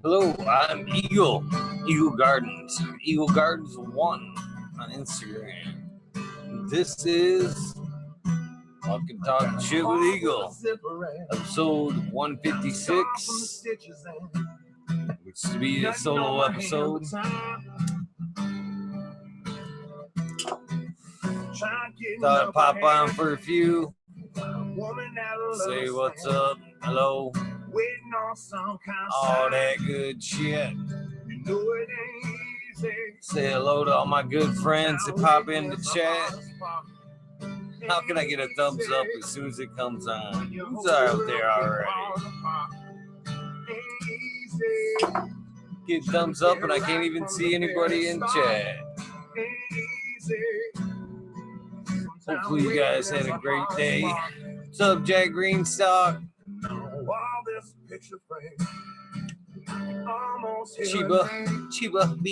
Hello, I'm Eagle. Eagle Gardens. Eagle Gardens 1 on Instagram. This is Talking Shit with Eagle, episode 156, which to be a solo episode. Thought I'd pop on for a few, say what's up, hello, all that good shit. Say hello to all my good friends that pop in the chat. How can I get a thumbs up as soon as it comes on? Who's out there already? Get thumbs up and I can't even see anybody in chat. Hopefully you guys had a great day. What's up, Jack Greenstock? Chiba B.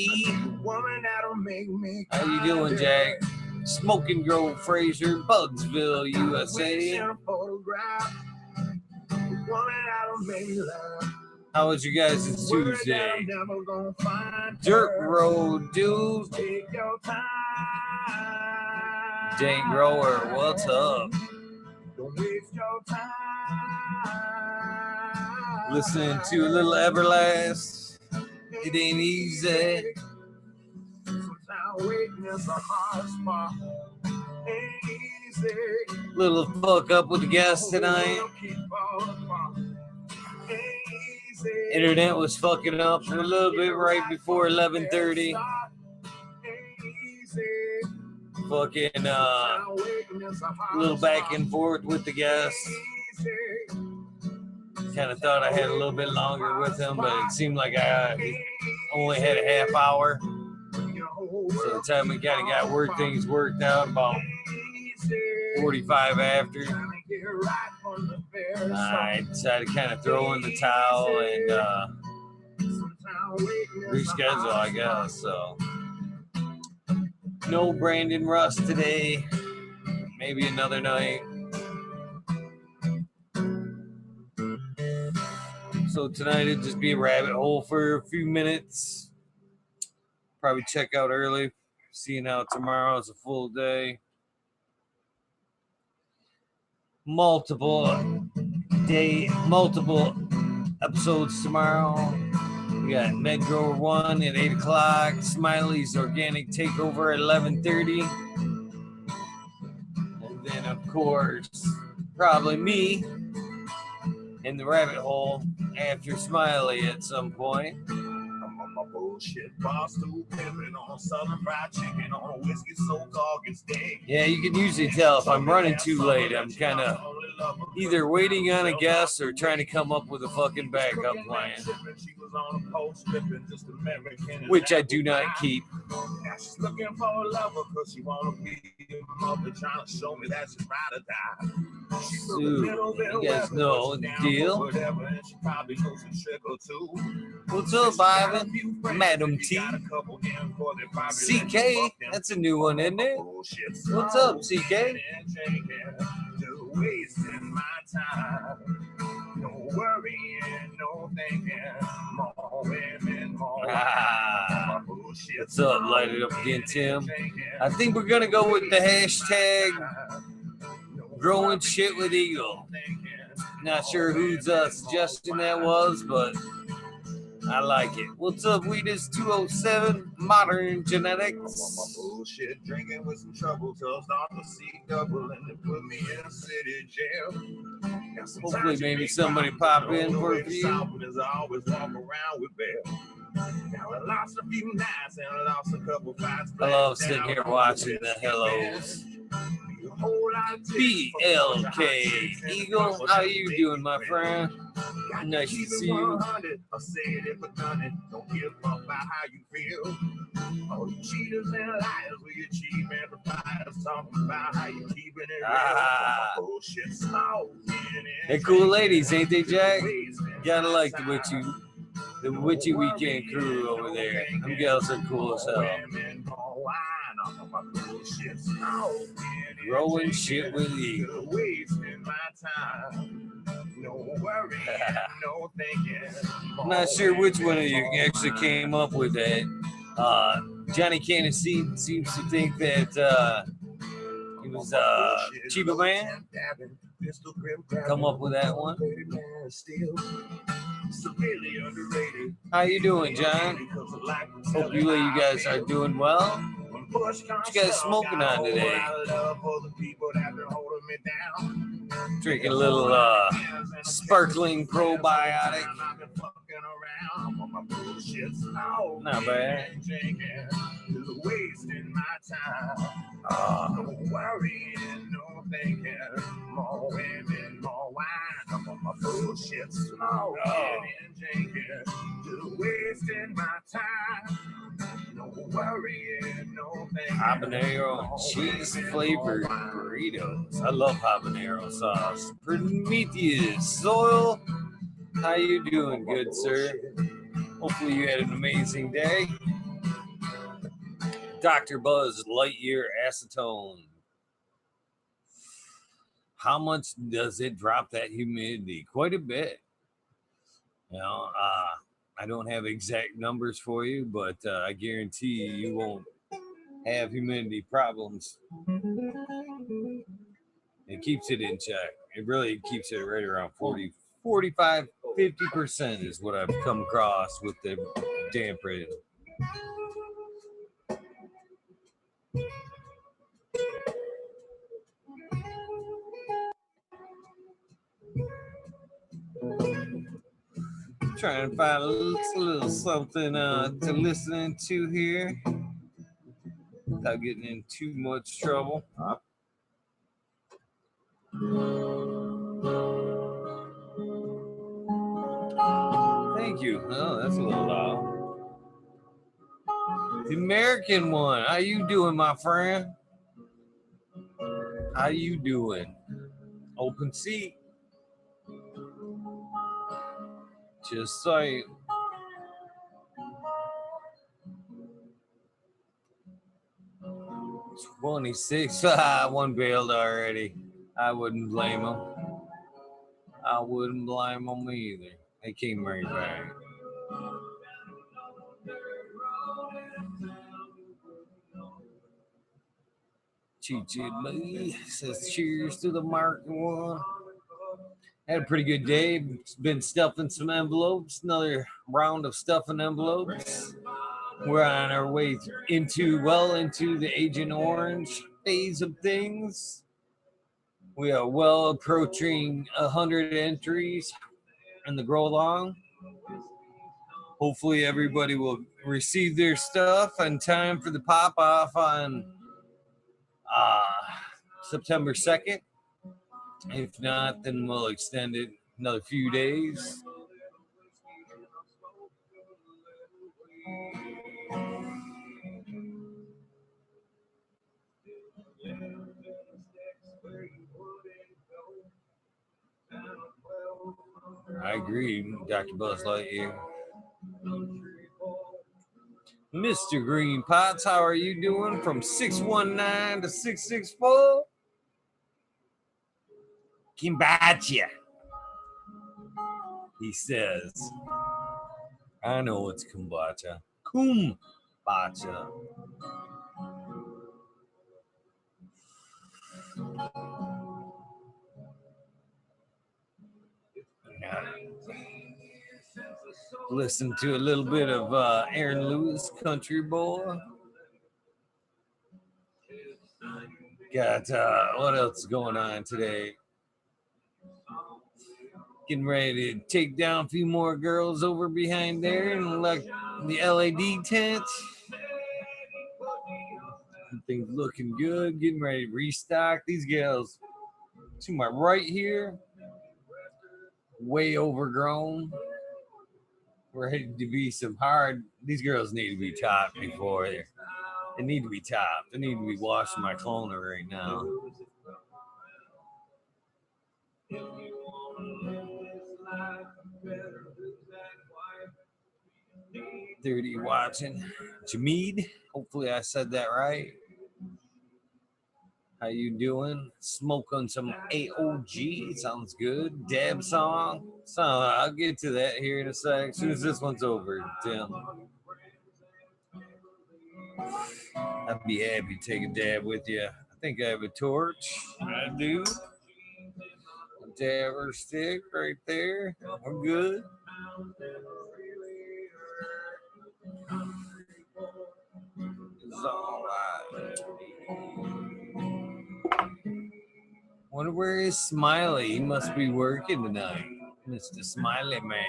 How you doing, Jack? Smoking Grove, Fraser, Bugsville, USA. How was you guys' Tuesday? Dirt Road, dude. Jane Grower, what's up? Listening to a little Everlast. It ain't easy. Little fuck up with the guest tonight. Internet was fucking up a little bit right before 11:30. Fucking a little back and forth with the guest. Kind of thought I had a little bit longer with him, but it seemed like I only had a half hour. So the time we kind of got things worked out, about 45 after, I decided to kind of throw in the towel and reschedule, I guess. So no Brandon Russ today. Maybe another night. So tonight it'll just be a rabbit hole for a few minutes. Probably check out early, seeing how tomorrow is a full day. Multiple episodes tomorrow. We got Medgrower 1 at 8 o'clock. Smiley's Organic Takeover at 11:30. And then, of course, probably me in the rabbit hole after Smiley at some point. My bullshit bar stool pimping on southern fried chicken on a whiskey soaked August steak. Yeah, you can usually tell if I'm running too late. I'm kind of either waiting on a guest or trying to come up with a fucking backup plan, which I do not keep. She's looking for a lover because she want to be a mother, trying to show me that she's ride or die. So, you guys know the deal. What's up, Ivan? Madam T. CK, that's a new one, isn't it? What's up, CK? What's up? Light it up again, Tim. I think we're going to go with the hashtag growing shit with Eagle. Not sure whose suggestion that was, but I like it. What's up, Weedus 207 Modern Genetics? Bullshit, drinking with some trouble till start to see double and they put me in a city jail. Hopefully, maybe somebody pop in for a few. I love sitting here watching the hellos. BLK Eagle, how you doing, my friend? Nice to see you. Don't give up about how you feel. All you cheaters and liars, will you cheat and repliers talking about how you keeping it real. They're cool ladies, ain't they, Jack? Gotta like the witchy weekend crew over there. Them gals are cool as hell. Growing shit with you. I'm not sure which one of you actually came up with that. Johnny Cannon seems to think that he was Chiba Man. Come up with that one. How you doing, John? Hope you guys are doing well. What you guys smoking on today? Drinking a little sparkling probiotic. Not bad. No worrying, no thinking, more women, more wine. I'm on my bullshit smoking and drinking, just wasting my time. No worrying, no thinking. Habanero cheese flavored burritos. I love habanero sauce. Prometheus Soil. How you doing, good sir? Hopefully you had an amazing day. Dr. Buzz Lightyear Acetone. How much does it drop that humidity? Quite a bit. You know, I don't have exact numbers for you, but I guarantee you won't have humidity problems. It keeps it in check. It really keeps it right around 40, 45, 50% is what I've come across with the damp rating. Trying to find a little something to listen to here without getting in too much trouble. Thank you. Oh, that's a little loud. The American one. How you doing, my friend? How you doing? Open seat. Just saying. 26. One bailed already. I wouldn't blame them. I wouldn't blame them either. They came right back. Chi Lee says cheers to the market one. Had a pretty good day. Been stuffing some envelopes. Another round of stuffing envelopes. We're on our way into the Agent Orange phase of things. We are well approaching 100 entries in the grow along. Hopefully everybody will receive their stuff in time for the pop off on September 2nd. If not, then we'll extend it another few days. I agree, Dr. Buzz Lightyear. Mr. Green Pots, how are you doing? From 619 to 664? Kimbacha. He says, I know it's kombucha. Kombucha. Listen to a little bit of Aaron Lewis, Country Boy. Got what else is going on today? Getting ready to take down a few more girls over behind there and like the LED tent. Things looking good. Getting ready to restock. These girls to my right here, way overgrown. Ready to be some hard. These girls need to be topped before they need to be topped. They need to be washing my cloner right now. Dirty watching. Jameed. Hopefully I said that right. How you doing? Smoking some AOG. Sounds good. Dab song. So I'll get to that here in a sec. As soon as this one's over, Tim. I'd be happy to take a dab with you. I think I have a torch. I do. A dabber stick right there. I'm good. It's all right. Wonder where is Smiley? He must be working tonight. Mr. Smiley Man.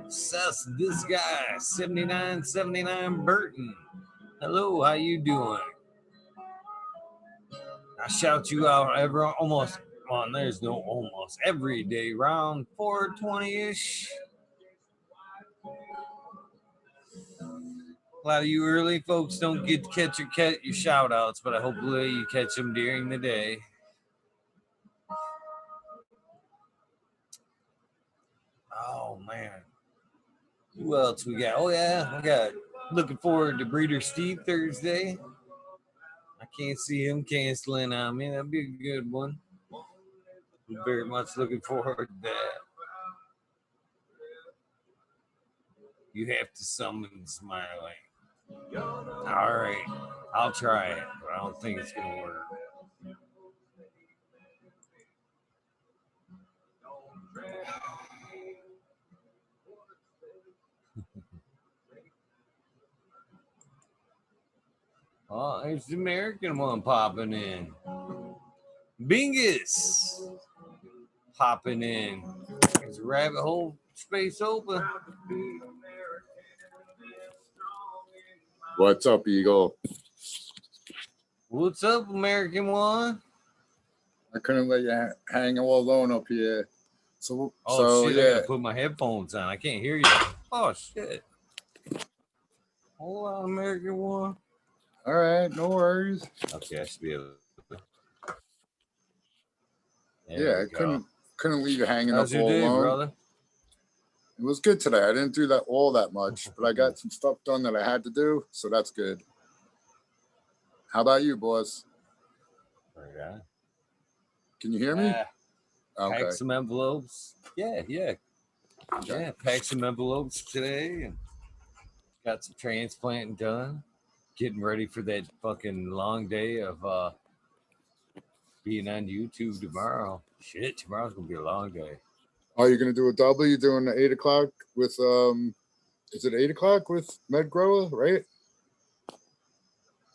Sus, this guy, 7979 Burton. Hello, how you doing? I shout you out almost, well, there's no almost, every day, round 420-ish. A lot of you early folks don't get to catch your shout outs, but I hopefully you catch them during the day. Oh, man. Who else we got? Oh, yeah, we got looking forward to Breeder Steve Thursday. I can't see him canceling on me. That'd be a good one. Very much looking forward to that. You have to summon Smiley. All right. I'll try it, but I don't think it's going to work. Oh, there's the American one popping in. Bingus popping in. There's a rabbit hole space open. What's up, Eagle? What's up, American one? I couldn't let you hang all alone up here. So shit, yeah. I gotta put my headphones on. I can't hear you. Oh shit. Hold on, American one. All right, no worries. Okay, I should be able to. I couldn't leave you hanging How's up all alone. Brother? It was good today. I didn't do that all that much, but I got some stuff done that I had to do, so that's good. How about you, boss? Right. Can you hear me? Okay. Pack some envelopes. Yeah. Pack some envelopes today and got some transplanting done. Getting ready for that fucking long day of being on YouTube tomorrow. Shit, tomorrow's gonna be a long day. Oh, you're gonna do a double? You're doing the 8 o'clock with is it 8 o'clock with Med Grower, right?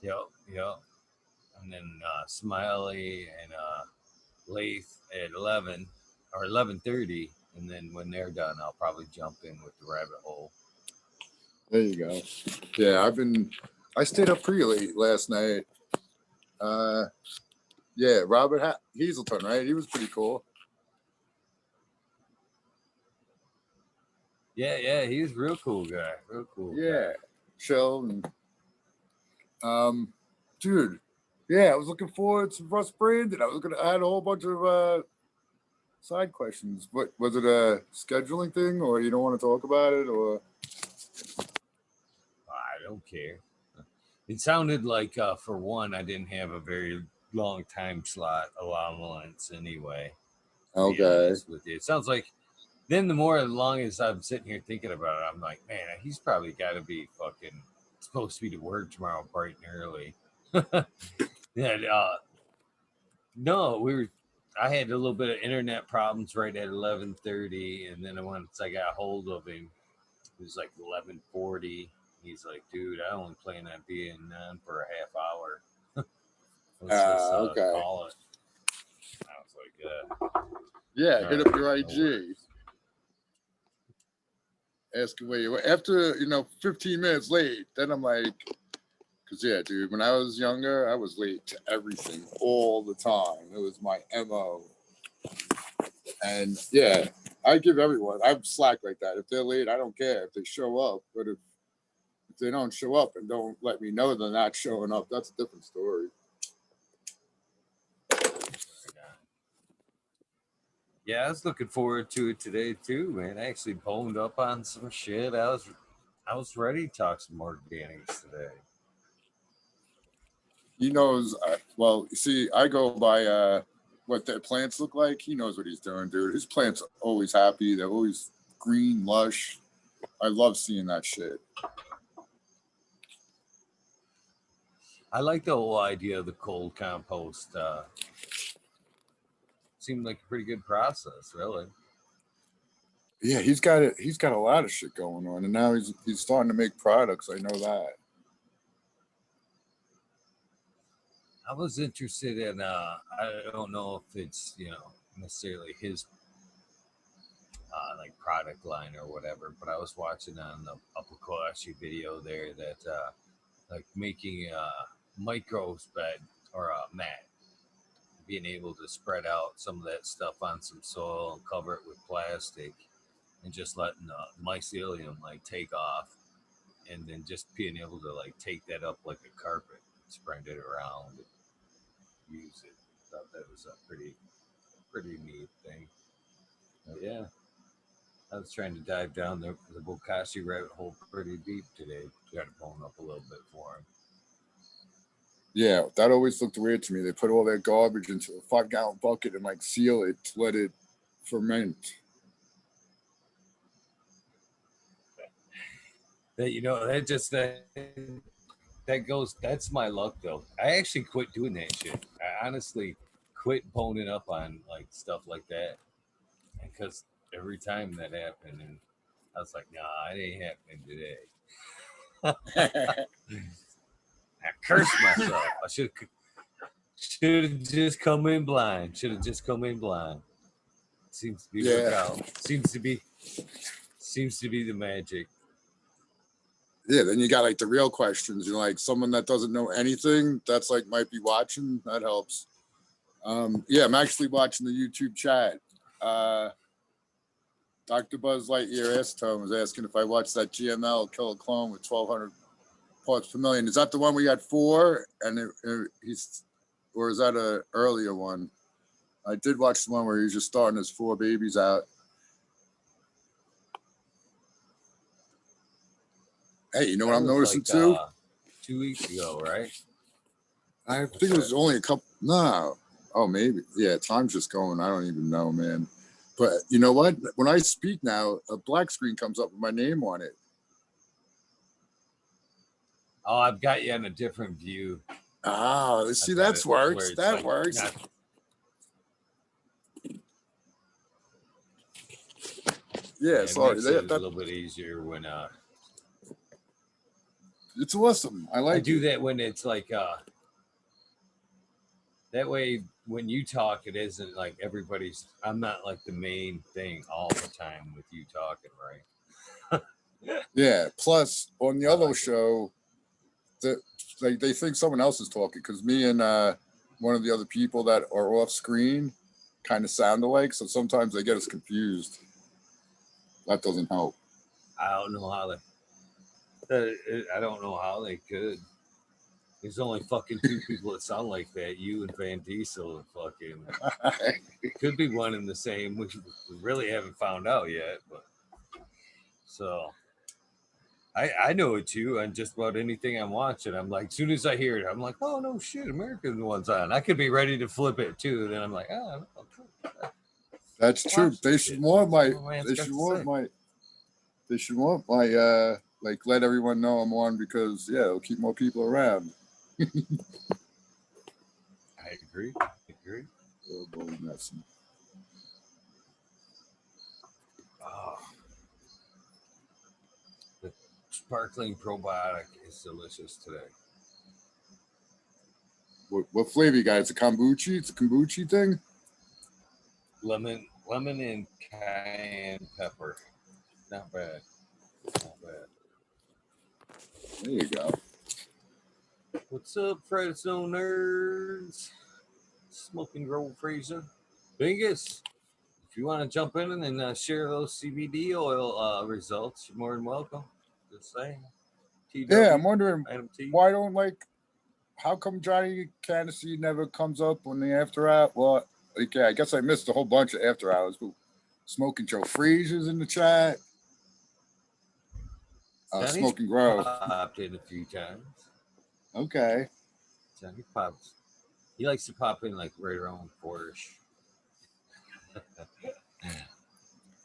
Yep. And then Smiley and Lath at 11 or 11:30, and then when they're done, I'll probably jump in with the rabbit hole. There you go. Yeah, I stayed up pretty late last night. Yeah, Robert Hazelton, right? He was pretty cool. Yeah, he was a real cool guy. Yeah, chill and dude. Yeah, I was looking forward to Russ Brandon. I had a whole bunch of side questions. What was it, a scheduling thing, or you don't want to talk about it, or? I don't care. It sounded like, for one, I didn't have a very long time slot allowance anyway. Okay. With you. It sounds like then the more long as I'm sitting here thinking about it, I'm like, man, he's probably got to be fucking supposed to be to work tomorrow bright and early. And, no, I had a little bit of internet problems right at 11:30, and then once I got hold of him, it was like 11:40. He's like, dude, I only plan on being on for a half hour. Let's just Okay. call it. I was like, yeah, hit up your IG. Ask where you were. After 15 minutes late, then I'm like, because yeah, dude, when I was younger, I was late to everything all the time. It was my MO. And yeah, I give everyone. I'm slack like that. If they're late, I don't care if they show up. But if they don't show up and don't let me know they're not showing up, that's a different story. Yeah, I was looking forward to it today too, man. I actually boned up on some shit. I I was ready to talk some organics today. He knows. Well, you see, I go by what their plants look like. He knows what he's doing, dude. His plants are always happy. They're always green, lush. I love seeing that shit. I like the whole idea of the cold compost. Seemed like a pretty good process, really. Yeah, he's got it. He's got a lot of shit going on, and now he's starting to make products. I know that. I was interested in. I don't know if it's necessarily his like product line or whatever, but I was watching on the Upakashi video there that like making a micros bed or a mat, being able to spread out some of that stuff on some soil and cover it with plastic and just letting the mycelium like take off, and then just being able to like take that up like a carpet, spread it around and use it. Thought that was a pretty neat thing. But yeah, I was trying to dive down the Bokashi rabbit hole pretty deep today. Try to bone up a little bit for him. Yeah, that always looked weird to me. They put all their garbage into a 5-gallon bucket and like seal it to let it ferment. That goes. That's my luck though. I actually quit doing that shit. I honestly quit boning up on like stuff like that because every time that happened, and I was like, nah, it ain't happening today. I cursed myself. I should have just come in blind. Should have just come in blind. Seems to be work out. Seems to be the magic. Yeah, then you got like the real questions. You know, like someone that doesn't know anything that's like might be watching. That helps. Yeah, I'm actually watching the YouTube chat. Dr. Buzz Lightyear Acetone was asking if I watched that GML kill a clone with 1,200 parts per million. Is that the one we got 4? And he's, or is that a earlier one? I did watch the one where he's just starting his 4 babies out. Hey, you know what I'm noticing like, too? 2 weeks ago, right? I think it was only a couple. No. Oh, maybe. Yeah, time's just going. I don't even know, man. But you know what? When I speak now, a black screen comes up with my name on it. Oh, I've got you in a different view. Ah, see, that works. That like works. Yeah, sorry. It makes it a little bit easier when it's awesome. I do that when it's like that way when you talk, it isn't like everybody's. I'm not like the main thing all the time with you talking, right? Yeah. Plus, on the other show, they think someone else is talking because me and one of the other people that are off screen kind of sound alike. So sometimes they get us confused. That doesn't help. I don't know how they could. There's only fucking 2 people that sound like that. You and Van Diesel and fucking. It could be one and the same. We really haven't found out yet, but so I know it too. On just about anything I'm watching, I'm like, as soon as I hear it, I'm like, oh no shit, American the one's on. I could be ready to flip it too. Then I'm like, oh. That's true. They should want my. They should want my. Like let everyone know I'm on because it'll keep more people around. I agree. Oh, the sparkling probiotic is delicious today. What flavor you got? It's a kombucha. It's a kombucha thing. Lemon and cayenne pepper. Not bad. There you go. What's up, Fresno nerds? Smoking Grow Freezer. Bingus, if you want to jump in and then share those CBD oil results, you're more than welcome. Just saying. Yeah, I'm wondering why don't how come Johnny Candace never comes up on the after hour? Well, I guess I missed a whole bunch of after hours. But Smoking Joe Freezer's in the chat. Johnny's Smoking Grove. popped in a few times. Okay. Johnny pops. He likes to pop in like right around 4-ish.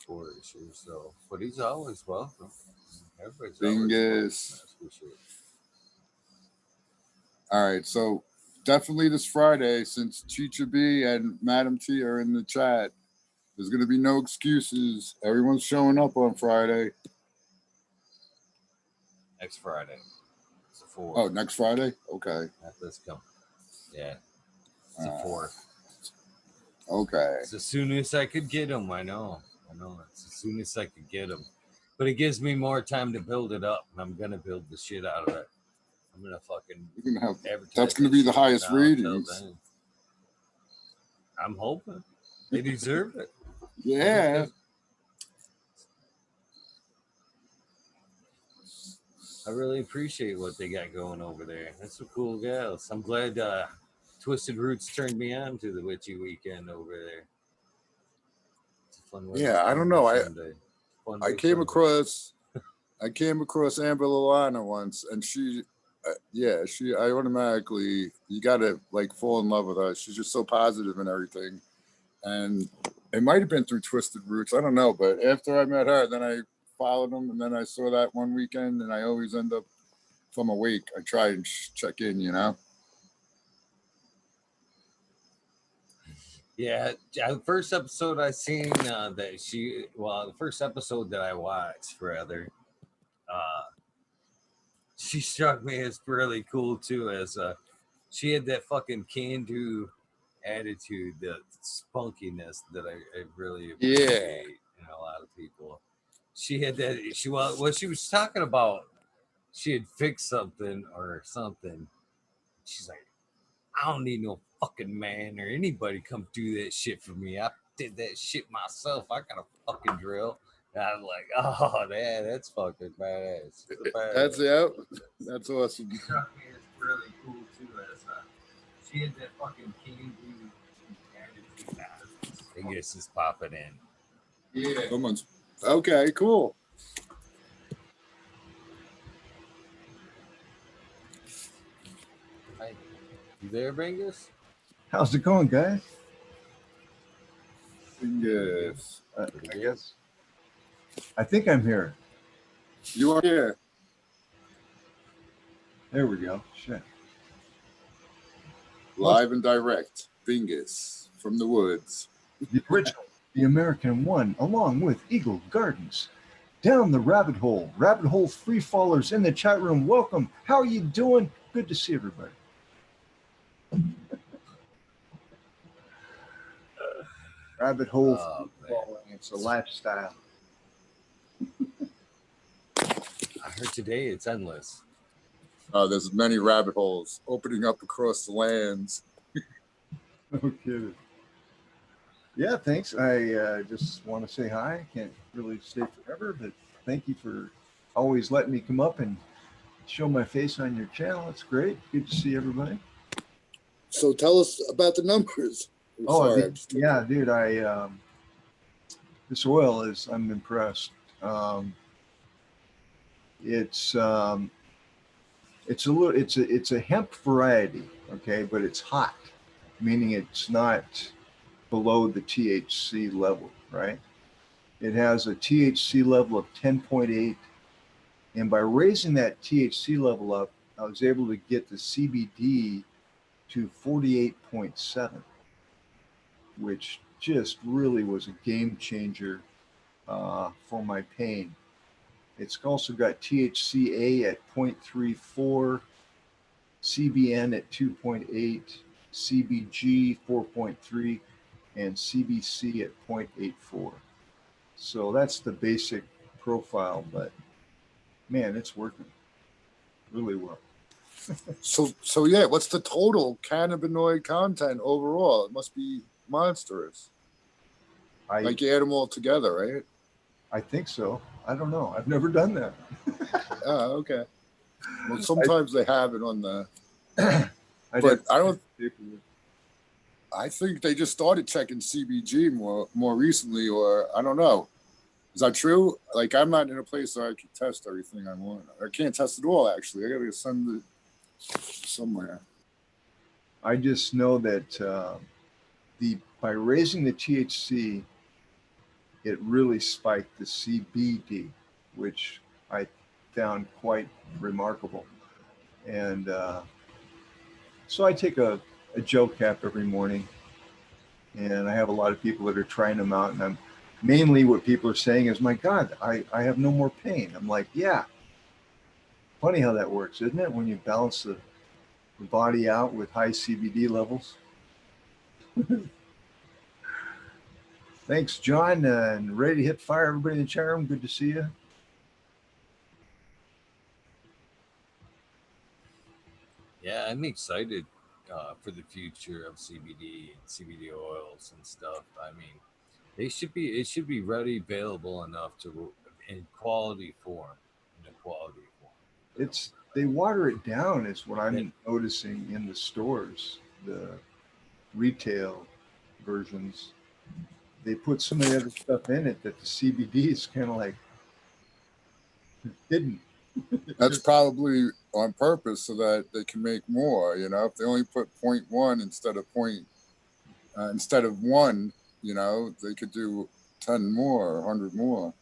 4-ish or so. But he's always welcome. Everybody's always welcome. Bingus. That's for sure. All right, so definitely this Friday, since Chicha B and Madam T are in the chat, there's going to be no excuses. Everyone's showing up on Friday. Next Friday. It's the 4th. Oh, next Friday? Okay. Not this coming. Yeah. It's the 4th. Okay. It's as soon as I could get them. I know. It's as soon as I could get them. But it gives me more time to build it up. And I'm going to build the shit out of it. I'm going to fucking You're gonna have, advertise. that's going to be the highest ratings. I'm hoping. They deserve it. Yeah. I really appreciate what they got going over there. That's some cool gals. I'm glad Twisted Roots turned me on to the Witchy Weekend over there. It's a fun way. Yeah, I don't know. I came across across Amber Lalana once, and she I automatically, you gotta like fall in love with her. She's just so positive and everything. And it might have been through Twisted Roots, I don't know. But after I met her, then I followed them, and then I saw that one weekend, and I always end up, if I'm awake, I try and check in, you know. Yeah, the first episode I seen the first episode that I watched, rather, she struck me as really cool too. As she had that fucking can-do attitude, the spunkiness that I really appreciate in a lot of people. She had that. What she was talking about, she had fixed something or something. She's like, I don't need no fucking man or anybody come do that shit for me. I did that shit myself. I got a fucking drill. And I was like, oh, that's fucking badass. That's awesome. She struck me as really cool too. As she had that fucking can-do attitude. I guess it's popping in. Yeah. Someone's okay. Cool. Hi. You there, Bingus? How's it going, guys? Yes. I guess. I think I'm here. You are here. There we go. Shit. Live and direct. Bingus from the woods. The original, the American one, along with Eagle Gardens. Down the rabbit hole. Rabbit hole free fallers in the chat room. Welcome. How are you doing? Good to see everybody. Rabbit hole free falling. It's a lifestyle. I heard today it's endless. There's many rabbit holes opening up across the lands. No kidding. Yeah, thanks. I just want to say hi. Can't really stay forever, but thank you for always letting me come up and show my face on your channel. It's great. Good to see everybody. So tell us about the numbers. Yeah, dude. This oil is. I'm impressed. It's a hemp variety, okay, but it's hot, meaning it's not below the THC level, right? It has a THC level of 10.8, and by raising that THC level up, I was able to get the CBD to 48.7, which just really was a game changer for my pain. It's also got THCA at 0.34, CBN at 2.8, CBG 4.3, and CBC at 0.84. So that's the basic profile, but man, it's working really well. So yeah, what's the total cannabinoid content overall? It must be monstrous. Like you add them all together, right? I think so. I don't know. I've never done that. Oh, okay. Well, sometimes they have it on the. I think they just started checking CBG more recently, or I don't know. Is that true? Like, I'm not in a place where I can test everything I want. I can't test it all, actually. I gotta send it somewhere. I just know that the by raising the THC, it really spiked the CBD, which I found quite remarkable. And so I take a gel cap every morning, and I have a lot of people that are trying them out. And I'm mainly what people are saying is, my God, I have no more pain. I'm like, yeah. Funny how that works, isn't it? When you balance the body out with high CBD levels. Thanks, John, and ready to hit fire. Everybody in the chat room, good to see you. Yeah, I'm excited for the future of CBD and CBD oils and stuff. I mean, it should be ready, available enough to in quality form, in a quality form. It's they water it down, is what That- I'm noticing in the stores, the retail versions. They put so many other stuff in it that the CBD is kind of like hidden. That's probably on purpose so that they can make more. You know, if they only put point one instead of one, you know, they could do 10 more, 100 more.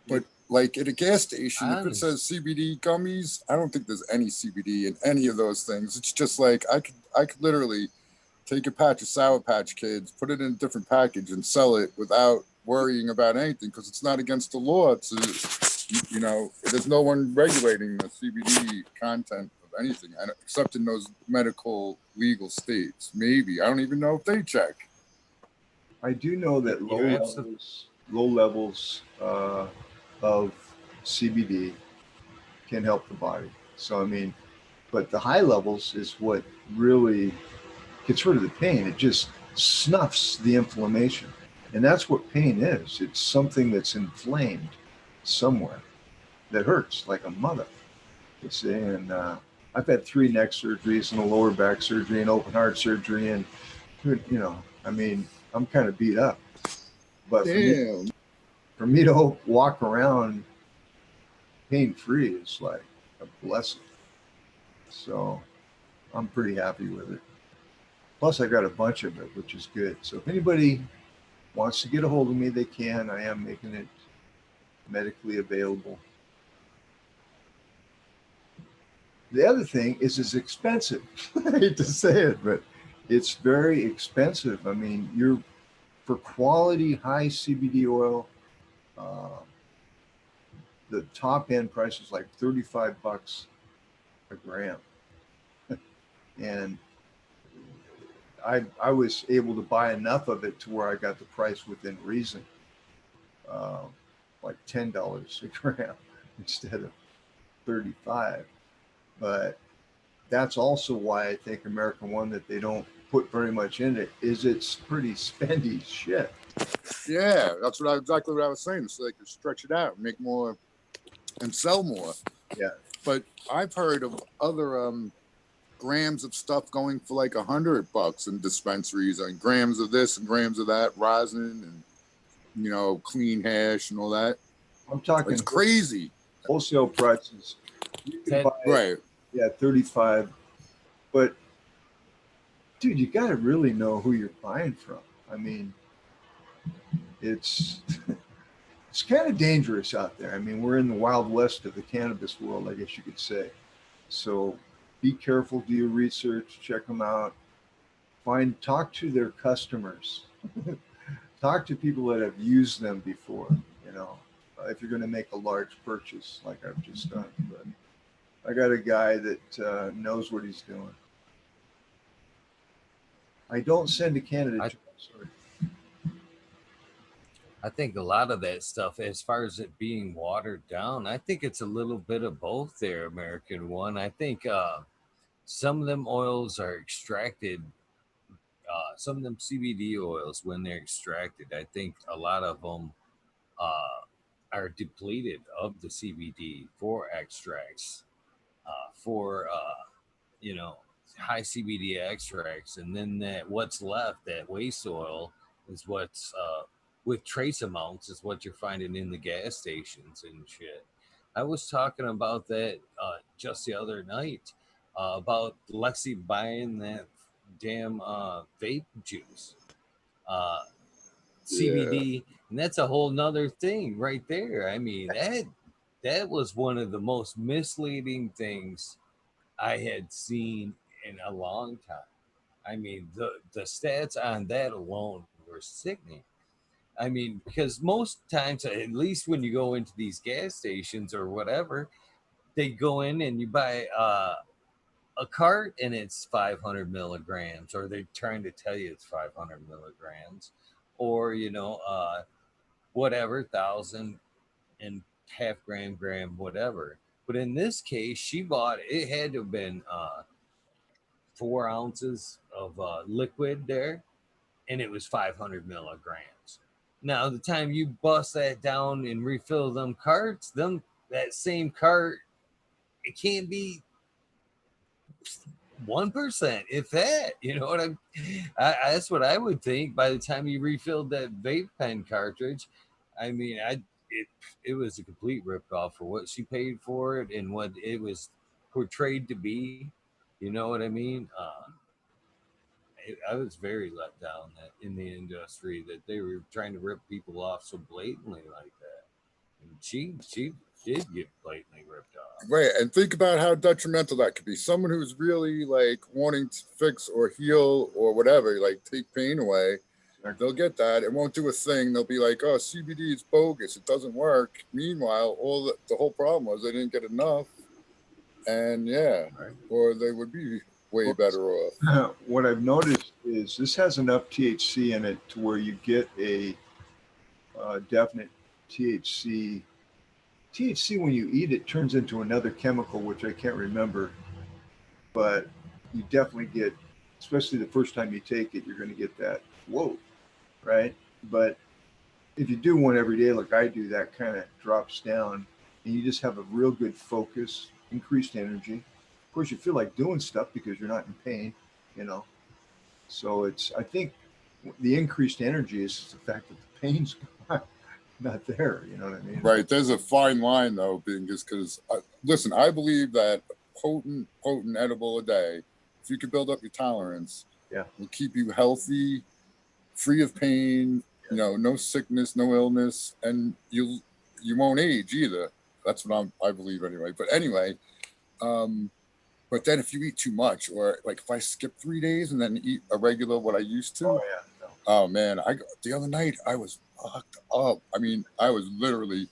But like at a gas station, if it says CBD gummies, I don't think there's any CBD in any of those things. It's just like I could literally take a patch of Sour Patch Kids, put it in a different package, and sell it without worrying about anything because it's not against the law to, you know, there's no one regulating the CBD content of anything except in those medical legal states. Maybe I don't even know if they check. I do know that You're low levels of CBD can help the body. So I mean, but the high levels is what really gets rid of the pain. It just snuffs the inflammation, and that's what pain is. It's something that's inflamed somewhere that hurts like a mother. You see, and I've had 3 neck surgeries and a lower back surgery and open heart surgery, and you know, I mean, I'm kind of beat up. But Damn. for me to walk around pain free is like a blessing. So I'm pretty happy with it. Plus, I got a bunch of it, which is good. So if anybody wants to get a hold of me, they can. I am making it medically available. The other thing is it's expensive. I hate to say it, but it's very expensive. I mean, you're for quality high CBD oil, uh, the top end price is like $35 a gram. And I was able to buy enough of it to where I got the price within reason, uh, like $10 a gram instead of 35. But that's also why I think American One that they don't put very much in it is it's pretty spendy shit. Yeah, that's exactly what I was saying. So they could stretch it out, make more, and sell more. Yeah. But I've heard of other grams of stuff going for like $100 in dispensaries, and grams of this and grams of that, rosin and you know, clean hash and all that. I'm talking It's crazy. Wholesale prices. You can buy right. Yeah, 35. But dude, you got to really know who you're buying from. I mean, it's it's kind of dangerous out there. I mean, we're in the wild west of the cannabis world, I guess you could say. So be careful, do your research, check them out, talk to their customers, talk to people that have used them before, you know, if you're going to make a large purchase like I've just done. But I got a guy that knows what he's doing. I don't send to Canada. Sorry. I think a lot of that stuff, as far as it being watered down, I think it's a little bit of both there, American One. I think some of them oils are extracted, some of them CBD oils, when they're extracted, I think a lot of them are depleted of the CBD for extracts, for, you know, high CBD extracts. And then that what's left, that waste oil, is what's with trace amounts is what you're finding in the gas stations and shit. I was talking about that just the other night about Lexi buying that damn vape juice, uh, Yeah. CBD, and that's a whole nother thing right there. I mean, that was one of the most misleading things I had seen in a long time. I mean, the stats on that alone were sickening. I mean, because most times, at least when you go into these gas stations or whatever, they go in and you buy a cart and it's 500 milligrams, or they're trying to tell you it's 500 milligrams, or whatever, thousand and half gram, whatever. But in this case, she bought it had to have been 4 ounces of liquid there, and it was 500 milligrams. Now, the time you bust that down and refill them carts, that same cart, it can't be 1%, if that. You know what that's what I would think. By the time you refilled that vape pen cartridge, I mean, it was a complete rip off for what she paid for it and what it was portrayed to be. You know what I mean? I was very let down that in the industry that they were trying to rip people off so blatantly like that. And she did get blatantly ripped off. Right, and think about how detrimental that could be. Someone who's really like wanting to fix or heal or whatever, like take pain away, they'll get that. It won't do a thing. They'll be like, "Oh, CBD is bogus. It doesn't work." Meanwhile, the whole problem was they didn't get enough, and yeah, Right. or they would be way better off. What I've noticed is this has enough THC in it to where you get a definite THC. THC, when you eat it, turns into another chemical, which I can't remember, but you definitely get, especially the first time you take it, you're going to get that, whoa, right? But if you do one every day, like I do, that kind of drops down and you just have a real good focus, increased energy. Of course, you feel like doing stuff because you're not in pain, you know. So I think the increased energy is just the fact that the pain's not there. You know what I mean? Right. There's a fine line though, being just because listen, I believe that potent edible a day, if you could build up your tolerance, Yeah. will keep you healthy, free of pain, no sickness, no illness, and you won't age either. That's what I believe anyway. But anyway, but then if you eat too much, or like if I skip 3 days and then eat a regular what I used to, Oh yeah. No. oh man, the other night I was fucked up. I mean, I was literally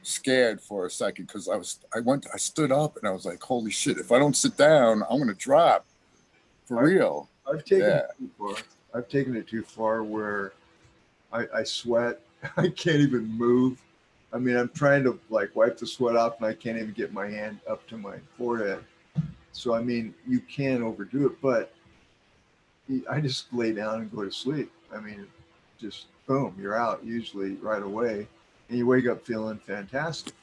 scared for a second because I stood up and I was like, holy shit, if I don't sit down, I'm gonna drop for real. I've taken it too far. I've taken it too far where I sweat. I can't even move. I mean, I'm trying to like wipe the sweat off and I can't even get my hand up to my forehead. So, I mean, you can overdo it, but I just lay down and go to sleep. I mean, just boom, you're out usually right away and you wake up feeling fantastic.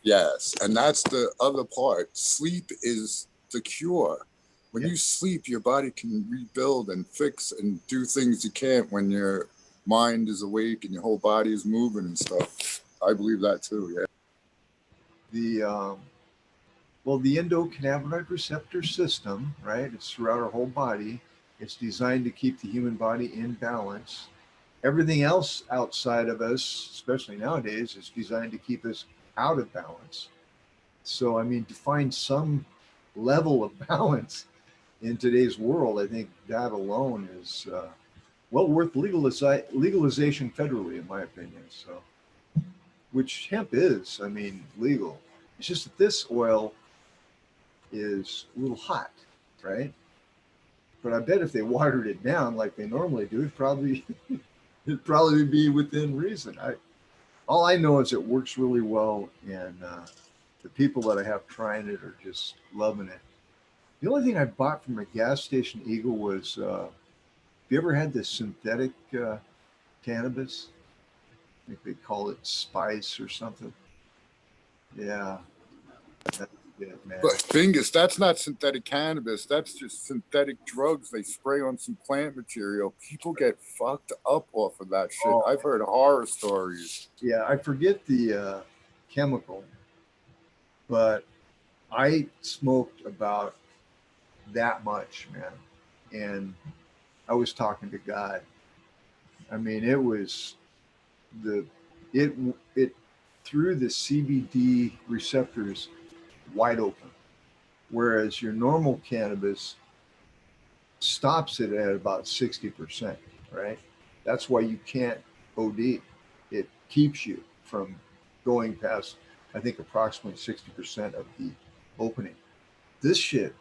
Yes, and that's the other part. Sleep is the cure. When you sleep, your body can rebuild and fix and do things you can't when your mind is awake and your whole body is moving and stuff. I believe that too. Yeah. The well, the endocannabinoid receptor system, right? It's throughout our whole body. It's designed to keep the human body in balance. Everything else outside of us, especially nowadays, is designed to keep us out of balance. So, I mean, to find some level of balance in today's world, I think that alone is well worth legalization federally, in my opinion. So, which hemp is, I mean, legal. It's just that this oil is a little hot, right? But I bet if they watered it down like they normally do, it'd probably be within reason. All I know is it works really well, and the people that I have trying it are just loving it. The only thing I bought from a gas station Eagle was, have you ever had this synthetic cannabis? I think they call it spice or something. Yeah, shit, man. But Fingus, that's not synthetic cannabis. That's just synthetic drugs they spray on some plant material. People get fucked up off of that shit. Oh. I've heard horror stories. Yeah, I forget the chemical, but I smoked about that much, man. And I was talking to God. I mean, it was it it threw the CBD receptors wide open, whereas your normal cannabis stops it at about 60%, right? That's why you can't OD. It keeps you from going past, I think, approximately 60% of the opening. This shit,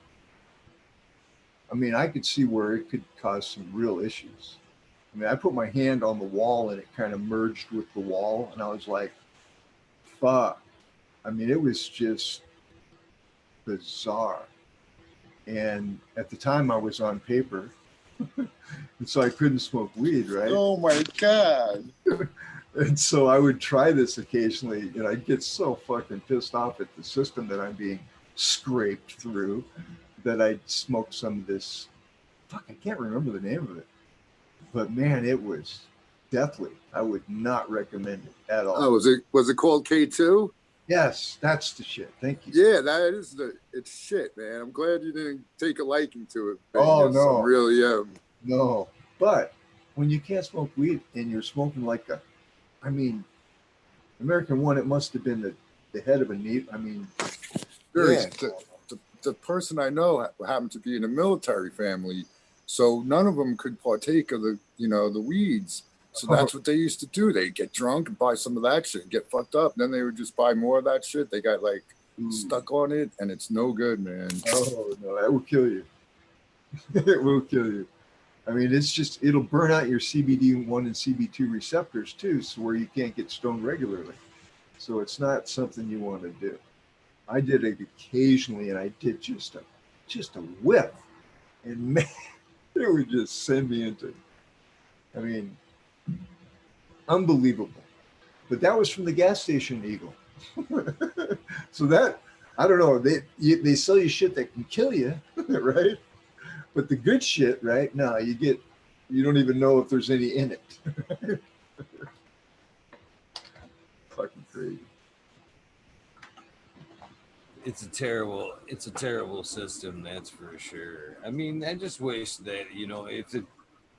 I mean, I could see where it could cause some real issues. I mean, I put my hand on the wall and it kind of merged with the wall, and I was like, fuck. I mean, it was just bizarre. And at the time, I was on paper, and so I couldn't smoke weed, right? Oh my God. And so I would try this occasionally, and I'd get so fucking pissed off at the system that I'm being scraped through that I'd smoke some of this. Fuck, I can't remember the name of it. But man, it was deathly. I would not recommend it at all. Oh, was it called K2? Yes, that's the shit. Thank you. Yeah, that is it's shit, man. I'm glad you didn't take a liking to it. Oh, Fingus. no. I really am. No. But when you can't smoke weed and you're smoking like I mean, American One, it must have been the head of a needle. I mean, Very, yeah. the person I know happened to be in a military family, so none of them could partake of the weeds. So that's what they used to do. They'd get drunk and buy some of that shit and get fucked up. And then they would just buy more of that shit. They got like stuck on it, and it's no good, man. Oh, no, that will kill you. It will kill you. I mean, it'll burn out your CBD1 and CB2 receptors too, so where you can't get stoned regularly. So it's not something you want to do. I did it occasionally, and I did just a whiff, and man, it would just send me into, I mean, unbelievable. But that was from the gas station, Eagle. So that, I don't know, they sell you shit that can kill you, right? But the good shit, right? No, you don't even know if there's any in it. Fucking crazy. It's a terrible system, that's for sure. I mean, I just wish that,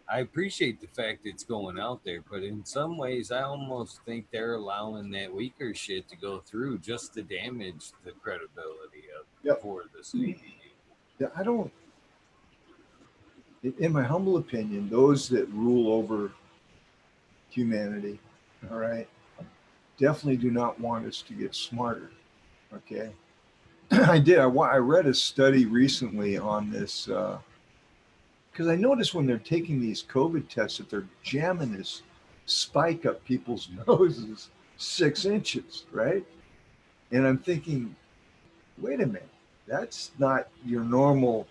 I appreciate the fact it's going out there, but in some ways I almost think they're allowing that weaker shit to go through just to damage the credibility of for the CBD. Yeah, I don't, in my humble opinion, those that rule over humanity, all right, definitely do not want us to get smarter. Okay. I read a study recently on this because I noticed when they're taking these COVID tests that they're jamming this spike up people's noses 6 inches, right? And I'm thinking, wait a minute, that's not your normal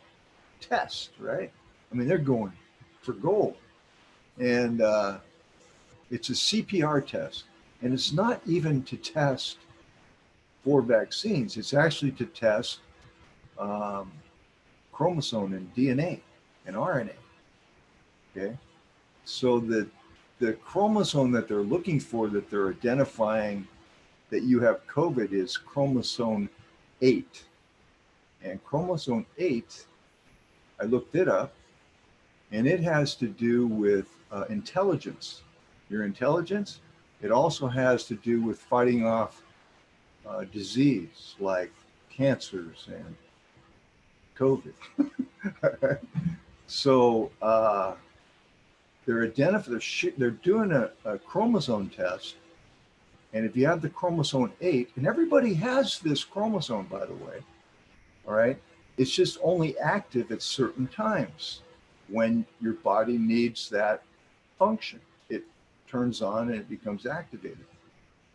test, right? I mean, they're going for gold. And it's a CPR test. And it's not even to test for vaccines, it's actually to test chromosome and DNA and RNA. Okay. So the chromosome that they're looking for, that they're identifying that you have COVID, is chromosome 8. And chromosome 8, I looked it up, and it has to do with intelligence. Your intelligence. It also has to do with fighting off disease like cancers and COVID. So they're doing a chromosome test, and if you have the chromosome 8, and everybody has this chromosome, by the way, all right, it's just only active at certain times when your body needs that function. It turns on and it becomes activated.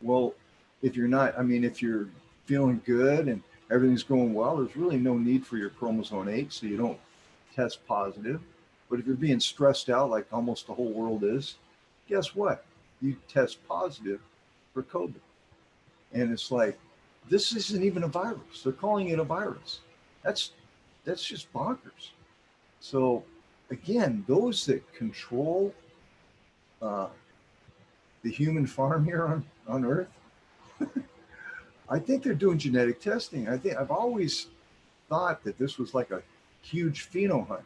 Well, if you're feeling good and everything's going well, there's really no need for your chromosome 8, so you don't test positive. But if you're being stressed out like almost the whole world is, guess what? You test positive for COVID. And it's like, this isn't even a virus. They're calling it a virus. That's just bonkers. So again, those that control uh, the human farm here on Earth, I think they're doing genetic testing. I've always thought that this was like a huge pheno hunt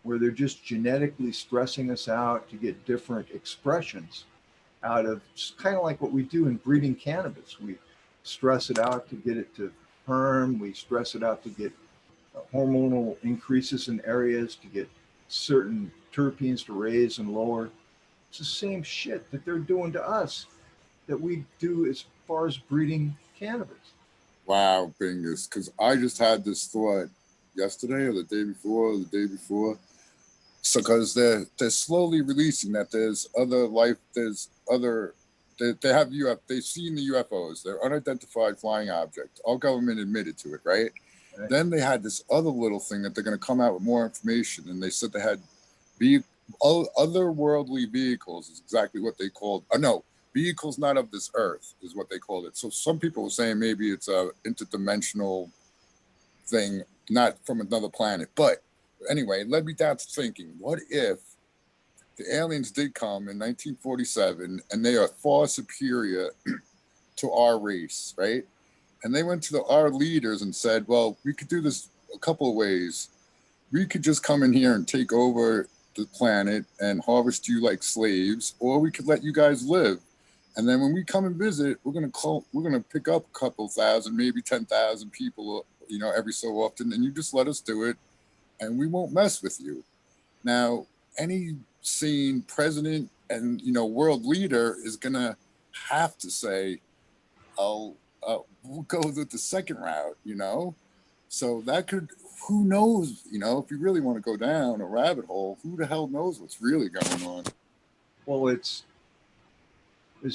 where they're just genetically stressing us out to get different expressions out of kind of like what we do in breeding cannabis. We stress it out to get it to perm. We stress it out to get hormonal increases in areas to get certain terpenes to raise and lower. It's the same shit that they're doing to us that we do as far as breeding cannabis. Wow, Bingus, because I just had this thought yesterday or the day before, or the day before. So, because they're slowly releasing that there's other life, there's other, they have they've seen the UFOs, they're unidentified flying objects. All government admitted to it, right? Right. Then they had this other little thing that they're going to come out with more information, and they said they had otherworldly vehicles is exactly what they called. No, vehicles not of this earth is what they called it. So some people were saying maybe it's a interdimensional thing, not from another planet. But anyway, it led me down to thinking, what if the aliens did come in 1947 and they are far superior to our race, right? And they went to our leaders and said, well, we could do this a couple of ways. We could just come in here and take over the planet and harvest you like slaves, or we could let you guys live. And then when we come and visit, we're gonna pick up a couple thousand, maybe 10,000 people, every so often, and you just let us do it, and we won't mess with you. Now, any sane president and world leader is gonna have to say, "Oh, we'll go with the second route." So that could, who knows, if you really want to go down a rabbit hole, who the hell knows what's really going on? Well, it's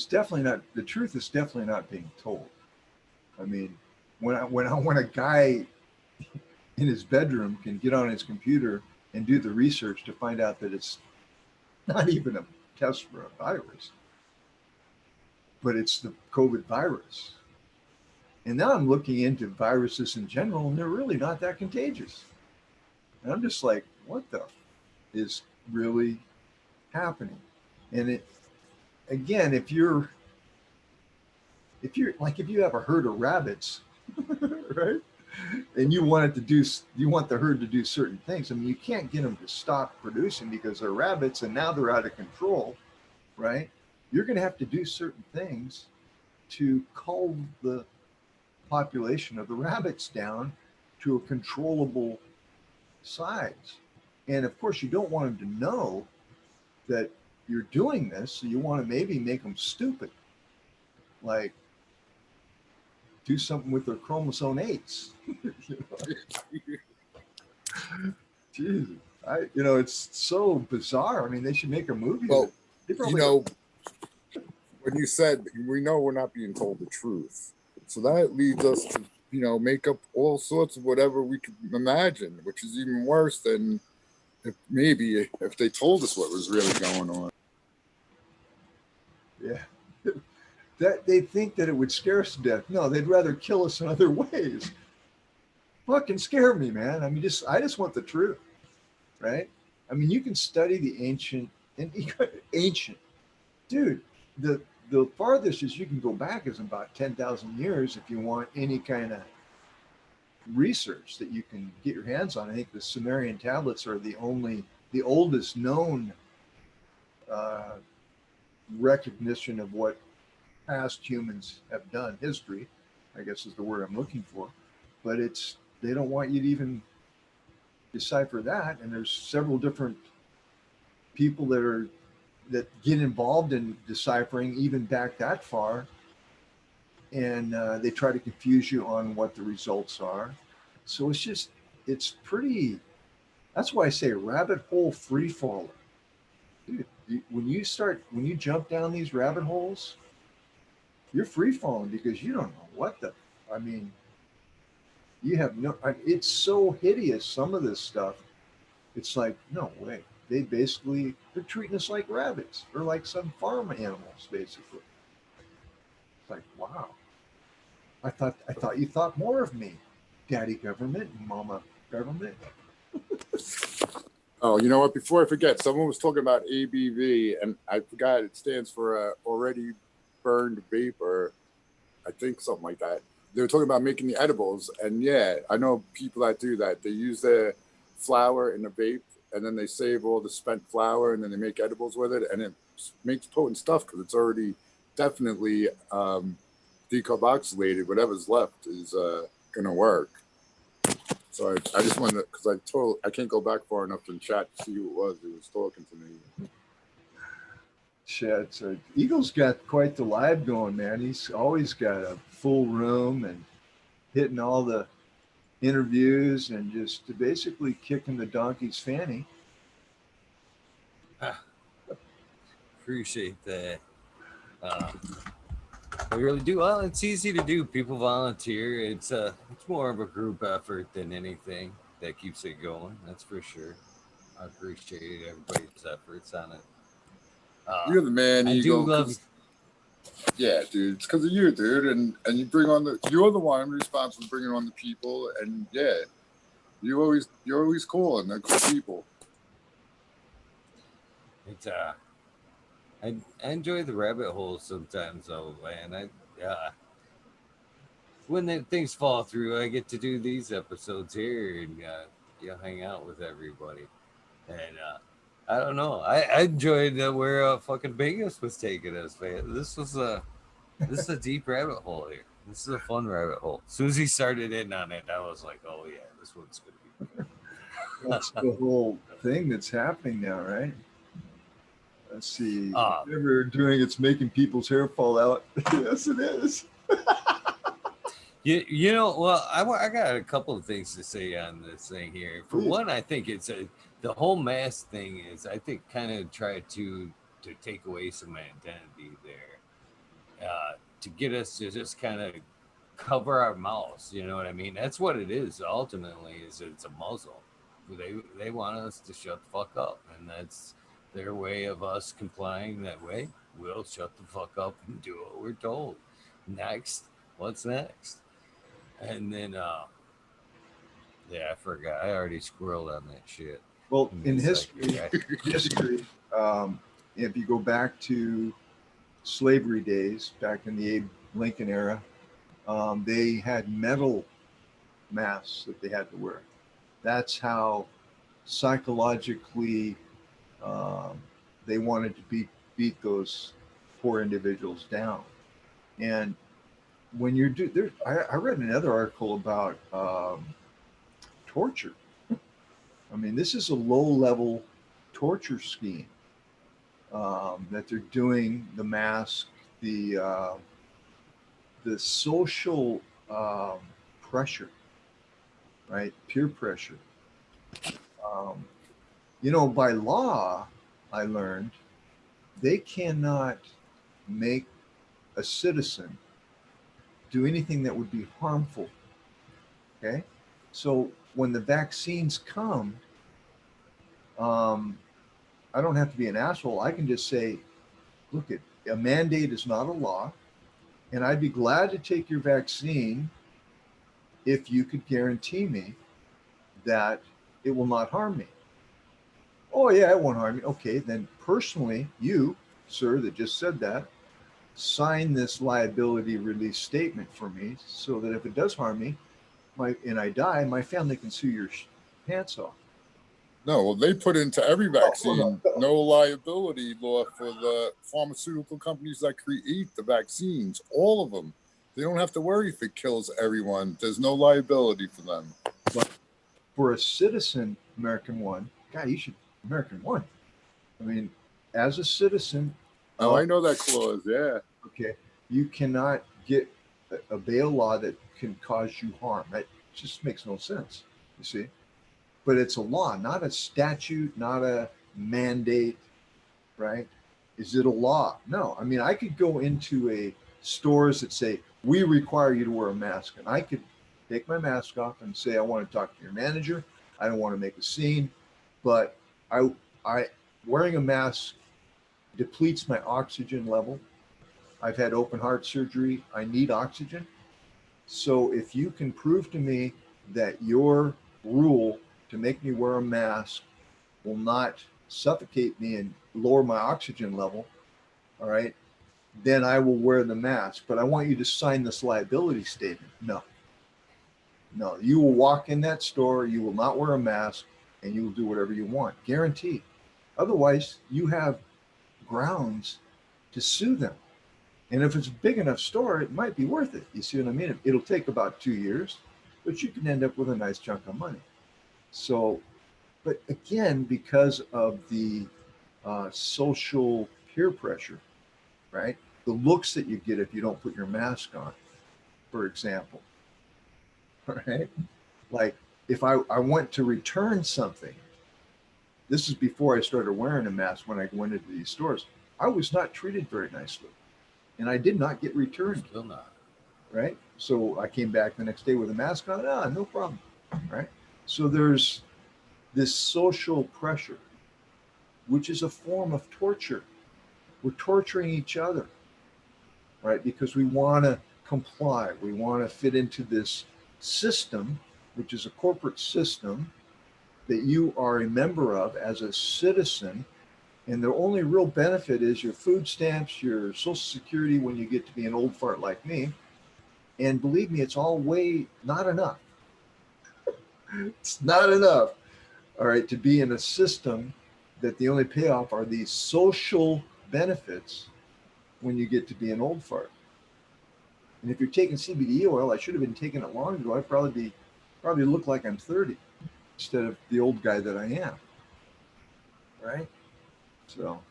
definitely not, the truth is definitely not being told. I mean, when a guy in his bedroom can get on his computer and do the research to find out that it's not even a test for a virus, but it's the COVID virus. And now I'm looking into viruses in general, and they're really not that contagious. And I'm just like, what the is really happening? And it, again, if you have a herd of rabbits, right? And you want the herd to do certain things. I mean, you can't get them to stop producing because they're rabbits and now they're out of control, right? You're going to have to do certain things to cull the population of the rabbits down to a controllable size. And of course, you don't want them to know that you're doing this. So you want to maybe make them stupid, like do something with their chromosome 8s. Jesus, it's so bizarre. I mean, they should make a movie. Well, they probably, when you said we know we're not being told the truth, so that leads us to make up all sorts of whatever we could imagine, which is even worse than if they told us what was really going on. yeah, that they think that it would scare us to death. No, they'd rather kill us in other ways. Fucking scare me, man. I mean, I just want the truth, right? I mean, you can study the ancient, dude. The farthest as you can go back is about 10,000 years if you want any kind of research that you can get your hands on. I think the Sumerian tablets are the oldest known recognition of what past humans have done. History, I guess, is the word I'm looking for. But they don't want you to even decipher that. And there's several different people that get involved in deciphering even back that far. And they try to confuse you on what the results are. So it's pretty, that's why I say rabbit hole free falling. Dude, when you jump down these rabbit holes, you're free falling because you don't know I mean, you have it's so hideous. Some of this stuff, it's like, no way. They're treating us like rabbits or like some farm animals, basically. It's like, wow. I thought you thought more of me, Daddy Government and Mama Government. Oh, you know what? Before I forget, someone was talking about ABV, and I forgot it stands for already burned vapor. I think something like that. They were talking about making the edibles, and yeah, I know people that do that. They use their flour in the vape, and then they save all the spent flour, and then they make edibles with it, and it makes potent stuff because it's already definitely decarboxylated. Whatever's left is gonna work. So I just wanted to, because I can't go back far enough in chat to see who it was who was talking to me. Shit, so Eagle's got quite the live going, man. He's always got a full room and hitting all the interviews and just basically kicking the donkey's fanny. Appreciate that. I really do. Well, it's easy to do. People volunteer. It's more of a group effort than anything that keeps it going. That's for sure. I appreciate everybody's efforts on it. You're the man, I Eagle. do love. Yeah, dude. It's because of you, dude, and you bring on you're the one responsible for bringing on the people, and yeah, you're always cool and they're cool people. It's I enjoy the rabbit holes sometimes, though, man. When things fall through, I get to do these episodes here and hang out with everybody. And I don't know. I enjoyed where fucking Vegas was taking us, man. This is a deep rabbit hole here. This is a fun rabbit hole. Susie started in on it. I was like, oh yeah, this one's gonna be good. That's the whole thing that's happening now, right? Let's see. Whatever doing, it's making people's hair fall out. Yes, it is. You know, well, I got a couple of things to say on this thing here. For one, I think the whole mask thing is, I think, kind of try to take away some identity there, to get us to just kind of cover our mouths. You know what I mean? That's what it is. Ultimately, is it's a muzzle. They want us to shut the fuck up, and that's their way of us complying that way. We'll shut the fuck up and do what we're told. Next, what's next? And then, yeah, I forgot. I already squirreled on that shit. Well, in history, if you go back to slavery days, back in the Abe Lincoln era, they had metal masks that they had to wear. That's how psychologically they wanted to beat those poor individuals down. And when you do, I read another article about torture. I mean, this is a low-level torture scheme that they're doing. The mask, the social pressure, right? Peer pressure. By law, I learned they cannot make a citizen do anything that would be harmful. Okay, so when the vaccines come, I don't have to be an asshole. I can just say, look, a mandate is not a law, and I'd be glad to take your vaccine if you could guarantee me that it will not harm me. Oh, yeah, it won't harm me. Okay, then personally, you, sir, that just said that, sign this liability release statement for me so that if it does harm me and I die, my family can sue your pants off. No, well, they put into every vaccine no liability law for the pharmaceutical companies that create the vaccines, all of them. They don't have to worry if it kills everyone. There's no liability for them. But for a citizen, American One, God, you should, American One. I mean, as a citizen. Oh, I know that clause, yeah. Okay, you cannot get a bail law that can cause you harm. That just makes no sense, you see? But it's a law, not a statute, not a mandate, right? Is it a law? No. I mean, I could go into a stores that say, we require you to wear a mask. And I could take my mask off and say, I want to talk to your manager. I don't want to make a scene. But I wearing a mask depletes my oxygen level. I've had open heart surgery. I need oxygen. So if you can prove to me that your rule to make me wear a mask will not suffocate me and lower my oxygen level, all right, then I will wear the mask. But I want you to sign this liability statement. No, no, you will walk in that store, you will not wear a mask, and you will do whatever you want, guaranteed. Otherwise, you have grounds to sue them. And if it's a big enough store, it might be worth it. You see what I mean? It'll take about 2 years, but you can end up with a nice chunk of money. So, but again, because of the social peer pressure, right? The looks that you get if you don't put your mask on, for example, right? Like if I went to return something, this is before I started wearing a mask when I went into these stores, I was not treated very nicely. And I did not get returned. Still not. Right? So I came back the next day with a mask on. Ah, no problem. Right? So there's this social pressure, which is a form of torture. We're torturing each other, right? Because we want to comply. We want to fit into this system, which is a corporate system that you are a member of as a citizen. And the only real benefit is your food stamps, your social security when you get to be an old fart like me. And believe me, it's all way not enough. It's not enough, all right, to be in a system that the only payoff are these social benefits when you get to be an old fart. And if you're taking CBD oil, I should have been taking it long ago. I'd probably look like I'm 30 instead of the old guy that I am. Right? So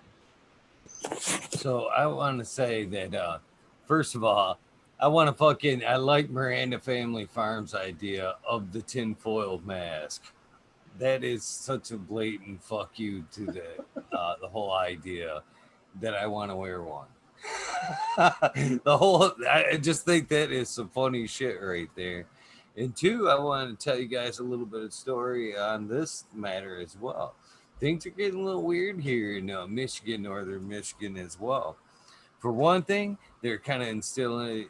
I want to say that first of all, I like Miranda Family Farms idea of the tinfoil mask. That is such a blatant fuck you to the whole idea that I want to wear one. I just think that is some funny shit right there. And two, I want to tell you guys a little bit of story on this matter as well. Things are getting a little weird here in Michigan, northern Michigan as well. For one thing, they're kind of instilling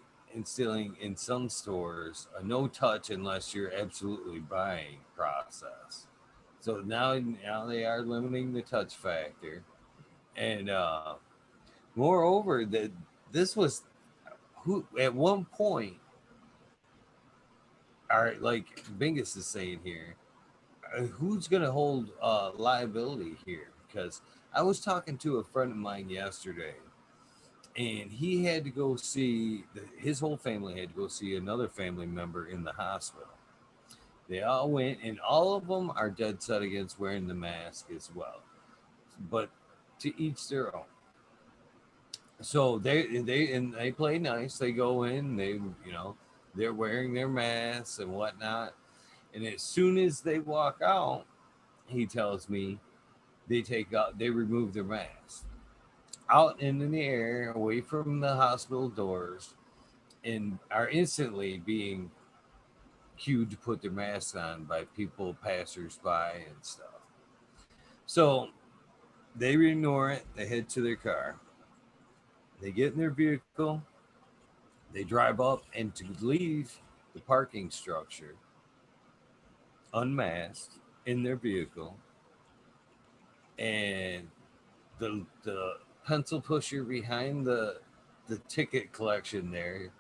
in some stores a no touch unless you're absolutely buying process. So now they are limiting the touch factor, and moreover, that this was who at one point. All right, like Bingus is saying here, who's gonna hold liability here? Because I was talking to a friend of mine yesterday, and he had to go see his whole family had to go see another family member in the hospital. They all went, and all of them are dead set against wearing the mask as well. But to each their own. So they play nice. They go in, they're wearing their masks and whatnot. And as soon as they walk out, he tells me they remove their masks out into the air, away from the hospital doors, and are instantly being cued to put their masks on by people, passersby, and stuff. So they ignore it. They head to their car. They get in their vehicle. They drive up, and to leave the parking structure unmasked in their vehicle, and the pencil pusher behind the ticket collection there,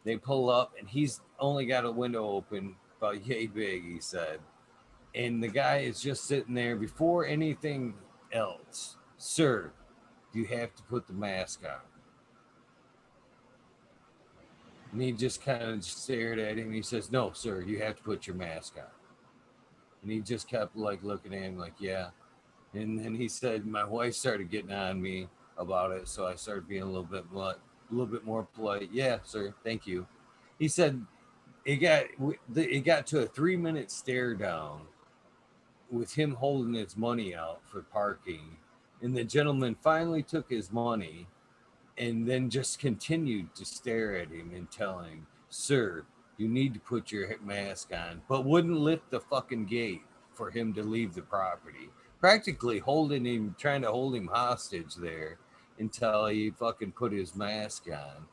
they pull up, and he's only got a window open about yay big, he said. And the guy is just sitting there before anything else. Sir, you have to put the mask on. And he just kind of stared at him. He says, no, sir, you have to put your mask on. And he just kept like looking at him like, yeah. And then he said, my wife started getting on me about it. So I started being a little bit more polite. Yeah, sir, thank you. He said it got to a 3-minute stare down with him holding his money out for parking. And the gentleman finally took his money and then just continued to stare at him and tell him, sir, you need to put your mask on, but wouldn't lift the fucking gate for him to leave the property. Practically trying to hold him hostage there until he fucking put his mask on.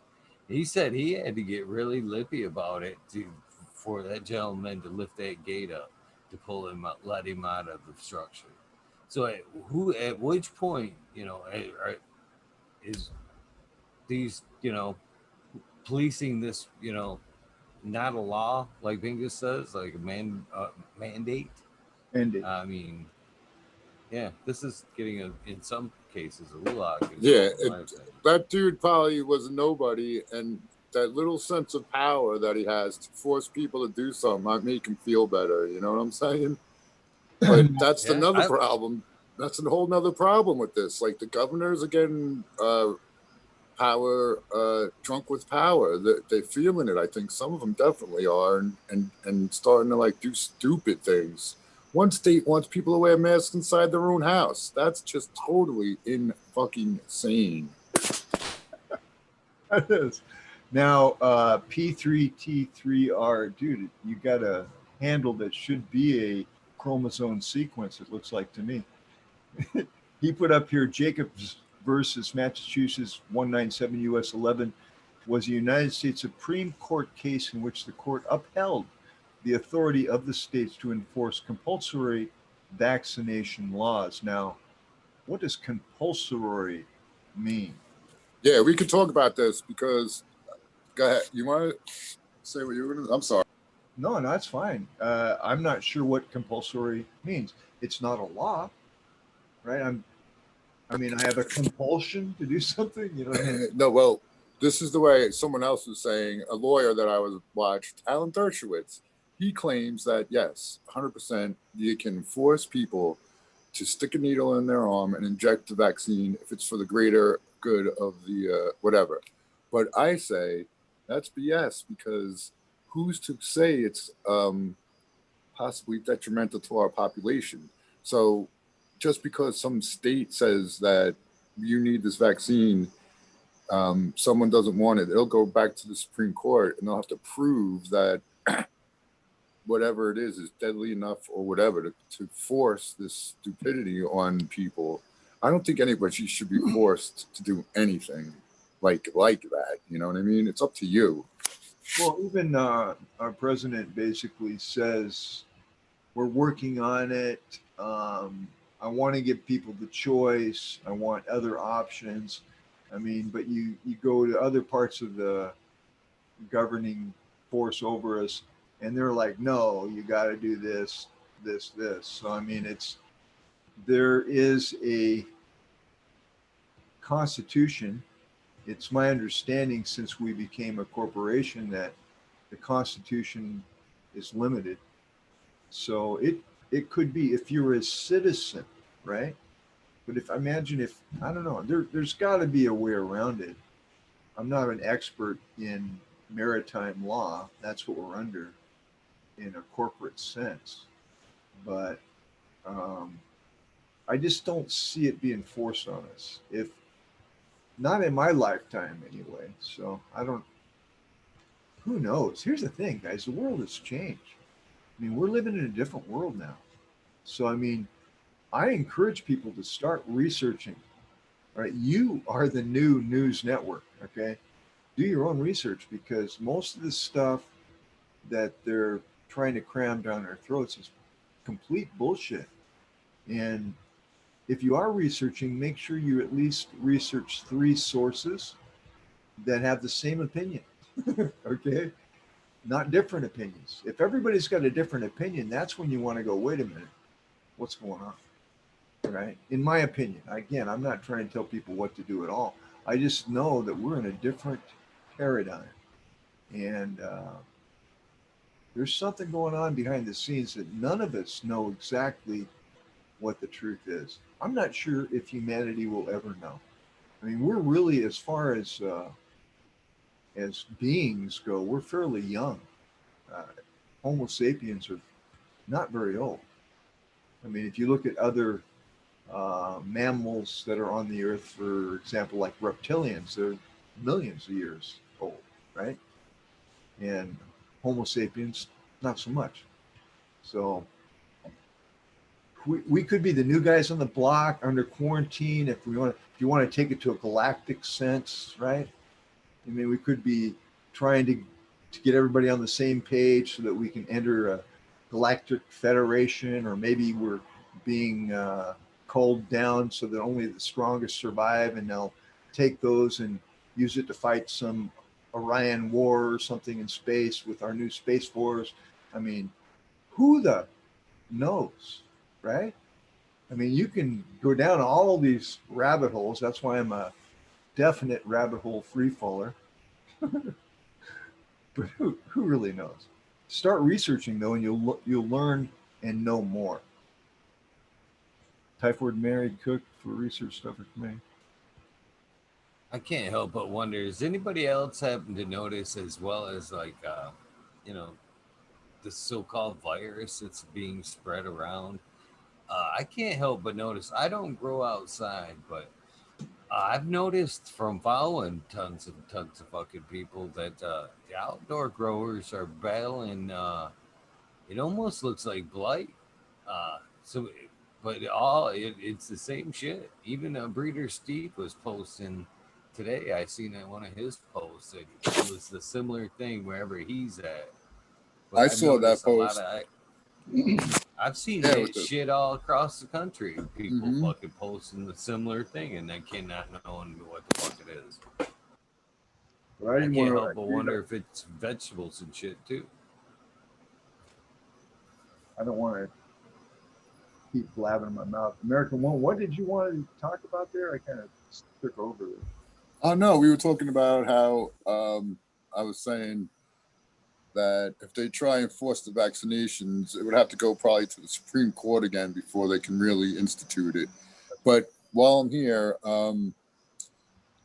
He said he had to get really lippy about it for that gentleman to lift that gate up to pull him out, let him out of the structure. So at which point, is these, policing this, not a law like Bingus says, like a mandate. And I mean, yeah, this is getting in some cases a little out of control. Yeah, in my opinion. that dude probably was a nobody, and that little sense of power that he has to force people to do something might make him feel better. You know what I'm saying? But that's Yeah, another problem. That's a whole nother problem with this. Like the governors are getting power, drunk with power. They're feeling it. I think some of them definitely are, and starting to like do stupid things. One state wants people to wear masks inside their own house. That's just totally in fucking insane. It is. Now, P3T3R, dude, you got a handle that should be a chromosome sequence, it looks like to me. He put up here Jacobs versus Massachusetts 197 US 11 was a United States Supreme Court case in which the court upheld the authority of the states to enforce compulsory vaccination laws. Now, what does compulsory mean? Yeah, we could talk about this because. Go ahead. You want to say what you were going to? I'm sorry. No, that's fine. I'm not sure what compulsory means. It's not a law, right? I mean, I have a compulsion to do something. You know what I mean? No, well, this is the way someone else was saying. A lawyer that I was watched, Alan Dershowitz. He claims that yes, 100%, you can force people to stick a needle in their arm and inject the vaccine if it's for the greater good of the whatever. But I say that's BS because who's to say it's possibly detrimental to our population? So just because some state says that you need this vaccine, someone doesn't want it, it'll go back to the Supreme Court and they'll have to prove that whatever it is deadly enough or whatever to force this stupidity on people. I don't think anybody should be forced to do anything like that. You know what I mean? It's up to you. Well, even our president basically says we're working on it. I want to give people the choice. I want other options. I mean, but you go to other parts of the governing force over us, and they're like, no, you got to do this, this, this. So I mean, there is a constitution. It's my understanding since we became a corporation that the Constitution is limited. So it could be if you're a citizen, right? But if imagine if I don't know, there's got to be a way around it. I'm not an expert in maritime law. That's what we're under in a corporate sense. But I just don't see it being forced on us. If not in my lifetime anyway. So I don't. Who knows? Here's the thing, guys. The world has changed. I mean, we're living in a different world now. So, I mean, I encourage people to start researching. All right. You are the new news network. Okay. Do your own research because most of the stuff that they're trying to cram down our throats is complete bullshit. And if you are researching, make sure you at least research 3 sources that have the same opinion. Okay. Not different opinions. If everybody's got a different opinion, that's when you want to go, wait a minute, what's going on? Right? In my opinion, again, I'm not trying to tell people what to do at all. I just know that we're in a different paradigm. And there's something going on behind the scenes that none of us know exactly what the truth is. I'm not sure if humanity will ever know. I mean, we're really, as far as beings go, we're fairly young. Uh, Homo sapiens are not very old. I mean, if you look at other mammals that are on the earth, for example, like reptilians, they're millions of years old, right? And Homo sapiens, not so much. So we could be the new guys on the block under quarantine if we want. If you want to take it to a galactic sense, right? I mean, we could be trying to get everybody on the same page so that we can enter a galactic federation, or maybe we're being culled down so that only the strongest survive, and they'll take those and use it to fight some Orion war or something in space with our new space wars. I mean, who the knows, right? I mean, you can go down all these rabbit holes. That's why I'm a definite rabbit hole free faller. But who really knows? Start researching though, and you'll learn and know more. Typhoid married cook for research stuff for me. I can't help but wonder, does anybody else happen to notice, as well as like, you know, the so-called virus that's being spread around? I can't help but notice. I don't grow outside, but I've noticed from following tons of fucking people that the outdoor growers are battling. It almost looks like blight. So, but it's the same shit. Even Breeder Steve was posting today. I seen that one of his posts. It was the similar thing wherever he's at. But I I've saw that noticed a lot post. of. I've seen Yeah, that shit all across the country. People Mhm. fucking posting the similar thing, and they cannot know what the fuck it is. But I I didn't can't want help but to. wonder if it's vegetables and shit too. I don't want to keep blabbing in my mouth. American One. What did you want to talk about there? I kind of took over there. Oh no, we were talking about how I was saying that if they try and force the vaccinations, it would have to go probably to the Supreme Court again before they can really institute it. But while I'm here, the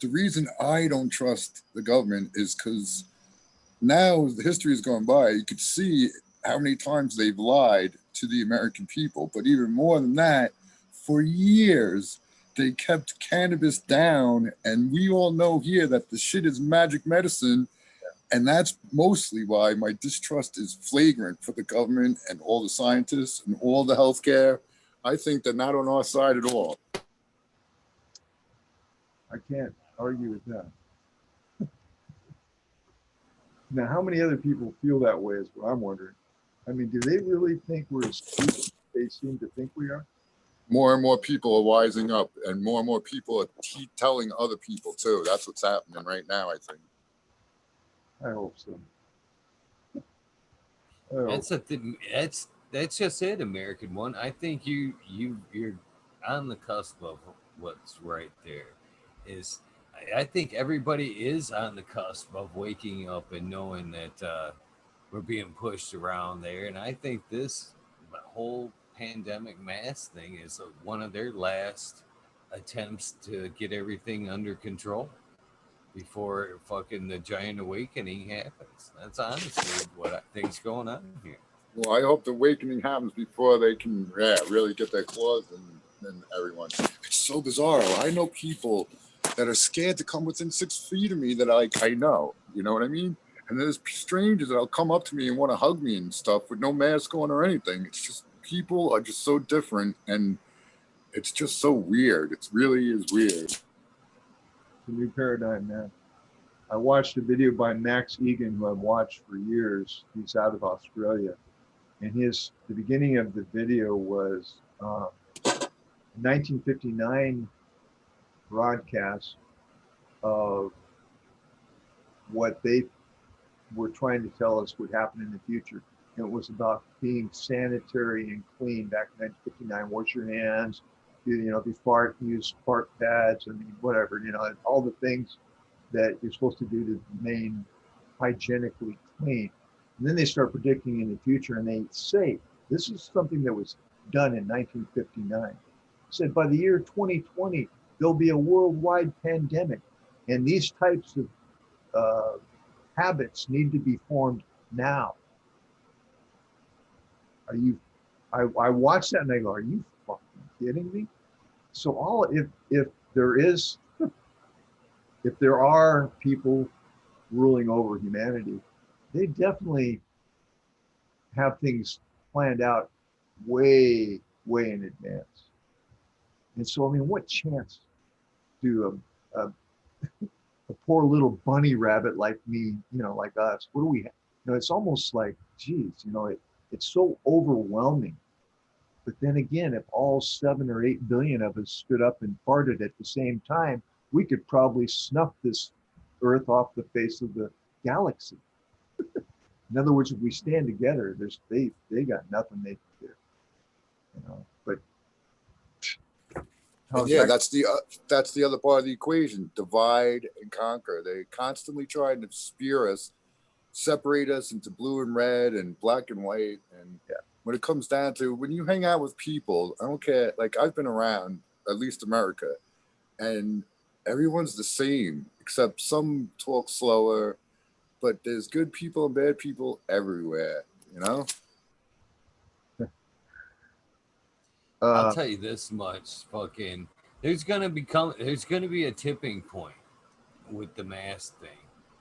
reason I don't trust the government is because now the history has gone by. You could see how many times they've lied to the American people. But even more than that, for years, they kept cannabis down. And we all know here that the shit is magic medicine. And that's mostly why my distrust is flagrant for the government and all the scientists and all the healthcare. I think they're not on our side at all. I can't argue with that. Now, how many other people feel that way is what I'm wondering. I mean, do they really think we're as stupid as they seem to think we are? More and more people are wising up, and more people are telling other people too. That's what's happening right now, I think. I hope so. I hope. That's just it, American One. I think you're on the cusp of what's right there. Is I think everybody is on the cusp of waking up and knowing that we're being pushed around there, and I think this whole pandemic mask thing is one of their last attempts to get everything under control before fucking the giant awakening happens. That's honestly what I think's going on here. Well, I hope the awakening happens before they can, really get their claws in everyone. It's so bizarre. I know people that are scared to come within 6 feet of me that I know. You know what I mean? And there's strangers that'll come up to me and want to hug me and stuff with no mask on or anything. It's just people are just so different, and it's just so weird. It really is weird. It's a new paradigm, man. I watched a video by Max Egan, who I've watched for years. He's out of Australia, and the beginning of the video was 1959 broadcast of what they were trying to tell us would happen in the future. And it was about being sanitary and clean back in 1959. Wash your hands, if you fart, use fart pads, whatever, all the things that you're supposed to do to remain hygienically clean. And then they start predicting in the future, and they say, this is something that was done in 1959. Said by the year 2020, there'll be a worldwide pandemic, and these types of habits need to be formed now. I watched that and I go, are you fucking kidding me? So if there are people ruling over humanity, they definitely have things planned out way, way in advance. And so, what chance do a poor little bunny rabbit like me, like us, what do we have? It's almost like, geez, it's so overwhelming. But then again, if all 7 or 8 billion of us stood up and farted at the same time, we could probably snuff this Earth off the face of the galaxy. In other words, if we stand together, they got nothing they can do. But And yeah, that's the other part of the equation: divide and conquer. They constantly try to spear us, separate us into blue and red and black and white. And yeah. When it comes down to when you hang out with people, I don't care. Like I've been around at least America, and everyone's the same except some talk slower. But there's good people and bad people everywhere. You know. I'll tell you this much, fucking. There's gonna be a tipping point with the mask thing,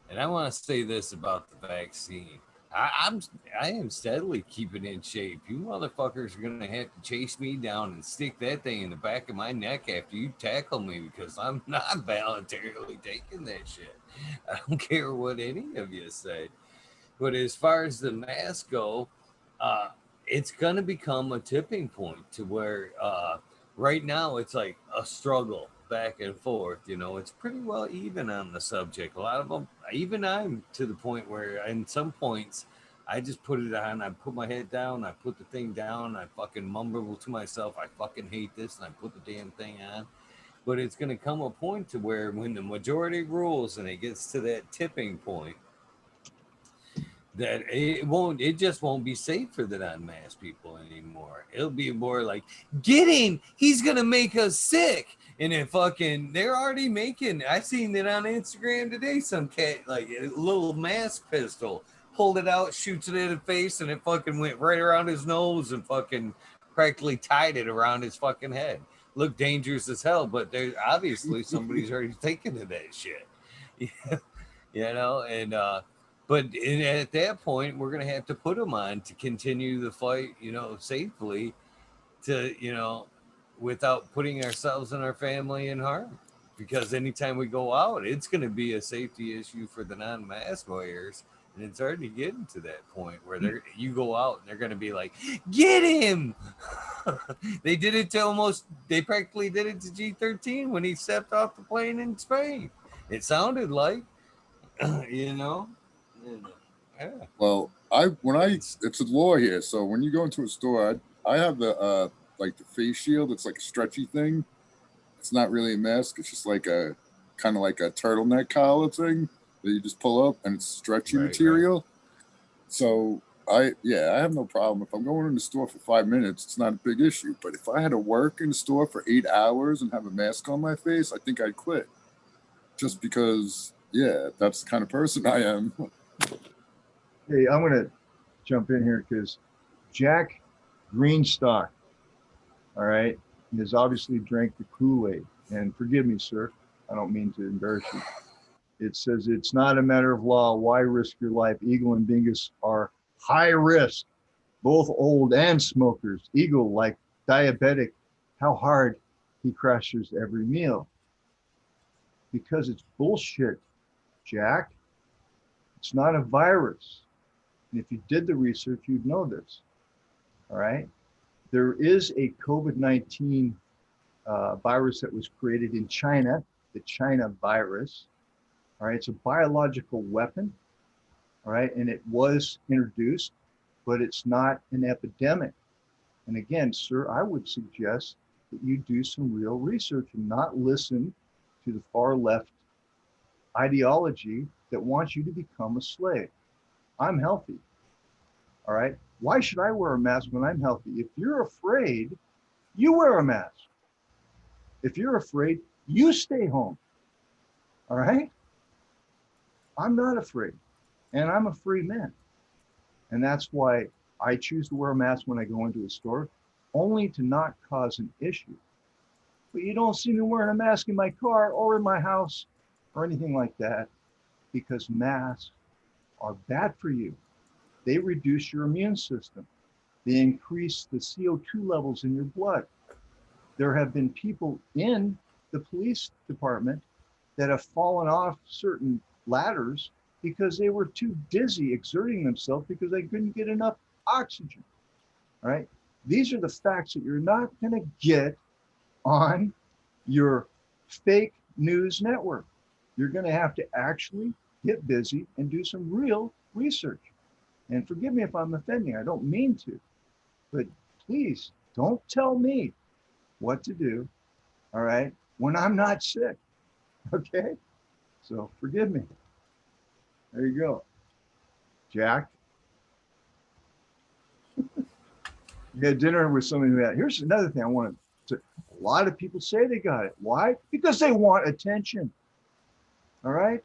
and I want to say this about the vaccine. I am steadily keeping in shape. You motherfuckers are gonna have to chase me down and stick that thing in the back of my neck after you tackle me because I'm not voluntarily taking that shit. I don't care what any of you say. But as far as the mask go, it's gonna become a tipping point to where right now it's like a struggle back and forth. It's pretty well even on the subject. A lot of them, even I'm to the point where in some points I just put it on, I put my head down, I put the thing down, I fucking mumble to myself, I fucking hate this, and I put the damn thing on. But it's going to come a point to where when the majority rules and it gets to that tipping point, that it just won't be safe for the non-mask people anymore. It'll be more like, get him, he's gonna make us sick. And it fucking, they're already making, I seen it on Instagram today, some cat, like a little mask pistol, pulled it out, shoots it in the face, and it fucking went right around his nose and fucking practically tied it around his fucking head. Looked dangerous as hell, but there obviously somebody's already thinking of that shit. And but at that point, we're going to have to put them on to continue the fight, safely, without putting ourselves and our family in harm. Because anytime we go out, it's going to be a safety issue for the non-mask wearers. And it's already getting to that point where you go out and they're going to be like, get him. They practically did it to G13 when he stepped off the plane in Spain. It sounded like, Yeah. Well, it's a law here. So when you go into a store, I have the like the face shield. It's like a stretchy thing. It's not really a mask. It's just like a kind of like a turtleneck collar thing that you just pull up, and it's stretchy material. Right. So I have no problem if I'm going in the store for 5 minutes. It's not a big issue. But if I had to work in the store for 8 hours and have a mask on my face, I think I'd quit. Just because, that's the kind of person I am. Hey, I'm going to jump in here because Jack Greenstock, all right, has obviously drank the Kool-Aid. And forgive me, sir, I don't mean to embarrass you. It says it's not a matter of law. Why risk your life? Eagle and Bingus are high risk, both old and smokers. Eagle, like diabetic, how hard he crashes every meal. Because it's bullshit, Jack. It's not a virus. And if you did the research, you'd know this. All right. There is a COVID-19 virus that was created in China, the China virus. All right. It's a biological weapon. All right. And it was introduced, but it's not an epidemic. And again, sir, I would suggest that you do some real research and not listen to the far left ideology that wants you to become a slave. I'm healthy. All right. Why should I wear a mask when I'm healthy? If you're afraid, you wear a mask. If you're afraid, you stay home. All right. I'm not afraid, and I'm a free man. And that's why I choose to wear a mask when I go into a store, only to not cause an issue. But you don't see me wearing a mask in my car or in my house or anything like that, because masks are bad for you. They reduce your immune system. They increase the CO2 levels in your blood. There have been people in the police department that have fallen off certain ladders because they were too dizzy exerting themselves because they couldn't get enough oxygen. All right. These are the facts that you're not going to get on your fake news network. You're going to have to actually get busy and do some real research. And forgive me if I'm offending, I don't mean to, but please don't tell me what to do, all right, when I'm not sick, okay? So forgive me. There you go. Jack, you had dinner with somebody who had, here's another thing I want to, a lot of people say they got it. Why? Because they want attention, all right?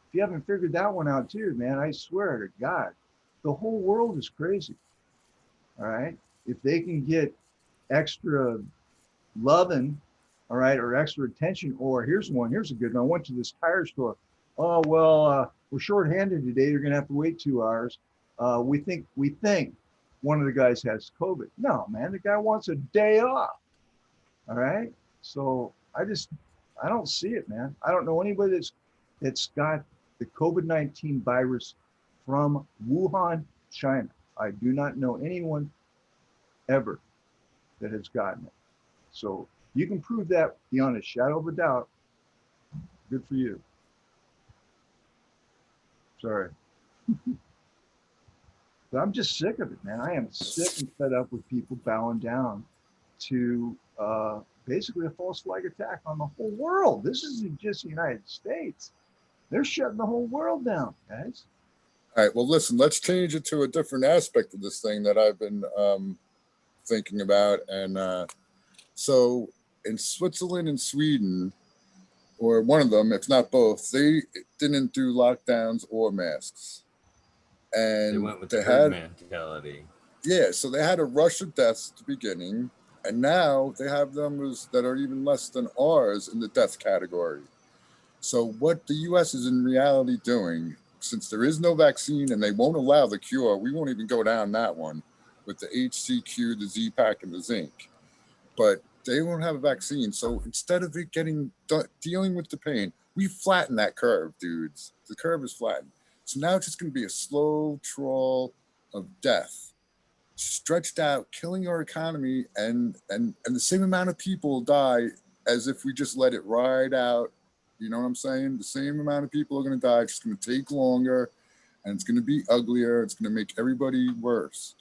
If you haven't figured that one out too, man, I swear to God, the whole world is crazy, all right? If they can get extra loving, all right, or extra attention, or here's one, here's a good one. I went to this tire store. Oh, well, we're shorthanded today. You're going to have to wait 2 hours. We think one of the guys has COVID. No, man, the guy wants a day off. All right. So I don't see it, man. I don't know anybody that's got the COVID-19 virus from Wuhan, China. I do not know anyone ever that has gotten it. So you can prove that beyond a shadow of a doubt. Good for you. Sorry. But I'm just sick of it, man. I am sick and fed up with people bowing down to basically a false flag attack on the whole world. This isn't just the United States. They're shutting the whole world down, guys. All right. Well, listen, let's change it to a different aspect of this thing that I've been thinking about. And so in Switzerland and Sweden, or one of them, if not both, they didn't do lockdowns or masks. And They went with they the herd had, mentality. yeah, so they had a rush of deaths at the beginning, and now they have numbers that are even less than ours in the death category. So what the U.S. is in reality doing, since there is no vaccine and they won't allow the cure, we won't even go down that one with the HCQ, the Z-Pack, and the zinc. But they won't have a vaccine. So instead of it dealing with the pain, we flatten that curve, dudes. The curve is flattened. So now it's just going to be a slow trawl of death, stretched out, killing our economy, and the same amount of people die as if we just let it ride out. You know what I'm saying? The same amount of people are going to die. It's just going to take longer, and it's going to be uglier. It's going to make everybody worse.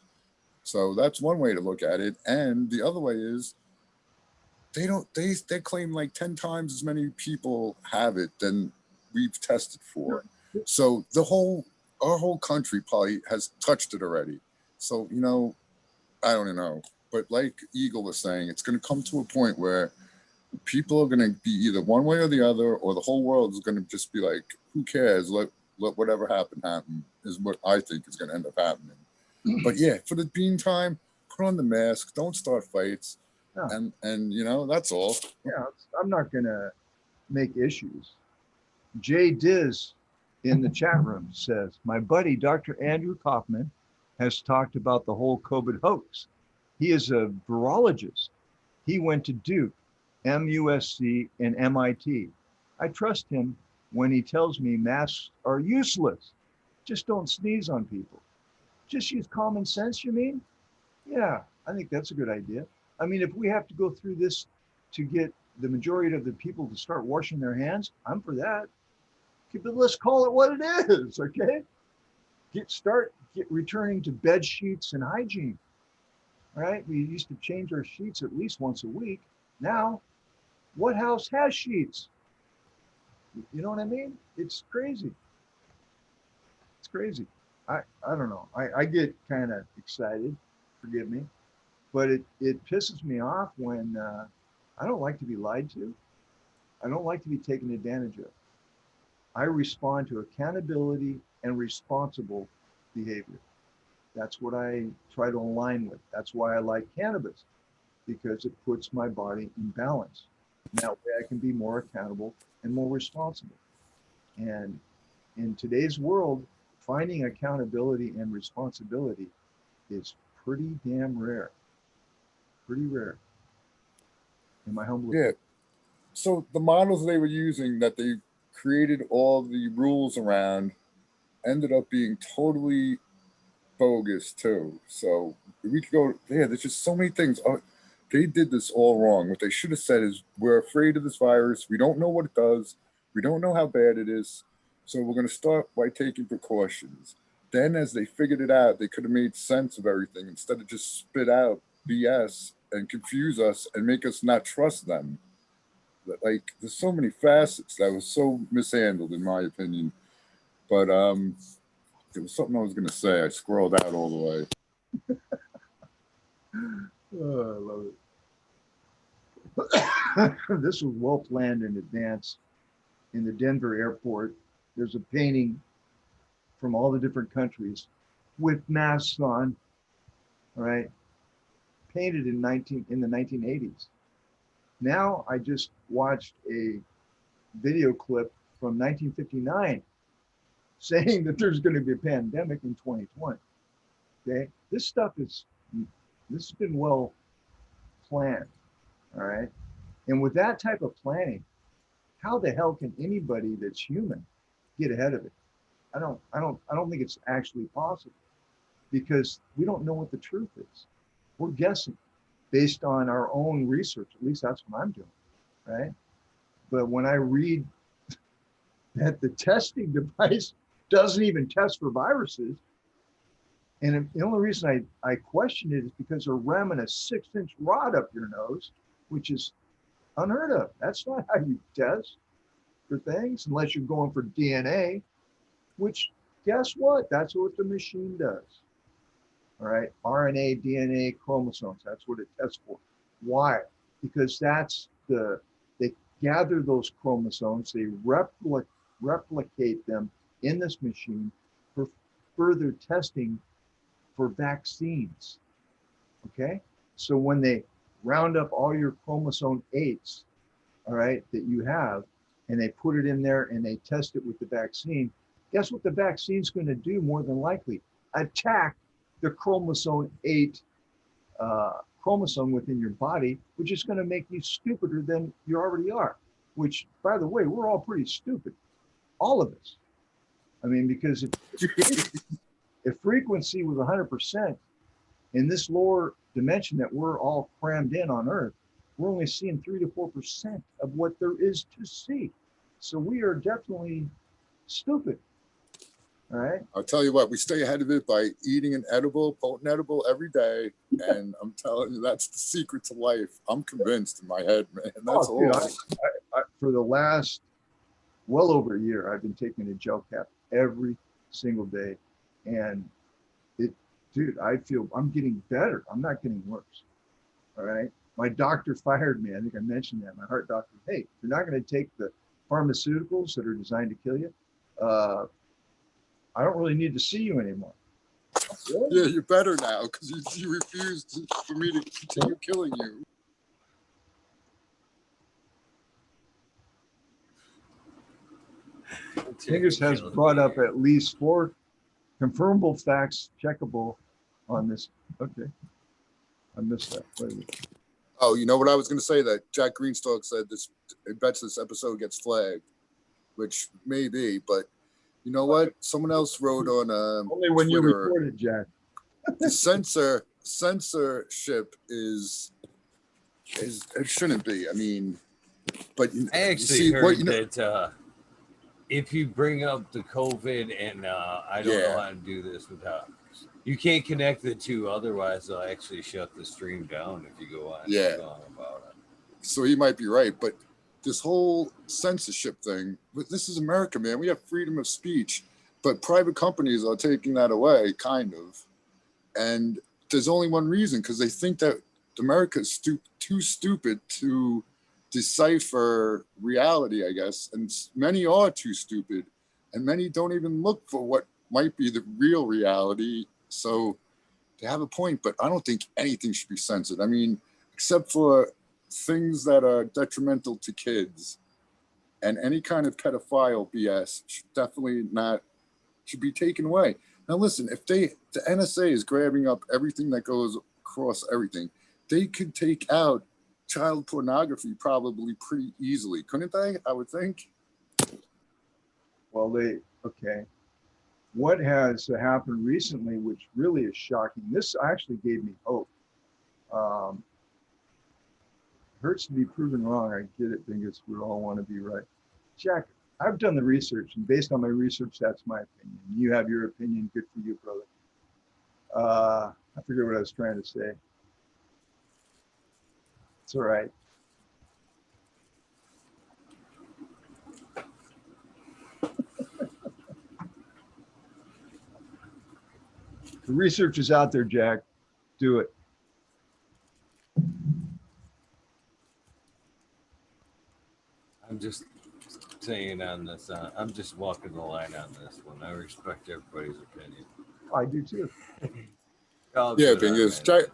So that's one way to look at it. And the other way is they claim like 10 times as many people have it than we've tested for. So our whole country probably has touched it already. So, I don't know. But like Eagle was saying, it's going to come to a point where people are going to be either one way or the other, or the whole world is going to just be like, who cares? Let whatever happen, is what I think is going to end up happening. But yeah, for the meantime, put on the mask, don't start fights. Yeah. And that's all. Yeah, I'm not going to make issues. Jay Diz in the chat room says, my buddy, Dr. Andrew Kaufman, has talked about the whole COVID hoax. He is a virologist. He went to Duke, MUSC, and MIT. I trust him when he tells me masks are useless. Just don't sneeze on people. Just use common sense, you mean? Yeah, I think that's a good idea. I mean, if we have to go through this to get the majority of the people to start washing their hands, I'm for that. Let's call it what it is, okay? Get returning to bed sheets and hygiene. All right, we used to change our sheets at least once a week. Now, what house has sheets? You know what I mean? It's crazy. It's crazy. I don't know. I get kind of excited, forgive me, but it pisses me off when I don't like to be lied to. I don't like to be taken advantage of. I respond to accountability and responsible behavior. That's what I try to align with. That's why I like cannabis, because it puts my body in balance. And that way I can be more accountable and more responsible. And in today's world, finding accountability and responsibility is pretty damn rare. Pretty rare. In my humble opinion. Yeah. so the models they were using that they created all the rules around ended up being totally bogus too. So we could go, yeah, there's just so many things. Oh, they did this all wrong. What they should have said is, we're afraid of this virus. We don't know what it does. We don't know how bad it is. So we're going to start by taking precautions. Then, as they figured it out, they could have made sense of everything instead of just spit out BS and confuse us and make us not trust them. Like, there's so many facets that was so mishandled, in my opinion. But there was something I was going to say. I scrolled out all the way. Oh, I love it. This was well planned in advance. In the Denver airport, there's a painting from all the different countries with masks on, all right, painted in the 1980s. Now I just watched a video clip from 1959 saying that there's going to be a pandemic in 2020. Okay, this has been well planned, all right. And with that type of planning, how the hell can anybody that's human get ahead of it? I don't think it's actually possible, because we don't know what the truth is. We're guessing based on our own research. At least that's what I'm doing, right? But when I read that the testing device doesn't even test for viruses, and the only reason I question it is because they're ramming a 6-inch rod up your nose, which is unheard of. That's not how you test for things unless you're going for DNA, which, guess what? That's what the machine does. All right, RNA, DNA, chromosomes, that's what it tests for. Why? Because they gather those chromosomes, they replicate them in this machine for further testing for vaccines. Okay, so when they round up all your chromosome 8s, all right, that you have, and they put it in there and they test it with the vaccine, guess what the vaccine's going to do more than likely? Attack the chromosome 8 chromosome within your body, which is going to make you stupider than you already are. Which, by the way, we're all pretty stupid, all of us. I mean, because if frequency was 100% in this lower dimension that we're all crammed in on Earth, we're only seeing 3 to 4% of what there is to see. So we are definitely stupid. All right. I'll tell you what, we stay ahead of it by eating an edible, potent edible every day. And I'm telling you, that's the secret to life. I'm convinced in my head, man. That's all. Dude, for the last well over a year, I've been taking a gel cap every single day. And dude, I feel I'm getting better. I'm not getting worse. All right. My doctor fired me. I think I mentioned that. My heart doctor, hey, if you're not going to take the pharmaceuticals that are designed to kill you, I don't really need to see you anymore. Really? Yeah, you're better now because you refused for me to continue killing you. Tingus has brought up at least 4 confirmable facts checkable on this. Okay. I missed that. Wait a minute. Oh, you know what I was going to say? That Jack Greenstock said this. I bet this episode gets flagged, which may be, but you know what? Someone else wrote on only when Twitter, you recorded, Jack. The censorship is it shouldn't be. I mean, but I actually heard that if you bring up the COVID, and I don't know how to do this without, you can't connect the two, otherwise they'll actually shut the stream down if you go on about it. So he might be right, but this whole censorship thing, this is America, man. We have freedom of speech, but private companies are taking that away, kind of. And there's only one reason, because they think that America is too stupid to decipher reality, I guess. And many are too stupid, and many don't even look for what might be the real reality. So they have a point, but I don't think anything should be censored. I mean, except for things that are detrimental to kids, and any kind of pedophile BS should be taken away. Now listen, if the NSA is grabbing up everything that goes across everything, they could take out child pornography probably pretty easily, couldn't they? I would think. Well, okay. What has happened recently, which really is shocking, this actually gave me hope. Hurts to be proven wrong. I get it, because we all want to be right. Jack, I've done the research, and based on my research, that's my opinion. You have your opinion. Good for you, brother. I forget what I was trying to say. It's all right. The research is out there, Jack. Do it. I'm just saying on this. I'm just walking the line on this one. I respect everybody's opinion. I do too. Yeah, thing is, Jack,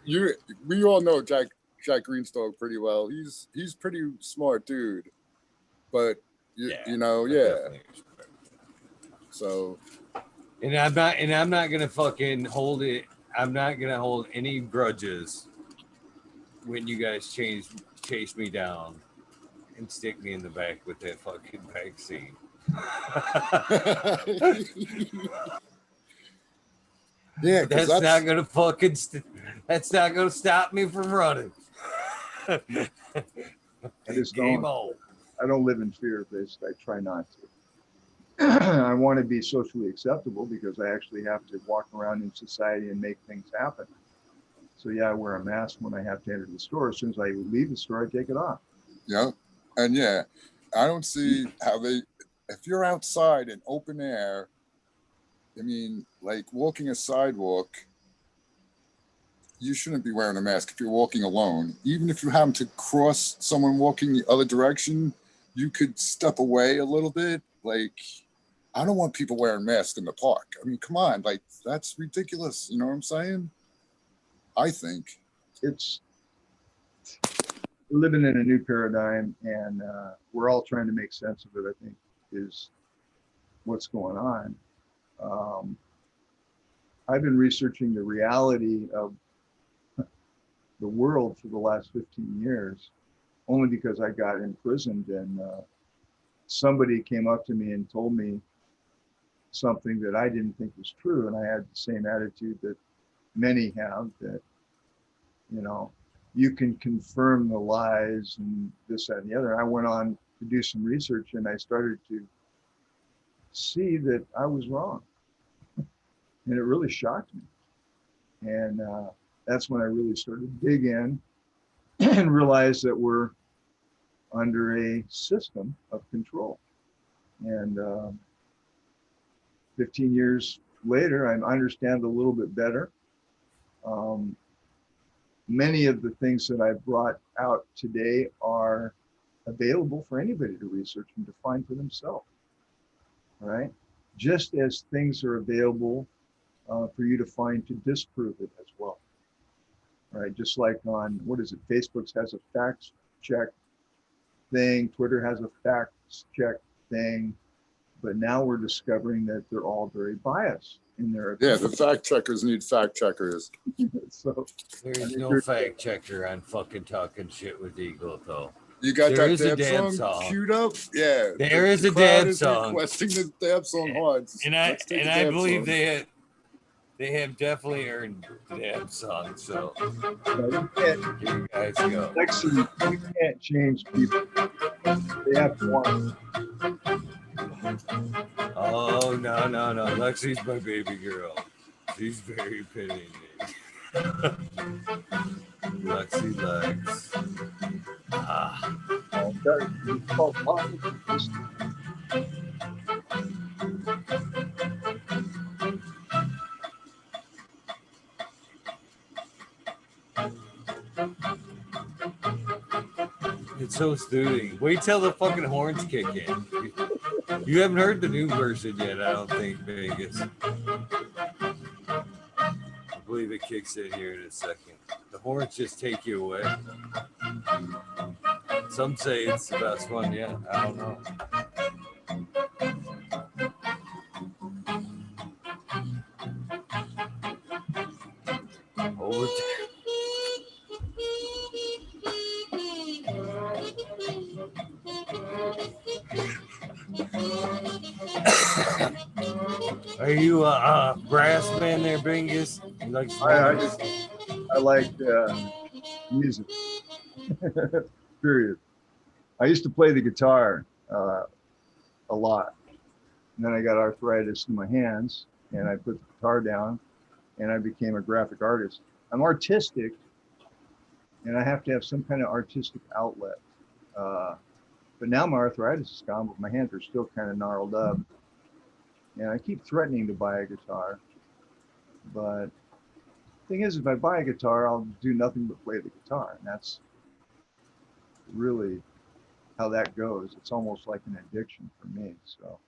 we all know Jack Greenstock pretty well. He's pretty smart dude, but you know, yeah. So, and I'm not gonna fucking hold it. I'm not gonna hold any grudges when you guys chase me down and stick me in the back with that fucking vaccine. Yeah, that's not gonna fucking. That's not gonna stop me from running. I just Game on. I don't live in fear of this. I try not to. I want to be socially acceptable because I actually have to walk around in society and make things happen. So yeah, I wear a mask when I have to enter the store. As soon as I leave the store, I take it off. Yeah, and yeah, I don't see how if you're outside in open air, I mean, like walking a sidewalk, you shouldn't be wearing a mask if you're walking alone. Even if you happen to cross someone walking the other direction, you could step away a little bit. Like, I don't want people wearing masks in the park. I mean, come on, like, that's ridiculous. You know what I'm saying? I think. We're living in a new paradigm, and we're all trying to make sense of it, I think, is what's going on. I've been researching the reality of the world for the last 15 years, only because I got imprisoned, and somebody came up to me and told me something that I didn't think was true. And I had the same attitude that many have, that, you know, you can confirm the lies and this, that, and the other. I went on to do some research, and I started to see that I was wrong. And it really shocked me. And that's when I really started to dig in and realize that we're under a system of control. And 15 years later, I understand a little bit better. Many of the things that I brought out today are available for anybody to research and to find for themselves, right? Just as things are available for you to find to disprove it as well, right? Just like on, what is it, Facebook has a fact check thing, Twitter has a fact check thing, but now we're discovering that they're all very biased in their opinion. Yeah, the fact checkers need fact checkers. So there's no fact checker on fucking Talking Shit with Eagle, though. You got there that dab song queued up? Yeah. There is a dab song. Requesting the dab song hard. And I believe song. They have definitely earned the dab song. So here you guys go. Lexi, you can't change people. They have to want. Oh no. Lexi's my baby girl. She's very opinionated. Lexi Lex. It's so soothing. Wait till the fucking horns kick in. You haven't heard the new version yet, I don't think, Vegas. I believe it kicks in here in a second. The horns just take you away. Some say it's the best one yet. I don't know. you a brass man there, Bingus? You like I like music. Period. I used to play the guitar a lot. And then I got arthritis in my hands and I put the guitar down and I became a graphic artist. I'm artistic and I have to have some kind of artistic outlet. But now my arthritis is gone, but my hands are still kind of gnarled up. And I keep threatening to buy a guitar. But the thing is, if I buy a guitar, I'll do nothing but play the guitar. And that's really how that goes. It's almost like an addiction for me. So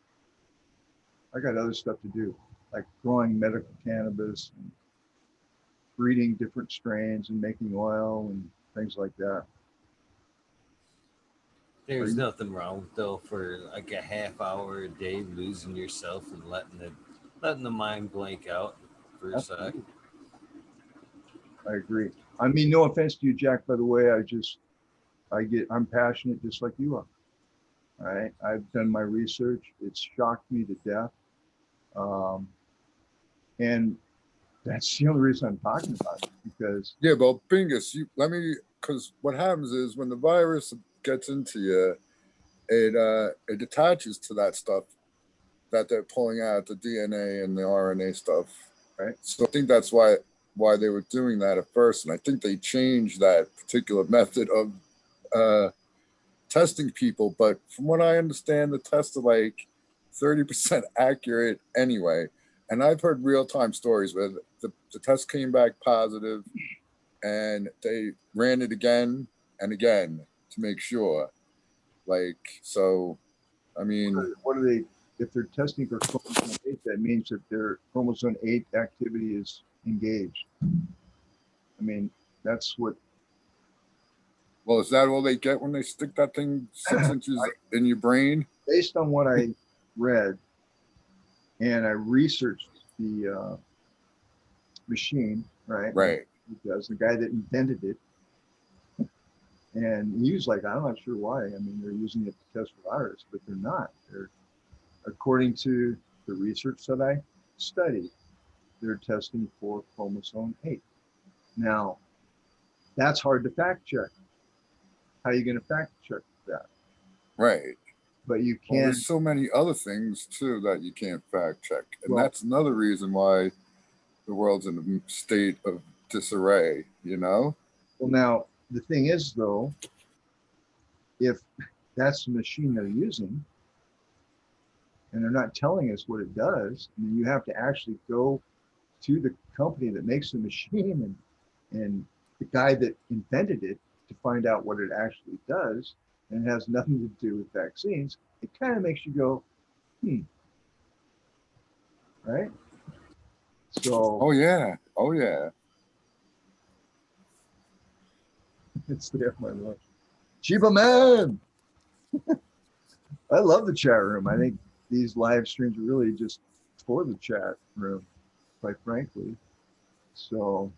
I got other stuff to do, like growing medical cannabis and breeding different strains and making oil and things like that. There's nothing wrong though for like a half hour a day losing yourself and letting the mind blank out for a sec. I agree. I mean, no offense to you, Jack, by the way. I'm passionate just like you are. All right. I've done my research. It's shocked me to death. And that's the only reason I'm talking about it, because yeah, well, Bingus, because what happens is when the virus gets into you, it attaches to that stuff that they're pulling out, the DNA and the RNA stuff, right? So I think that's why they were doing that at first, and I think they changed that particular method of testing people. But from what I understand, the tests are like 30% accurate anyway. And I've heard real-time stories where the test came back positive and they ran it again and again to make sure. Like, so, I mean... What are they, if they're testing for chromosome 8, that means that their chromosome 8 activity is engaged. I mean, that's what... Well, is that all they get when they stick that thing 6 inches in your brain? Based on what I read, and I researched the machine, right? Right. Because the guy that invented it, and he was like, I'm not sure why. I mean, they're using it to test for virus, but they're not. They're, according to the research that I studied, they're testing for chromosome 8. Now, that's hard to fact check. How are you going to fact check that? Right. But you can. Well, there's so many other things too that you can't fact check, and that's another reason why the world's in a state of disarray. You know. Well, now the thing is, though, if that's the machine they're using, and they're not telling us what it does, I mean, you have to actually go to the company that makes the machine and the guy that invented it to find out what it actually does, and it has nothing to do with vaccines. It kind of makes you go, right? So. Oh yeah. Oh yeah. It's there, my love. Chiba man. I love the chat room. I think these live streams are really just for the chat room, quite frankly. So.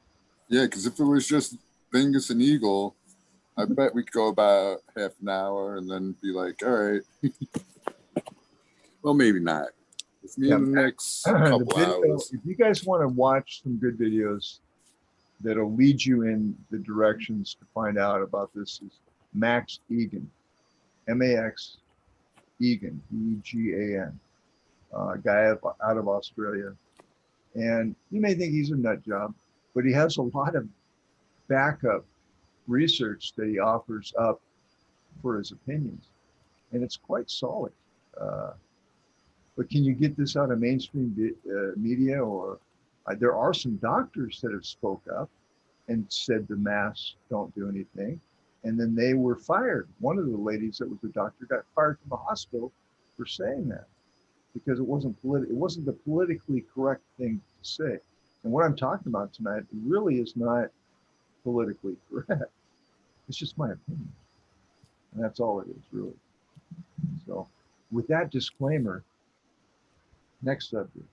Yeah, because if it was just Bingus and Eagle, I bet we could go about half an hour and then be like, all right. Well, maybe not. It's me in the next couple hours. If you guys want to watch some good videos that'll lead you in the directions to find out about this, is Max Egan, M-A-X Egan, E-G-A-N, guy out of Australia. And you may think he's a nut job, but he has a lot of backup research that he offers up for his opinions. And it's quite solid. But can you get this out of mainstream media? Or there are some doctors that have spoke up and said the masks don't do anything. And then they were fired. One of the ladies that was a doctor got fired from the hospital for saying that, because it wasn't the politically correct thing to say. And what I'm talking about tonight really is not politically correct. It's just my opinion. And that's all it is, really. So with that disclaimer, next subject.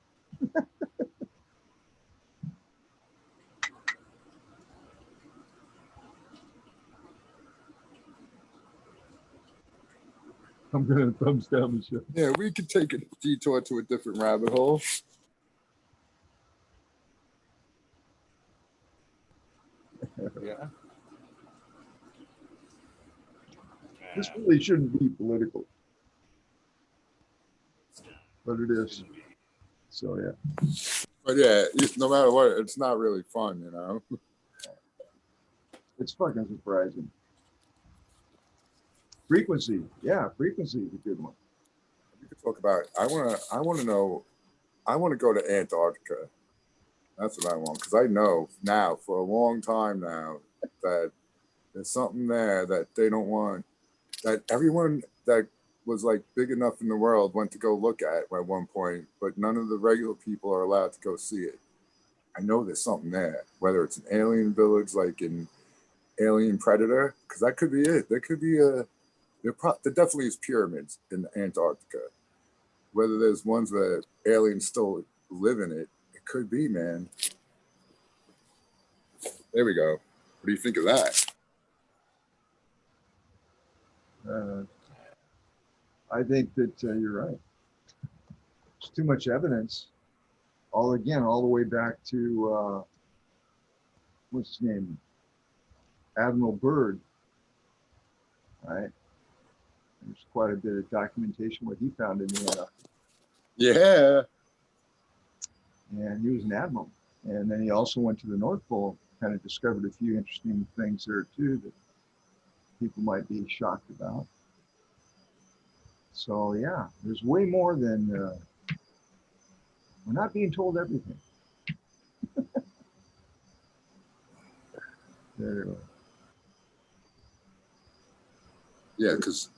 I'm going to thumbs down the show. Yeah, we could take a detour to a different rabbit hole. This really shouldn't be political, but it is. So yeah. But yeah, no matter what, it's not really fun, you know. It's fucking surprising. Frequency. Yeah, frequency is a good one. We could talk about. I want to know. I want to go to Antarctica. That's what I want because I know now for a long time now that there's something there that they don't want. That everyone that was like big enough in the world went to go look at one point, but none of the regular people are allowed to go see it. I know there's something there, whether it's an alien village like in Alien Predator, because that could be it. There could be there definitely is pyramids in Antarctica. Whether there's ones that aliens still live in it, it could be, man. There we go. What do you think of that? I think that you're right. There's too much evidence. All the way back to what's his name, Admiral Byrd, right? There's quite a bit of documentation what he found in the Antarctic. Yeah. And he was an admiral. And then he also went to the North Pole, kind of discovered a few interesting things there too that people might be shocked about. So yeah, there's way more than, we're not being told everything. Anyway. Yeah, because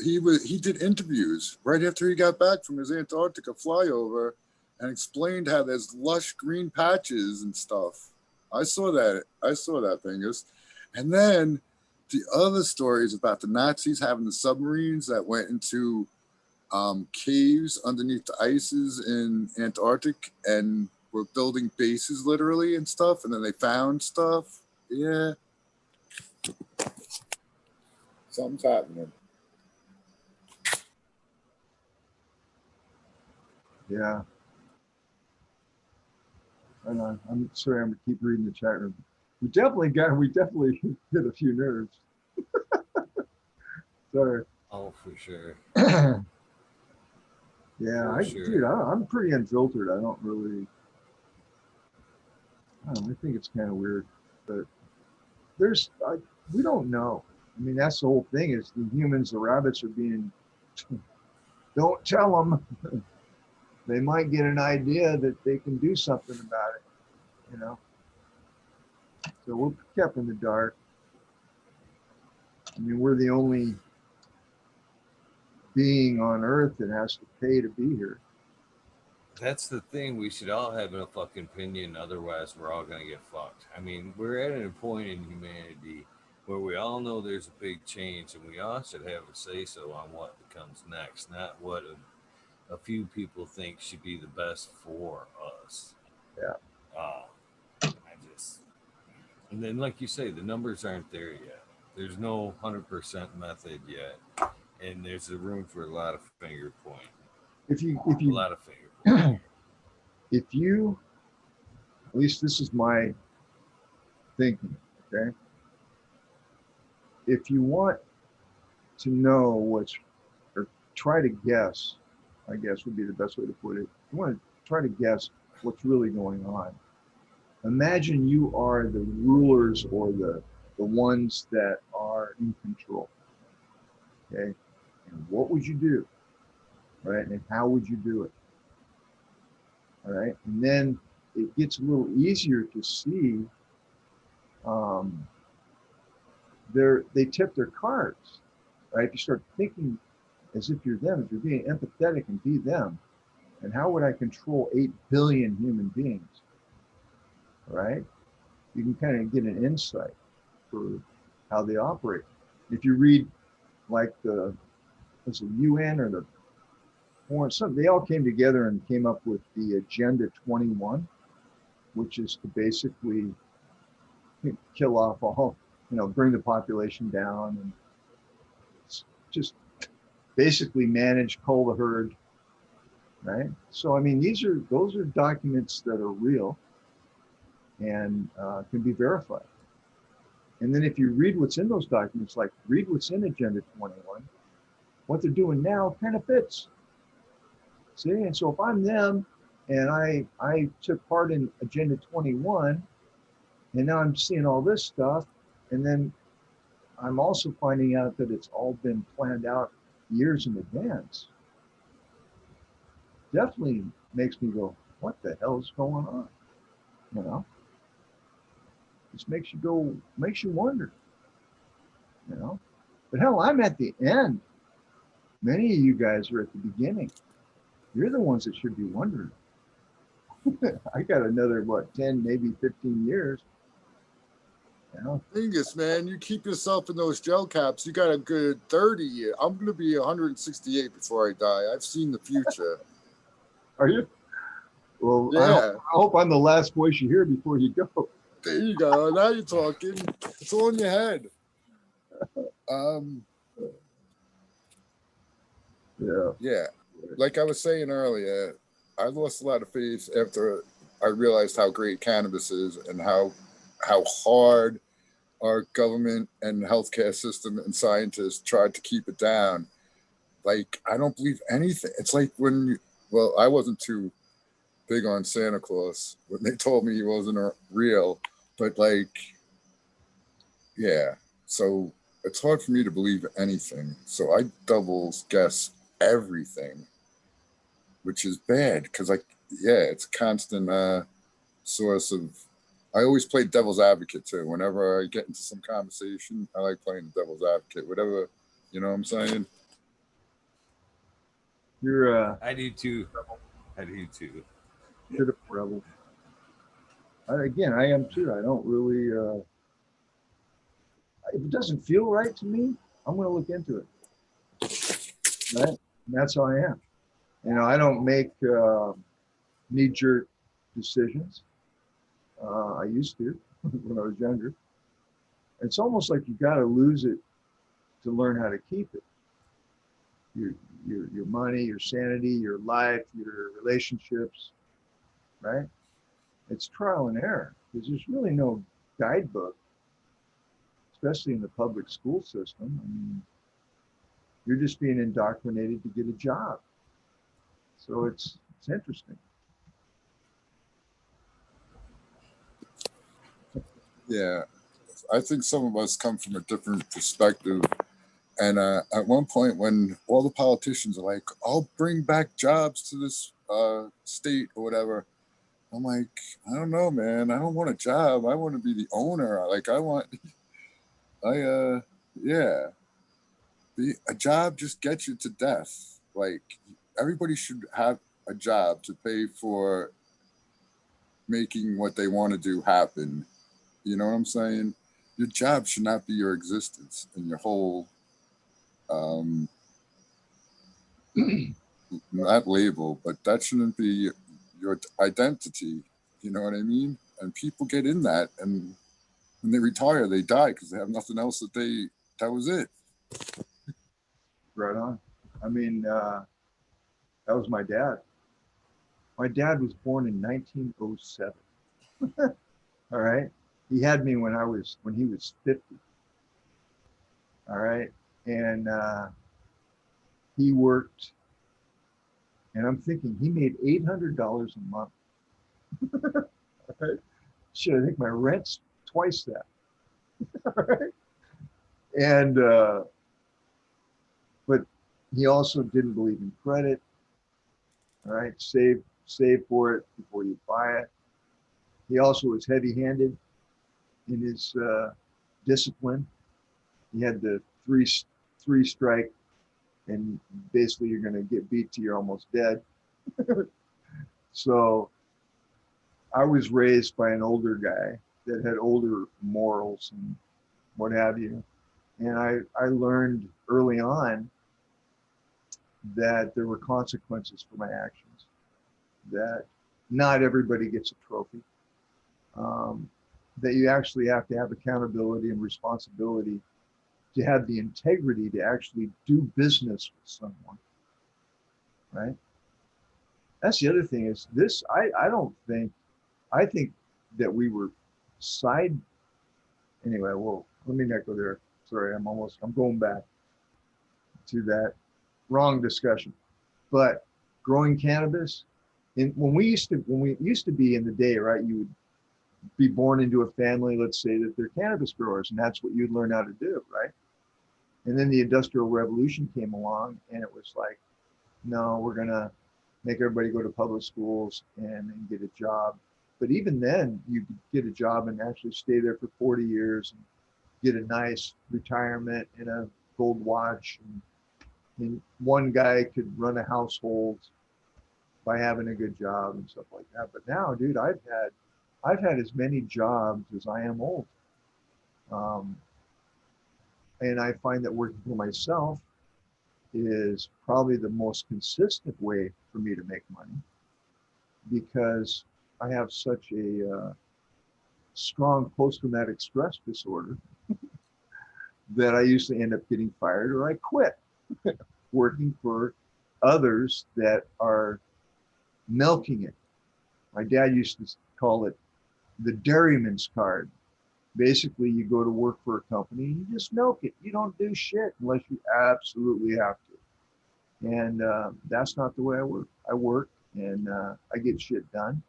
he did interviews right after he got back from his Antarctica flyover and explained how there's lush green patches and stuff. I saw that thing. And then the other stories about the Nazis having the submarines that went into caves underneath the ices in Antarctic and were building bases literally and stuff, and then they found stuff. Yeah. Something's happening. Yeah. And I'm sorry, I'm gonna keep reading the chat room. We definitely hit a few nerves. Sorry. Oh, for sure. Yeah, For sure. dude, I'm pretty unfiltered. I don't know, I think it's kind of weird, but we don't know. I mean, that's the whole thing is the humans, the rabbits are being, don't tell them. They might get an idea that they can do something about it, you know? So we're kept in the dark. I mean, we're the only being on Earth that has to pay to be here. That's the thing. We should all have a fucking opinion. Otherwise, we're all gonna get fucked. I mean, we're at a point in humanity where we all know there's a big change, and we all should have a say so on what comes next, not what a few people think should be the best for us. Yeah. And then, like you say, the numbers aren't there yet. There's no 100% method yet, and there's a room for a lot of finger point. If you, a lot of finger point. If you, at least this is my thinking, okay? If you want to know or try to guess, I guess would be the best way to put it. You want to try to guess what's really going on. Imagine you are the rulers or the ones that are in control, okay? And what would you do, right? And how would you do it? All right, and then it gets a little easier to see. They tip their cards, right? If you start thinking as if you're them, if you're being empathetic and be them, and how would I control 8 billion human beings? All right, you can kind of get an insight for how they operate. If you read like the UN or the they all came together and came up with the Agenda 21, which is to basically kill off all, bring the population down and just basically manage, cull the herd, right? So, I mean, those are documents that are real and can be verified. And then if you read what's in those documents, like read what's in Agenda 21, what they're doing now kind of fits. See, and so if I'm them and I took part in Agenda 21, and now I'm seeing all this stuff, and then I'm also finding out that it's all been planned out years in advance. Definitely makes me go, what the hell is going on? You know, just makes you wonder, you know. But hell, I'm at the end. Many of you guys are at the beginning. You're the ones that should be wondering. I got another, what, 10, maybe 15 years. You know? Thing is, man, you keep yourself in those gel caps. You got a good 30 years. I'm going to be 168 before I die. I've seen the future. Are you? Well, Yeah. I hope I'm the last voice you hear before you go. There you go. Now you're talking. It's all in your head. Yeah. Like I was saying earlier, I lost a lot of faith after I realized how great cannabis is and how hard our government and healthcare system and scientists tried to keep it down. Like, I don't believe anything. It's like well, I wasn't too big on Santa Claus when they told me he wasn't real, but like, yeah. So it's hard for me to believe anything. So I double guess everything, which is bad because it's a constant source of. I always play devil's advocate too. Whenever I get into some conversation, I like playing the devil's advocate. Whatever, you know what I'm saying? You're I do too. I do too. You're the rebel. Again, I am too. I don't really. If it doesn't feel right to me, I'm going to look into it. Right? And that's how I am. You know, I don't make knee-jerk decisions. I used to when I was younger. It's almost like you got to lose it to learn how to keep it. Your money, your sanity, your life, your relationships, right? It's trial and error because there's really no guidebook, especially in the public school system. I mean, you're just being indoctrinated to get a job. So it's interesting. Yeah, I think some of us come from a different perspective. And at one point, when all the politicians are like, "I'll bring back jobs to this state or whatever," I'm like, I don't know, man. I don't want a job. I want to be the owner. Like, yeah. A job just gets you to death. Like, everybody should have a job to pay for making what they want to do happen. You know what I'm saying? Your job should not be your existence and your whole not label, but that shouldn't be your identity. You know what I mean? And people get in that, and when they retire, they die because they have nothing else that was it. Right on. I mean, that was my dad. My dad was born in 1907. All right. He had me when he was 50. All right. And he worked, and I'm thinking he made $800 a month. All right. Shit, I think my rent's twice that. All right. And but he also didn't believe in credit. All right. Save for it before you buy it. He also was heavy-handed in his discipline. He had the three strike, and basically you're going to get beat till you're almost dead. So I was raised by an older guy that had older morals and what have you. And I learned early on that there were consequences for my actions, that not everybody gets a trophy, that you actually have to have accountability and responsibility to have the integrity to actually do business with someone, right? That's the other thing is this, I think that we were anyway, let me not go there. Sorry, I'm going back to that wrong discussion. But growing cannabis, when we used to be in the day, right? You would be born into a family, let's say that they're cannabis growers, and that's what you'd learn how to do, right? And then the Industrial Revolution came along, and it was like, no, we're gonna make everybody go to public schools and get a job. But even then, you could get a job and actually stay there for 40 years and get a nice retirement and a gold watch. And one guy could run a household by having a good job and stuff like that. But now, dude, I've had as many jobs as I am old. Um, and I find that working for myself is probably the most consistent way for me to make money because I have such a strong post-traumatic stress disorder that I usually end up getting fired or I quit working for others that are milking it. My dad used to call it the dairyman's card. Basically, you go to work for a company and you just milk it. You don't do shit unless you absolutely have to. And that's not the way I work. I work and I get shit done.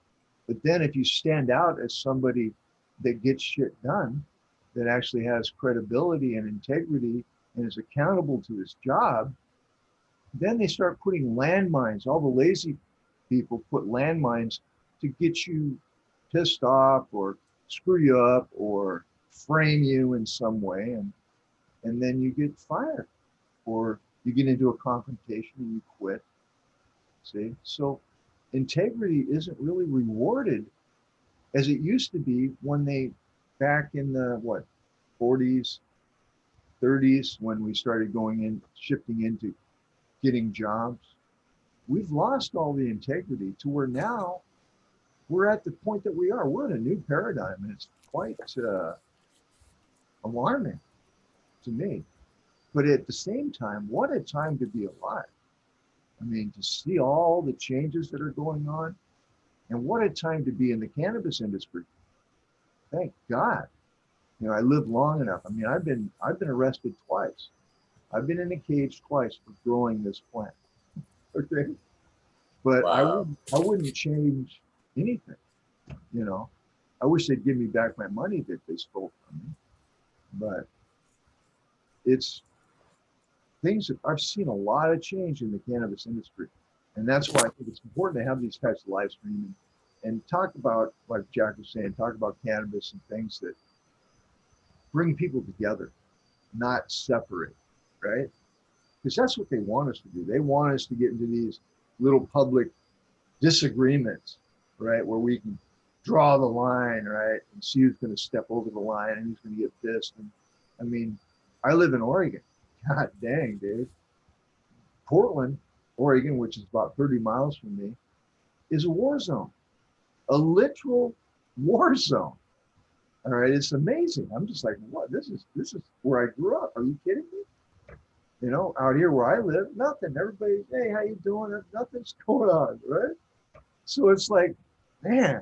But then if you stand out as somebody that gets shit done, that actually has credibility and integrity and is accountable to his job, then they start putting landmines. All the lazy people put landmines to get you pissed off or screw you up or frame you in some way. And then you get fired or you get into a confrontation and you quit. See? So integrity isn't really rewarded as it used to be when they, back in the, 40s, 30s, when we started going in, shifting into getting jobs. We've lost all the integrity to where now we're at the point that we are. We're in a new paradigm, and it's quite alarming to me. But at the same time, what a time to be alive. I mean, to see all the changes that are going on, and what a time to be in the cannabis industry. Thank God. You know, I lived long enough. I mean, I've been arrested twice. I've been in a cage twice for growing this plant. Okay. But Wow. I wouldn't change anything, you know. I wish they'd give me back my money that they stole from me. But it's things that I've seen a lot of change in the cannabis industry. And that's why I think it's important to have these types of live streaming and talk about, like Jack was saying, talk about cannabis and things that bring people together, not separate, right? Because that's what they want us to do. They want us to get into these little public disagreements, right? Where we can draw the line, right? And see who's going to step over the line and who's going to get pissed. And I mean, I live in Oregon. God dang, dude. Portland, Oregon, which is about 30 miles from me, is a war zone, a literal war zone. All right, it's amazing. I'm just like, what? This is where I grew up. Are you kidding me? You know, out here where I live, nothing. Everybody, hey, how you doing? Nothing's going on, right? So it's like, man,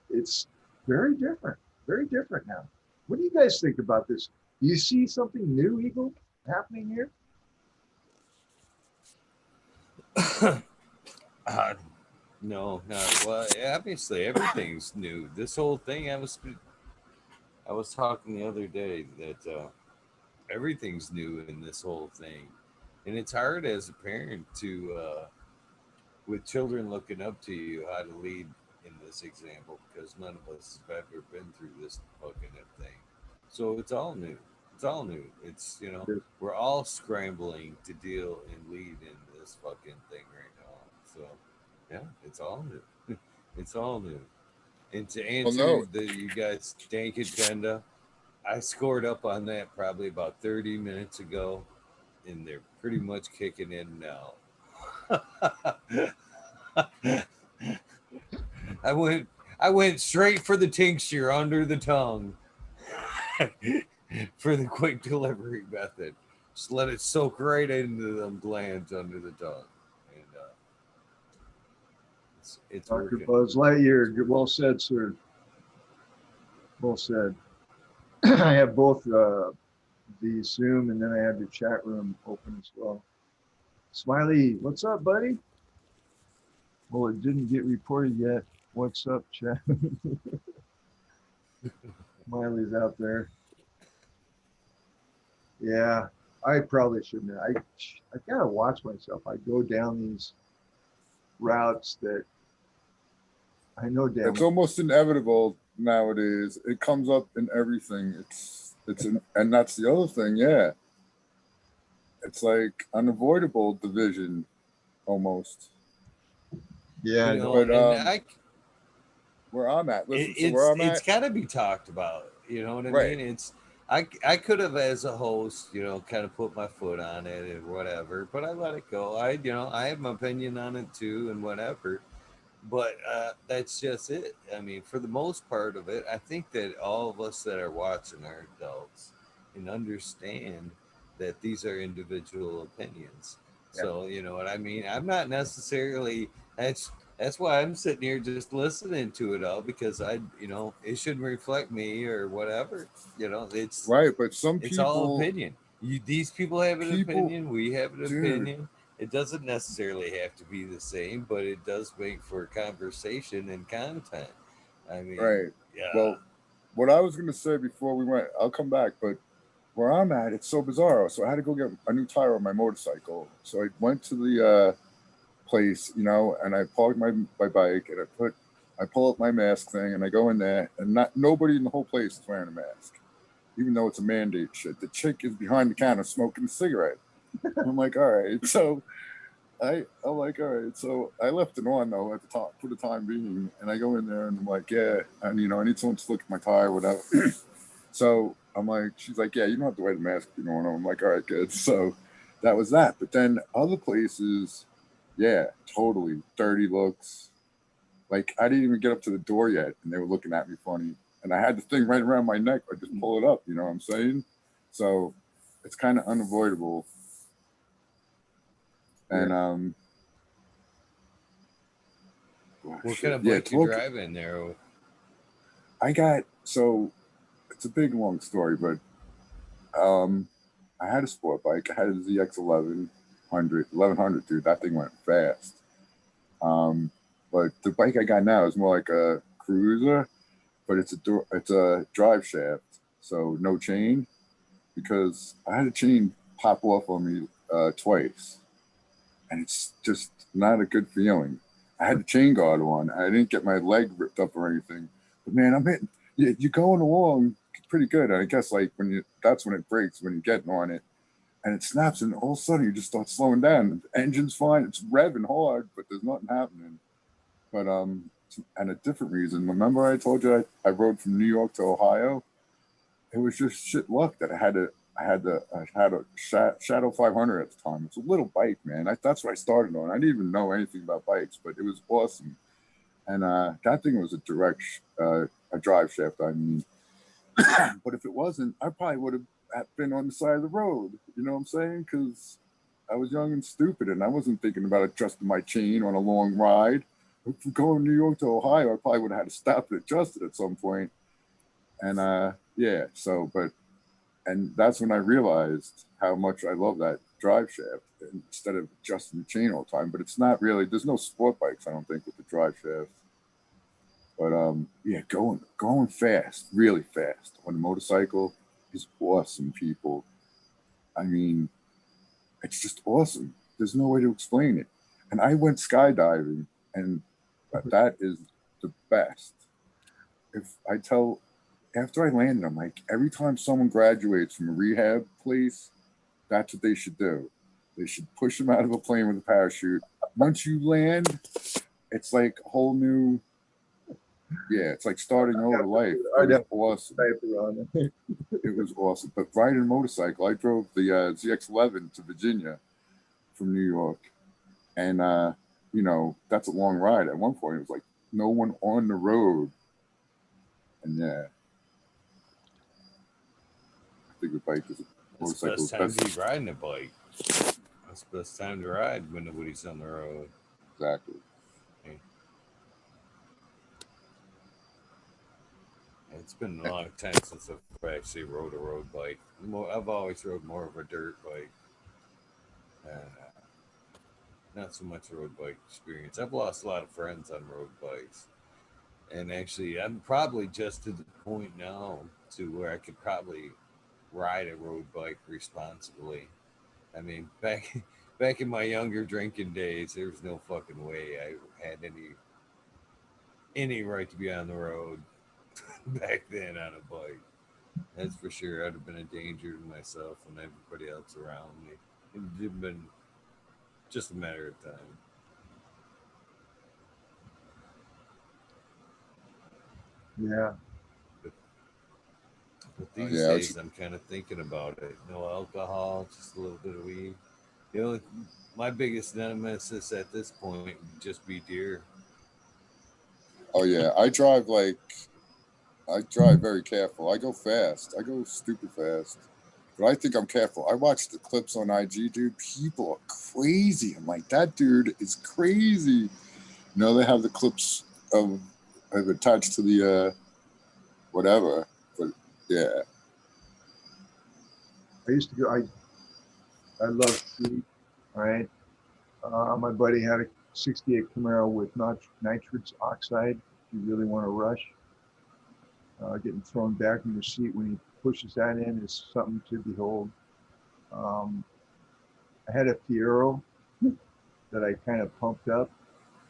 it's very different now. What do you guys think about this? Do you see something new, Eagle, happening here? uh, no, not well. Obviously, everything's new. This whole thing, I was talking the other day that everything's new in this whole thing, and it's hard as a parent to, with children looking up to you, how to lead in this example because none of us have ever been through this fucking thing. So it's all new. It's all new. It's we're all scrambling to deal and lead in this fucking thing right now. So yeah, it's all new. It's all new. And to Well, answer no. you guys' dank agenda, I scored up on that probably about 30 minutes ago, and they're pretty much kicking in now. I went I went straight for the tincture under the tongue for the quick delivery method. Just let it soak right into them glands under the tongue, and it's Dr. working. Buzz Lightyear, well said, sir. Well said. I have both the Zoom and then I have the chat room open as well. Smiley, what's up, buddy? Well, it didn't get reported yet. What's up, chat? Smiley's out there. Yeah, I probably shouldn't. I gotta watch myself. I go down these routes that I know damn It's well. almost inevitable nowadays. It comes up in everything. And that's the other thing. Yeah, it's like unavoidable division almost. Yeah, You know, But and where I'm at, listen. So where it's I'm at, got to be talked about. You know what I right? mean? I could have as a host, kind of put my foot on it and whatever, but I let it go. I have my opinion on it too and whatever. But that's just it. I mean, for the most part of it, I think that all of us that are watching are adults and understand that these are individual opinions. Yeah. So you know what I mean. I'm not necessarily that's why I'm sitting here just listening to it all because it shouldn't reflect me or whatever. It's Right. But some it's all people, opinion. These people have an people, opinion. We have an dude. opinion. It doesn't necessarily have to be the same, but it does make for conversation and content. I mean, Right. yeah, Well, what I was gonna say before we went, I'll come back. But where I'm at, it's so bizarre. So I had to go get a new tire on my motorcycle. So I went to the place, and I parked my bike and I pull up my mask thing and I go in there and not nobody in the whole place is wearing a mask, even though it's a mandate shit. The chick is behind the counter smoking a cigarette. I'm like, all right. So I'm like, all right. So I left it on though at the top for the time being, and I go in there and I'm like, yeah, and I need someone to look at my tire, whatever. So I'm like, she's like, yeah, you don't have to wear the mask, I'm like, all right, good. So that was that. But then other places, yeah, totally dirty looks. Like I didn't even get up to the door yet, and they were looking at me funny. And I had the thing right around my neck. I just pull it up. You know what I'm saying? So it's kind of unavoidable. And what kind of yeah, bike you driving there? I got so it's a big long story, but I had a sport bike. I had a ZX 1100, dude. That thing went fast. But the bike I got now is more like a cruiser, but it's a drive shaft, so no chain, because I had a chain pop off on me twice, and it's just not a good feeling. I had the chain guard on. I didn't get my leg ripped up or anything, but man, I'm hitting. You're going along pretty good. I guess like that's when it breaks when you're getting on it, and it snaps, and all of a sudden you just start slowing down. The engine's fine. It's revving hard, but there's nothing happening. But and a different reason. Remember I told you I rode from New York to Ohio? It was just shit luck that I had a Shadow 500 at the time. It's a little bike, man. That's what I started on. I didn't even know anything about bikes, but it was awesome. And that thing was a drive shaft. I mean, but if it wasn't, I probably would have been on the side of the road. You know what I'm saying? Because I was young and stupid, and I wasn't thinking about adjusting my chain on a long ride. From going New York to Ohio, I probably would have had to stop and adjust it at some point. And yeah, and that's when I realized how much I love that drive shaft instead of adjusting the chain all the time. But it's not really. There's no sport bikes, I don't think, with the drive shaft. But yeah, going fast, really fast on a motorcycle is awesome, people. I mean, it's just awesome. There's no way to explain it. And I went skydiving, and that is the best. If I tell, after I landed, I'm like, every time someone graduates from a rehab place, that's what they should do. They should push them out of a plane with a parachute. Once you land, it's like a whole new, yeah, it's like starting over life. It was awesome. It was awesome. But riding a motorcycle, I drove the ZX 11 to Virginia from New York. And, that's a long ride. At one point, it was like no one on the road. And yeah, I think a bike is a motorcycle. That's the best time to be riding a bike. That's the best time to ride when nobody's on the road. Exactly. It's been a long time since I've actually rode a road bike. I've always rode more of a dirt bike. Not so much road bike experience. I've lost a lot of friends on road bikes. And actually, I'm probably just to the point now to where I could probably ride a road bike responsibly. I mean, back in my younger drinking days, there was no fucking way I had any right to be on the road back then on a bike. That's for sure. I'd have been a danger to myself and everybody else around me. It'd have been just a matter of time. Yeah. But, but Oh, these yeah, days, I'm kind of thinking about it. No alcohol, just a little bit of weed. The only, my biggest nemesis at this point would just be deer. oh yeah, I drive very careful. I go fast. I go stupid fast. But I think I'm careful. I watch the clips on IG, dude. People are crazy. I'm like, that dude is crazy. They have the clips of attached to the whatever. But yeah, I used to go, I love street, right? My buddy had a 68 Camaro with nitrous oxide. If you really want to rush, getting thrown back in your seat when he pushes that in is something to behold. Um, I had a Fiero that I kind of pumped up.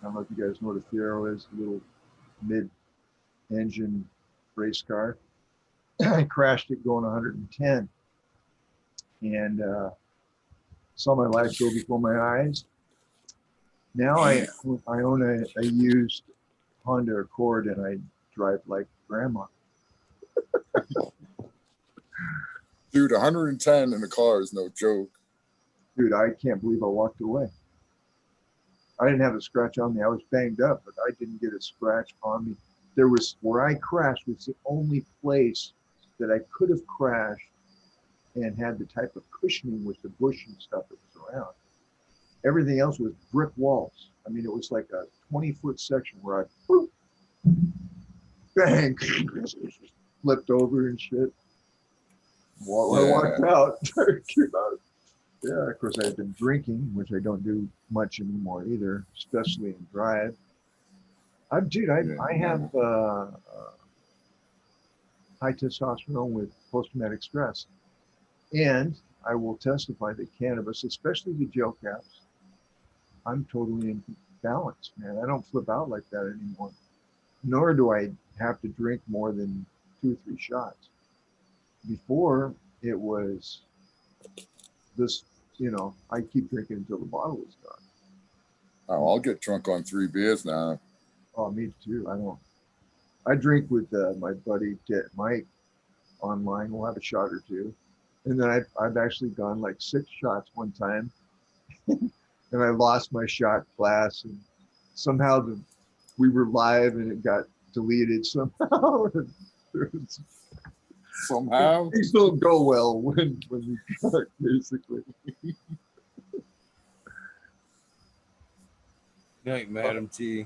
I don't know if you guys know what a Fiero is, a little mid-engine race car. I crashed it going 110 and saw my life go before my eyes. Now I own a used Honda Accord and I drive like grandma. dude, 110 in the car is no joke. Dude, I can't believe I walked away. I didn't have a scratch on me. I was banged up, but I didn't get a scratch on me. There was where I crashed was the only place that I could have crashed and had the type of cushioning with the bush and stuff that was around. Everything else was brick walls. I mean, it was like a 20-foot section where I whoop, bang, flipped over and shit. While I walked out, came out. Yeah, of course, I've been drinking, which I don't do much anymore either, especially in drive. I have high testosterone with post-traumatic stress. And I will testify that cannabis, especially the gel caps, I'm totally in balance, man. I don't flip out like that anymore. Nor do I have to drink more than 2 or 3 shots. Before it was this, I keep drinking until the bottle is gone. Oh, I'll get drunk on 3 beers now. Oh, me too. I drink with my buddy Mike online. We'll have a shot or two. And then I've actually gone like 6 shots one time. And I lost my shot class. And somehow we were live and it got deleted somehow. Somehow? Things don't go well when we start, basically. Night, Madam T.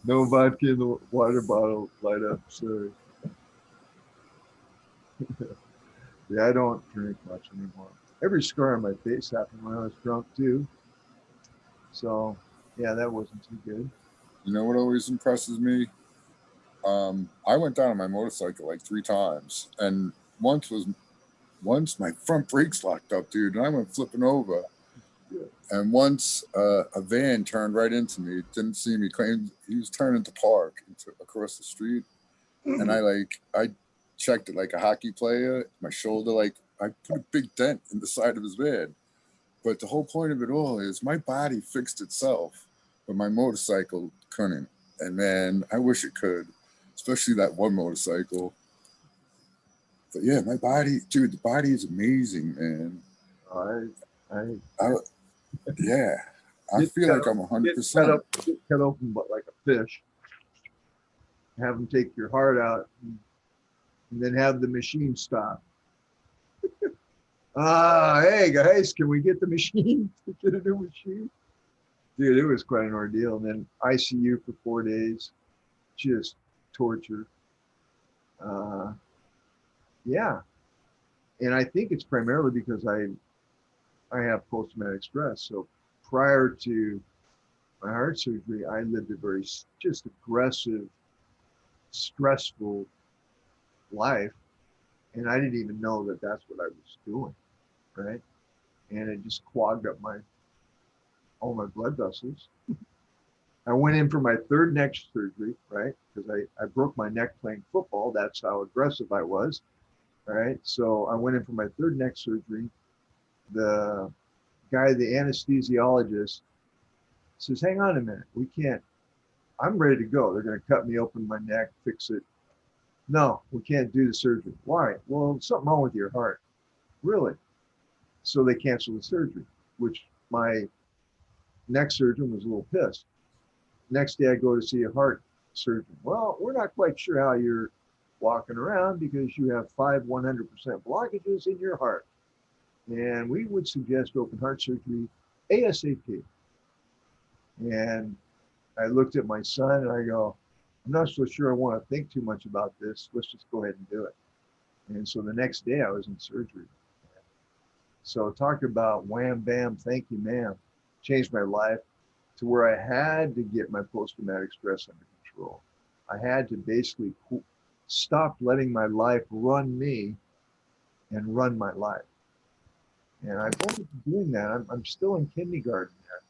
No vodka in the water bottle, light up, sorry. Yeah, I don't drink much anymore. Every scar on my face happened when I was drunk too. So yeah, that wasn't too good. You know what always impresses me? I went down on my motorcycle like 3 times, and once my front brakes locked up, dude, and I went flipping over. Yeah. And once a van turned right into me, didn't see me, claimed he was turning to park across the street, and I checked it like a hockey player. My shoulder, I put a big dent in the side of his van. But the whole point of it all is my body fixed itself, but my motorcycle couldn't. And man, I wish it could, especially that one motorcycle. But yeah, my body, dude, the body is amazing, man. Yeah, I feel like I'm 100%. Get cut open, but like a fish. Have them take your heart out, and then have the machine stop. Hey guys, can we get the machine? Get a new machine? Dude, it was quite an ordeal. And then ICU for 4 days, just torture. uh, yeah, and I think it's primarily because I have post-traumatic stress. So prior to my heart surgery, I lived a very just aggressive, stressful life, and I didn't even know that that's what I was doing, right? And it just clogged up my all my blood vessels. I went in for my third neck surgery, right? Because I broke my neck playing football. That's how aggressive I was, right? So I went in for my third neck surgery. The guy, the anesthesiologist, says, "Hang on a minute, we can't. I'm ready to go. They're going to cut me open my neck, fix it. No, we can't do the surgery. Why? Well, something wrong with your heart. Really? So they canceled the surgery, which my neck surgeon was a little pissed. Next day I go to see a heart surgeon. Well, we're not quite sure how you're walking around because you have 100% blockages in your heart. And we would suggest open heart surgery ASAP. And I looked at my son and I go, I'm not so sure I want to think too much about this. Let's just go ahead and do it. And so the next day I was in surgery. So talk about wham, bam, thank you, ma'am. Changed my life to where I had to get my post-traumatic stress under control. I had to basically stop letting my life run me and run my life. And I've only been doing that. I'm still in kindergarten there,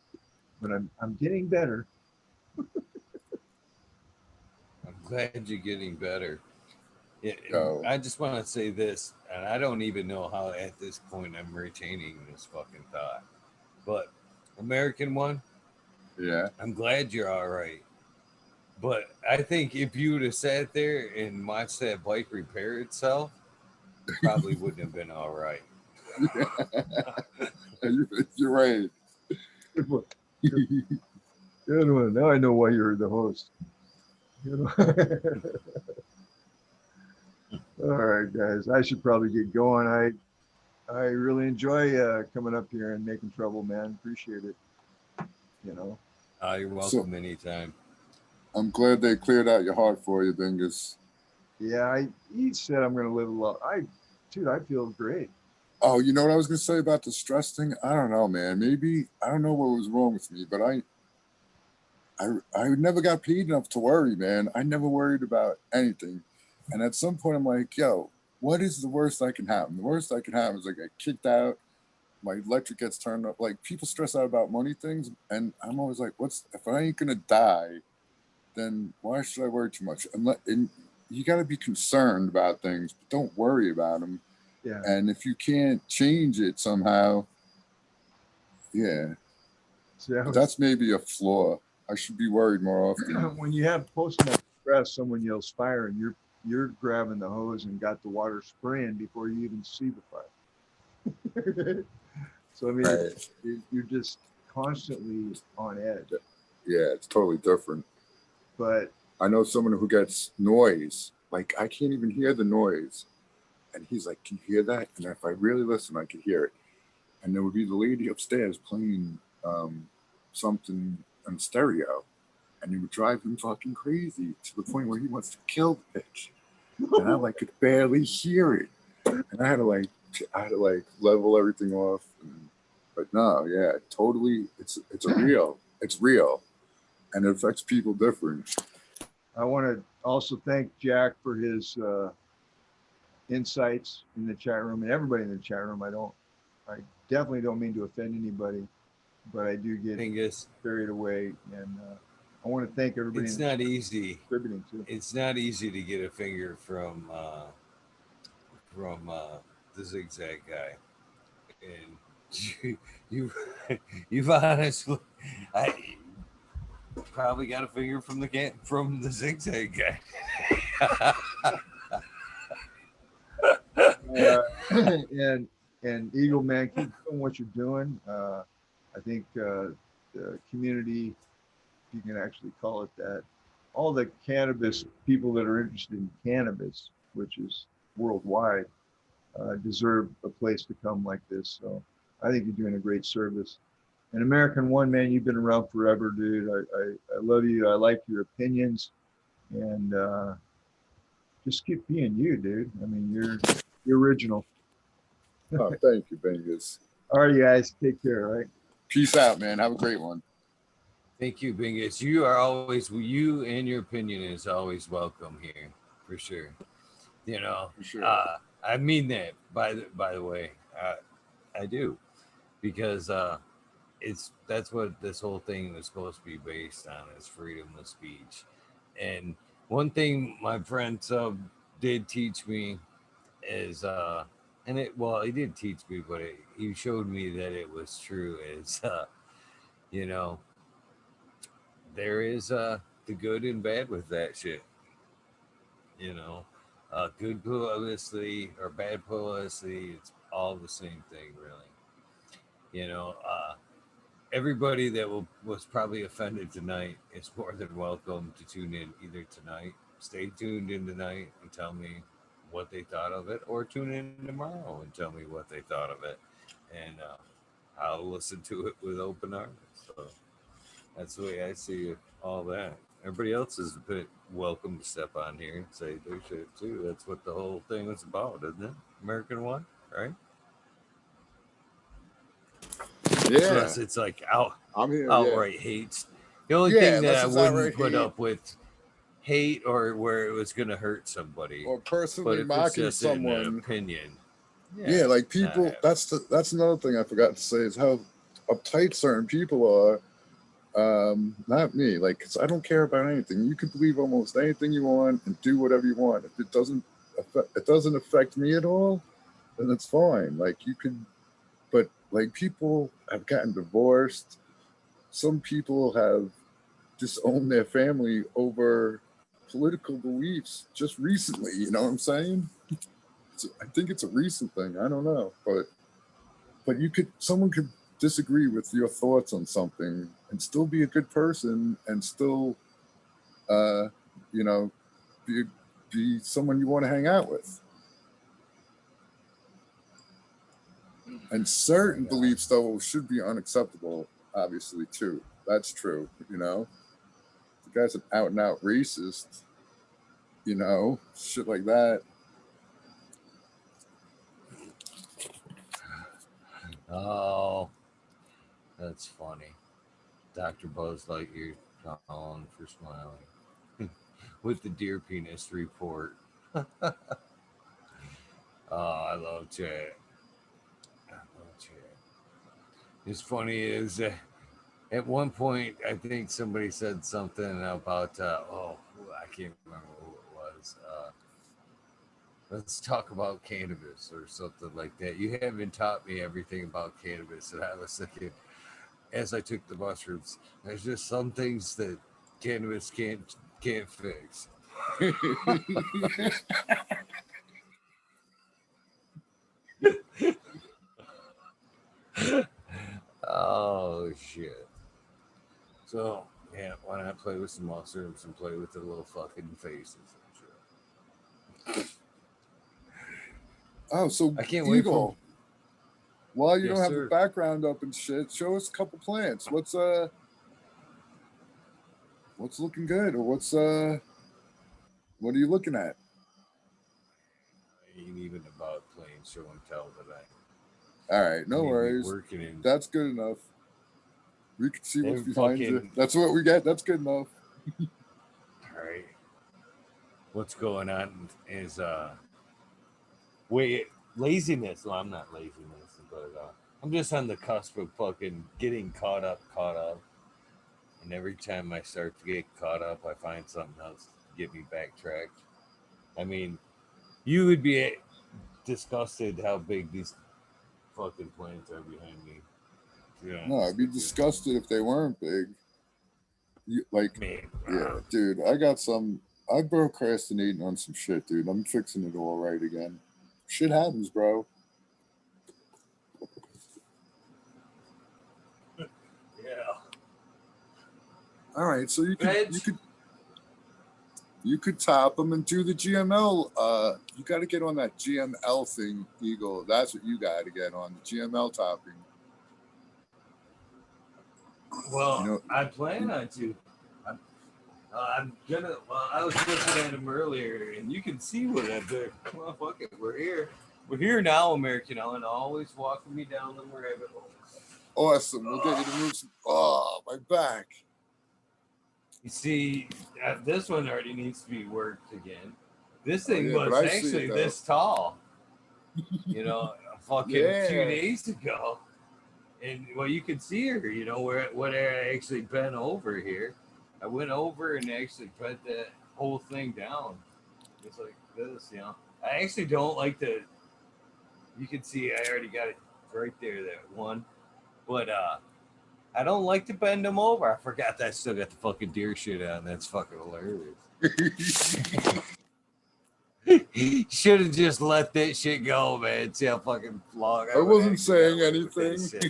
but I'm getting better. I'm glad you're getting better. Yo, I just want to say this, and I don't even know how at this point I'm retaining this fucking thought. But American one, yeah. I'm glad you're all right. But I think if you would have sat there and watched that bike repair itself, you probably wouldn't have been all right. You're right. Good one. Good one. Now I know why you're the host. You know? All right, guys. I should probably get going. I really enjoy coming up here and making trouble, man. Appreciate it. You know. You're So welcome anytime. I'm glad they cleared out your heart for you, Dingus. Yeah, he said I'm gonna live a lot. Dude, I feel great. Oh, you know what I was gonna say about the stress thing? I don't know, man. Maybe I don't know what was wrong with me, but I never got paid enough to worry, man. I never worried about anything. And at some point, I'm like, yo, what is the worst that can happen? The worst that can happen is I get kicked out, my electric gets turned up. Like people stress out about money things, and I'm always like, what's if I ain't gonna die, then why should I worry too much? And you got to be concerned about things, but don't worry about them. Yeah. And if you can't change it somehow, yeah, So that but was that's maybe a flaw. I should be worried more often. when you have post-traumatic stress, someone yells fire and you're grabbing the hose and got the water spraying before you even see the fire. So I mean, Right. you're just constantly on edge. Yeah, it's totally different. But I know someone who gets noise. Like I can't even hear the noise. And he's like, can you hear that? And if I really listen, I could hear it. And there would be the lady upstairs playing something on stereo. And it would drive him fucking crazy to the point where he wants to kill the bitch. And I like could barely hear it. And I had to like level everything off. But no, yeah, totally. It's a real. It's real, and it affects people different. I want to also thank Jack for his insights in the chat room and everybody in the chat room. I definitely don't mean to offend anybody, but I do get Dingus, carried away, and I want to thank everybody it's in the not chat easy. contributing too. It's not easy to get a finger from the zigzag guy, and you you've honestly, I probably got a finger from the zigzag guy. Uh, and Eagle man, keep doing what you're doing. I think the community, if you can actually call it that, all the cannabis people that are interested in cannabis, which is worldwide, deserve a place to come like this. So I think you're doing a great service. And American One, man, you've been around forever, dude. I love you. I like your opinions, and Just keep being you, dude. I mean, you're original. Oh, thank you, Bingus. All right, you guys, take care. Right. Peace out, man. Have a great one. Thank you, Bingus. You are always, you and your opinion is always welcome here, for sure. You know, For sure. I mean that. By the way, I do, because that's what this whole thing was supposed to be based on, is freedom of speech. And one thing my friend Sub did teach me is he did teach me, but he showed me that it was true, is you know, there is the good and bad with that shit. You know, good publicity or bad publicity, it's all the same thing, really. You know, everybody that was probably offended tonight is more than welcome to tune in either tonight, stay tuned in tonight and tell me what they thought of it, or tune in tomorrow and tell me what they thought of it. And I'll listen to it with open arms. So that's the way I see it, all that. Everybody else is a bit welcome to step on here and say their shit too. That's what the whole thing was about, isn't it? American one, right? Yeah. Unless it's like I'm here. outright hates. The only Yeah, thing that unless I it's wouldn't outright put hate. up with hate, or where it was going to hurt somebody, Or but personally if it's mocking just an someone. opinion, Yeah, like people. not That's another thing I forgot to say is how uptight certain people are. Not me. Like, 'cause I don't care about anything. You can believe almost anything you want and do whatever you want. If it doesn't affect me at all, then it's fine. Like you could, but like people have gotten divorced. Some people have disowned their family over political beliefs just recently. You know what I'm saying? I think it's a recent thing. I don't know, but someone could disagree with your thoughts on something and still be a good person and still, you know, be someone you want to hang out with. And certain beliefs, though, should be unacceptable, obviously, too. That's true, you know? The guy's an out-and-out racist, you know? Shit like that. Oh, that's funny. Dr. Buzz Lightyear calling for smiling with the deer penis report. Oh, I love chat. I love chat. It's funny is at one point I think somebody said something about I can't remember who it was. Let's talk about cannabis or something like that. You haven't taught me everything about cannabis, and I was thinking, as I took the mushrooms, there's just some things that cannabis can't fix. Oh shit. So yeah, why not play with some mushrooms and play with the little fucking faces and shit. Oh, so I can't wait Eagle, while you Yes, don't have sir. the background up and shit, show us a couple plants. What's looking good, or what are you looking at? Ain't even about playing show and tell today. All right, no I need to be worries. working in. That's good enough. We can see what's They're behind you. fucking- That's what we get. That's good enough. All right. What's going on is wait, laziness. Well, I'm not laziness, but I'm just on the cusp of fucking getting caught up. And every time I start to get caught up, I find something else to get me backtracked. I mean, you would be disgusted how big these fucking plants are behind me. Yeah, No, I'd be disgusted if they weren't big. Man, Yeah, dude, I'm procrastinating on some shit, dude. I'm fixing it all right again. Shit happens, bro. Yeah. All right, so you could top them and do the GML. You got to get on that GML thing, Eagle. That's what you got to get on, the GML topping. Well, You know, I plan on to. I'm gonna. Well, I was looking at him earlier, and you can see what I did. Come on, fuck it, we're here. We're here now, American Ellen, always walking me down the rabbit hole. Awesome. We'll get you to move some. Oh, my back. You see, this one already needs to be worked again. This thing yeah, but was I see it, actually though. this tall, you know, a fucking 2 Yeah. days ago. And well, you can see her, you know, where what I actually bent over here. I went over and actually bent that whole thing down. Just like this, you know. I actually don't like to. You can see I already got it right there, that one. But I don't like to bend them over. I forgot that I still got the fucking deer shit on. That's fucking hilarious. Should have just let that shit go, man. See how fucking long I would wasn't actually saying got away with anything.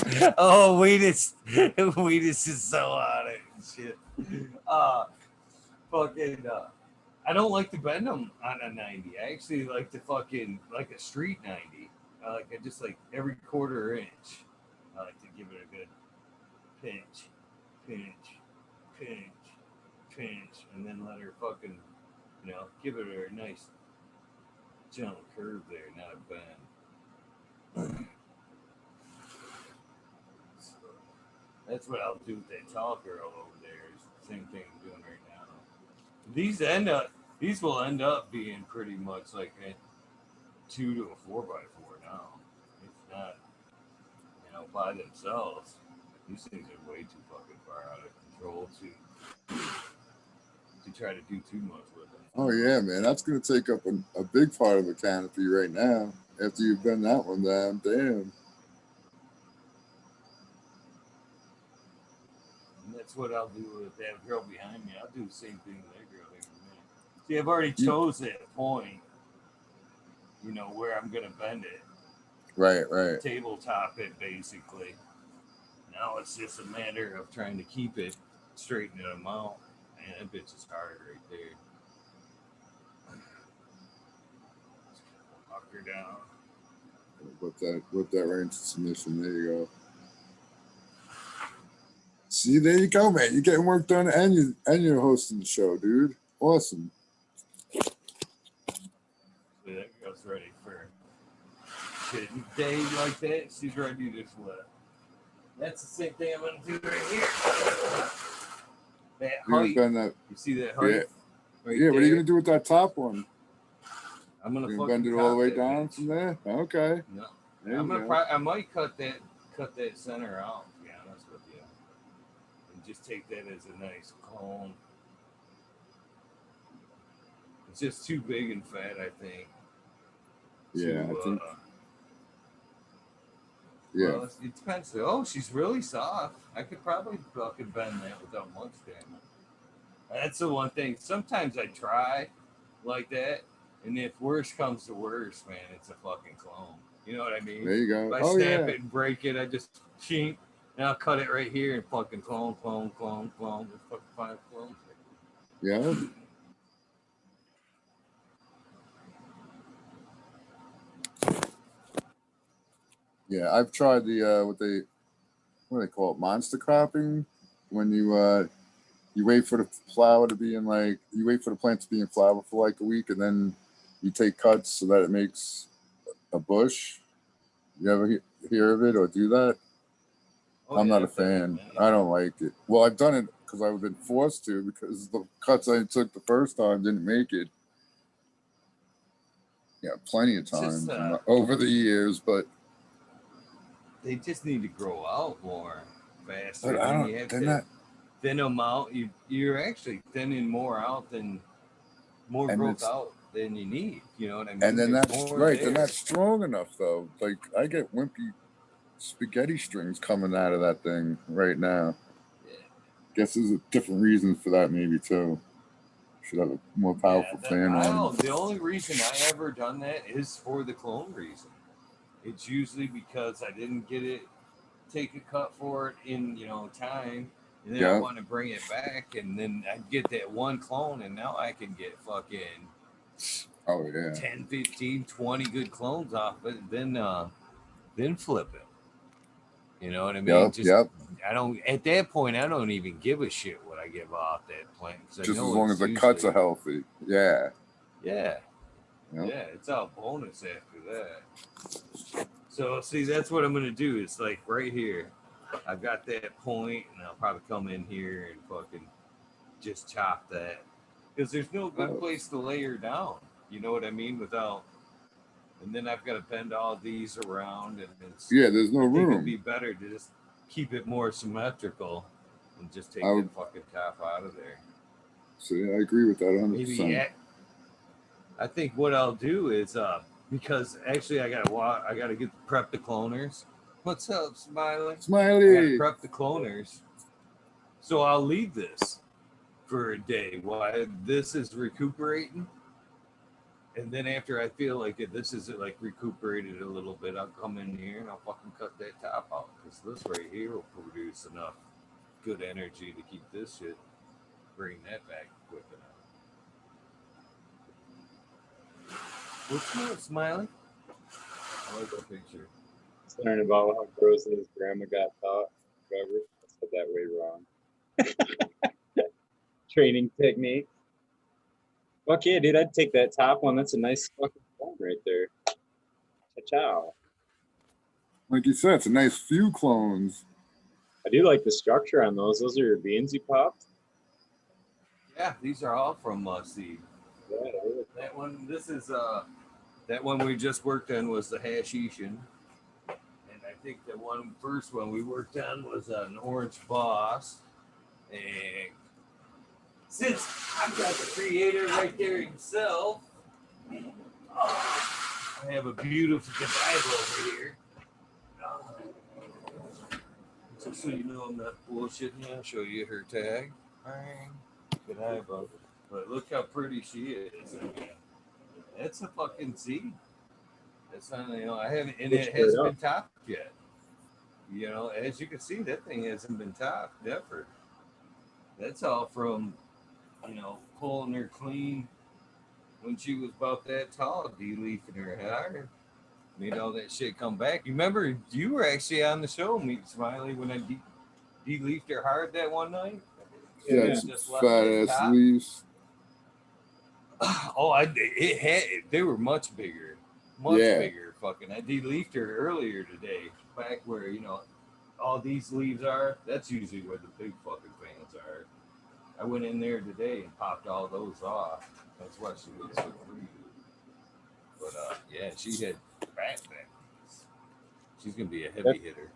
that shit. Oh, Wheatus is so on it and shit. Fucking, I don't like to bend them on a 90. I actually like to fucking, like a street 90. I just like every quarter inch. I like to give it a good pinch, pinch, pinch, pinch, and then let her fucking, you know, give it a nice gentle curve there, not a bend. So that's what I'll do with that tall girl over there. Is the same thing I'm doing right now. These will end up being pretty much like a 2 to a 4x4 now. It's not, you know, by themselves. These things are way too fucking far out of control to try to do too much with them. Oh, yeah, man. That's going to take up a big part of the canopy right now. After you've bent that one down. Damn. And that's what I'll do with that girl behind me. I'll do the same thing with that girl behind me. See, I've already chose that point, you know, where I'm going to bend it. Right. Tabletop it, basically. Now it's just a matter of trying to keep it, straighten it out. Man, that bitch is hard right there. Knock her down. Whip that right into submission. There you go. See, there you go, man. You're getting work done and you're hosting the show, dude. Awesome. So that girl's ready for shit. Day like that, she's ready to flip. That's the same thing I'm gonna do right here. That height. That, you see that height? Yeah. Right Yeah, what are you there? gonna do with that top one? I'm gonna You fucking bend it all the way that down bitch. from there? Okay. No. There I'm you gonna go. I might cut that center out, to be honest with you. And just take that as a nice cone. It's just too big and fat, I think. Yeah, to, I think. Yeah. Well, it depends. Oh, she's really soft. I could probably fucking bend that without much damage. That's the one thing. Sometimes I try like that, and if worse comes to worse, man, it's a fucking clone. You know what I mean? There you go. If I snap it and break it, I just chink, and I'll cut it right here and fucking clone. There's fucking 5 clones. Yeah. Yeah, I've tried the what do they call it, monster cropping, when you wait for the flower to be in you wait for the plant to be in flower for like a week, and then you take cuts so that it makes a bush. You ever hear of it or do that? Oh, I'm yeah, not a I've done fan. that, I don't like it. Well, I've done it because I've been forced to, because the cuts I took the first time didn't make it. Yeah, plenty of times over the years, but they just need to grow out more faster. But I don't. You have They're to not. thin them out. You're actually thinning more out than more And growth it's- out than you need. You know what I mean? And then There's that's more right. there. They're not strong enough though. Like I get wimpy spaghetti strings coming out of that thing right now. Yeah. Guess there's a different reason for that maybe too. Should have a more powerful fan on. The only reason I ever done that is for the clone reason. It's usually because I didn't take a cut for it in time, and then I want to bring it back, and then I get that one clone, and now I can get fucking 10, 15, 20 good clones off it, then flip it. You know what I mean? Yep. I don't. At that point, I don't even give a shit what what I give off that plant. Just as long as the cuts are healthy. Yeah. Yeah. Yep. Yeah, it's all bonus after that. So see, that's what I'm gonna do. It's like right here. I've got that point, and I'll probably come in here and fucking just chop that. Because there's no good place to lay her down. You know what I mean? Without, and then I've got to bend all these around, and it's there's no I think room. it'd be better to just keep it more symmetrical and just take that fucking top out of there. So yeah, I agree with that 100%. Maybe I think what I'll do is because actually I gotta get prep the cloners. What's up, Smiley? Smiley. I gotta prep the cloners. So I'll leave this for a day while this is recuperating. And then after I feel like this is like recuperated a little bit, I'll come in here and I'll fucking cut that top out. Because this right here will produce enough good energy to keep this shit, bring that back quick enough. What's new, Smiley? I like that picture. Learning about how gross his grandma got taught. Whatever. I said that way wrong. Training technique. Fuck yeah, dude. I'd take that top one. That's a nice fucking clone right there. Ciao. Like you said, it's a nice few clones. I do like the structure on those. Those are your beans you popped? Yeah, these are all from seed. Yeah, that one, this is that one we just worked on was the Hashishin. And I think the first one we worked on was an Orange Boss. And since I've got the creator right there himself, I have a beautiful Bible over here. Just so you know I'm not bullshitting you, I'll show you her tag. Good eye, bud. But look how pretty she is. I mean, that's a fucking seed. That's not, I haven't, and it hasn't been topped yet. You know, as you can see, that thing hasn't been topped ever. That's all from, pulling her clean when she was about that tall, de-leafing her hair. Made all that shit come back. You remember, you were actually on the show, Meet Smiley, when I de-leafed her hard that one night? Yeah, just fat ass leaves. Oh, they were much bigger. Bigger. Fucking, I de-leafed her earlier today, back where, all these leaves are. That's usually where the big fucking fans are. I went in there today and popped all those off. That's why she looks so pretty. But yeah, she had fat. She's gonna be a heavy hitter.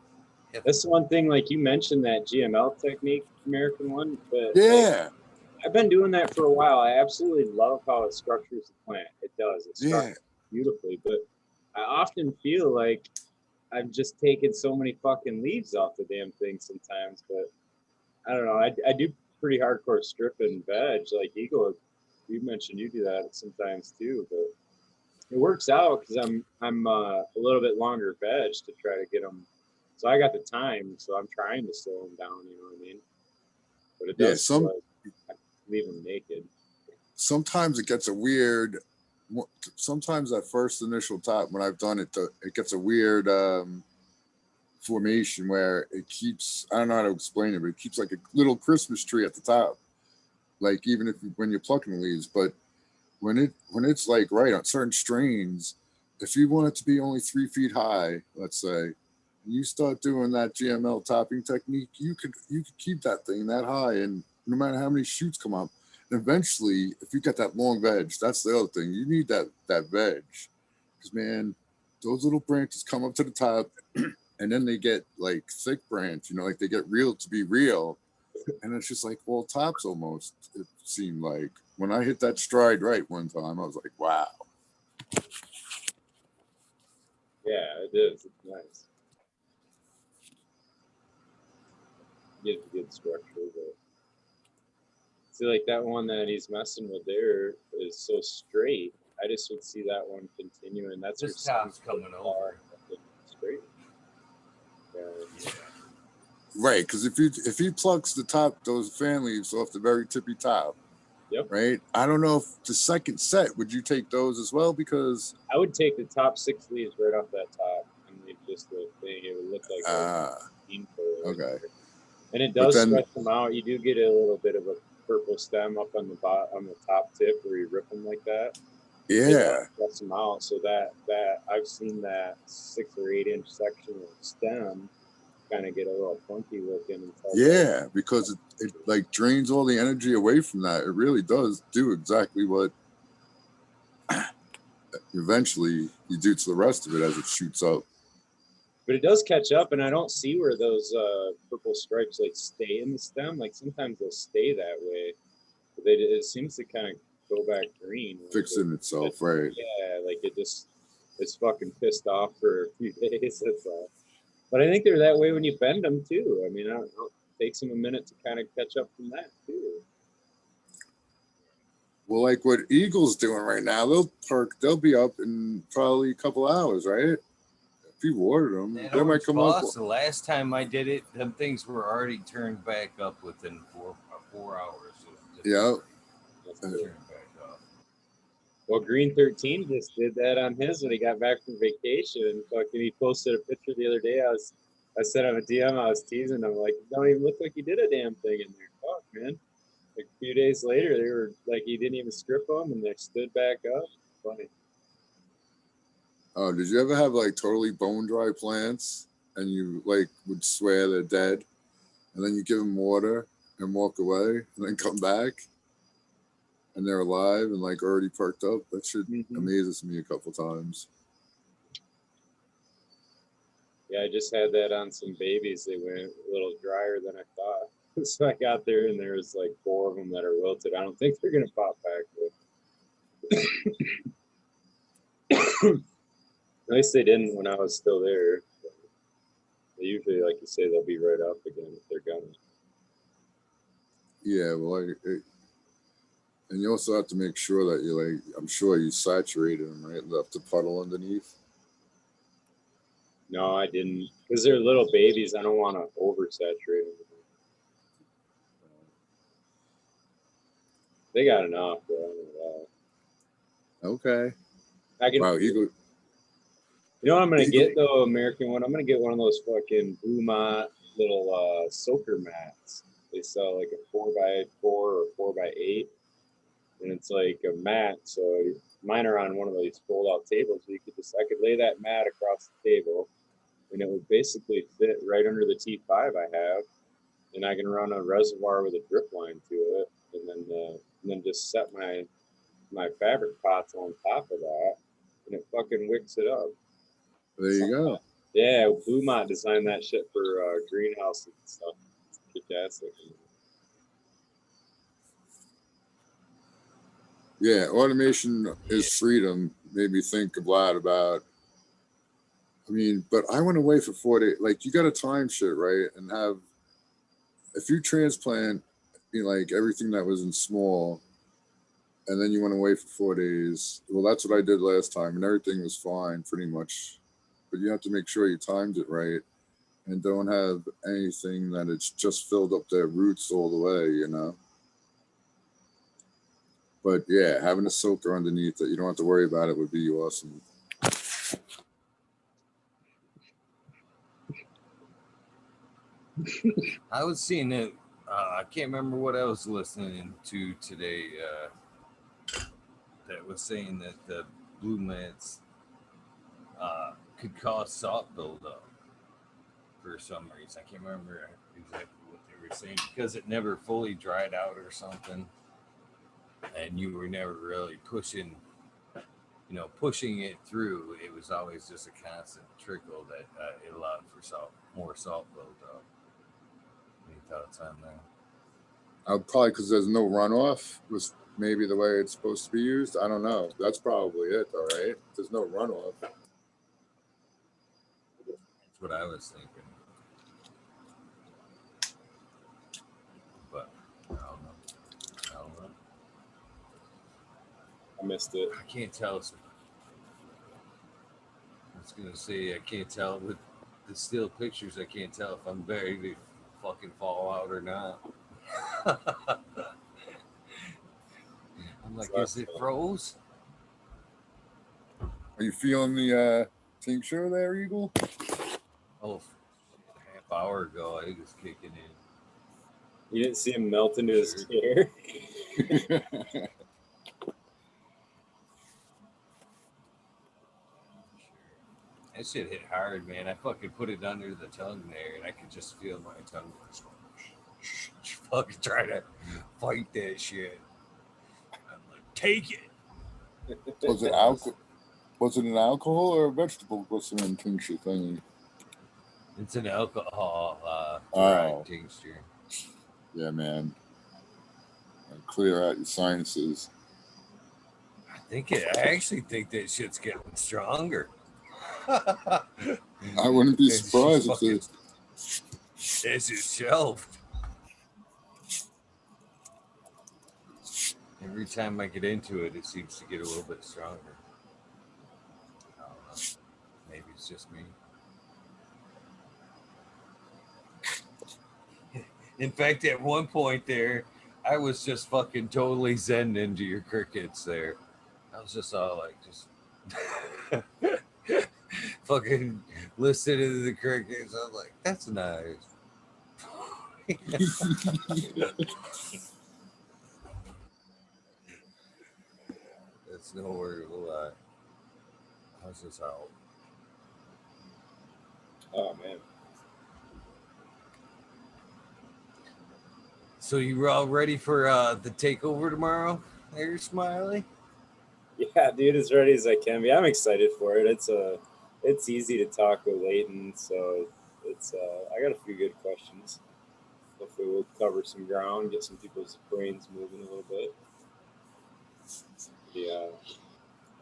That's the one thing, like you mentioned that GML technique, American one. But yeah, I've been doing that for a while. I absolutely love how it structures the plant. It does. It structures beautifully. But I often feel like I've just taken so many fucking leaves off the damn thing sometimes. But I don't know. I do pretty hardcore stripping veg. Like Eagle, you mentioned you do that sometimes too. But it works out because I'm a little bit longer veg to try to get them. So I got the time, so I'm trying to slow them down. You know what I mean? But it does I leave them naked. Sometimes it gets a weird. Sometimes that first initial top, when I've done it, it gets a weird formation where it keeps. I don't know how to explain it, but it keeps like a little Christmas tree at the top. Like even when you're plucking the leaves, but when it's like right on certain strains, if you want it to be only 3 feet high, let's say, you start doing that GML topping technique, you could keep that thing that high, and no matter how many shoots come up, and eventually, if you got that long veg, that's the other thing. You need that veg, because man, those little branches come up to the top, and then they get like thick branch, like they get real to be real, and it's just like tops almost. It seemed like when I hit that stride right one time, I was like, wow. Yeah, it is. It's nice. Gives a good structure, but see, like that one that he's messing with there is so straight. I just would see that one continuing. That's this top's coming over straight. Yeah. Right, because if he plucks the top, those fan leaves off the very tippy top. Yep. Right. I don't know if the second set, would you take those as well? Because I would take the top 6 leaves right off that top and leave just the thing. It would look like okay. And it But does then, stretch them out. You do get a little bit of a purple stem up on the on the top tip where you rip them like that. It does yeah, stretch them out so that I've seen that 6 or 8 inch section of stem kind of get a little funky looking until yeah, because it like drains all the energy away from that. It really does do exactly what eventually you do to the rest of it as it shoots up. But it does catch up, and I don't see where those purple stripes like stay in the stem. Like sometimes they'll stay that way, but it seems to kind of go back green. Fixing itself, right? Yeah, like it's fucking pissed off for a few days. That's all. But I think they're that way when you bend them too. I mean, I don't know, it takes them a minute to kind of catch up from that too. Well, like what Eagle's doing right now, they'll be up in probably a couple hours, right? If you water them, That they might orange come up. boss, the last time I did it, them things were already turned back up within 4 hours. Yeah. Turned back up. Well, Green 13 just did that on his when he got back from vacation. And fucking, he posted a picture the other day. I sent him a DM. I was teasing him like, "Don't even look like you did a damn thing in there." Fuck, man. Like a few days later, they were like, he didn't even strip them, and they stood back up. Funny. Oh, did you ever have like totally bone dry plants and you like would swear they're dead, and then you give them water and walk away and then come back and they're alive and like already perked up? That shit amazes me a couple times. Yeah, I just had that on some babies. They went a little drier than I thought. So I got there, and there was like 4 of them that are wilted. I don't think they're gonna pop back. At least they didn't when I was still there. They usually, like you say, they'll be right up again if they're gonna. Yeah, well, and you also have to make sure that you like, I'm sure you saturated them, right? Left a puddle underneath. No, I didn't, because they're little babies. I don't want to oversaturate them. They got enough, bro. Okay. I can. Wow, You know what I'm gonna get though, American one. I'm gonna get one of those fucking Blue little soaker mats. They sell like a 4x4 or 4x8, and it's like a mat. So mine are on one of these fold-out tables. So I could lay that mat across the table, and it would basically fit right under the T5 I have, and I can run a reservoir with a drip line to it, and then just set my fabric pots on top of that, and it fucking wicks it up. There you go. Yeah, Blue designed that shit for greenhouses and stuff. It's fantastic. Yeah, automation is freedom. Made me think a lot about. I mean, but I went away for 4 days. Like, you got to time shit, right? And have, if you transplant, like everything that was in small, and then you went away for 4 days. Well, that's what I did last time, and everything was fine pretty much. But you have to make sure you timed it right, and don't have anything that it's just filled up their roots all the way. But yeah, having a soaker underneath that you don't have to worry about it would be awesome. I was seeing it. I can't remember what I was listening to today. That was saying that the blue mats could cause salt buildup for some reason. I can't remember exactly what they were saying, because it never fully dried out or something, and you were never really pushing it through. It was always just a constant trickle that it allowed for more salt buildup. Any thoughts on that? Probably because there's no runoff was maybe the way it's supposed to be used. I don't know. That's probably it, though, right? There's no runoff. That's what I was thinking. But I don't know. I missed it. I can't tell. I was gonna say I can't tell with the still pictures. I can't tell if I'm ready to fucking fall out or not. I'm like, is it froze? Are you feeling the tincture there, Eagle? Oh, half hour ago, it was kicking in. You didn't see him melt into his chair. That shit hit hard, man. I fucking put it under the tongue there, and I could just feel my tongue fucking trying to fight that shit. I'm like, take it. Was it alcohol? Was it an alcohol or a vegetable glycerin tincture thingy? It's an alcohol tincture. Yeah, man. And clear out your sinuses. I actually think that shit's getting stronger. I wouldn't be surprised if it. This is shelved. Every time I get into it, it seems to get a little bit stronger. I don't know. Maybe it's just me. In fact, at one point there, I was just fucking totally zen into your crickets there. I was just all like, fucking listening to the crickets. I was like, that's nice. That's no word of a lie. I was just out. Oh man. So you were all ready for the takeover tomorrow? There, Smiley. Yeah, dude, as ready as I can be. I'm excited for it. It's easy to talk with Leighton, so it's I got a few good questions. Hopefully we'll cover some ground, get some people's brains moving a little bit. Yeah,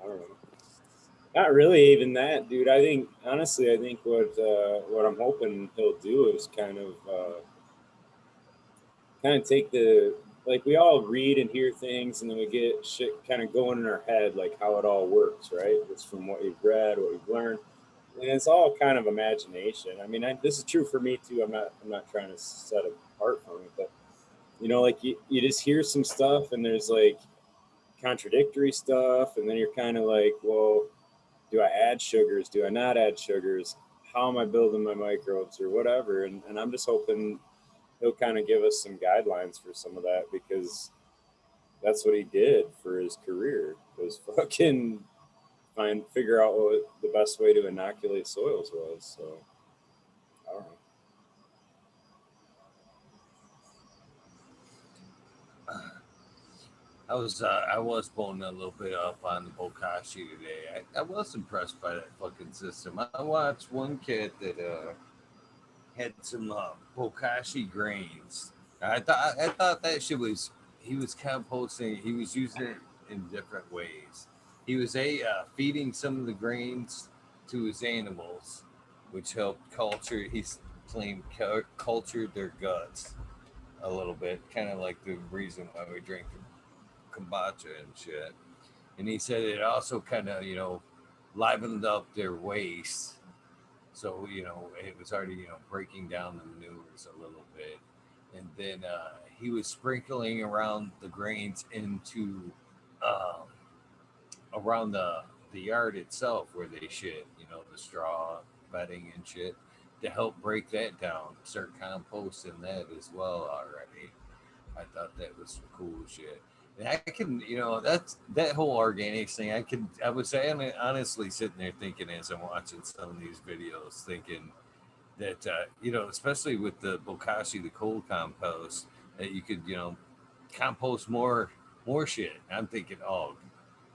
I don't know. Not really even that, dude. I think honestly, I think what I'm hoping he'll do is kind of take the, like, we all read and hear things, and then we get shit kind of going in our head, like how it all works, right? It's from what we've read, what we've learned, and it's all kind of imagination. I mean, this is true for me too. I'm not trying to set it apart from it, but like you just hear some stuff, and there's like contradictory stuff, and then you're kind of like, well, do I add sugars? Do I not add sugars? How am I building my microbes or whatever? And I'm just hoping he'll kind of give us some guidelines for some of that, because that's what he did for his career, was fucking figure out what the best way to inoculate soils was. So I don't know. I was pulling a little bit up on the Bokashi today. I was impressed by that fucking system. I watched one kid that had some Bokashi grains. I thought that shit was, he was composting. He was using it in different ways. He was feeding some of the grains to his animals, which helped culture. He's claimed cultured their guts a little bit, kind of like the reason why we drink kombucha and shit. And he said it also kind of, livened up their waste. So, it was already, breaking down the manures a little bit. And then he was sprinkling around the grains into um, around the yard itself where they shit, the straw bedding and shit, to help break that down. Start composting that as well already. I thought that was some cool shit. And I can, that's that whole organics thing. I was honestly sitting there thinking as I'm watching some of these videos, thinking that, especially with the Bokashi, the cold compost, that you could, compost more shit. I'm thinking, oh,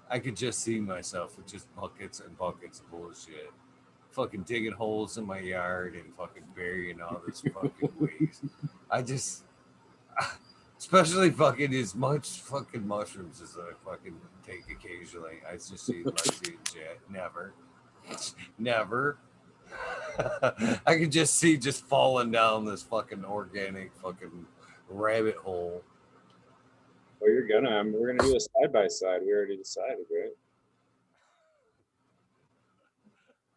I could just see myself with just buckets and buckets of bullshit. Fucking digging holes in my yard and fucking burying all this fucking waste. I just, especially fucking as much fucking mushrooms as I fucking take occasionally. I just see Lexi and shit. Never. I could just see just falling down this fucking organic fucking rabbit hole. Well, you're gonna. We're gonna do a side by side. We already decided, right?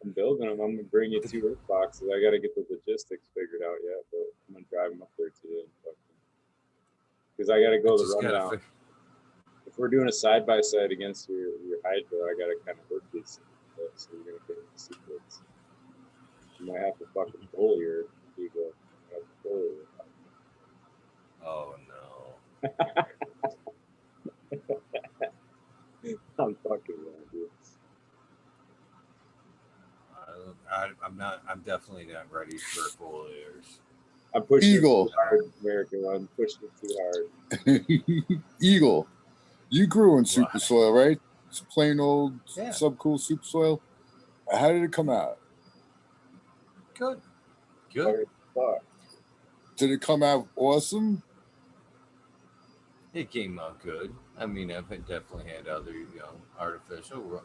I'm building them. I'm gonna bring you 2 earth boxes. I gotta get the logistics figured out yet, but I'm gonna drive them up there today. Because I gotta go the rundown. If we're doing a side by side against your hydro, I gotta kind of work these things. So you're gonna get the secrets. You might have to fucking pull your ego. Oh, definitely not ready for foliars. I'm pushing Eagle. it too hard, American one. Pushing it too hard. Eagle, you grew in super Why? soil, right? It's plain old Yeah. subcool super soil. How did it come out? Good. Good. What the fuck? Did it come out awesome? It came out good. I mean, I've definitely had other, artificial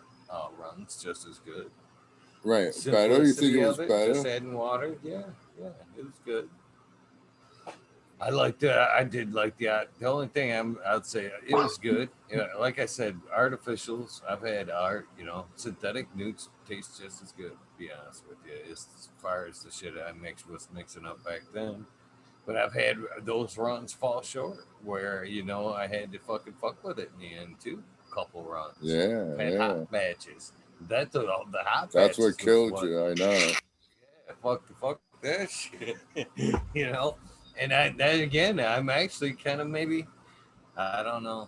runs just as good. Right. Better? You think Simplicity it was of it, better? just adding water. Yeah, it was good. I liked it. I did like the only thing I'd say it was good. Like I said, artificials. I've had synthetic newts taste just as good. To be honest with you, as far as the shit I was mixing up back then. But I've had those runs fall short where I had to fucking fuck with it in the end too. Couple runs. Yeah, Had yeah. hot batches. The hot That's batches what killed was you. I know. Yeah, fuck that shit. And that again, I'm actually kind of maybe, I don't know.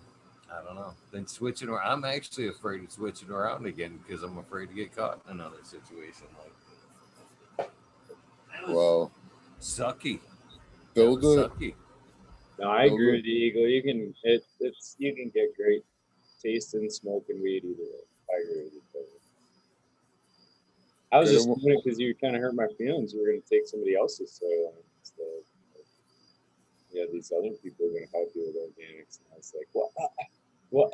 Then switching around, I'm actually afraid of switching around again because I'm afraid to get caught in another situation like this. That was Well, sucky. build a Sucky. No, I Build agree it. with the Eagle. You can get great taste in smoking weed either way. I agree with you. Totally. I was Get just a- doing it because you kind of hurt my feelings. You were going to take somebody else's soil and instead. Yeah, these other people are going to help you with organics. And I was like, what?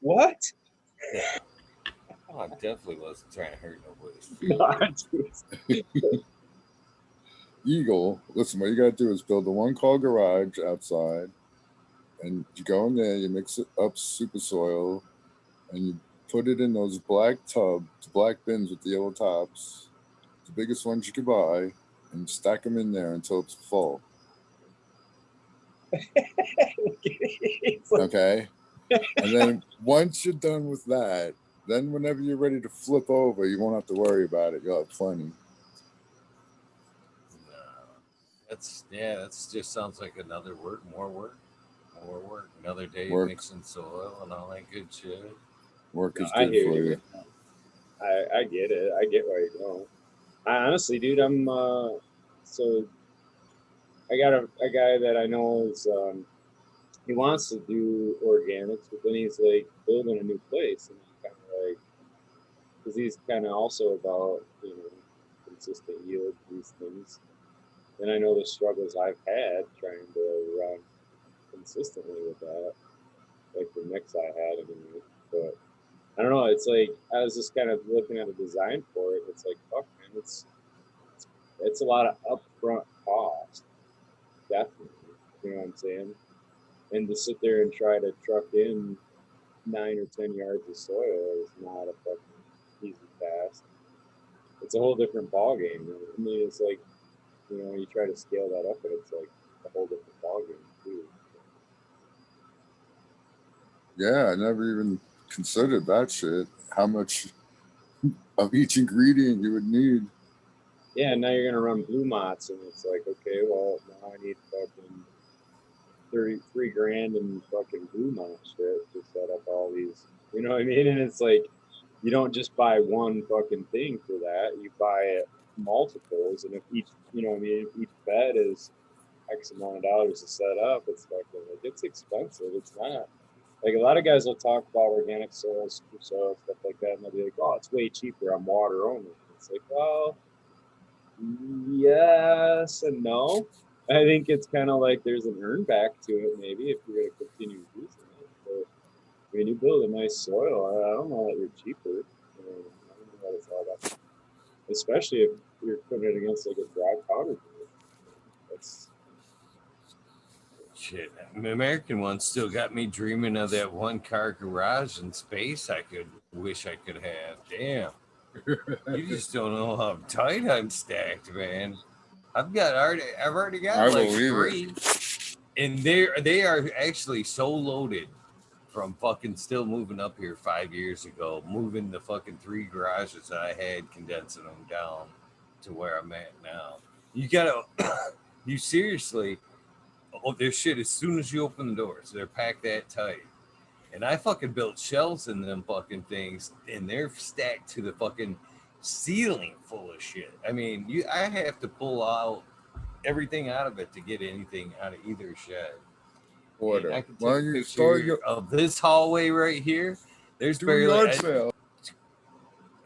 What? Yeah. Oh, I definitely wasn't trying to hurt nobody's feelings. Eagle. Listen, what you gotta do is build a 1-car garage outside, and you go in there, you mix it up super soil, and you put it in those black bins with the yellow tops, the biggest ones you could buy, and stack them in there until it's full. Okay? And then once you're done with that, then whenever you're ready to flip over, you won't have to worry about it. You'll have plenty. That's just sounds like another more work. Another day Work. mixing soil and all that good shit. Work is I good hear for you. you. I get it. I get where you're going. I honestly, dude, I'm so I got a guy that I know is he wants to do organics, but then he's like building a new place, and he's kind of like because he's kind of also about consistent yield these things. And I know the struggles I've had trying to run consistently with that, like the mix I had anyway. But I don't know. It's like I was just kind of looking at the design for it. It's like fuck, man. It's a lot of upfront cost, definitely. You know what I'm saying? And to sit there and try to truck in 9 or 10 yards of soil is not a fucking easy task. It's a whole different ball game. I mean, it's like you try to scale that up, and it's like a whole different ball game too. Yeah, I never even considered that shit. How much of each ingredient you would need. Yeah, and now you're gonna run blue mots, and it's like, okay, well now I need fucking 33 grand in fucking blue mot shit to set up all these. You know what I mean? And it's like you don't just buy one fucking thing for that. You buy multiples, and if each, if each bed is X amount of dollars to set up, it's fucking like it's expensive. It's not like a lot of guys will talk about organic soil, super soil, stuff like that, and they'll be like, "Oh, it's way cheaper on water only." It's like, well, yes and no. I think it's kind of like there's an earn back to it, maybe if you're going to continue using it. But when you build a nice soil, I don't know that you're cheaper. I don't know what it's all about. Especially if you're putting it against like a dry powder. That's Shit, the American one still got me dreaming of that 1-car garage in space. Wish I could have. Damn, you just don't know how tight I'm stacked, man. I've already got I like believe 3, and they are actually so loaded from fucking still moving up here 5 years ago, moving the fucking 3 garages that I had, condensing them down to where I'm at now. You gotta, you seriously. Oh, their shit as soon as you open the doors, they're packed that tight. And I fucking built shelves in them fucking things, and they're stacked to the fucking ceiling full of shit. I mean, I have to pull out everything out of it to get anything out of either shed. Order. And I can Why take don't a you start picture of this hallway right here. There's do a yard barely sale?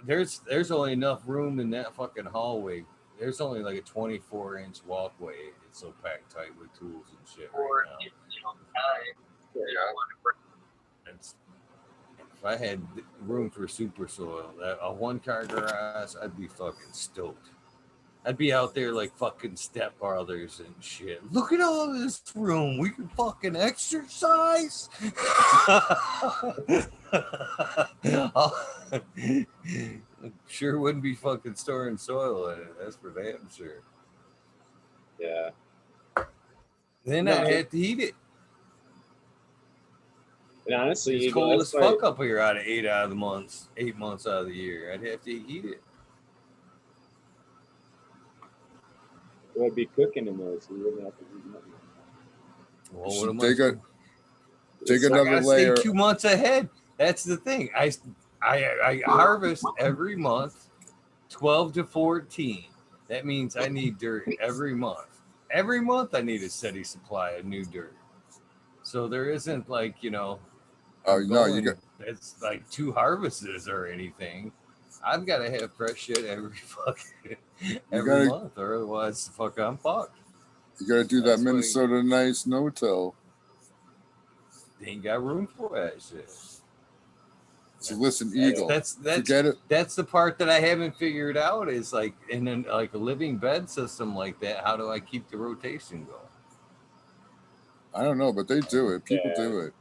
there's only enough room in that fucking hallway. There's only like a 24-inch walkway. It's so packed tight with tools and shit right now. It's, if I had room for super soil, a 1-car garage, I'd be fucking stoked. I'd be out there like fucking Step Brothers and shit. Look at all this room. We can fucking exercise. Sure wouldn't be fucking storing soil in it. That's for damn sure. Yeah. Then No, I'd have to heat it. And honestly, It's Eagle, cold that's as why fuck up here out of 8 months out of the year. I'd have to heat it. we'd be cooking in there, so you wouldn't have to eat nothing. Well, You what should am dig I a- supposed- Dig So I another gotta layer. stay 2 months ahead. That's the thing. I harvest every month, 12 to 14. That means I need dirt every month. Every month I need a steady supply of new dirt. So there isn't like, you know, Oh no, you got. it's like 2 harvests or anything. I've got to have fresh shit every fucking every gotta- month, or otherwise, fuck, I'm fucked. You got to do That's that what Minnesota nice no-till. They ain't got room for that shit. So listen, Eagle. That's Forget it. That's the part that I haven't figured out is like in like a living bed system like that. How do I keep the rotation going? I don't know, but they do it. People Yeah. do it.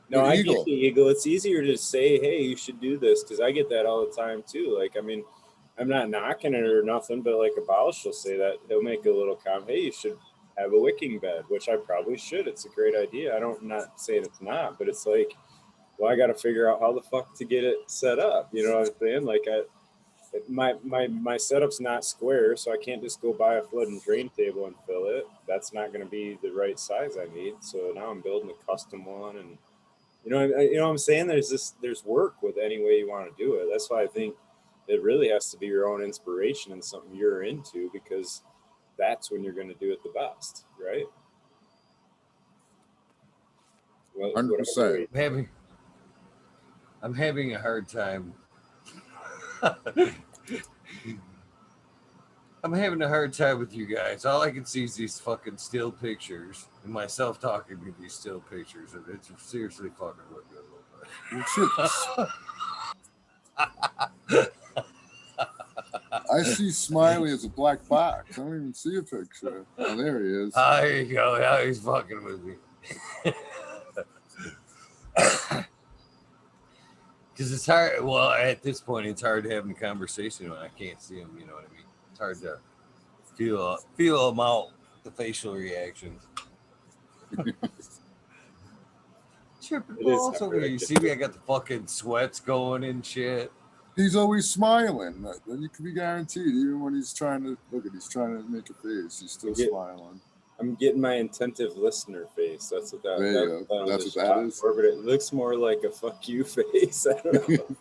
No, But I Eagle. get you, Eagle. It's easier to say, hey, you should do this, because I get that all the time too. Like, I mean, I'm not knocking it or nothing, but like Abolish will say that. He'll make a little comment, hey, you should have a wicking bed, which I probably should. It's a great idea. I'm not saying it's not, but it's like, well, I got to figure out how the fuck to get it set up. You know what I'm saying? Like, my setup's not square, so I can't just go buy a flood and drain table and fill it. That's not going to be the right size I need. So now I'm building a custom one, and you know what I'm saying? There's work with any way you want to do it. That's why I think it really has to be your own inspiration and something you're into, because that's when you're going to do it the best, right? 100%. I'm having a hard time. I'm having a hard time with you guys. All I can see is these fucking still pictures and myself talking to these still pictures, and it's seriously fucking look good. I see Smiley as a black box. I don't even see a picture. Oh, there he is. There you go. Now he's fucking with me. Because it's hard. Well, at this point, it's hard having a conversation when I can't see him. You know what I mean? It's hard to feel them out, the facial reactions. Tripping balls over here. You see me? I got the fucking sweats going and shit. He's always smiling. You can be guaranteed, even when he's trying to he's trying to make a face. He's still smiling. I'm getting my attentive listener face. That's what that. There you go. That's what that is. But it looks more like a fuck you face. I don't know.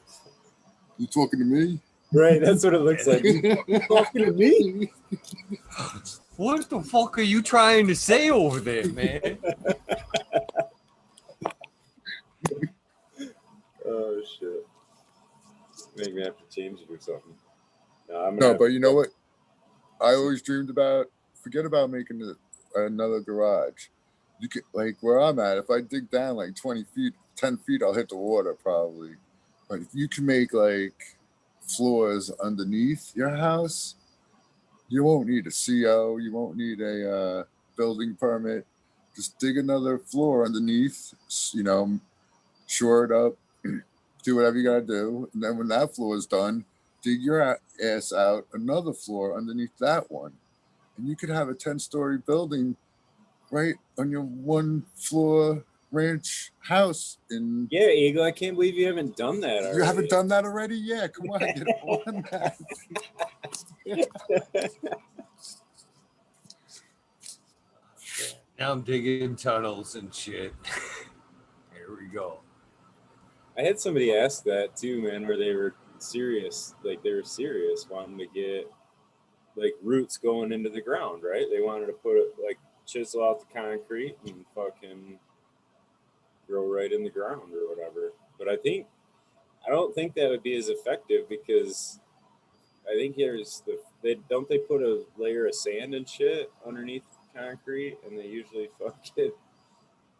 You talking to me? Right, that's what it looks like. You talking to me? What the fuck are you trying to say over there, man? Oh shit! Make me have to change it or something. No, but you know what? I always dreamed about. Forget about making another garage. You can, like where I'm at. If I dig down like 20 feet, 10 feet, I'll hit the water probably. But if you can make like floors underneath your house, you won't need a CO. You won't need a building permit. Just dig another floor underneath. You know, shore it up. Do whatever you gotta do, and then when that floor is done, dig your ass out another floor underneath that one, and you could have a 10-story building right on your 1-floor ranch house. Yeah, Eagle, I can't believe you haven't done that already. You haven't done that already? Yeah, come on, get on that. Now I'm digging tunnels and shit. Here we go. I had somebody ask that too, man, where they were serious, like they were serious, wanting to get like roots going into the ground, right? They wanted to put it like chisel out the concrete and fucking grow right in the ground or whatever. But I don't think that would be as effective because I think they put a layer of sand and shit underneath concrete and they usually fucking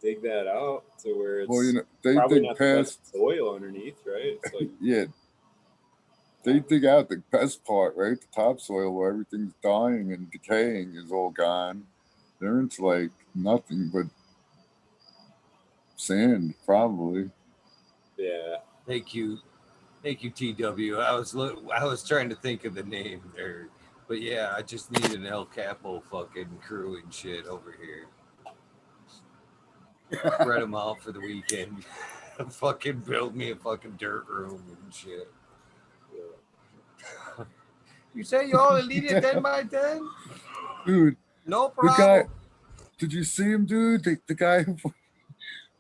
dig that out to where it's Well, you know, they probably dig not the best past. soil underneath, right? It's like Yeah, they dig out the best part, right? The topsoil where everything's dying and decaying is all gone. They're into like nothing but sand, probably. yeah. Thank you, TW. I was trying to think of the name there, but yeah, I just need an El Capo fucking crew and shit over here. Spread them out for the weekend. Fucking build me a fucking dirt room and shit. You say you only need it 10 by 10? Dude, No the guy, problem. did you see him, dude? The guy,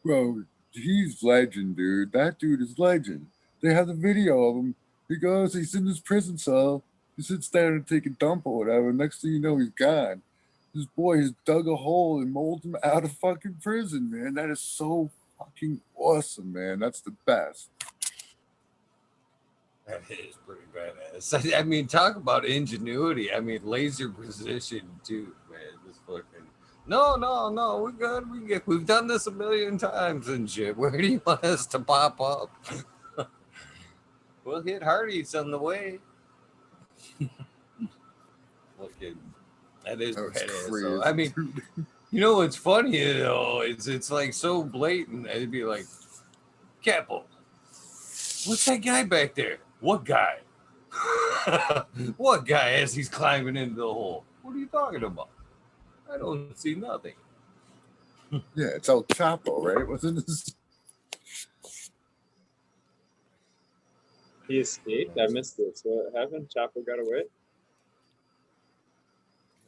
bro, he's legend, dude. That dude is legend. They have the video of him. He goes, he's in his prison cell. He sits down and take a dump or whatever. Next thing you know, he's gone. This boy has dug a hole and molded him out of fucking prison, man. That is so fucking awesome, man. That's the best. That is pretty badass. I mean, talk about ingenuity. I mean, laser precision too, man. This fucking no, we're good. We've done this a million times and shit. Where do you want us to pop up? We'll hit Hardy's on the way. Fucking, that is That was badass. crazy. So, I mean, you know what's funny though? It's like so blatant. It'd be like, Capo, what's that guy back there? What guy? What guy as he's climbing into the hole? What are you talking about? I don't see nothing. Yeah, it's El Chapo, right? Wasn't this? He escaped. I missed this. What happened? Chapo got away.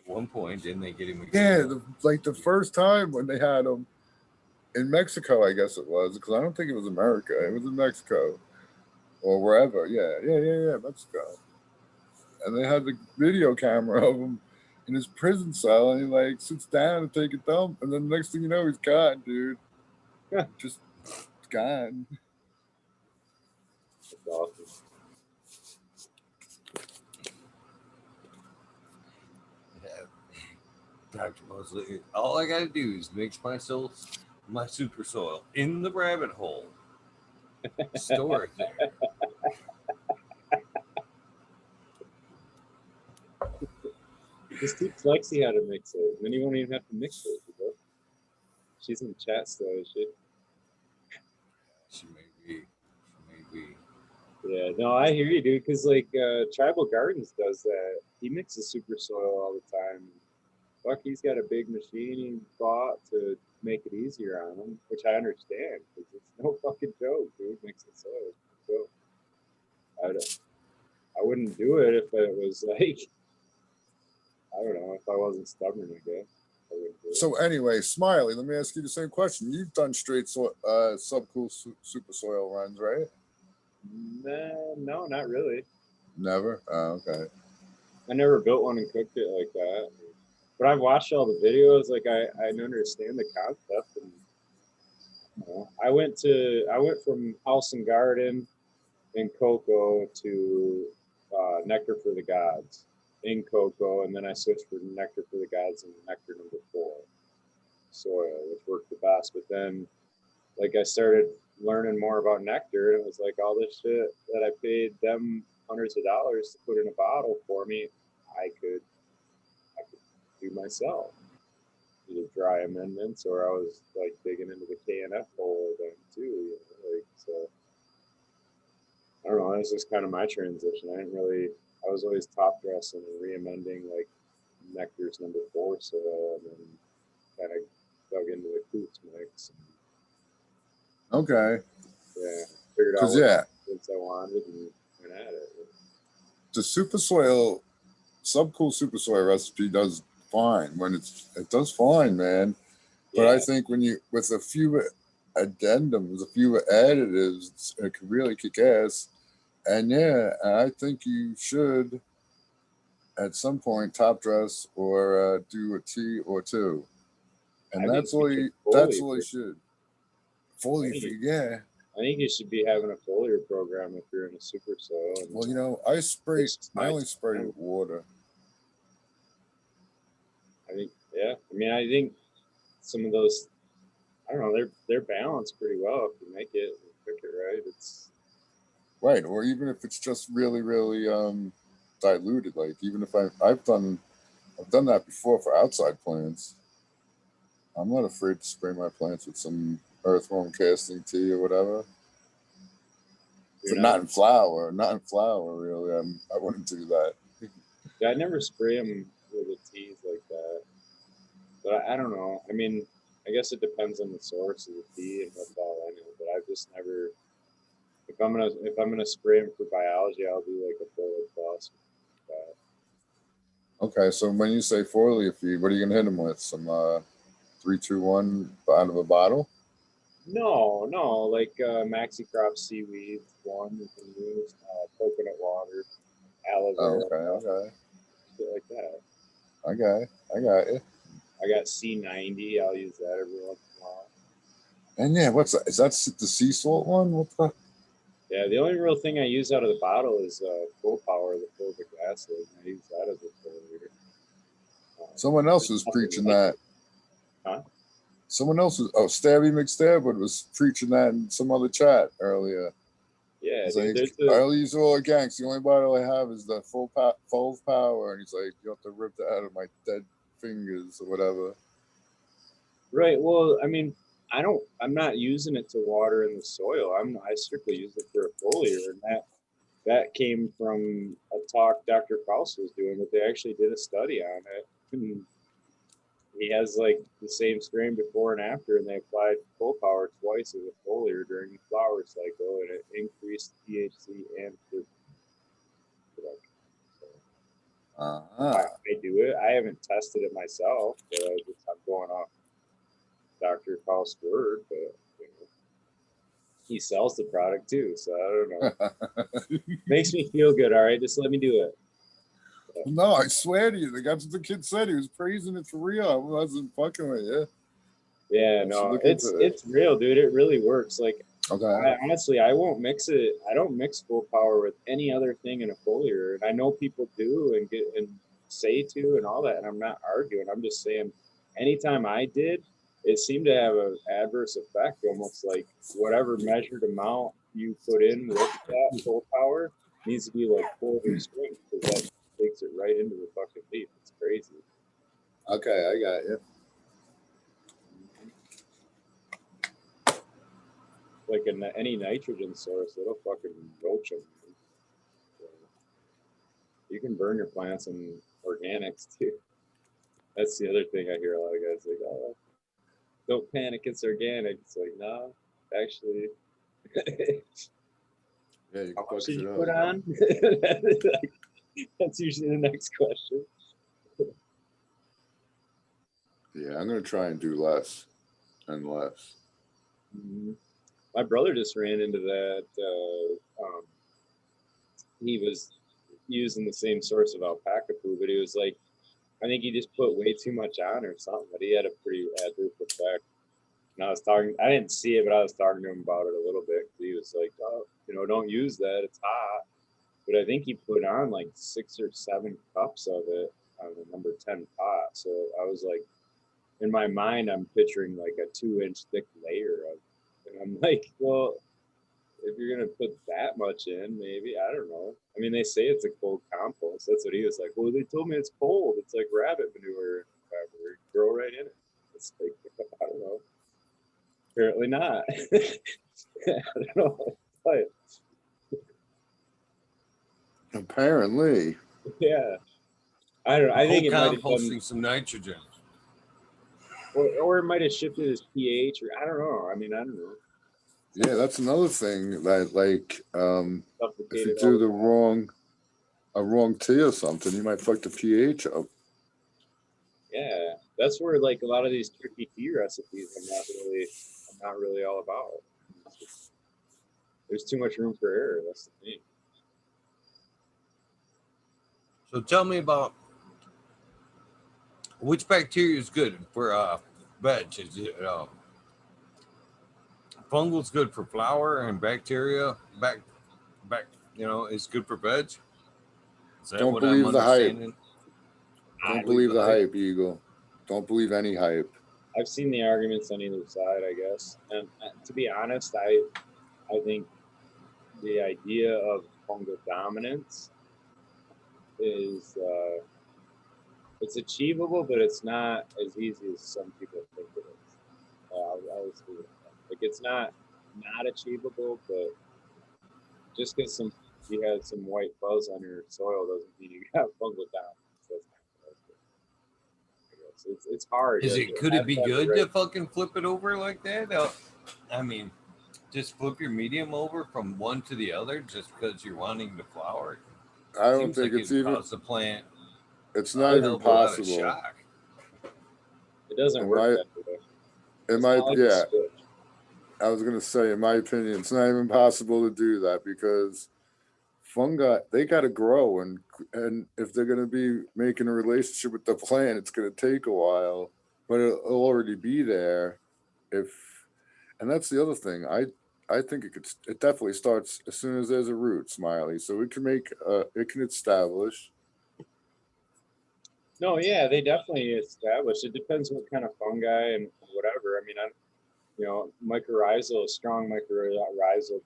At one point, didn't they get him? Yeah, like the first time when they had him in Mexico, I guess it was, because I don't think it was America. It was in Mexico or wherever. Yeah, Mexico. And they had the video camera of him in his prison cell, and he like sits down and take a dump, and then the next thing you know, he's gone, dude. Just gone. That's awesome. Dr. Mosley, all I gotta do is mix my super soil in the rabbit hole. Store it there. Just teach Lexi how to mix it. Then you won't even have to mix it. You know? She's in the chat still, is she? She may be. Yeah, no, I hear you, dude. Because like Tribal Gardens does that. He mixes super soil all the time. Fuck, he's got a big machine he bought to make it easier on him, which I understand because it's no fucking joke, dude. Mixing soil, so I wouldn't do it if it was like I don't know if I wasn't stubborn. I guess I wouldn't do it. So anyway, Smiley, let me ask you the same question. You've done straight subcool super soil runs, right? Nah, no, not really. Never. Oh, okay. I never built one and cooked it like that. But I've watched all the videos. Like I understand the concept, and you know, I went from House and Garden in Cocoa to Nectar for the Gods in Cocoa, and then I switched for Nectar for the Gods in Nectar number 4 soil, which worked the best. But then, like I started learning more about Nectar, and it was like all this shit that I paid them hundreds of dollars to put in a bottle for me, I could do myself. Either dry amendments, or I was like digging into the KNF hole then too. You know, like so. I don't know. That was just kind of my transition. I was always top dressing and re-amending like Nectar's number 4 soil, and then kind of dug into the Coots mix. Okay. Yeah, figured out what I wanted and went at it. The super soil, subcool super soil recipe does fine when it does fine, man. But I think when you with a few addendums, a few additives, it can really kick ass. And yeah, I think you should at some point top dress or do a tea or two. And I think that's you all should you that's foliar. all you should. Fully I think, yeah. I think you should be having a foliar program if you're in a super soil. And Well, I spray it's I only nice. spray with water. I think, yeah. I mean, I think some of those, I don't know, they're balanced pretty well if you make it, cook it right. It's Right. Or even if it's just really, really diluted. Like even if I've done that before for outside plants. I'm not afraid to spray my plants with some earthworm casting tea or whatever. you're But not in flour. Not in flour, really. I wouldn't do that. Yeah, I never spray them with the teas like that. But I don't know. I mean, I guess it depends on the source of the tea and what's all in it. But I've just never. If I'm gonna spray them for biology, I'll do like a foliar plus. Okay, so when you say foliar feed, what are you gonna hit them with? Some 3-2-1 out of a bottle? No, like Maxi Crop seaweed one you can use, coconut water, aloe Oh, vera, okay. shit like that. I got it. I got C90. I'll use that every once in a while. And yeah, what's that? Is that the sea salt one? What the? Yeah, the only real thing I use out of the bottle is Full Power, the fulvic acid. I use that as a foliar. Someone else was preaching that. Huh? Someone else was Stabby McStabwood was preaching that in some other chat earlier. Yeah, He's dude, like, I use all organics. The only bottle I have is the full power, and he's like, you have to rip that out of my dead fingers or whatever. Right. Well, I mean, I'm not using it to water in the soil. I strictly use it for a foliar, and that came from a talk Dr. Kraus was doing. But they actually did a study on it. And he has like the same strain before and after, and they applied Full Power twice as a foliar during the flower cycle, and it increased THC and fruit production. So I do it. I haven't tested it myself, but I'm going off Dr. Kraus' word. But you know, he sells the product too, so I don't know. Makes me feel good. All right, just let me do it. No, I swear to you, that's what the kid said. He was praising it for real. I wasn't fucking with you. Yeah, no, it's real, dude. It really works. Like, okay. Honestly, I won't mix it. I don't mix Full Power with any other thing in a foliar, and I know people do and say to and all that. And I'm not arguing. I'm just saying, anytime I did, it seemed to have an adverse effect, almost like whatever measured amount you put in with that Full Power needs to be like full restraint because that takes it right into the fucking leaf. It's crazy. Okay, I got you. Like any nitrogen source, it'll fucking roach them. So you can burn your plants in organics too. That's the other thing I hear a lot of guys like, oh, don't panic, it's organic. It's like, no, actually. Yeah, you How can much did you it put on? That's usually the next question. Yeah, I'm gonna try and do less and less. Mm-hmm. My brother just ran into that. He was using the same source of alpaca poo, but he was like, I think he just put way too much on or something, but he had a pretty adverse effect. And I didn't see it, but I was talking to him about it a little bit. He was like, oh, don't use that. It's hot. But I think he put on like 6 or 7 cups of it on the number 10 pot. So I was like, in my mind, I'm picturing like a 2-inch thick layer of it. And I'm like, well, if you're going to put that much in, maybe, I don't know. I mean, they say it's a cold compost. That's what he was like. Well, they told me it's cold. It's like rabbit manure. Grow right in it. It's like, I don't know. Apparently not. I don't know. But, Apparently. yeah. I don't know. I think it might have composting some nitrogen. Or it might have shifted his pH, or I don't know. I mean, I don't know. Yeah, that's another thing that like if you do a wrong tea or something, you might fuck the pH up. Yeah, that's where like a lot of these tricky tea recipes I'm not really all about. There's too much room for error. That's the thing. So tell me about which bacteria is good for veg. Is it fungal's good for flour, and bacteria back is good for veg? Is that Don't what I'm believe the hype. understanding? Don't believe the hype, Eagle. Don't believe any hype. I've seen the arguments on either side, I guess. And to be honest, I think the idea of fungal dominance is it's achievable, but it's not as easy as some people think it is. Like it's not achievable, but just because you had some white fuzz on your soil doesn't mean you got fungal dominance. That's not what I guess. It's hard. Could it be good to fucking flip it over like that? I mean, just flip your medium over from one to the other just because you're wanting to flower. I don't think it's even. Cause the plant. It's not even possible. It doesn't work that way. It might, yeah. I was gonna say, in my opinion, it's not even possible to do that because fungi, they got to grow, and if they're gonna be making a relationship with the plant, it's gonna take a while, but it'll already be there. And that's the other thing. I think it definitely starts as soon as there's a root, Smiley. So it can establish. No, yeah, they definitely establish. It depends what kind of fungi and whatever. I mean, mycorrhizal, a strong mycorrhizal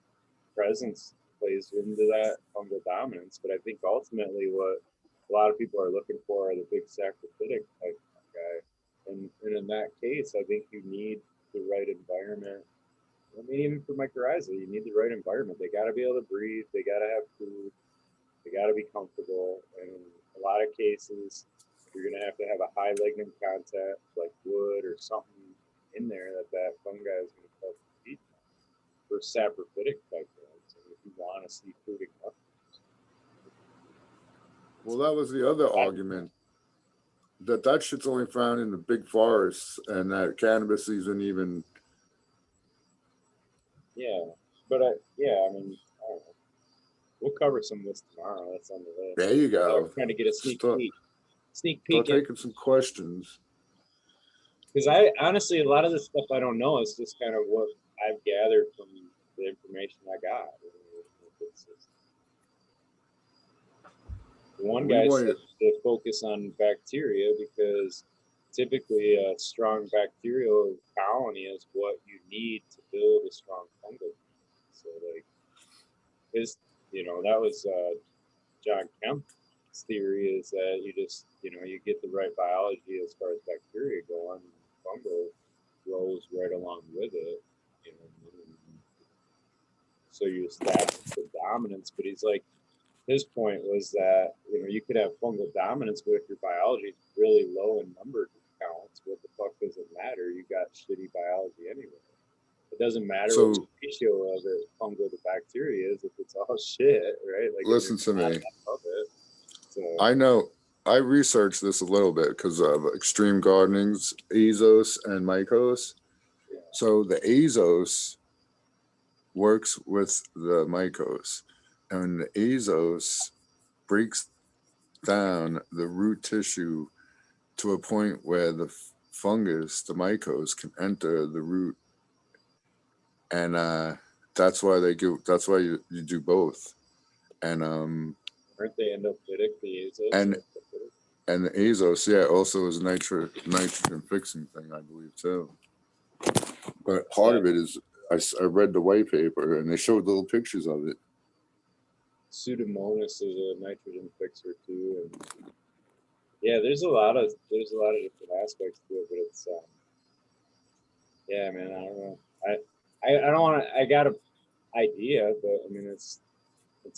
presence plays into that fungal dominance. But I think ultimately what a lot of people are looking for are the big saprophytic type fungi. And in that case, I think you need the right environment. I mean, even for mycorrhizal, you need the right environment. They got to be able to breathe. They got to have food. They got to be comfortable. And in a lot of cases, you're going to have a high lignin content, like wood or something in there that fungi is going to help feed for saprophytic type ones. And if you want to see fruiting up. Well, that was the other argument. That shit's only found in the big forests, and that cannabis isn't even. Yeah, but I mean, I don't know. We'll cover some of this tomorrow. That's on the list. There you go. I'm trying to get a sneak peek. Start taking some questions. Because I honestly, a lot of this stuff I don't know. It's just kind of what I've gathered from the information I got. One guy said to focus on bacteria because typically a strong bacterial colony is what you need to build a strong fungal. So like that was John Kemp's theory is that you just, you get the right biology as far as bacteria go on, fungal grows right along with it. So you establish the dominance, but he's like, his point was that you could have fungal dominance, but if your biology is really low in number counts, what the fuck does it matter? You got shitty biology anyway. It doesn't matter what the ratio of it fungal to bacteria is if it's all shit, right? Like, listen to me. I know. I researched this a little bit because of extreme gardening's azos and mycos. Yeah. So the azos works with the mycos, and the azos breaks down the root tissue to a point where the fungus, the mycos, can enter the root, and that's why you do both. And aren't they endophytic, the azos? And the azos, yeah, also is a nitrogen fixing thing, I believe too. But part of it is I read the white paper and they showed little pictures of it. Pseudomonas is a nitrogen fixer too, and yeah, there's a lot of different aspects to it, but it's yeah, man, I don't know. I don't want to. I got an idea, but I mean, it's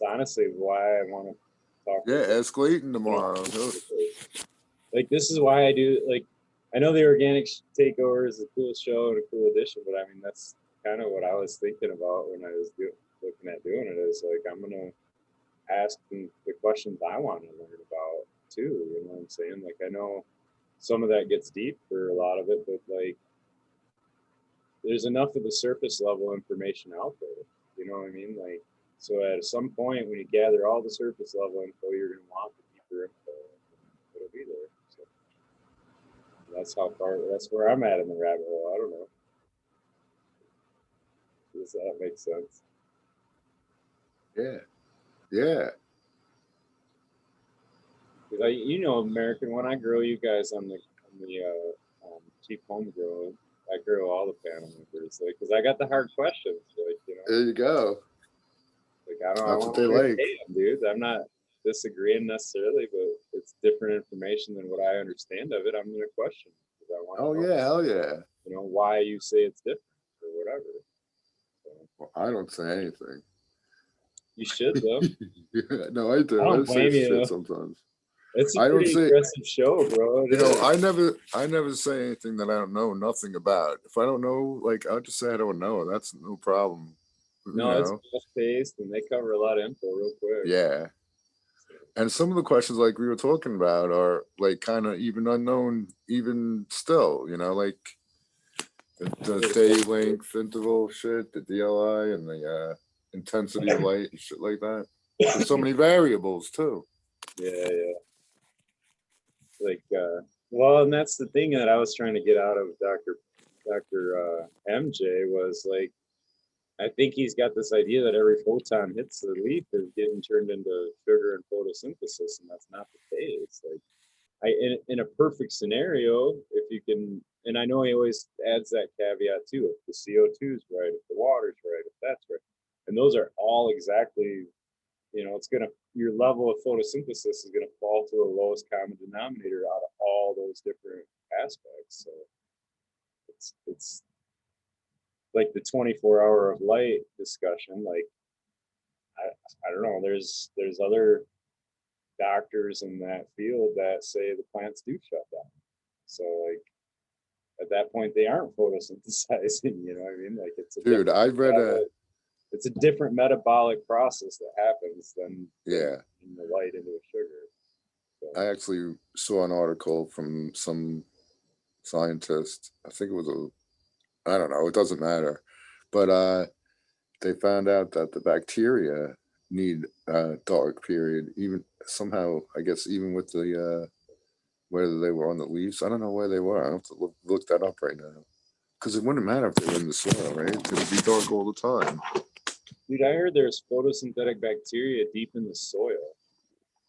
honestly why I want to talk. Yeah, ask Clayton tomorrow. Like, this is why I do. Like, I know the organic takeover is a cool show and a cool addition, but I mean, that's kind of what I was thinking about when I was looking at doing it. Is like, I'm gonna ask the questions I want to learn about too. You know what I'm saying? Like, I know some of that gets deep for a lot of it, but like, there's enough of the surface level information out there. You know what I mean? Like, so at some point when you gather all the surface level info, you're going to want the deeper info either. So that's how far. That's where I'm at in the rabbit hole. I don't know. Does that make sense? Yeah. Yeah. Because you know, American, when I grow you guys on the cheap home grow, I grow all the panel members, like, because I got the hard questions, like, you know. There you go. Like, I don't. That's I what want they to like. understand, dude. I'm not disagreeing necessarily, but it's different information than what I understand of it. I'm gonna question because I want to Oh know, yeah, hell yeah. you know, why you say it's different or whatever. So, Well, I don't say anything. you should though. Yeah, no, I do. I don't I say blame you, shit though. sometimes. It's a I don't pretty say, aggressive show, bro. you know, I never say anything that I don't know nothing about. If I don't know, like, I'll just say I don't know. That's no problem. No, it's fast paced and they cover a lot of info real quick. Yeah. And some of the questions, like we were talking about, are like kind of even unknown, even still, you know, like the day length interval shit, the DLI, and the intensity of light and shit like that. There's so many variables too. Yeah. Like, well, and that's the thing that I was trying to get out of Dr. MJ was like, I think he's got this idea that every photon hits the leaf is getting turned into sugar and photosynthesis, and that's not the case. Like, in a perfect scenario, if you can, and I know he always adds that caveat too, if the CO2 is right, if the water's right, if that's right, and those are all exactly, you know, your level of photosynthesis is gonna fall to the lowest common denominator out of all those different aspects. So it's like the 24-hour of light discussion. Like, I don't know. There's other doctors in that field that say the plants do shut down. So like at that point they aren't photosynthesizing. You know what I mean? Like it's a different metabolic process that happens than in the light into a sugar. So. I actually saw an article from some scientist. I think it was I don't know, it doesn't matter. But they found out that the bacteria need a dark period, even somehow, I guess, even with the whether they were on the leaves. I don't know where they were. I have to look that up right now. Because it wouldn't matter if they were in the soil, right? It would be dark all the time. Dude, I heard there's photosynthetic bacteria deep in the soil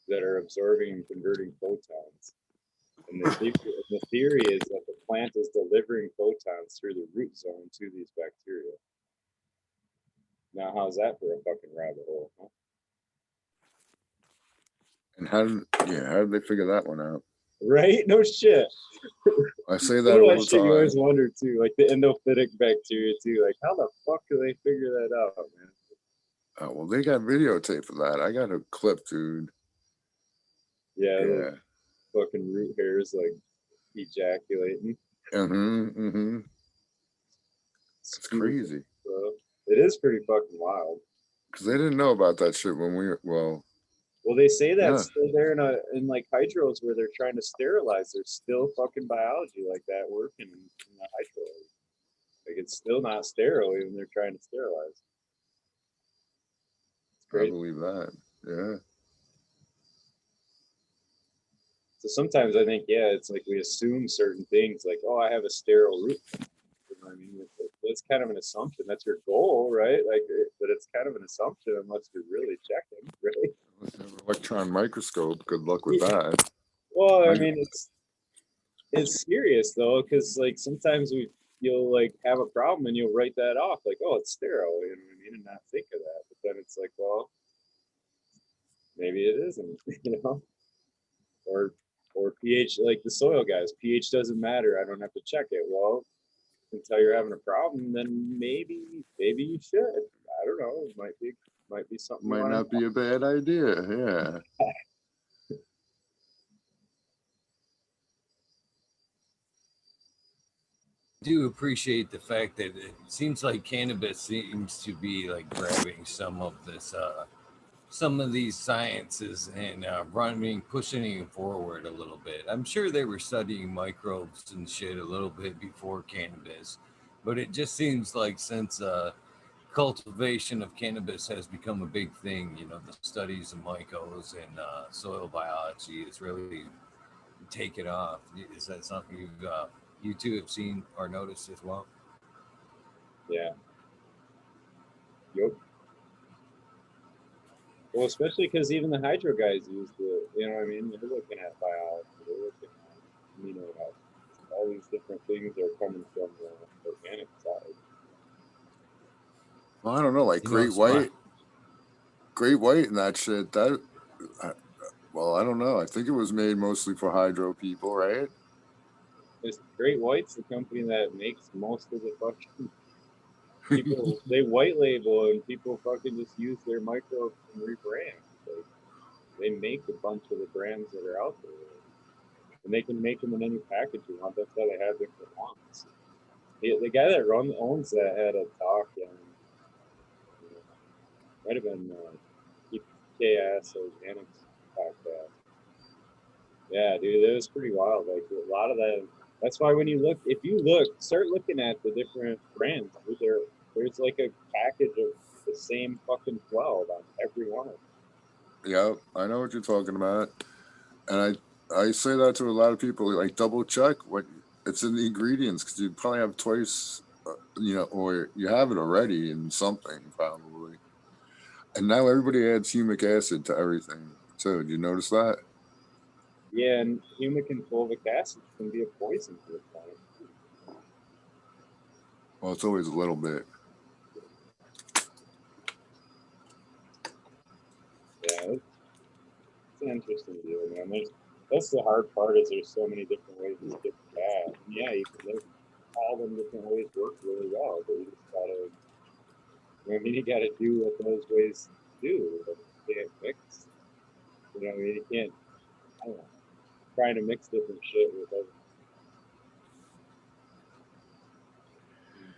that are absorbing and converting photons. And the theory is that the plant is delivering photons through the root zone to these bacteria. Now, how's that for a fucking rabbit hole, huh? And how did they figure that one out? Right? No shit. I say that all the time. You always wonder too, like the endophytic bacteria too. Like, how the fuck do they figure that out, man? Oh, well, they got videotape for that. I got a clip, dude. Yeah. Fucking root hairs like ejaculating. It's crazy. It is pretty fucking wild. Because they didn't know about that shit when we well, they say that's still there in like hydros where they're trying to sterilize. There's still fucking biology like that working in the hydro. Like, it's still not sterile even they're trying to sterilize. I believe that. Yeah. So sometimes I think, it's like we assume certain things, like, oh, I have a sterile root. You know what I mean? That's kind of an assumption. That's your goal, right? Like, but it's kind of an assumption unless you're really checking, right? Electron microscope. Good luck with that. Well, I mean, it's serious though, because like sometimes you'll like have a problem and you'll write that off, like, oh, it's sterile, you know what I mean, and not think of that. But then it's like, well, maybe it isn't, you know, or pH, like the soil guys, pH doesn't matter. I don't have to check it. Well, until you're having a problem, then maybe you should. I don't know. It might be something. Might not be a bad idea. Yeah. I do appreciate the fact that it seems like cannabis seems to be like grabbing some of this, some of these sciences and pushing it forward a little bit. I'm sure they were studying microbes and shit a little bit before cannabis, but it just seems like since cultivation of cannabis has become a big thing, you know, the studies of mycos and soil biology is really taken off. Is that something you two have seen or noticed as well? Yeah. Yep. Well, especially because even the hydro guys use the, you know what I mean? They're looking at biology. They're looking at amino acids. All these different things are coming from the organic side. Well, I don't know, like Great White and that shit. Well, I don't know. I think it was made mostly for hydro people, right? This Great White's the company that makes most of the fucking people. They white label and people fucking just use their microbes and rebrand. Like, they make a bunch of the brands that are out there, and they can make them in any package you want. That's how they have different ones. The guy that owns that had a talk, and might have been EKS Organics podcast. Yeah, dude, it was pretty wild. Like a lot of that. That's why when you look, if you start looking at the different brands. There's like a package of the same fucking 12 on every one of them. Yeah, I know what you're talking about, and I say that to a lot of people. Like, double check what it's in the ingredients, because you probably have twice, or you have it already in something probably. And now everybody adds humic acid to everything. So, did you notice that? Yeah, and humic and fulvic acid can be a poison to the plant. Well, it's always a little bit. Yeah, it's an interesting deal, man. That's the hard part, is there's so many different ways to get bad. And yeah, all them different ways work really well, but you just gotta, you gotta do what those ways do. Like, you can't mix. You know what I mean? You can't, I don't know, trying to mix different shit with other.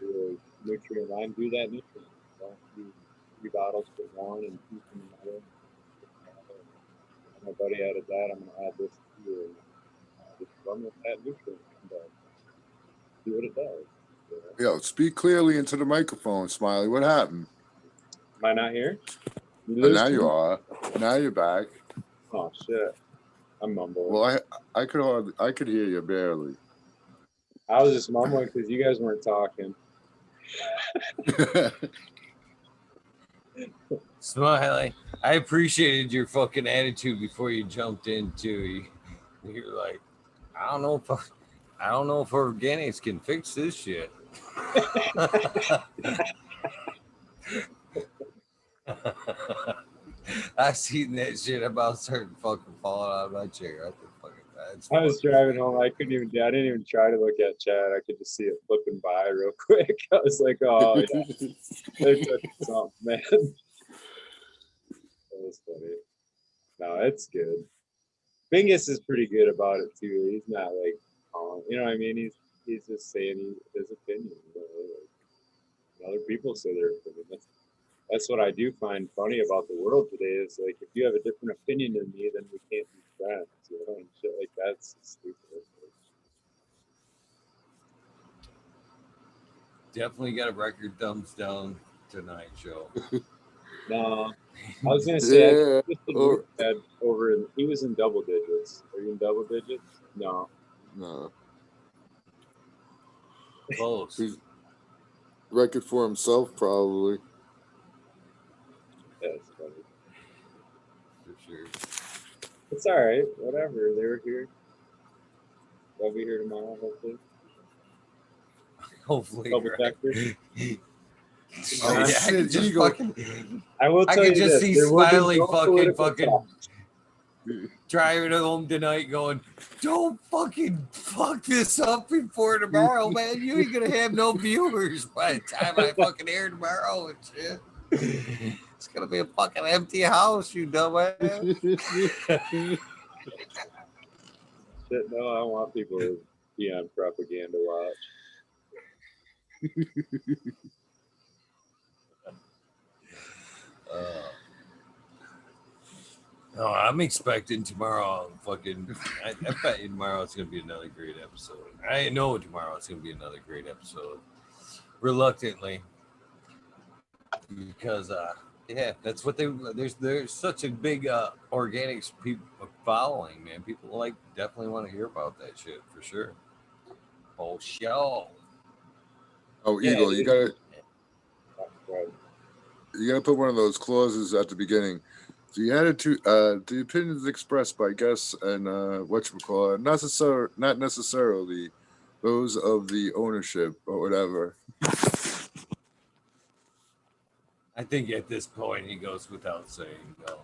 Do a nutrient line, do that nutrient. Don't do 3 bottles for one and 2 for another. My buddy added that, I'm gonna add this here. And just run with that nutrient and see what it does. Yo, speak clearly into the microphone, Smiley. What happened? Am I not here? Now you are. Now you're back. Oh shit! I'm mumbling. Well, I could hear you barely. I was just mumbling because you guys weren't talking. Smiley, I appreciated your fucking attitude before you jumped into. You're like, I don't know if organics can fix this shit. I seen that shit about starting fucking falling out of my chair. I was driving home. I didn't even try to look at chat. I could just see it flipping by real quick. I was like, oh yeah, they took something, man. That was funny. No, it's good. Bingus is pretty good about it too. He's not like, you know what I mean? He's just saying his opinion. Like, other people say their opinion. That's what I do find funny about the world today, is like, if you have a different opinion than me, then we can't be friends, and shit like that's stupid. Definitely got a record thumbs down tonight show. No, I was gonna say, he was in double digits. Are you in double digits? No. Close. He's record for himself, probably. That's funny. For sure. It's all right. Whatever. They were here. They'll be here tomorrow, hopefully. Hopefully. Double right. checkers. Oh shit, Eagle. I will tell you I could just this, see there will be Smiley no political fucking talk. driving home tonight going, don't fucking fuck this up before tomorrow, man. You ain't gonna have no viewers by the time I fucking air tomorrow and shit. It's gonna be a fucking empty house, you dumbass. Shit, no, I don't want people to be on propaganda watch. No, I'm expecting tomorrow. I bet you tomorrow it's gonna be another great episode. I know tomorrow it's gonna be another great episode. Reluctantly, because Yeah, that's what they. There's such a big organics people following, man. People like definitely want to hear about that shit for sure. Oh, show. Oh, Yeah, Eagle, dude. Right. you gotta put one of those clauses at the beginning. The opinions expressed by guests and whatchamacallit, not necessarily those of the ownership or whatever. I think at this point he goes without saying no.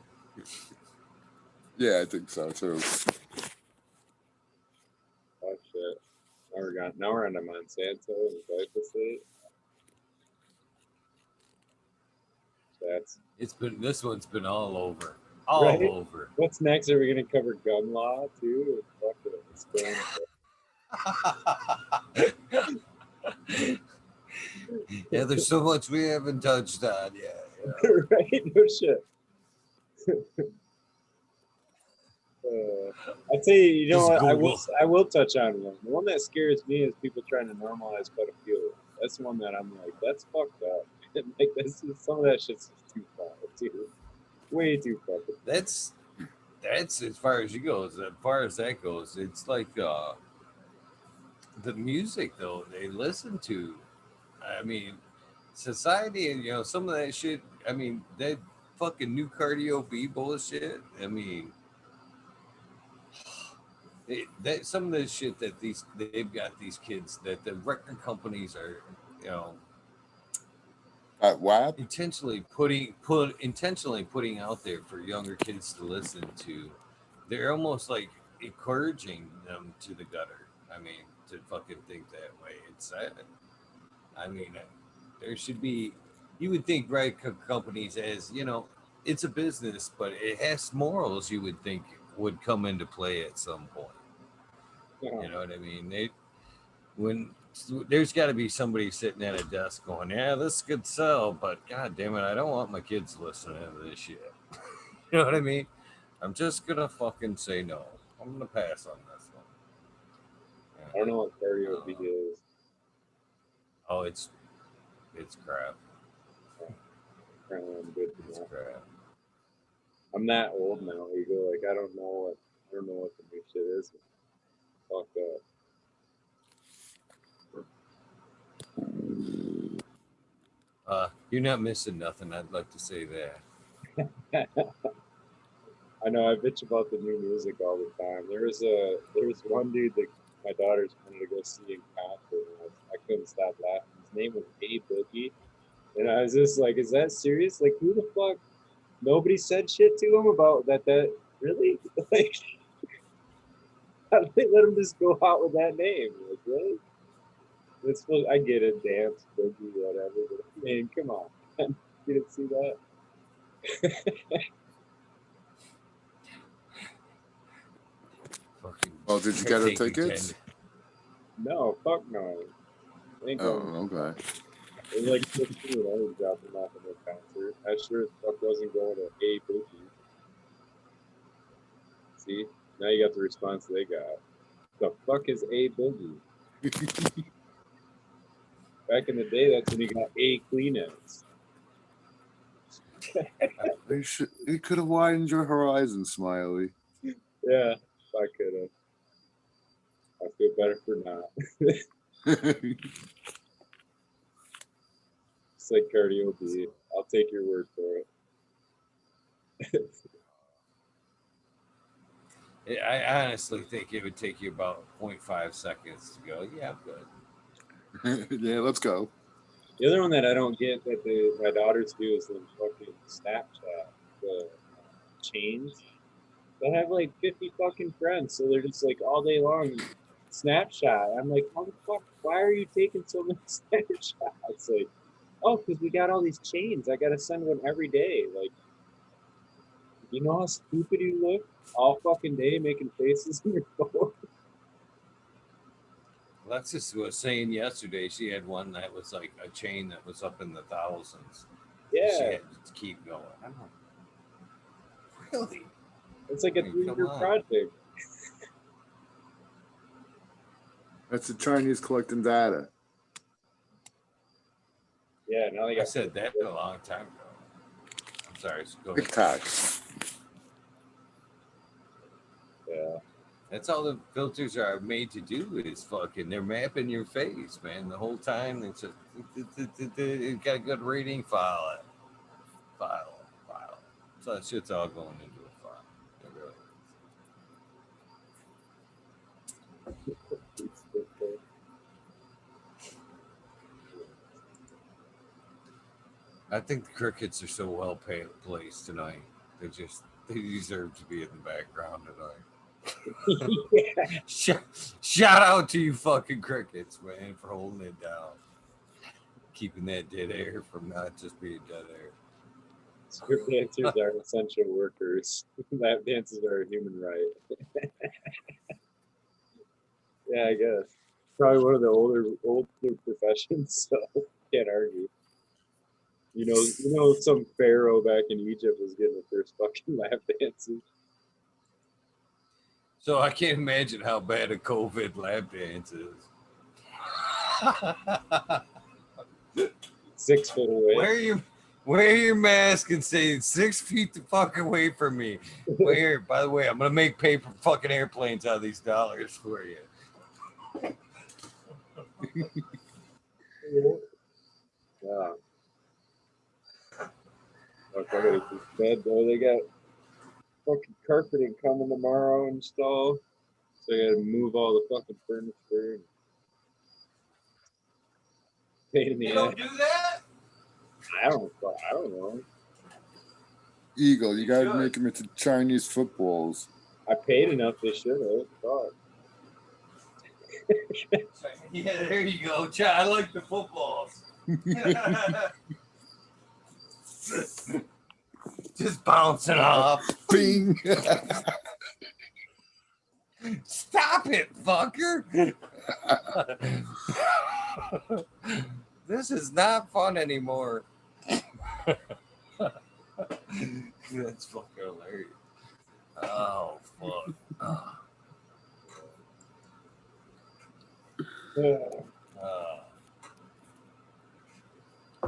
Yeah, I think so too. Oh shit. Now we're on to Monsanto and glyphosate. That's This one's been all over. right. All over. What's next? Are we gonna cover gun law too? Fuck it. Let's go. Yeah, there's so much we haven't touched on yet. Right? No shit. I'd say, you know Just what, Google. I will touch on one. The one that scares me is people trying to normalize pedophilia. That's the one that I'm like, that's fucked up. Like this is some of that shit's just too far, dude. Way too fucking. That's as far as you go. As far as that goes, it's like the music though they listen to. I mean, society and some of that shit. I mean, that fucking new cardio B bullshit. I mean, that some of the shit that they've got these kids that the record companies are, you know, At WAP? intentionally putting out there for younger kids to listen to. They're almost like encouraging them to the gutter. I mean, to fucking think that way. It's sad. I mean, there should be. You would think record companies, as it's a business, but it has morals. You would think would come into play at some point. Yeah. You know what I mean? When there's got to be somebody sitting at a desk going, "Yeah, this could sell, but god damn it, I don't want my kids listening to this shit." You know what I mean? I'm just gonna fucking say no. I'm gonna pass on this one. I don't know what cardio B Uh, is. oh, it's crap. Apparently I'm good for It's that. crap. I'm that old now. You go like I don't know what the new shit is. Fuck You're not missing nothing. I'd like to say that. that. I know I bitch about the new music all the time. There was one dude that my daughters wanted to go see in concert, and I couldn't stop laughing. His name was A Boogie, and I was just like, "Is that serious? Like, who the fuck? Nobody said shit to him about that. That really? Like, how did they let him just go out with that name? Like, really? It's I get it, dance, boogie, whatever. But I mean, come on, you didn't see that? Fucking. Oh, did you get her Take you tickets? 10. No, fuck no. I ain't going. Oh, okay. It was like 15. I was dropping off at a concert. I sure as fuck wasn't going to A Boogie. See, now you got the response they got. The fuck is A Boogie? Back in the day, that's when you got A Kleenex. You could have widened your horizon, Smiley. Yeah, I could have. I feel better for not. It's like cardio B. I'll take your word for it. I honestly think it would take you about 0.5 seconds to go, yeah, I'm good. Yeah, let's go. The other one that I don't get that my daughters do is the fucking Snapchat, the chains. They have like 50 fucking friends, so they're just like all day long Snapchat. I'm like, how the fuck? Why are you taking so many Snapchats? Like, oh, because we got all these chains. I gotta send one every day. Like, you know how stupid you look all fucking day making faces in your phone. Alexis was saying yesterday she had one that was like a chain that was up in the thousands. Yeah, She had to keep going. I'm like, really? it's like a 3-year project. That's the Chinese collecting data. Yeah, now they got. I said that a long time ago. sorry. Go ahead. TikToks. Yeah. That's all the filters are made to do is fucking. They're mapping your face, man. The whole time it's just it got a good rating. File. So that shit's all going into a file. It really is. I think the crickets are so well placed tonight. They deserve to be in the background tonight. Yeah. Shout out to you fucking crickets, man, for holding it down. Keeping that dead air from not just being dead air. Strip dancers are essential workers. Lap dances are a human right. Yeah, I guess. Probably one of the older professions, so can't argue. You know, some pharaoh back in Egypt was getting the first fucking lap dances. So I can't imagine how bad a COVID lap dance is. 6 foot away. Wear your mask and say 6 feet the fuck away from me. By the way, I'm gonna make paper fucking airplanes out of these dollars for you. Yeah. Okay, bed though. They got fucking carpeting coming tomorrow installed. So I gotta move all the fucking furniture. Pain in the You ass. don't do that? I don't know. Eagle, you gotta should. make them into Chinese footballs. I paid enough. They should have. Fuck. Yeah, there you go. I like the footballs. Just bouncing off. Bing. Stop it, fucker. This is not fun anymore. That's fucking hilarious. Oh, fuck.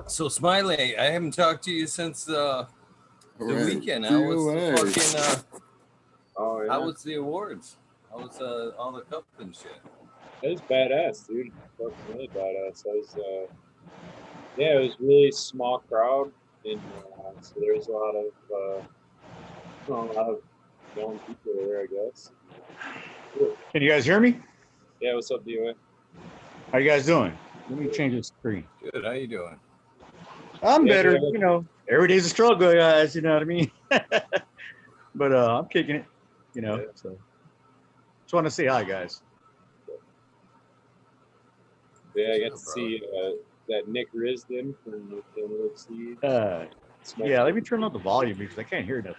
So, Smiley, I haven't talked to you since the weekend. How was the fucking, Oh, yeah. how was the awards? How was all the cup and shit? That was badass, dude. Fucking really badass. It was really small crowd, and so there's a lot of young people there, I guess. Cool. Can you guys hear me? Yeah, what's up, DOA? How you guys doing? Let me change the screen. Good. How you doing? I'm Yeah, better. yeah. You know, every day's a struggle, guys. You know what I mean? But I'm kicking it. You know, Yeah. so just want to say hi, guys. Yeah, I got to see that Nick Risden from the NFC. Yeah, let me turn up the volume because I can't hear nothing.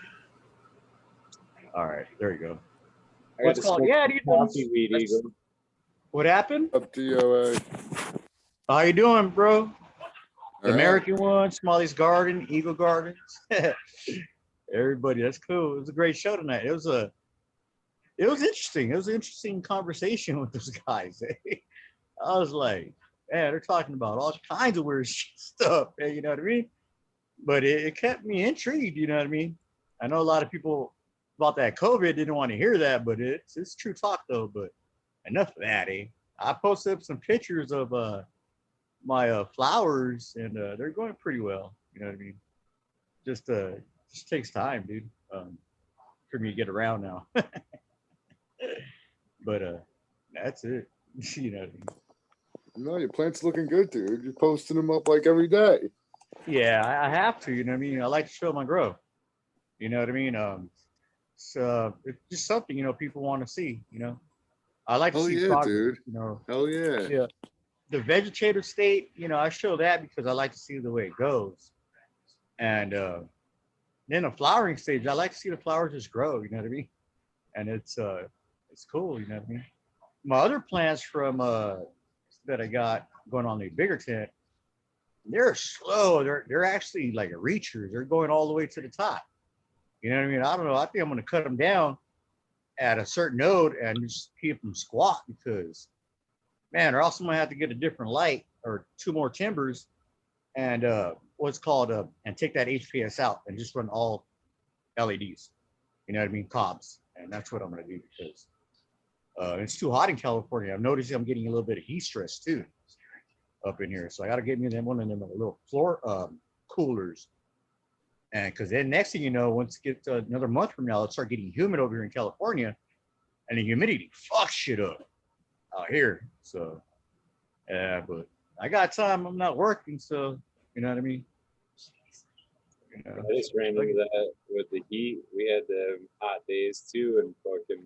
All right, there you go. I got to smoke Yeah, dude. coffee weed, Eagle. What happened? Up DOA. How you doing, bro? The All right. American one, Smalley's Garden, Eagle Gardens. Everybody, that's cool. It was a great show tonight. It was interesting. It was an interesting conversation with those guys. I was like, man, they're talking about all kinds of weird stuff. You know what I mean? But it kept me intrigued. You know what I mean? I know a lot of people about that COVID didn't want to hear that, but it's true talk though. But enough of that, eh? I posted up some pictures of my flowers, and they're going pretty well. You know what I mean? Just takes time, dude, for me to get around now. But that's it. You know what I mean? No, your plant's looking good, dude. You're posting them up like every day. Yeah, I have to. You know what I mean? I like to show my growth. You know what I mean? So it's just something, you know, people want to see. You know, I like to Hell see yeah, progress. dude. You know, Hell yeah. yeah. The vegetative state, you know, I show that because I like to see the way it goes. And then the flowering stage, I like to see the flowers just grow. You know what I mean? And it's cool. You know what I mean? My other plants from that I got going on the bigger tent, they're slow. They're actually like reachers. They're going all the way to the top. You know what I mean? I don't know. I think I'm going to cut them down at a certain node and just keep them squat because, man, or else I'm going to have to get a different light or 2 more timbers and what's called and take that HPS out and just run all LEDs. You know what I mean? Cobs, and that's what I'm gonna do because it's too hot in California. I'm noticing I'm getting a little bit of heat stress too up in here, so I got to get me one of them little floor coolers. And because then next thing you know, once it gets another month from now, it'll start getting humid over here in California, and the humidity fucks shit up out here. So, but I got time. I'm not working, so you know what I mean. You know, I just ran into that with the heat. We had the hot days too, and fucking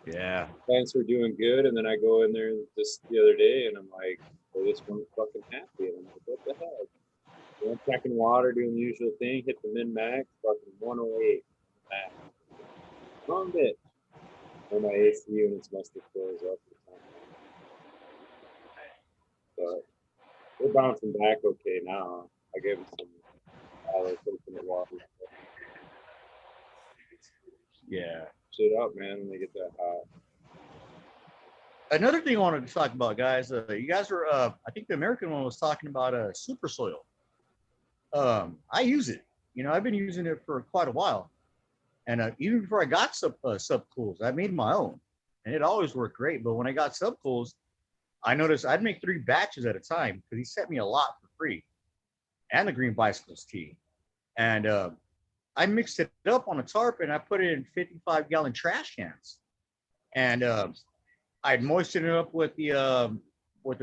yeah. plants were doing good. And then I go in there just the other day, and I'm like, well, this one's fucking happy. And I'm like, what the hell? I'm checking water, doing the usual thing, hit the min max, fucking 108 max. Wrong bit. And my AC units must have froze up. But we're bouncing back okay now. I gave them some coconut water. Yeah. Shit up, man, when they get that hot. Another thing I wanted to talk about, guys. You guys were, I think the American one was talking about super soil. I use it. You know, I've been using it for quite a while, and even before I got subcools, I made my own, and it always worked great. But when I got subcools, I noticed I'd make 3 batches at a time because he sent me a lot for free, and the Green Bicycles tea, and I mixed it up on a tarp and I put it in 55-gallon trash cans, and I'd moisten it up with the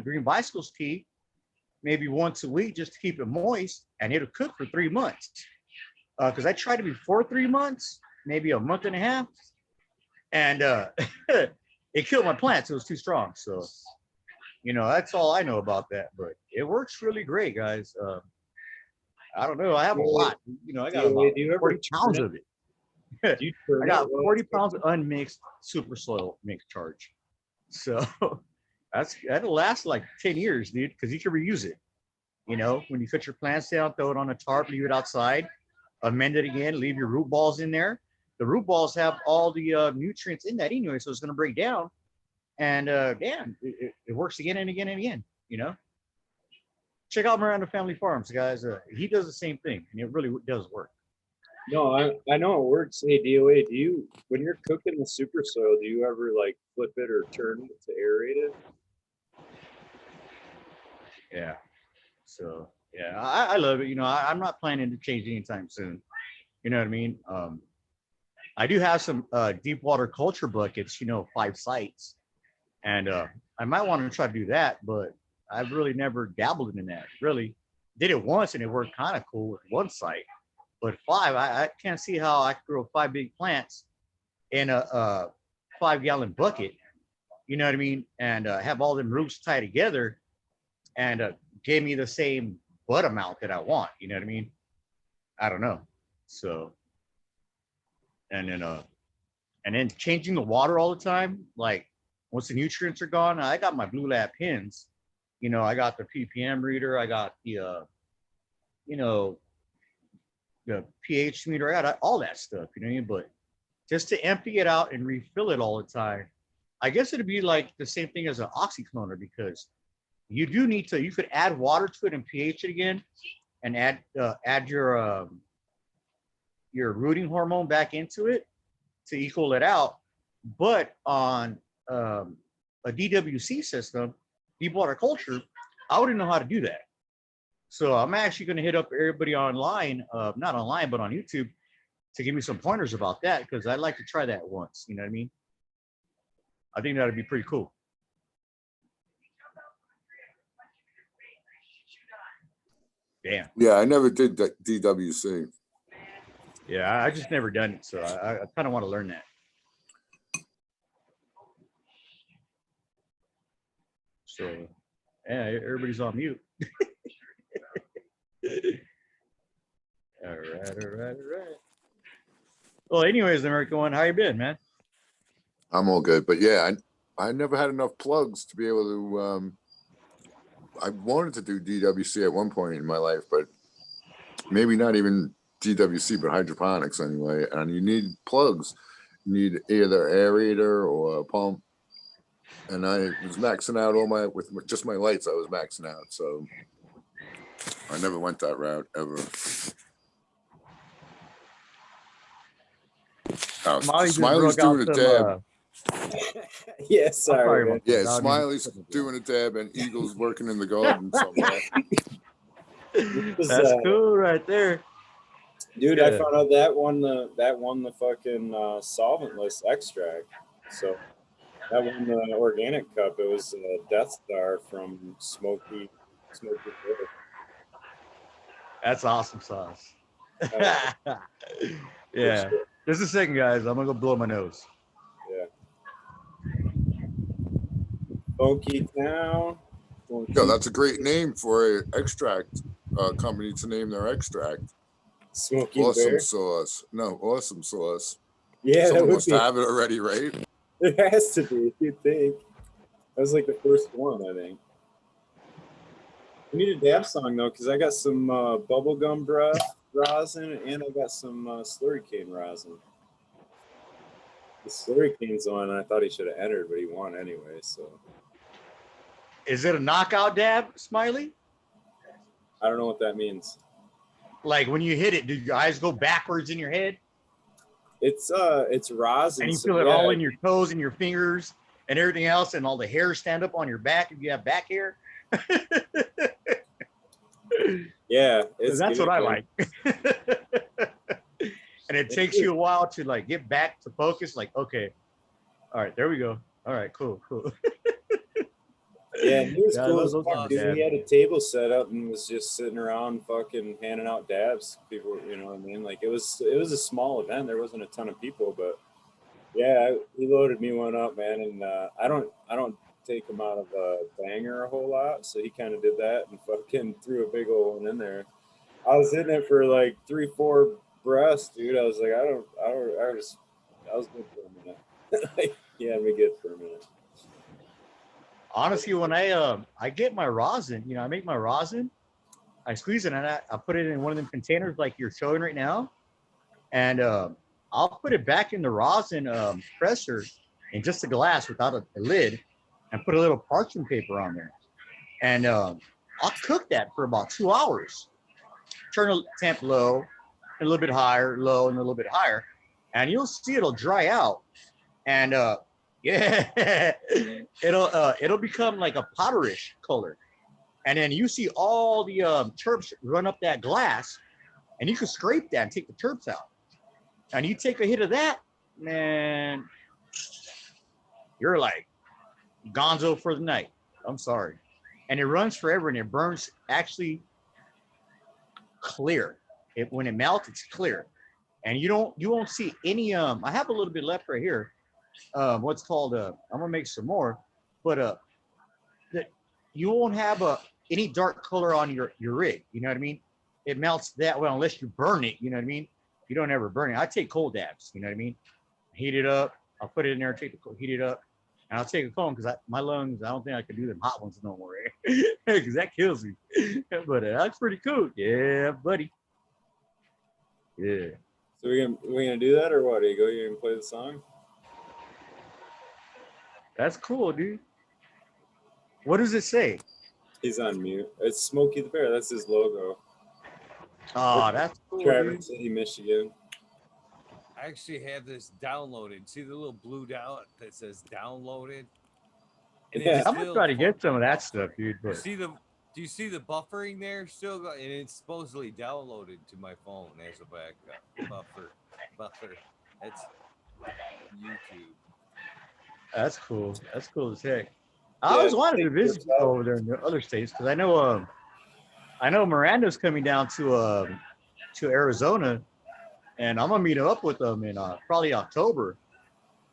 Green Bicycles tea, maybe once a week just to keep it moist, and it'll cook for 3 months. Because I tried it before 3 months, maybe a month and a half, and it killed my plants. It was too strong. So, you know, that's all I know about that. But it works really great, guys. I don't know. I have a lot. You know, I got about 40 pounds of it. I got 40 pounds of unmixed super soil mixed charge. So that'll last like 10 years, dude, because you can reuse it. You know, when you cut your plants down, throw it on a tarp, leave it outside, amend it again, leave your root balls in there. The root balls have all the nutrients in that anyway, so it's going to break down. And damn, it works again and again and again, you know? Check out Miranda Family Farms, guys. He does the same thing, and it really does work. No, I know it works. Hey, DOA, do you, when you're cooking the super soil, do you ever like flip it or turn it to aerate it? Yeah. So, yeah, I love it. You know, I'm not planning to change anytime soon. You know what I mean? I do have some deep water culture buckets, you know, 5 sites. And I might want to try to do that, but I've really never dabbled in that. Really did it once and it worked kind of cool with 1 site. But 5, I can't see how I could grow 5 big plants in a 5-gallon bucket. You know what I mean? And have all them roots tied together and give me the same bud amount that I want. You know what I mean? I don't know. So, and then changing the water all the time. Like once the nutrients are gone, I got my Blue Lab pins. You know, I got the ppm reader. I got the, you know, the pH meter. I got all that stuff. You know what I mean? But just to empty it out and refill it all the time, I guess it'd be like the same thing as an oxycloner, because you do need to, you could add water to it and pH it again and add your rooting hormone back into it to equal it out. But on a DWC system, deep water culture, I wouldn't know how to do that. So I'm actually going to hit up everybody online, not online, but on YouTube, to give me some pointers about that, because I'd like to try that once. You know what I mean? I think that'd be pretty cool. Damn. Yeah, I never did DWC. Yeah, I just never done it, so I kind of want to learn that. So, yeah, everybody's on mute. All right. Well, anyways, American One, how you been, man? I'm all good, but yeah, I never had enough plugs to be able to. I wanted to do DWC at one point in my life, but maybe not even DWC, but hydroponics anyway. And you need plugs. You need either aerator or a pump. And I was maxing out all with just my lights. I was maxing out. So I never went that route ever. Smiley's doing a dab. Yeah, I'm sorry sorry. about Yeah, that. I don't Smiley's mean to- doing a dab, and Eagle's working in the garden somewhere. That's cool right there. Dude, Yeah. I found out that won the fucking solventless extract. So that won the organic cup. It was Death Star from Smoky Bear. That's awesome sauce. Yeah. Yeah. Just a second, guys. I'm gonna go blow my nose. Yeah. Funky Town. Yo, that's a great name for an extract company to name their extract. Smoky Awesome Bear. sauce. No, awesome sauce. Yeah, that Someone would must be. have it already, right? It has to be. You'd think. That was like the first one, I think. We need a dab song though, because I got some bubblegum rosin and I got some slurry cane rosin. The slurry cane's the one I thought he should have entered, but he won anyway. So Is it a knockout dab, Smiley? I don't know what that means. Like when you hit it, do your eyes go backwards in your head? It's rosin. And you so feel it yeah. all in your toes and your fingers and everything else, and all the hairs stand up on your back if you have back hair. Yeah, That's what I like. And it takes you a while to like get back to focus. Like, okay, all right, there we go. All right, cool. Yeah, he was cool as those fuck, are dude. dabs. He had a table set up and was just sitting around fucking handing out dabs. People, you know what I mean? Like it was a small event. There wasn't a ton of people, but yeah, he loaded me one up, man. And I don't take him out of a banger a whole lot, so he kind of did that and fucking threw a big old one in there. I was in it for like 3-4 breaths, dude. I was like, I was good for a minute. Like, he had me good for a minute. Honestly, when I get my rosin, I make my rosin, I squeeze it and I put it in one of them containers like you're showing right now, and I'll put it back in the rosin presser in just a glass without a lid, and put a little parchment paper on there, and I'll cook that for about 2 hours. Turn the temp low, a little bit higher, low, and a little bit higher, and you'll see it'll dry out, and yeah, it'll become like a powderish color, and then you see all the terps run up that glass, and you can scrape that and take the terps out, and you take a hit of that, man, you're like gonzo for the night. I'm sorry, and it runs forever, and it burns actually clear. When it melts, it's clear, and you won't see any. I have a little bit left right here. What's called I'm gonna make some more, but that you won't have any dark color on your rig. You know what I mean? It melts that well unless you burn it. You know what I mean? You don't ever burn it. I take cold dabs. You know what I mean? Heat it up. I'll put it in there. Heat it up, and I'll take a cone because my lungs. I don't think I can do them hot ones no more, because that kills me. But that's pretty cool. Yeah, buddy. Yeah. So we gonna do that or what? Are you gonna play the song? That's cool, dude. What does it say? He's on mute. It's Smokey the Bear. That's his logo. Oh, that's cool, Traverse dude. City, Michigan. I actually have this downloaded. See the little blue dot that says downloaded? And Yeah. it's I'm gonna still try to get some of that stuff, dude. But do you see the buffering there? And it's supposedly downloaded to my phone as a backup. Buffer. That's YouTube. that's cool. That's cool as heck. I always wanted to visit over there in the other states because I know Miranda's coming down to Arizona, and I'm gonna meet up with them in probably October.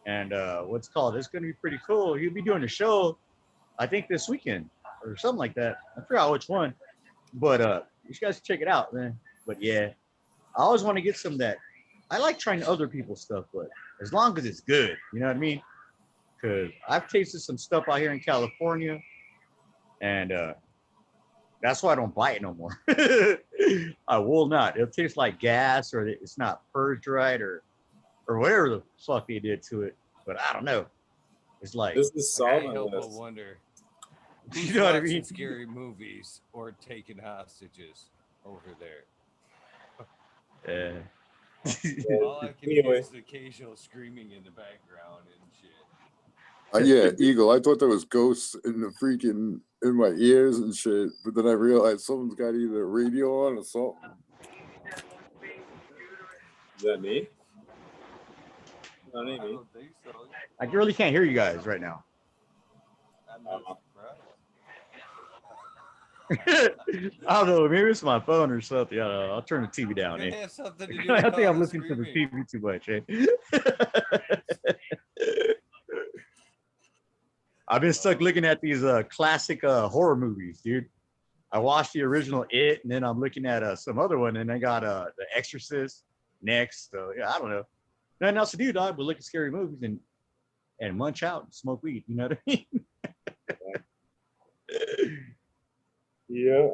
And it's gonna be pretty cool. He'll be doing a show, I think this weekend or something like that. I forgot which one, but you guys check it out, man. But yeah, I always want to get some of that. I like trying other people's stuff, but as long as it's good, you know what I mean? Because I've tasted some stuff out here in California, and that's why I don't buy it no more. I will not. It'll taste like gas, or it's not purged right, or whatever the fuck they did to it. But I don't know. It's like This is I can't help solventless. but wonder Who's You know what I watching mean? scary movies or taking hostages over there? All I can hear is the occasional screaming in the background and shit. Yeah, Eagle. I thought there was ghosts in the freaking in my ears and shit, but then I realized someone's got either a radio on or something. Is that me? Not I me. don't think so. I really can't hear you guys right now. I'm not surprised. I don't know. Maybe it's my phone or something. I don't know. I'll turn the TV down. Could Eh? have something to do I with think all I'm the listening to the screaming. TV too much. Eh? I've been stuck looking at these classic horror movies, dude. I watched the original It, and then I'm looking at some other one, and I got The Exorcist next. So yeah, I don't know. Nothing else to do, dog, but look at scary movies and munch out and smoke weed. You know what I mean? Yeah.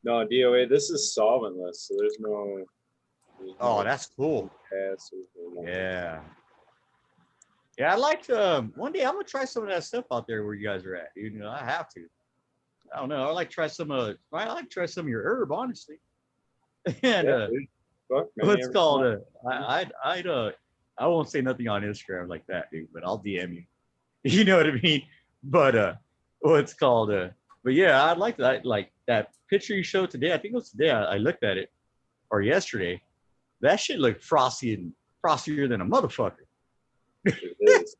No, DOA, this is solventless, so there's no. Oh, that's cool. Pass, nothing. Yeah. Yeah, I like one day I'm gonna try some of that stuff out there where you guys are at, dude. You know, I have to. I don't know. I like to try some of your herb, honestly. And Yeah, dude. Fuck, man, what's every called time. I won't say nothing on Instagram like that, dude, but I'll DM you. You know what I mean? But what's called but yeah, I'd like that, like that picture you showed today. I think it was today I looked at it, or yesterday. That shit looked frostier than a motherfucker. It is.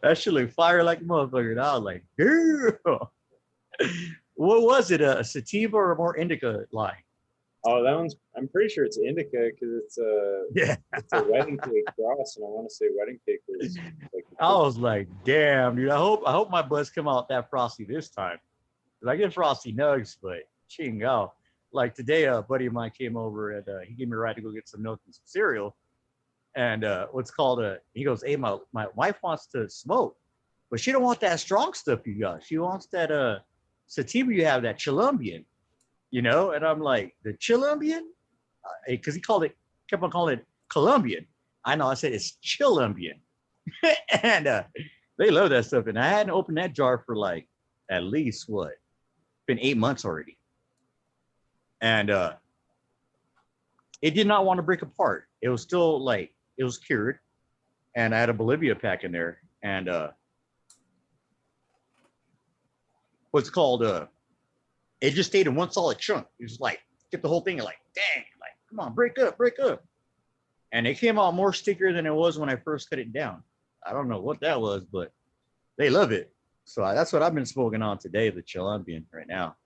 That shit looked fire like a motherfucker. And I was like, girl. What was it? A sativa or a more indica line? Oh, that one's. I'm pretty sure it's indica because it's a wedding cake cross, and I want to say wedding cake was like. I was like, damn, dude. I hope my buzz come out that frosty this time. 'Cause I get frosty nugs, but chingo. Like today, a buddy of mine came over and he gave me a ride to go get some milk and some cereal. And he goes, hey, my wife wants to smoke, but she don't want that strong stuff you got. She wants that sativa you have, that Colombian, you know? And I'm like, the Colombian? Because he kept on calling it Colombian. I know, I said it's Colombian. And they love that stuff. And I hadn't opened that jar for like at least been 8 months already. And it did not want to break apart. It was still like, it was cured. And I had a Bolivia pack in there. And it just stayed in one solid chunk. It was like, get the whole thing and like, dang, like, come on, break up. And it came out more stickier than it was when I first cut it down. I don't know what that was, but they love it. So that's what I've been smoking on today, the Colombian right now.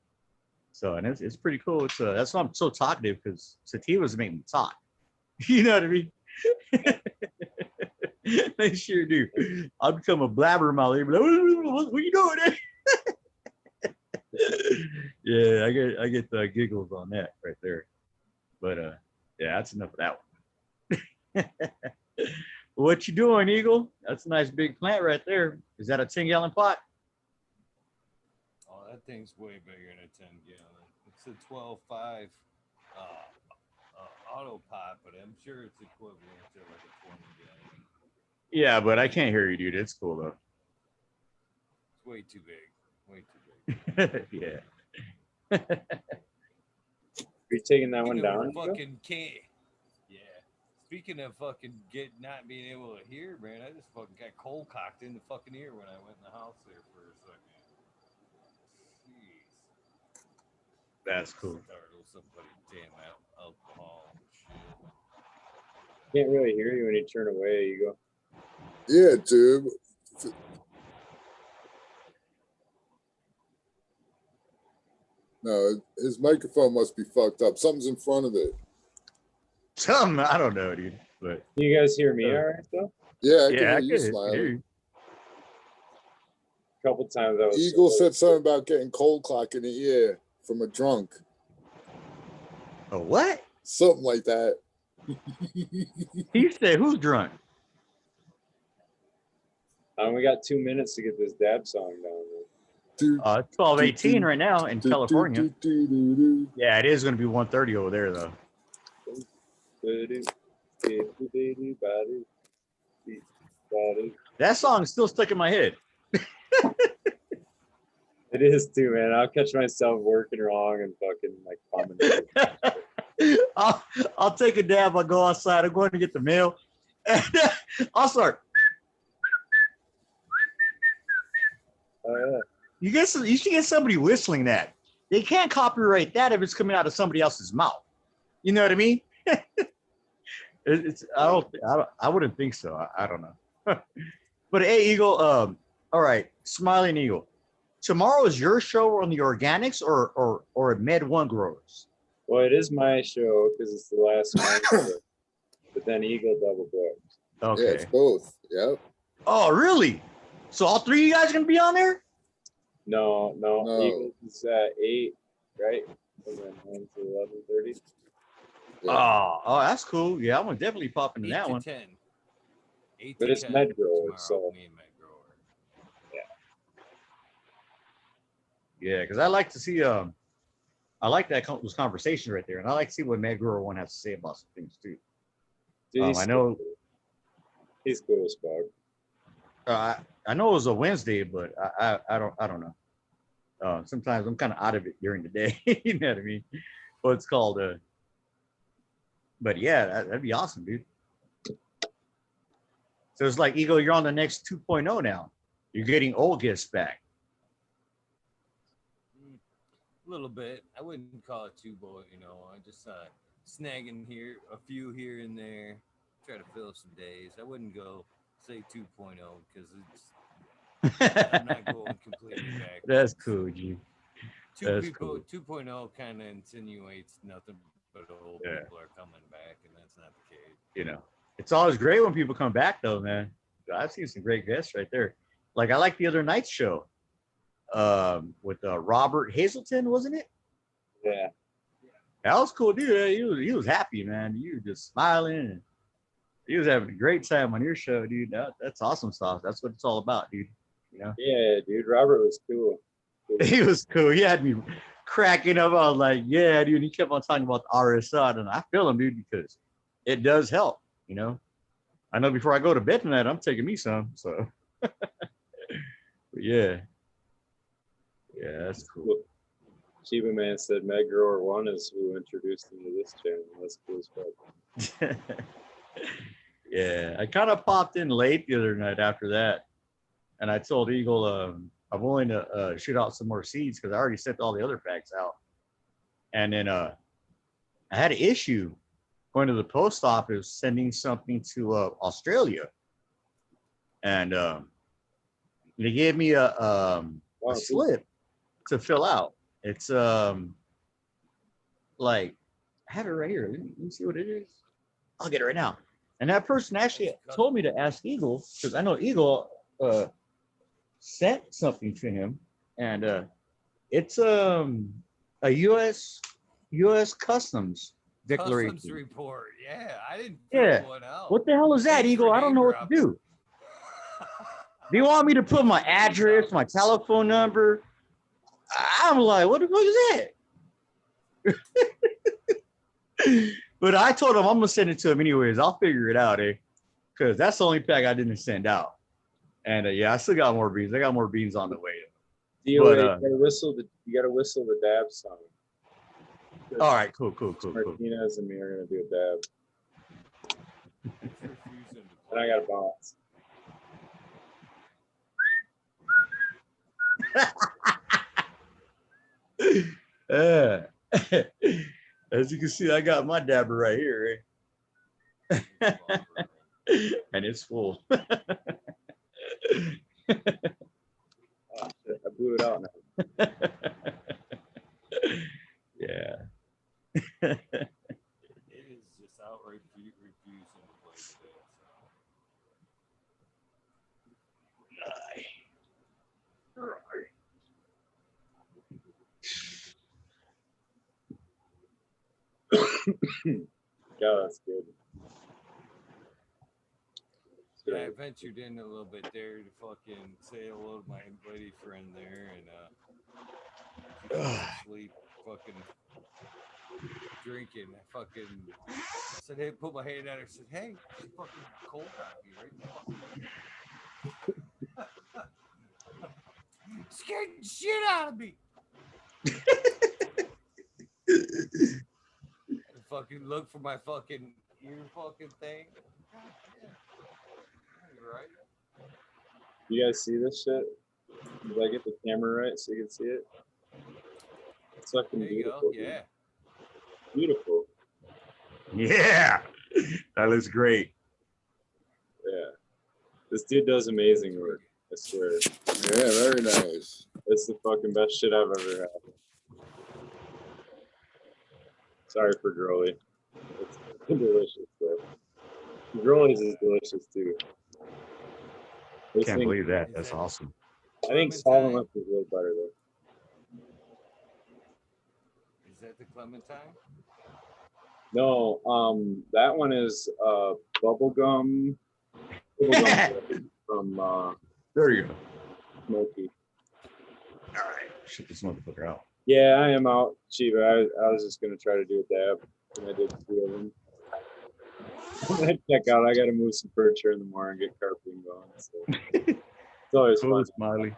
So, and it's pretty cool. It's that's why I'm so talkative, because sativas make me talk. You know what I mean? They sure do. I'll become a blabbermouth. What are you doing? Yeah, I get the giggles on that right there. But yeah, that's enough of that one. What you doing, Eagle? That's a nice big plant right there. Is that a 10-gallon pot? Oh, that thing's way bigger than a 10-gallon. It's a 12.5 auto pot, but I'm sure it's equivalent to like a 20-gallon. Yeah, but I can't hear you, dude. It's cool though. It's way too big. Way too big. Yeah. Are you taking that one down? Fucking can't. Yeah. Speaking of fucking not being able to hear, man, I just fucking got cold cocked in the fucking ear when I went in the house there for a second. Jeez. That's cool. Startle somebody damn alcohol and shit. Can't really hear you when you turn away. You go. Yeah, dude. No, his microphone must be fucked up. Something's in front of it. Something, I don't know, dude. But Can you guys hear me all right though? Yeah, I yeah, can I hear you, could Smiley. hear you. A couple times I was. Eagle said something about getting cold clock in the ear from a drunk. Oh, what? Something like that. He said, who's drunk? We got 2 minutes to get this dab song down. Dude, 12:18 right now in California. Yeah, it is going to be 1:30 over there, though. That song is still stuck in my head. It is too, man. I'll catch myself working wrong and fucking like commenting. I'll take a dab. I'll go outside. I'm going to get the mail. And I'll start. Oh You should get somebody whistling that. They can't copyright that if it's coming out of somebody else's mouth. You know what I mean? I wouldn't think so. I don't know. But hey, Eagle. All right, Smiling Eagle. Tomorrow is your show on the organics or Med One growers. Well, it is my show because it's the last one. But then Eagle double booked. Okay. Yeah, it's both. Yep. Oh, really? So all three of you guys are gonna be on there? No. No. Eagle is at 8, right? And then 9 to 11:30. Yeah. Oh, that's cool. Yeah, I'm gonna definitely pop into 8 that to one. 10. 8 But to it's 10 med grower, tomorrow, so me and med grower. Yeah, because I like to see I like those conversations right there, and I like to see what Matt Grower one has to say about some things too. dude, I know he's cool as fuck. I know it was a Wednesday, but I don't know. Sometimes I'm kind of out of it during the day. You know what I mean? What's called but yeah, that'd be awesome, dude. So it's like Eagle, you're on the next 2.0 now. You're getting old guests back. A little bit. I wouldn't call it too boy, I just snagging a few here and there, try to fill some days. I wouldn't go say 2.0 because I'm not going completely back. That's cool, G. That's Cool. cool. 2.0 kind of insinuates nothing but old people are coming back, and that's not the case. You know, it's always great when people come back, though, man. I've seen some great guests right there. Like I like the other night's show with Robert Hazelton, wasn't it? Yeah. That was cool, dude. He was happy, man. You were just smiling, and he was having a great time on your show, dude. That's awesome stuff. That's what it's all about, dude. You know? Yeah, dude. Robert was cool. He was cool. He had me cracking up. I was like, yeah, dude. He kept on talking about the RSI, and I feel him, dude, because it does help, you know. I know before I go to bed tonight, I'm taking me some. So, but yeah, that's cool. Chiba Man said Meg Grower 1 is who introduced him to this channel. That's cool as fuck. Yeah, I kind of popped in late the other night after that, and I told Eagle I'm willing to shoot out some more seeds because I already sent all the other packs out. And then I had an issue going to the post office sending something to Australia, and they gave me a slip to fill out. It's like I have it right here. Let me see what it is. I'll get it right now. And that person actually told me to ask Eagle because I know Eagle sent something to him, and it's a U.S. Customs declaration. Customs report. Yeah, I didn't Yeah. fill one out. What the hell is that, Thanks Eagle? for I don't know what to do. Do you want me to put my address, my telephone number? I'm like, what the fuck is that? But I told him I'm gonna send it to him anyways. I'll figure it out, because that's the only pack I didn't send out. And yeah, I still got more beans. I got more beans on the way. DOA, you gotta whistle the dab song. All right, cool. Martinez and me are gonna do a dab. And I got a bounce. As you can see, I got my dabber right here, and it's full. Oh, shit, I blew it out now. Yeah. It is just outright refusing to play today. Yeah, that's good. Yeah, I ventured in a little bit there to fucking say hello to my buddy friend there, and she fell asleep, fucking drinking. I fucking said, hey, put my hand on her. Said, hey, she fucking cold coffee right the fucking scared the shit out of me. I fucking look for my fucking ear fucking thing. God damn. You're right. You guys see this shit? Did I get the camera right so you can see it? It's fucking There you beautiful. go. Dude. Yeah. Beautiful. Yeah, that looks great. Yeah. This dude does amazing work. I swear. Yeah, very nice. It's the fucking best shit I've ever had. Sorry for Growly. It's delicious though. Growly's is delicious too. This Can't thing, believe that. That's awesome. I think Solomon is a little better though. Is that the Clementine? No, that one is bubblegum from There you go. Smoky. All right, shit this motherfucker out. Yeah, I am out, Chiba. I was just gonna try to do a dab, and I did 2 of them. When I check out, I gotta move some furniture in the morning, get carpeting going. So. It's always Cool, fun. Smiley.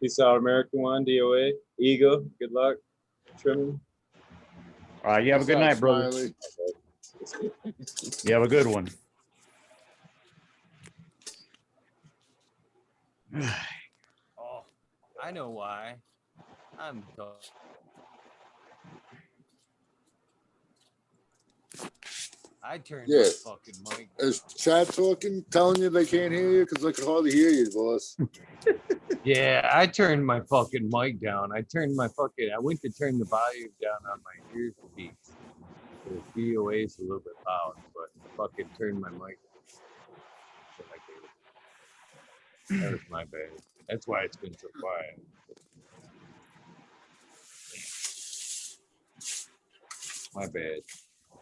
Peace out, American One, DOA, Eagle. Good luck, trimming. All right, you have a good night, brother. Smiley. You have a good one. Oh, I know why. I'm done. I turned Yeah. my fucking mic. Is chat talking, telling you they can't hear you? Because I can hardly hear you, boss. Yeah, I turned my fucking mic down. I went to turn the volume down on my earpiece. The DOA is a little bit loud, but I fucking turned my mic down. That was my bad. That's why it's been so quiet. My bad.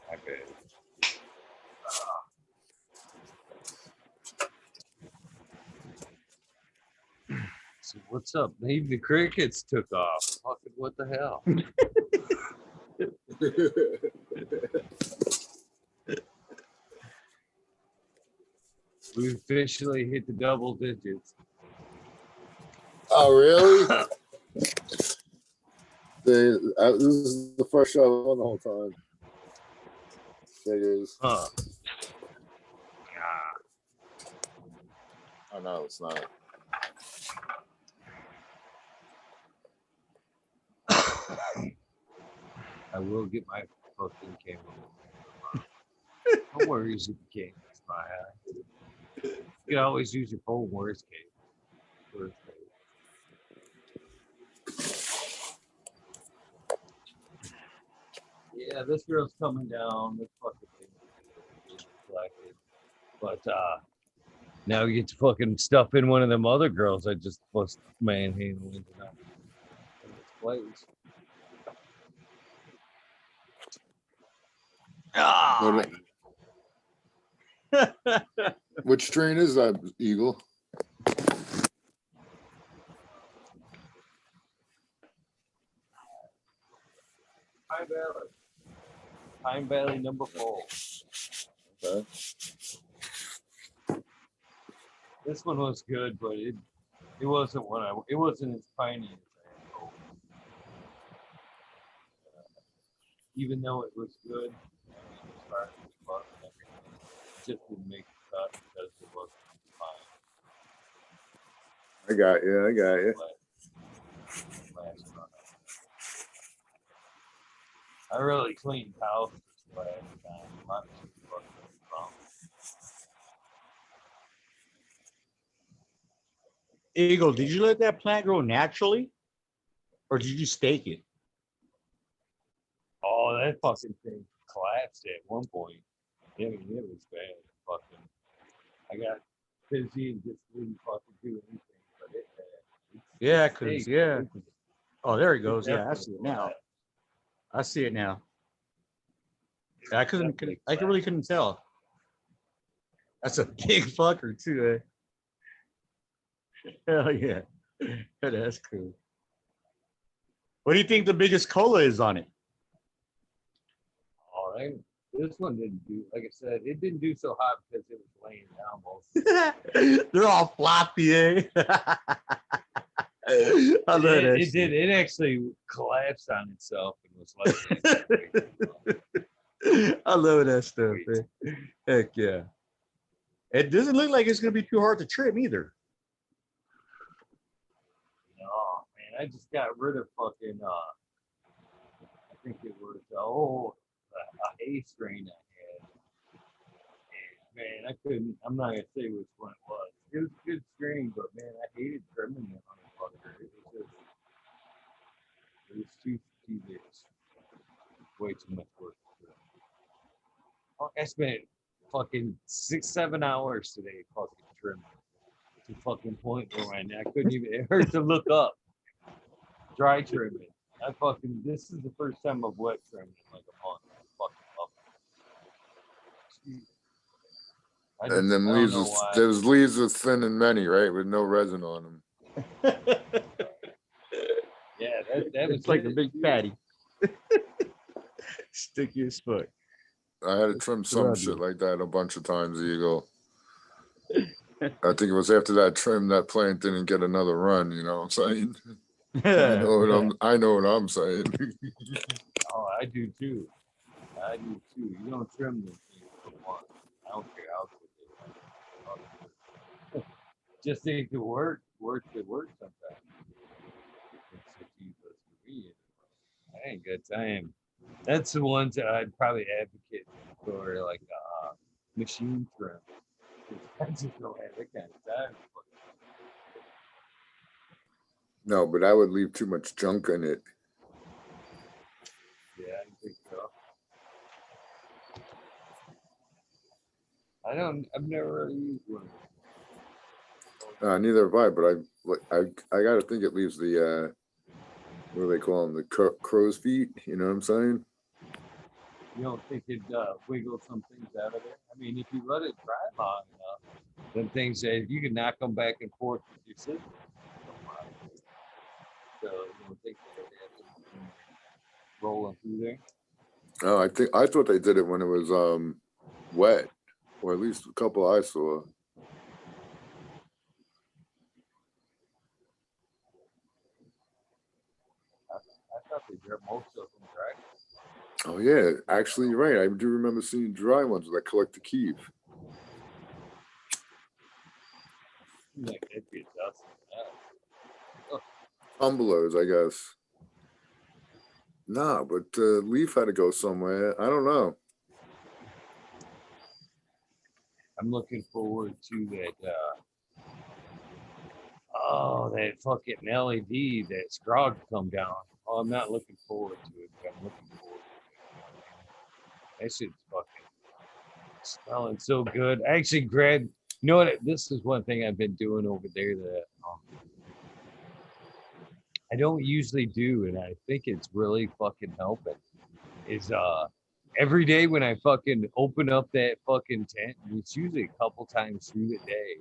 My bad. So what's up? Maybe the crickets took off. Fucking what the hell? We officially hit the double digits. Oh, really? This is the first show I've on the whole time. Figures. Huh. I know it's not. I will get my fucking camera. No worries if you can't. It's my eye. You can always use your phone. Worst case. Worst case. Yeah, this girl's coming down. This fucking thing is collected. But now you get to fucking stuff in one of them other girls I just was manhandling tonight. In its place. Ah. Which strain is that, Eagle? Pine Valley number 4. Okay. This one was good, but it wasn't it wasn't as piney as I had hoped. Even though it was good, as far as the buzz and everything, it just didn't make the cut because it wasn't fine. I got you. Last run. I really cleaned house this last time. A lot of shit fucking wrong. Eagle, did you let that plant grow naturally, or did you stake it? Oh, that fucking thing collapsed at one point. Yeah, it was bad. Fucking, I got busy and just didn't fucking do anything. But Yeah, cause yeah. Oh, there he goes. Yeah, I see it now. I see it now. I really couldn't tell. That's a big fucker too, eh? Hell yeah. That's cool. What do you think the biggest cola is on it? Oh, this one didn't do, like I said, it didn't do so hot because it was laying down most. They're all floppy, eh? I love that It shit. did. It actually collapsed on itself and was like. I love that stuff, man. Heck yeah. It doesn't look like it's gonna be too hard to trim either. Oh man, I just got rid of fucking. I think it was a hay strain I had. And, man, I couldn't. I'm not gonna say which one it was. It was a good strain, but man, I hated trimming it on the fucker. It was too tedious. Way too much work. I spent fucking 6-7 hours today fucking trimming. To fucking point where I couldn't even. It hurt to look up. Dry trimming. This is the first time I've wet trimmed in like a month. I fucking love it. And them leaves, those leaves are thin and many, right, with no resin on them. Yeah, that was It's like a big patty. Sticky as fuck. I had to trim some shit like that a bunch of times, Eagle. I think it was after that trim that plant didn't get another run, you know what I'm saying? I know what I'm saying. Oh, I do too. You don't trim them things for one. I don't care how quick. Just think it work sometimes. I ain't got time. That's the ones that I'd probably advocate for, like machine trim. I just don't have that kind of time. No, but I would leave too much junk in it. Yeah, I think so. I've never really used one. Neither have I, but I got to think it leaves the what do they call them, the crow's feet? You know what I'm saying? You don't think it wiggle some things out of it? I mean, if you let it dry long enough, then things that you can knock them back and forth with your scissors. So you don't think that they have something rolling through there? Oh, I thought they did it when it was wet, or at least a couple I saw. I thought they did most of them dry. Oh yeah, actually, you're right. I do remember seeing dry ones that collect the keep. Like that'd be dust. Tumblers, I guess. Nah, but leaf had to go somewhere. I don't know. I'm looking forward to that. That fucking LED that Scrog come down. Oh, I'm not looking forward to it, but I'm looking forward to it. That shit's fucking smelling so good. I actually grabbed. You know what? This is one thing I've been doing over there that I don't usually do, and I think it's really fucking helping. Is every day when I fucking open up that fucking tent, and it's usually a couple times through the day,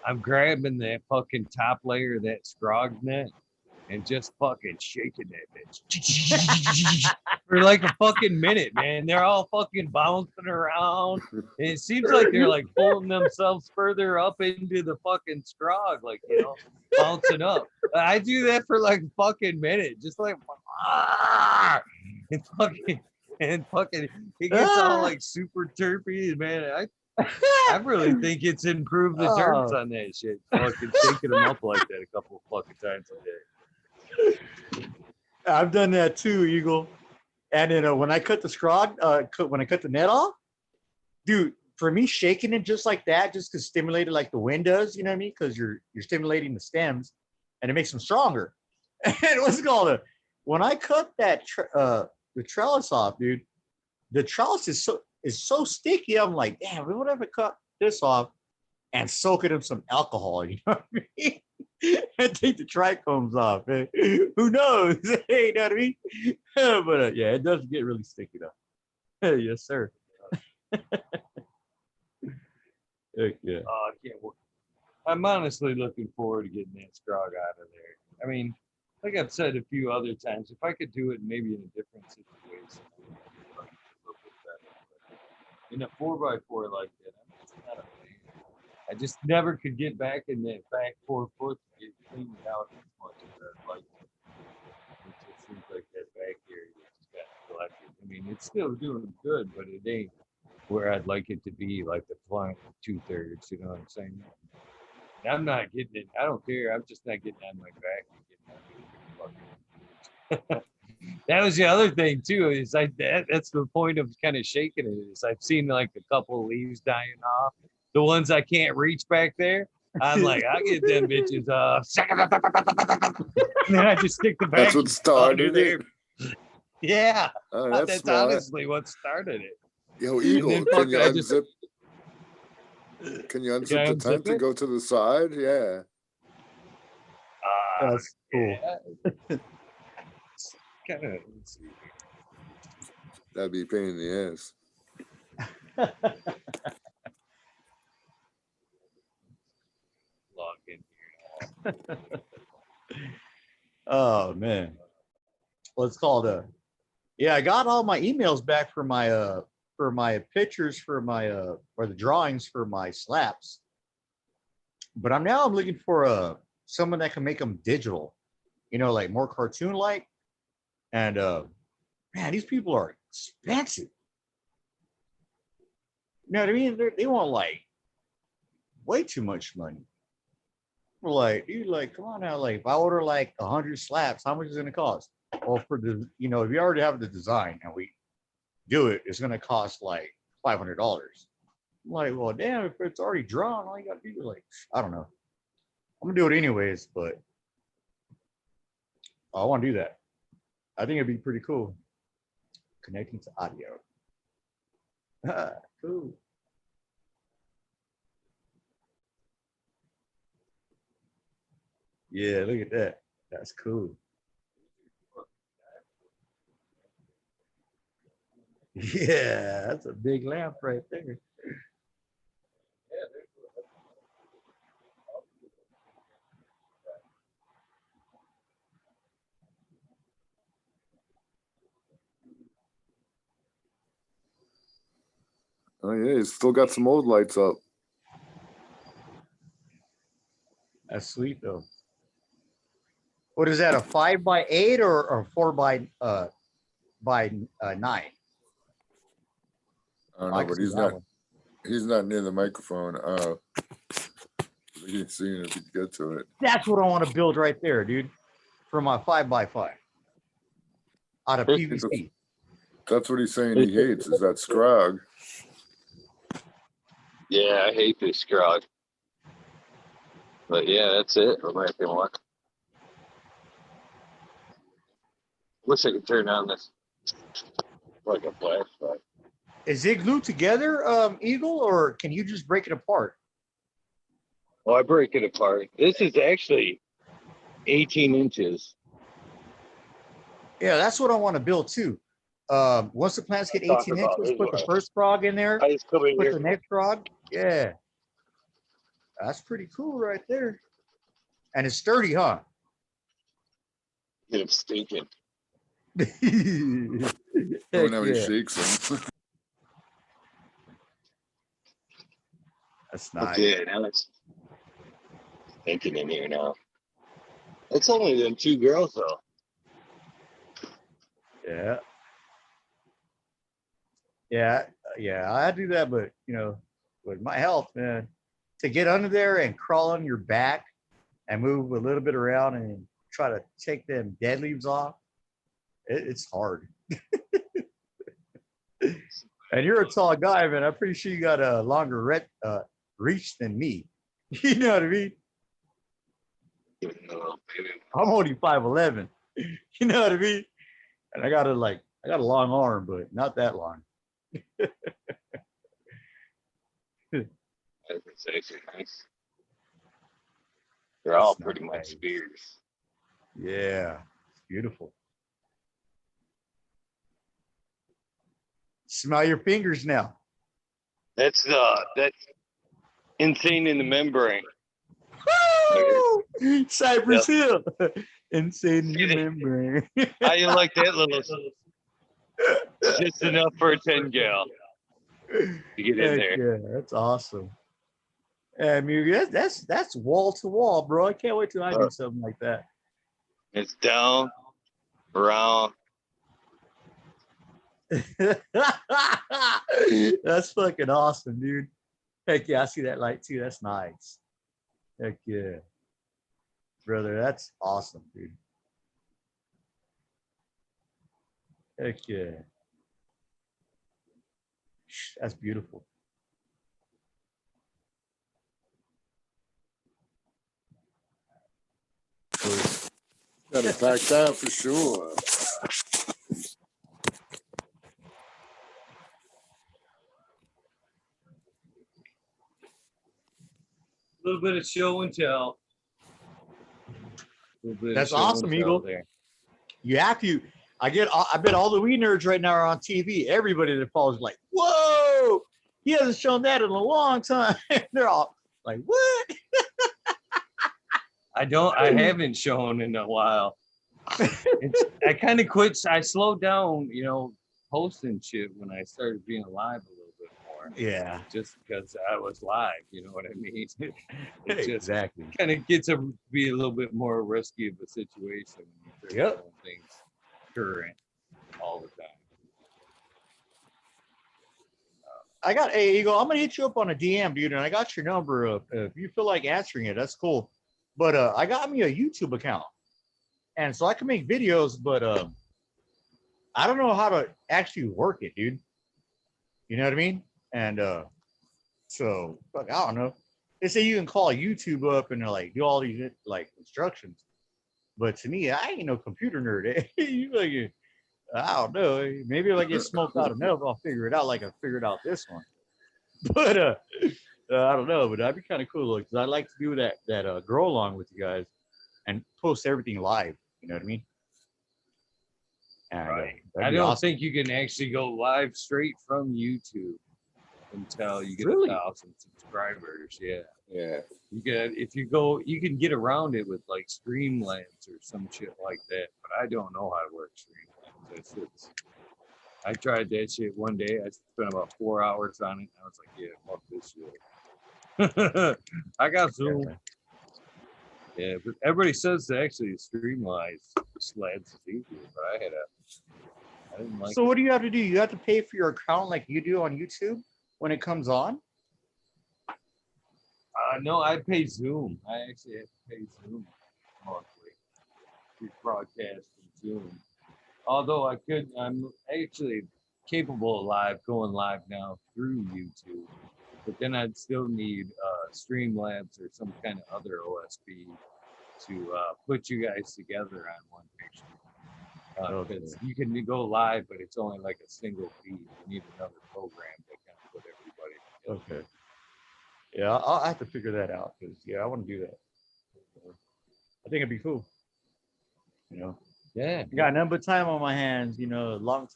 I'm grabbing that fucking top layer of that Scrog net and just fucking shaking that bitch for like a fucking minute, man. They're all fucking bouncing around. And it seems like they're like pulling themselves further up into the fucking Scrog, like, you know, bouncing up. I do that for like a fucking minute, just like, and fucking, it gets all like super terpy, man. I really think it's improved the terms on that shit. Fucking shaking them up like that a couple of fucking times a day. I've done that too, Eagle. And when I cut the Scrog, when I cut the net off, dude, for me shaking it just like that, just to stimulate it like the wind does, you know what I mean? Because you're stimulating the stems, and it makes them stronger. And what's it called? When I cut that the trellis off, dude, the trellis is so sticky. I'm like, damn, what if I cut this off and soak it in some alcohol? You know what I mean? And take the trichomes off. Man. Who knows? You know what I mean? But yeah, it does get really sticky though. Yes, sir. Heck yeah. Oh, I can't wait. I'm honestly looking forward to getting that Scrog out of there. I mean, like I've said a few other times, if I could do it maybe in a different situation, in a 4x4 like that, I'm just not a fan. I just never could get back in that back 4 foot to get cleaned out as much as I'd like to. It just seems like that back area just got neglected. I mean, it's still doing good, but it ain't where I'd like it to be, like the flying 2/3. You know what I'm saying? And I'm not getting it. I don't care. I'm just not getting on my back and getting on. That was the other thing too. Is like that's the point of kind of shaking it. Is I've seen like a couple of leaves dying off. The ones I can't reach back there, I'm like, I'll get them bitches off. And then I just stick the back. That's what started it. Yeah, Oh, that's that's smart. honestly what started it. Yo, Eagle, then can you fucking I just- unzip? Can you Can I unzip the unzip tent it? and go to the side? Yeah. That's cool. Kind of. Let's see. That'd be a pain in the ass. Log in here. Oh man. Well, it's called yeah, I got all my emails back for my pictures for my or the drawings for my slaps. But I'm looking for someone that can make them digital, you know, like more cartoon like. And man, these people are expensive. You know what I mean? They want like way too much money. We're like, dude, like, come on now. Like, if I order like 100 slaps, how much is it gonna cost? Well, for the, you know, if you already have the design and we do it, it's gonna cost like $500. I'm like, well, damn, if it's already drawn, all you gotta do is like, I don't know. I'm gonna do it anyways, but I want to do that. I think it'd be pretty cool. Connecting to audio. Cool. Yeah, look at that. That's cool. Yeah, that's a big lamp right there. Oh yeah, he's still got some old lights up. That's sweet though. What is that? A 5x8 or 4x9? I don't know, but he's not near the microphone. You can see it if you get to it. That's what I want to build right there, dude. For my 5x5 out of PVC. That's what he's saying he hates, is that scrog. Yeah, I hate this scrog. But yeah, that's it. American one. Wish I could turn on this like a flashlight. Is it glued together, Eagle, or can you just break it apart? Well, I break it apart. This is actually 18 inches. Yeah, that's what I want to build too. Once the plants get 18 inches, put the first frog in there, I just come in put here. the next frog. Yeah. That's pretty cool right there. And it's sturdy, huh? Get him stinking. Whenever he Yeah. shakes him. That's nice. Okay, now it's stinking in here now. It's only them two girls though. Yeah. Yeah, I do that, but you know, with my health, man, to get under there and crawl on your back and move a little bit around and try to take them dead leaves off, it's hard. And you're a tall guy, man. I'm pretty sure you got a longer reach than me. You know what I mean? I'm only 5'11". You know what I mean? And I got a long arm, but not that long. That's actually nice. They're all That's pretty nice. much spears. Yeah, it's beautiful. Smell your fingers now. That's insane in the membrane. Woo! Cypress Hill. Insane See that? membrane. How you like that little? Just enough for a 10 gal to get in Heck there. yeah, that's awesome. I mean, that's wall to wall, bro. I can't wait till I do something like that. It's down, around. That's fucking awesome, dude. Heck yeah, I see that light too. That's nice. Heck yeah. Brother, that's awesome, dude. Heck yeah. That's beautiful. Gotta pack that for sure. A little bit of show and tell. That's awesome, Eagle. There. You have to. I bet all the Wii nerds right now are on TV. Everybody that follows like, whoa, he hasn't shown that in a long time. They're all like, what? I haven't shown in a while. I kind of quit. I slowed down, posting shit when I started being alive a little bit more. Yeah. Just because I was live, you know what I mean? It just exactly. kind of gets to be a little bit more risky of a situation when you're doing things current all the time. Hey, Eagle, I'm gonna hit you up on a DM, dude, and I got your number. If you feel like answering it, that's cool. But I got me a YouTube account, and so I can make videos, but I don't know how to actually work it, dude. You know what I mean? And so fuck, I don't know. They say you can call YouTube up and like do all these like instructions, but to me, I ain't no computer nerd. You like, I don't know. Maybe if I get smoked out enough, I'll figure it out. Like I figured out this one. But I don't know. But that'd be kind of cool because I like to do that grow along with you guys and post everything live. You know what I mean? And, right. I don't think you can actually go live straight from YouTube until you get 1,000 subscribers. Yeah. Yeah. You can get around it with like Streamlabs or some shit like that. But I don't know how to work Streamlabs. I tried that shit one day. I spent about 4 hours on it. And I was like, yeah, fuck this shit. I got Zoom. Yeah, but everybody says that actually Streamlabs is easier, but I didn't like it. So what do you have to do? You have to pay for your account like you do on YouTube when it comes on? No, I pay Zoom. I actually have to pay Zoom monthly. We broadcast from Zoom. Although I'm actually capable of going live now through YouTube. But then I'd still need Streamlabs or some kind of other OSB to put you guys together on one picture. Because you can go live, but it's only like a single feed. You need another program to kind of put everybody together. Okay. Yeah, I'll have to figure that out because I want to do that. I think it'd be cool. Yeah. Got nothing but time on my hands. Long as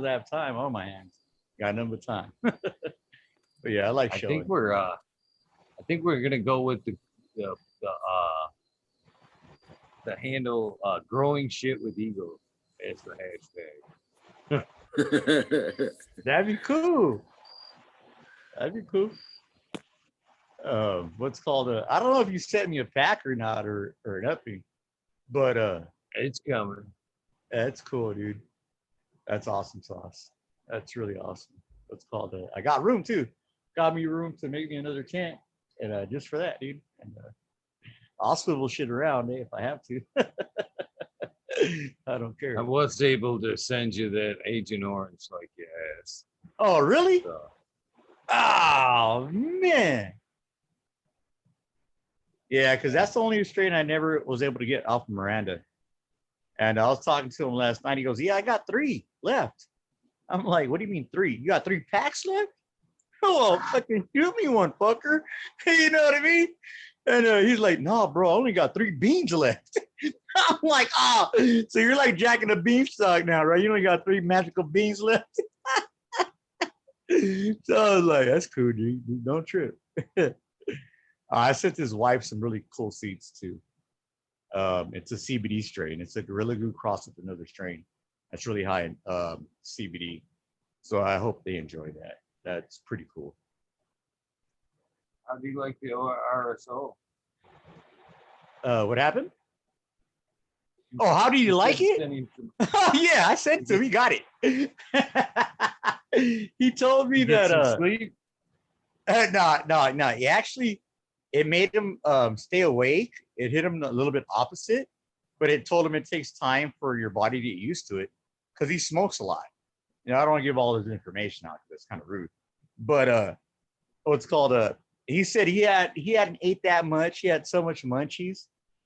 I have time on my hands, got nothing but time. But yeah, I like showing. I think we're gonna go with the handle growing shit with Eagle as the hashtag. That'd be cool. What's called I don't know if you sent me a pack or not or nothing, but it's coming. That's cool, dude. That's awesome sauce. That's really awesome. What's called I got room too. Got me room to make me another tent, and just for that, dude. And I'll swivel shit around if I have to. I don't care. I was able to send you that Agent Orange like yes. Oh, really? Oh man. Yeah, because that's the only strain I never was able to get off of Miranda. And I was talking to him last night. He goes, "Yeah, I got 3 left." I'm like, "What do you mean 3? You got 3 packs left? Oh, fucking shoot me one, fucker." You know what I mean? And he's like, "No, bro, I only got 3 beans left." I'm like, "Oh, so you're like Jack and the Beanstalk now, right? You only got 3 magical beans left." So I was like, "That's cool, dude. Don't trip." I sent his wife some really cool seeds too. It's a CBD strain. It's a Gorilla Glue crossed with another strain. That's really high in CBD. So I hope they enjoy that. That's pretty cool. How do you like the RSO? What happened? Oh, how do you like it? Oh yeah, I said to him, he got it. He told me that sleep. No. He actually, it made him stay awake. It hit him a little bit opposite, but it told him it takes time for your body to get used to it because he smokes a lot. You know, I don't want to give all this information out because it's kind of rude. But what's called he said he hadn't ate that much. He had so much munchies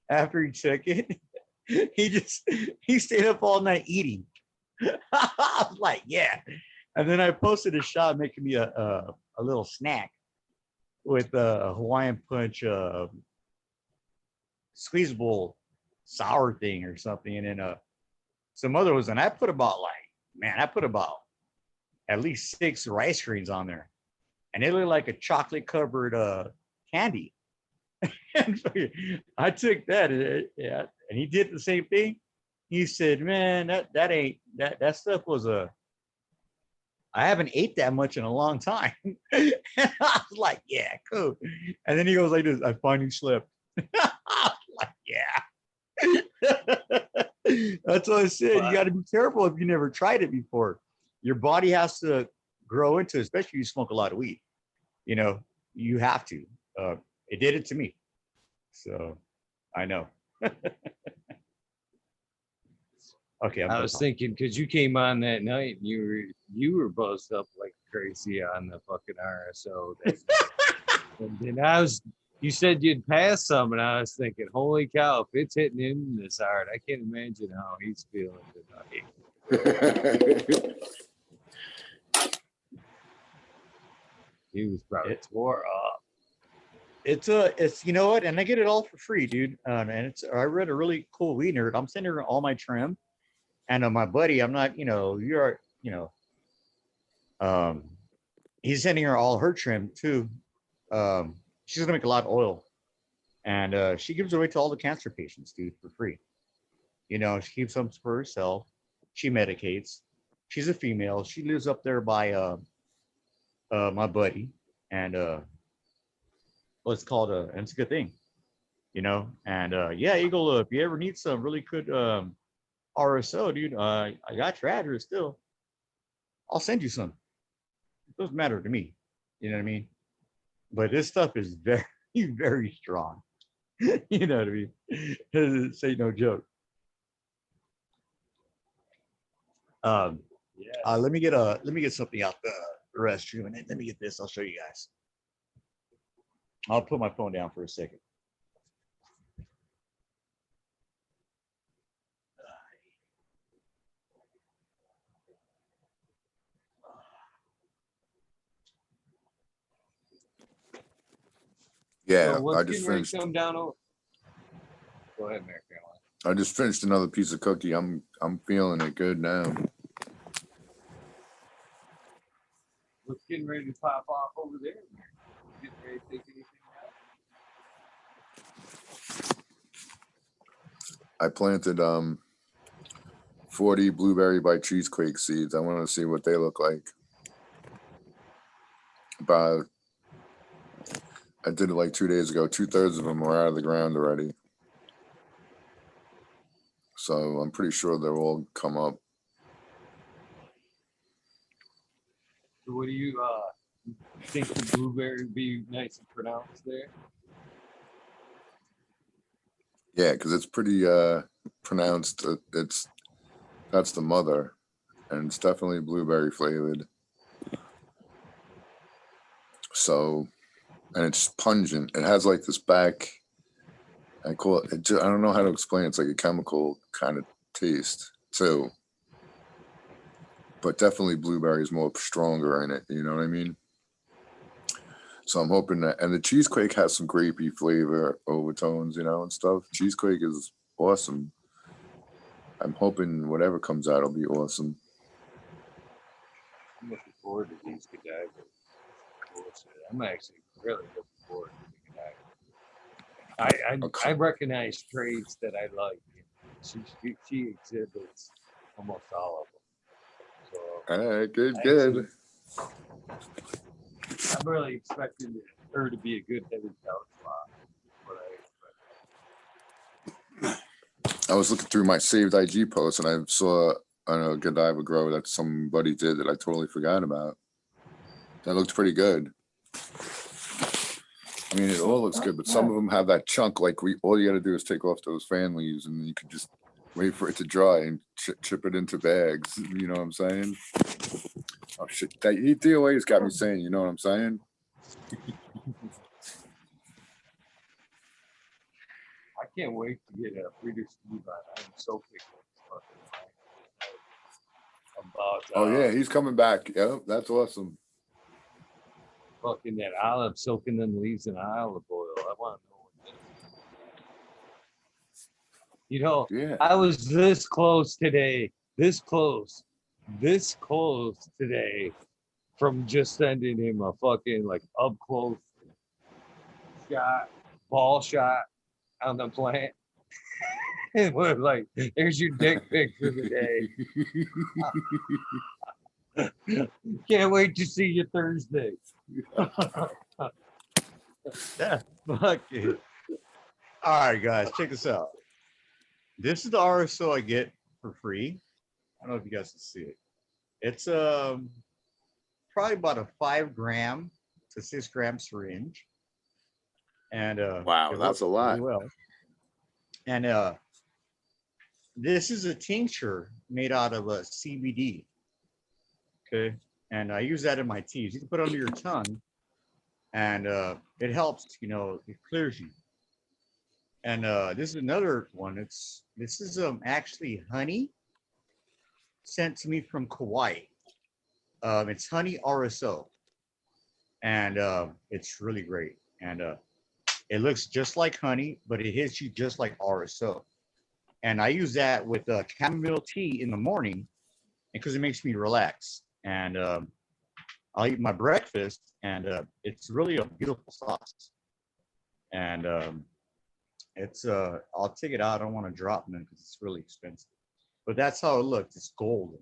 after he took it. he stayed up all night eating. I was like, yeah. And then I posted a shot making me a little snack with a Hawaiian Punch squeezable sour thing or something, and then some other ones. And I put about at least 6 rice grains on there, and it looked like a chocolate covered candy. And I took that, and he did the same thing. He said, "Man, that stuff was I haven't ate that much in a long time." And I was like, "Yeah, cool." And then he goes like this, "I finally slept." I was like, "Yeah." That's what I said. You got to be careful if you never tried it before. Your body has to grow into it, especially if you smoke a lot of weed. You know, you have to. It did it to me. So I know. Okay, I was thinking because you came on that night and you were buzzed up like crazy on the fucking RSO. And then you said you'd pass some, and I was thinking, holy cow, if it's hitting him this hard, I can't imagine how he's feeling tonight. He was probably tore up. It's you know what, and I get it all for free, dude. And I read a really cool weed nerd. I'm sending her all my trim. And my buddy, I'm not, he's sending her all her trim too. She's gonna make a lot of oil, and she gives away to all the cancer patients, dude, for free. You know, she keeps some for herself. She medicates. She's a female. She lives up there by my buddy, and what's called and it's a good thing, you know. And yeah, Eagle, if you ever need some really good RSO, dude, I got your address still. I'll send you some. It doesn't matter to me. You know what I mean? But this stuff is very, very strong. You know what I mean? It's ain't no joke. Let me get something out the restroom, and then let me get this. I'll show you guys. I'll put my phone down for a second. Yeah, So I just finished. Come down over. Go ahead, Mary Caroline. I just finished another piece of cookie. I'm feeling it good now. What's getting ready to pop off over there? Getting ready to take anything out? I planted 40 blueberry by cheesequake seeds. I want to see what they look like. I did it like 2 days ago. 2/3 of them were out of the ground already. So I'm pretty sure they'll all come up. So what do you think the blueberry would be nice and pronounced there? Yeah, because it's pretty pronounced. That's the mother, and it's definitely blueberry flavored. So, and it's pungent. It has like this back. I call it. I don't know how to explain it. It's like a chemical kind of taste too. But definitely blueberry is more stronger in it. You know what I mean? So I'm hoping that, and the cheesequake has some grapey flavor overtones, you know, and stuff. Cheesequake is awesome. I'm hoping whatever comes out will be awesome. I'm looking forward to these Godiva. I'm actually really looking forward to the Godiva. I recognize traits that I like. She exhibits almost all of them. So all right, good. I'm really expecting to her to be a good heavy couch lot. I was looking through my saved IG posts and I saw a Godiva grow that somebody did that I totally forgot about. That looked pretty good. I mean, it all looks good, but some of them have that chunk. Like all you got to do is take off those fan leaves, and you can just wait for it to dry and chip it into bags. You know what I'm saying? Oh shit! That DOA's got me saying. You know what I'm saying? I can't wait to get a Breeders' Steve on. I'm so pickled. About Oh yeah, he's coming back. Yep, that's awesome. fucking that olive, soaking them leaves in olive oil. I want to know what that is. You know, Yeah. I was this close today, this close today from just sending him a fucking like up close shot, ball shot on the plant. It was like, there's your dick pic for the day. Can't wait to see you Thursday. Yeah, fuck it. All right, guys, check this out. This is the RSO I get for free. I don't know if you guys can see it. It's probably about a 5 gram to 6 gram syringe, and Wow, it that's works a lot. really well. And this is a tincture made out of a CBD. Okay, and I use that in my teas. You can put it under your tongue, and it helps. You know, it clears you. And this is another one. This is actually honey sent to me from Kauai. It's honey RSO, and it's really great. And it looks just like honey, but it hits you just like RSO. And I use that with chamomile tea in the morning because it makes me relax. And I'll eat my breakfast, and it's really a beautiful sauce. And it's I'll take it out. I don't want to drop them because it's really expensive. But that's how it looks. It's golden,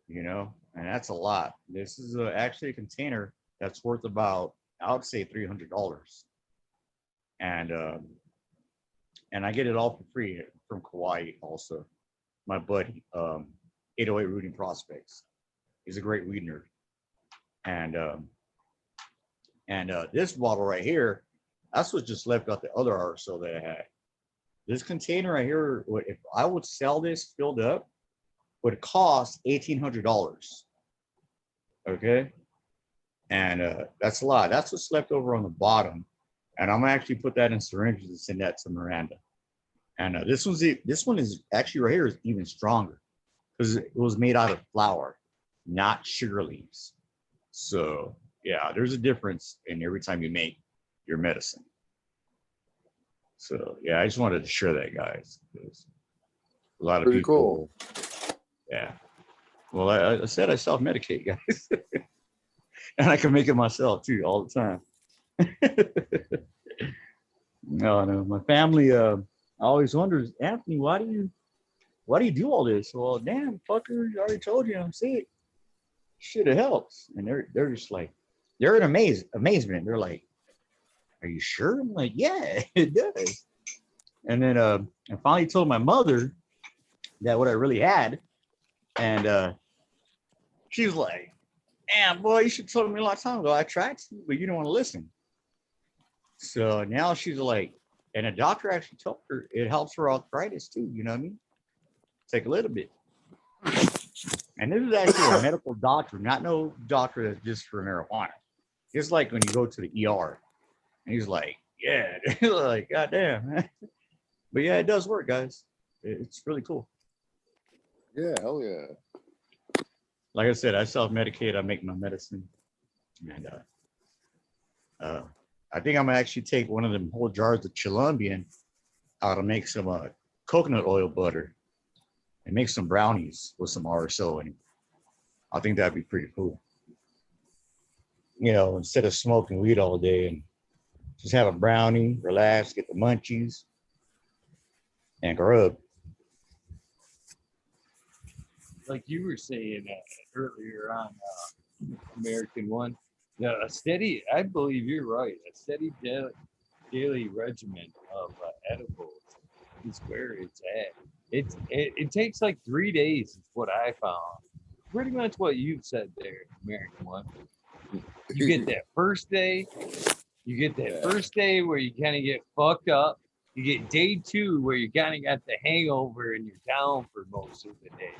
you know, and that's a lot. This is actually a container that's worth about, I would say, $300. And I get it all for free from Kauai also. My buddy, 808 Rooting Prospects. He's a great weed nerd. And this bottle right here, that's what just left out the other RSO that I had. This container right here, if I would sell this filled up, would cost $1,800. Okay, and that's a lot. That's what's left over on the bottom, and I'm gonna actually put that in syringes and send that to Miranda. And this one is actually right here is even stronger because it was made out of flour, not sugar leaves. So yeah, there's a difference in every time you make your medicine. So yeah, I just wanted to share that, guys, because a lot of Pretty people. cool. Yeah. Well, I said I self-medicate, guys, and I can make it myself too all the time. No, my family always wonders, Anthony, why do you do all this? Well, damn, fucker, I already told you I'm sick. Shit, it helps. And they're just like, they're in amazement. They're like, are you sure? I'm like, yeah, it does. And then I finally told my mother that what I really had, and she was like, damn, boy, you should have told me a long time ago. I tried to, but you don't want to listen. So now she's like, and a doctor actually told her it helps her arthritis too. You know what I mean? Take a little bit. And this is actually a medical doctor, not no doctor that's just for marijuana. It's like when you go to the ER and he's like, yeah, like, goddamn. But yeah, it does work, guys. It's really cool. Yeah, hell yeah. Like I said, I self-medicate. I make my medicine. And I think I'm going to actually take one of them whole jars of Colombian out to make some coconut oil butter and make some brownies with some RSO in it. I think that'd be pretty cool. You know, instead of smoking weed all day and just have a brownie, relax, get the munchies, and grub. Like you were saying earlier on American One, Yeah, I believe you're right. A steady daily regimen of edibles is where it's at. It takes like 3 days, is what I found. Pretty much what you've said there, American one. You get that first day, where you kind of get fucked up. You get day 2 where you kind of got the hangover and you're down for most of the day.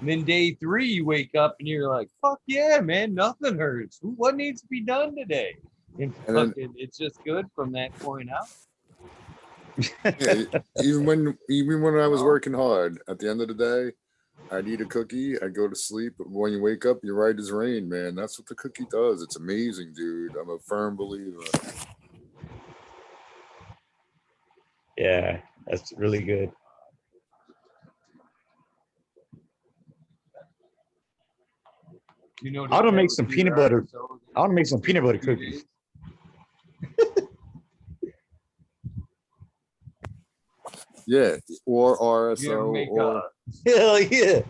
And then day 3, you wake up and you're like, fuck yeah, man, nothing hurts. What needs to be done today? And fucking, it's just good from that point out. Yeah, even when I was working hard, at the end of the day, I'd eat a cookie, I'd go to sleep. But when you wake up, you're right as rain, man. That's what the cookie does. It's amazing, dude. I'm a firm believer. Yeah, that's really good. You know, I want to make some peanut butter. I want to make some peanut butter cookies. Yeah, or RSO, or hell yeah.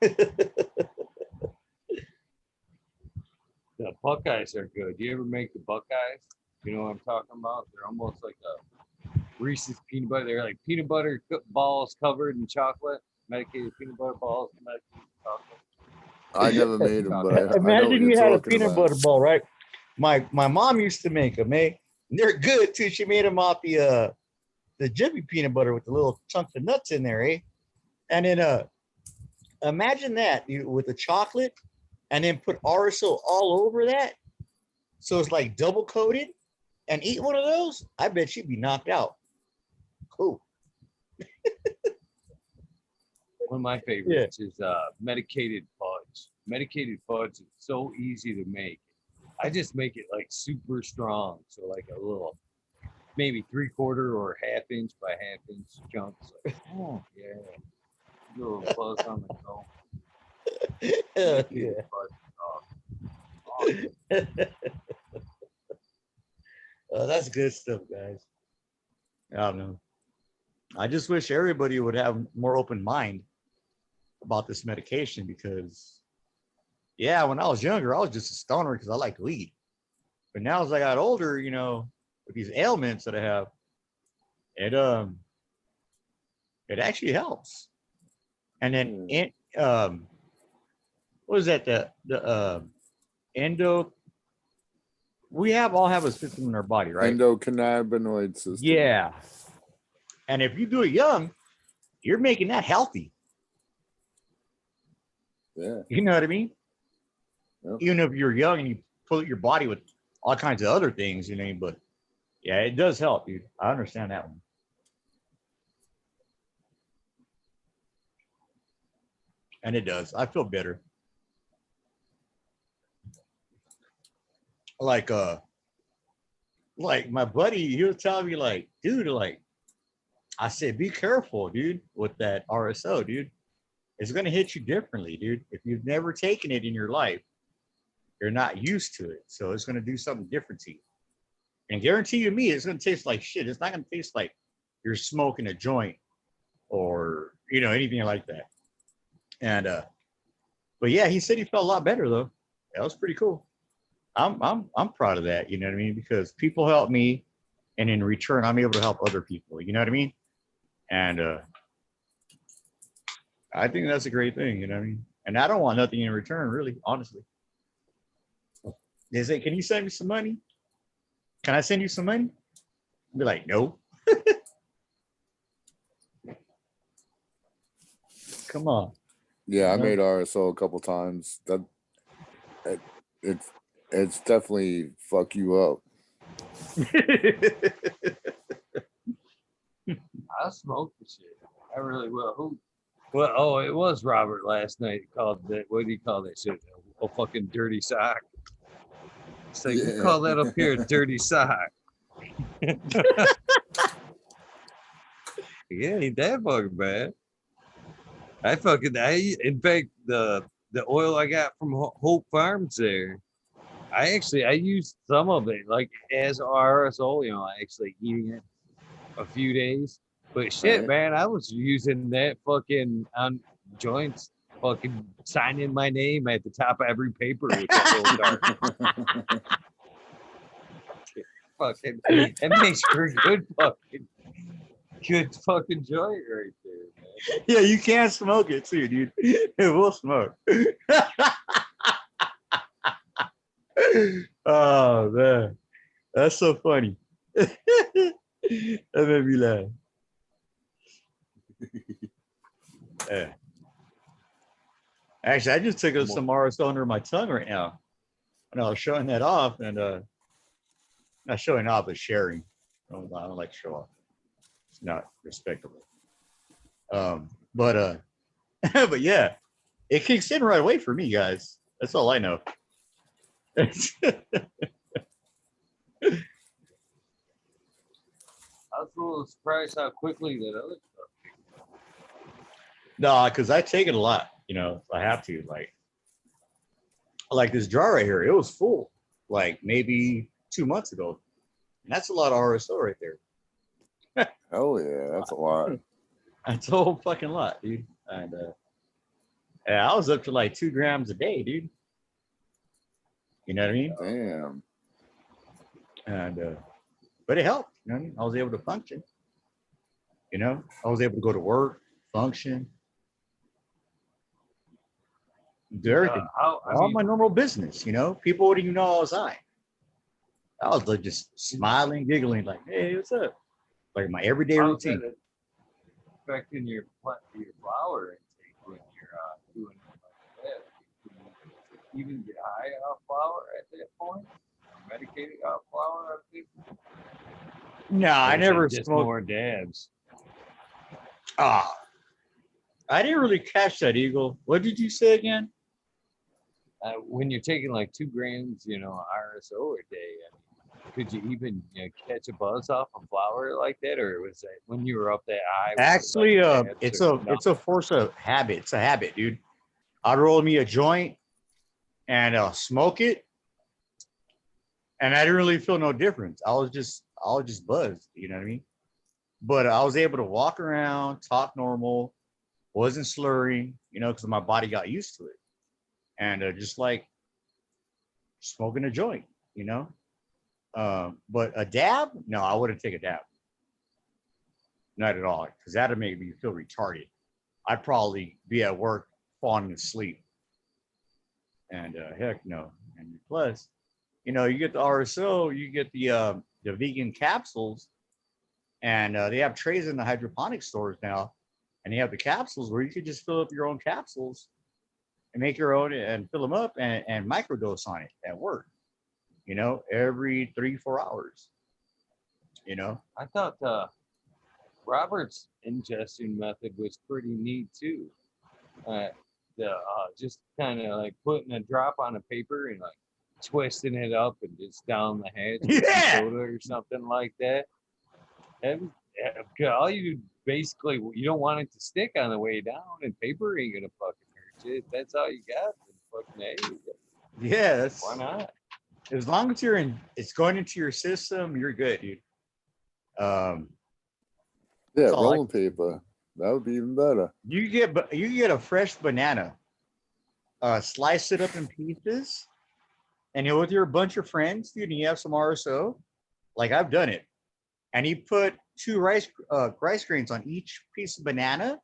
The Buckeyes are good. You ever make the Buckeyes? You know what I'm talking about? They're almost like a Reese's peanut butter. They're like peanut butter balls covered in chocolate. Medicated peanut butter balls, medicated chocolate. I never made them, but Imagine you had a peanut about. butter ball, right? My mom used to make them, eh? And they're good too. She made them off the Jiffy peanut butter with the little chunks of nuts in there, eh? And then imagine that with the chocolate, and then put RSO all over that, so it's like double coated. And eat one of those, I bet she'd be knocked out. Cool. One of my favorites is medicated fudge. Medicated fudge is so easy to make. I just make it like super strong, so like a little, maybe 3/4 or 1/2 inch by 1/2 inch chunks. Like, oh yeah, a little buzz on the go. Yeah. That's good stuff, guys. I don't know. I just wish everybody would have more open mind about this medication, because, yeah, when I was younger, I was just a stoner because I liked weed. But now as I got older, with these ailments that I have, it actually helps. And then what is that? The endo. We all have a system in our body, right? Endocannabinoid system. Yeah. And if you do it young, you're making that healthy. Yeah. You know what I mean? Yep. Even if you're young and you pollute your body with all kinds of other things, but yeah, it does help, dude. I understand that one. And it does. I feel better. Like my buddy, he was telling me, like, dude, like, I said, be careful, dude, with that RSO, dude. It's going to hit you differently, dude. If you've never taken it in your life, you're not used to it. So it's going to do something different to you. And guarantee you me, it's going to taste like shit. It's not going to taste like you're smoking a joint or, anything like that. And, but yeah, he said he felt a lot better though. That was pretty cool. I'm proud of that. You know what I mean? Because people help me, and in return, I'm able to help other people. You know what I mean? And I think that's a great thing. You know what I mean? And I don't want nothing in return, really, honestly. They say, "Can you send me some money? Can I send you some money?" I'll be like, "No." Come on. Yeah, I made RSO a couple times. It's definitely fuck you up. I smoke the shit. I really will. Well, oh, it was Robert last night called that. What do you call that shit? A fucking dirty sock. It's like, we call that up here a dirty sock. Yeah, ain't that fucking bad. In fact, the oil I got from Hope Farms there, I used some of it like as RSO, I actually eating it a few days. But shit, man, I was using that fucking on joints fucking signing my name at the top of every paper with that little dart. Fucking, it makes for a good fucking joint right there, man. Yeah, you can't smoke it too, dude. It will smoke. Oh man, that's so funny. That made me laugh. Yeah. Actually, I just took some RSO under my tongue right now, and I was showing that off, and not showing off, but sharing. I don't like to show off. It's not respectable. But but yeah, it kicks in right away for me, guys. That's all I know. I was a little surprised how quickly that other stuff. No, because I take it a lot. You know, if I have to. Like this jar right here, it was full, like maybe 2 months ago, and that's a lot of RSO right there. Hell yeah, that's a lot. That's a whole fucking lot, dude. And yeah, I was up to like 2 grams a day, dude. You know what I mean? Damn. And but it helped. You know what I mean? I was able to function. You know, I was able to go to work, function, do everything. All my normal business. You know, people wouldn't even know I was high. I was like just smiling, giggling, like, "Hey, what's up?" Like my everyday routine. Affecting your flower intake when you're doing it like that. Can you even get high off flower at that point? Medicated off flower? No, I never just smoked more dabs. I didn't really catch that, Eagle. What did you say again? When you're taking like 2 grams, RSO a day, could you even catch a buzz off a flower like that, or was that when you were up that high? Actually, it's a force of habit. It's a habit, dude. I'd roll me a joint and smoke it, and I didn't really feel no difference. I was just buzzed. You know what I mean? But I was able to walk around, talk normal, wasn't slurring, because my body got used to it. And just like smoking a joint, But a dab, no, I wouldn't take a dab. Not at all, because that'd make me feel retarded. I'd probably be at work falling asleep. And heck no. And plus, you get the RSO, you get the vegan capsules, and they have trays in the hydroponic stores now, and they have the capsules where you could just fill up your own capsules and make your own and fill them up and microdose on it at work, every 3-4 hours, I thought Robert's ingestion method was pretty neat too. Just kind of like putting a drop on a paper and like twisting it up and just down the hatch with some soda or something like that. And all you basically, you don't want it to stick on the way down, and paper ain't gonna fucking hurt you. If that's all you got, then fucking A. Yeah, why not? As long as it's going into your system, you're good, dude. Yeah, rolling paper. That would be even better. You get a fresh banana, slice it up in pieces, and you're with your bunch of friends, dude, and you have some RSO. Like I've done it. And you put 2 rice grains on each piece of banana,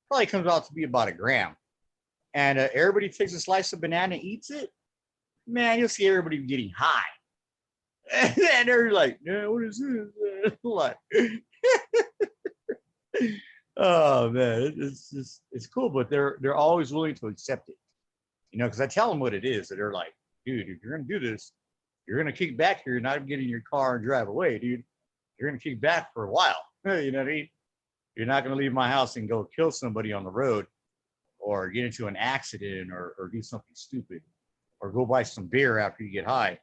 probably comes out to be about 1 gram. And everybody takes a slice of banana, eats it. Man, you'll see everybody getting high. And they're like, "Yeah, what is this?" Like, oh man, it's cool, but they're always willing to accept it, because I tell them what it is, and they're like, "Dude, if you're gonna do this, you're gonna kick back here, you're not getting in your car and drive away, dude. You're gonna kick back for a while." You know what I mean? You're not gonna leave my house and go kill somebody on the road, or get into an accident, or do something stupid, or go buy some beer after you get high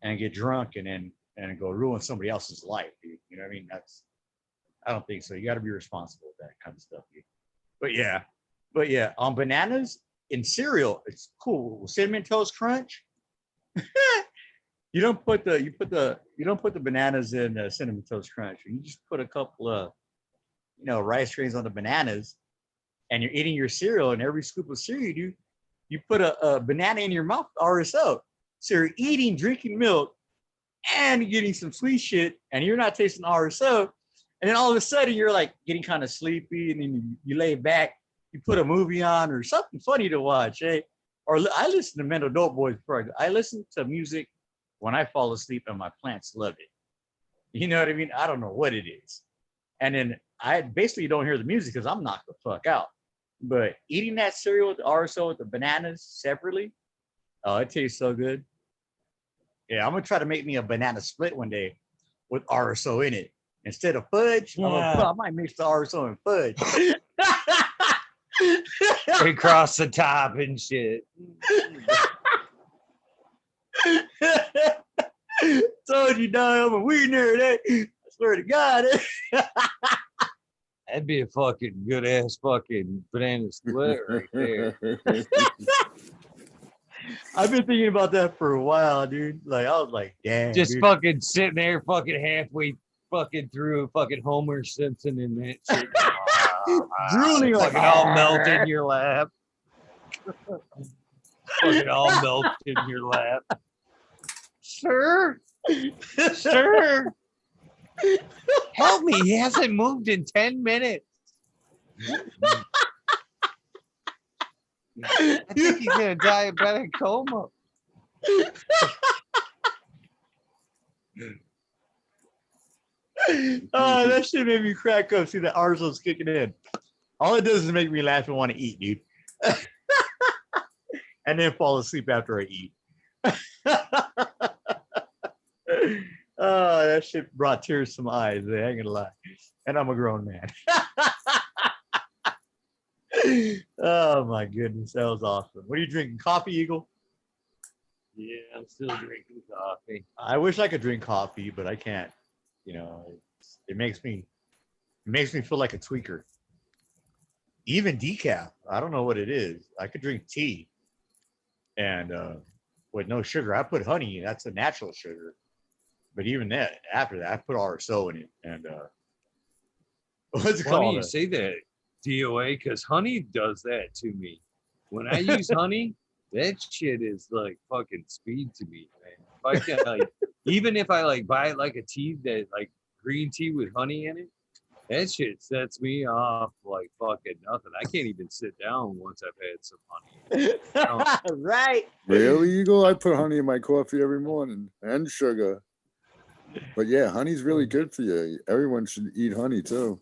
and get drunk and go ruin somebody else's life, dude. You know what I mean? I don't think so. You got to be responsible with that kind of stuff, dude. But yeah, on bananas in cereal, it's cool. Cinnamon Toast Crunch. You don't put the bananas in Cinnamon Toast Crunch. You just put a couple of rice grains on the bananas, and you're eating your cereal, and every scoop of cereal you put a banana in your mouth, RSO. So you're eating, drinking milk, and getting some sweet shit, and you're not tasting RSO. And then all of a sudden you're like getting kind of sleepy, and then you lay back, you put a movie on or something funny to watch, eh? Or I listen to Mental Dope Boys before I listen to music when I fall asleep, and my plants love it. You know what I mean? I don't know what it is. And then I basically don't hear the music because I'm knocked the fuck out. But eating that cereal with the RSO with the bananas separately, oh, it tastes so good. Yeah, I'm gonna try to make me a banana split one day with RSO in it. Instead of fudge, I might mix the RSO and fudge. Across the top and shit. Told you, dog, I'm a weed nerd. Eh? I swear to God. Eh? That'd be a fucking good ass fucking banana split right there. I've been thinking about that for a while, dude. Like, I was like, damn. Just dude. fucking sitting there fucking halfway fucking through fucking Homer Simpson and that shit. Drooling like, fucking all melt in your lap. Fucking all melt in your lap. Sir? Sir? Help me. He hasn't moved in 10 minutes. I think he's in a diabetic coma. Oh, that shit made me crack up. See, the RSO's kicking in. All it does is make me laugh and want to eat, dude. And then fall asleep after I eat. Oh, that shit brought tears to my eyes. I ain't gonna lie. And I'm a grown man. Oh my goodness, that was awesome. What are you drinking? Coffee, Eagle? Yeah, I'm still drinking coffee. I wish I could drink coffee, but I can't. You know, it makes me feel like a tweaker. Even decaf, I don't know what it is. I could drink tea, and with no sugar. I put honey. That's a natural sugar. But even that, after that, I put RSO in it, and what's it Funny called? you say that, DOA, because honey does that to me. When I use honey, that shit is like fucking speed to me, man. If I can, like, even if I like buy like a tea that like green tea with honey in it, that shit sets me off like fucking nothing. I can't even sit down once I've had some honey. Right. Really, Eagle? I put honey in my coffee every morning and sugar. But yeah, honey's really good for you. Everyone should eat honey too.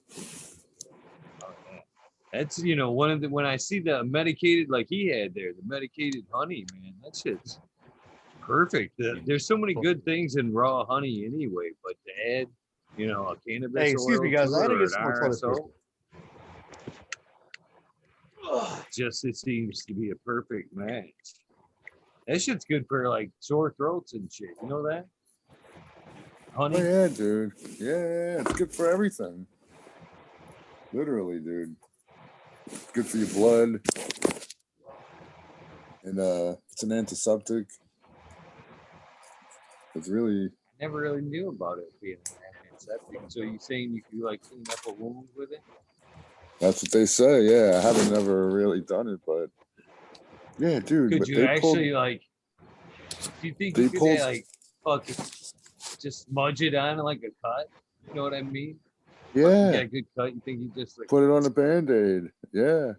That's, you know, one of the, when I see the medicated, like he had there, the medicated honey, man, that shit's perfect. There's so many good things in raw honey anyway, but to add, you know, a cannabis Hey, excuse oil me, guys. to I had it to or get an some more toilet RSO, paper. just it seems to be a perfect match. That shit's good for like sore throats and shit. You know that? Honey. Oh yeah, dude. Yeah, it's good for everything. Literally, dude. It's good for your blood. And it's an antiseptic. It's really Never really knew about it being an antiseptic. So you saying you could like clean up a wound with it? that's what they say. Yeah, I haven't never really done it, but yeah, dude. Could but you they actually like? Do you think you could like fucking just smudge it on like a cut? You know what I mean? Yeah. You got a good cut. You think you just like put it on a Band-Aid. Yeah.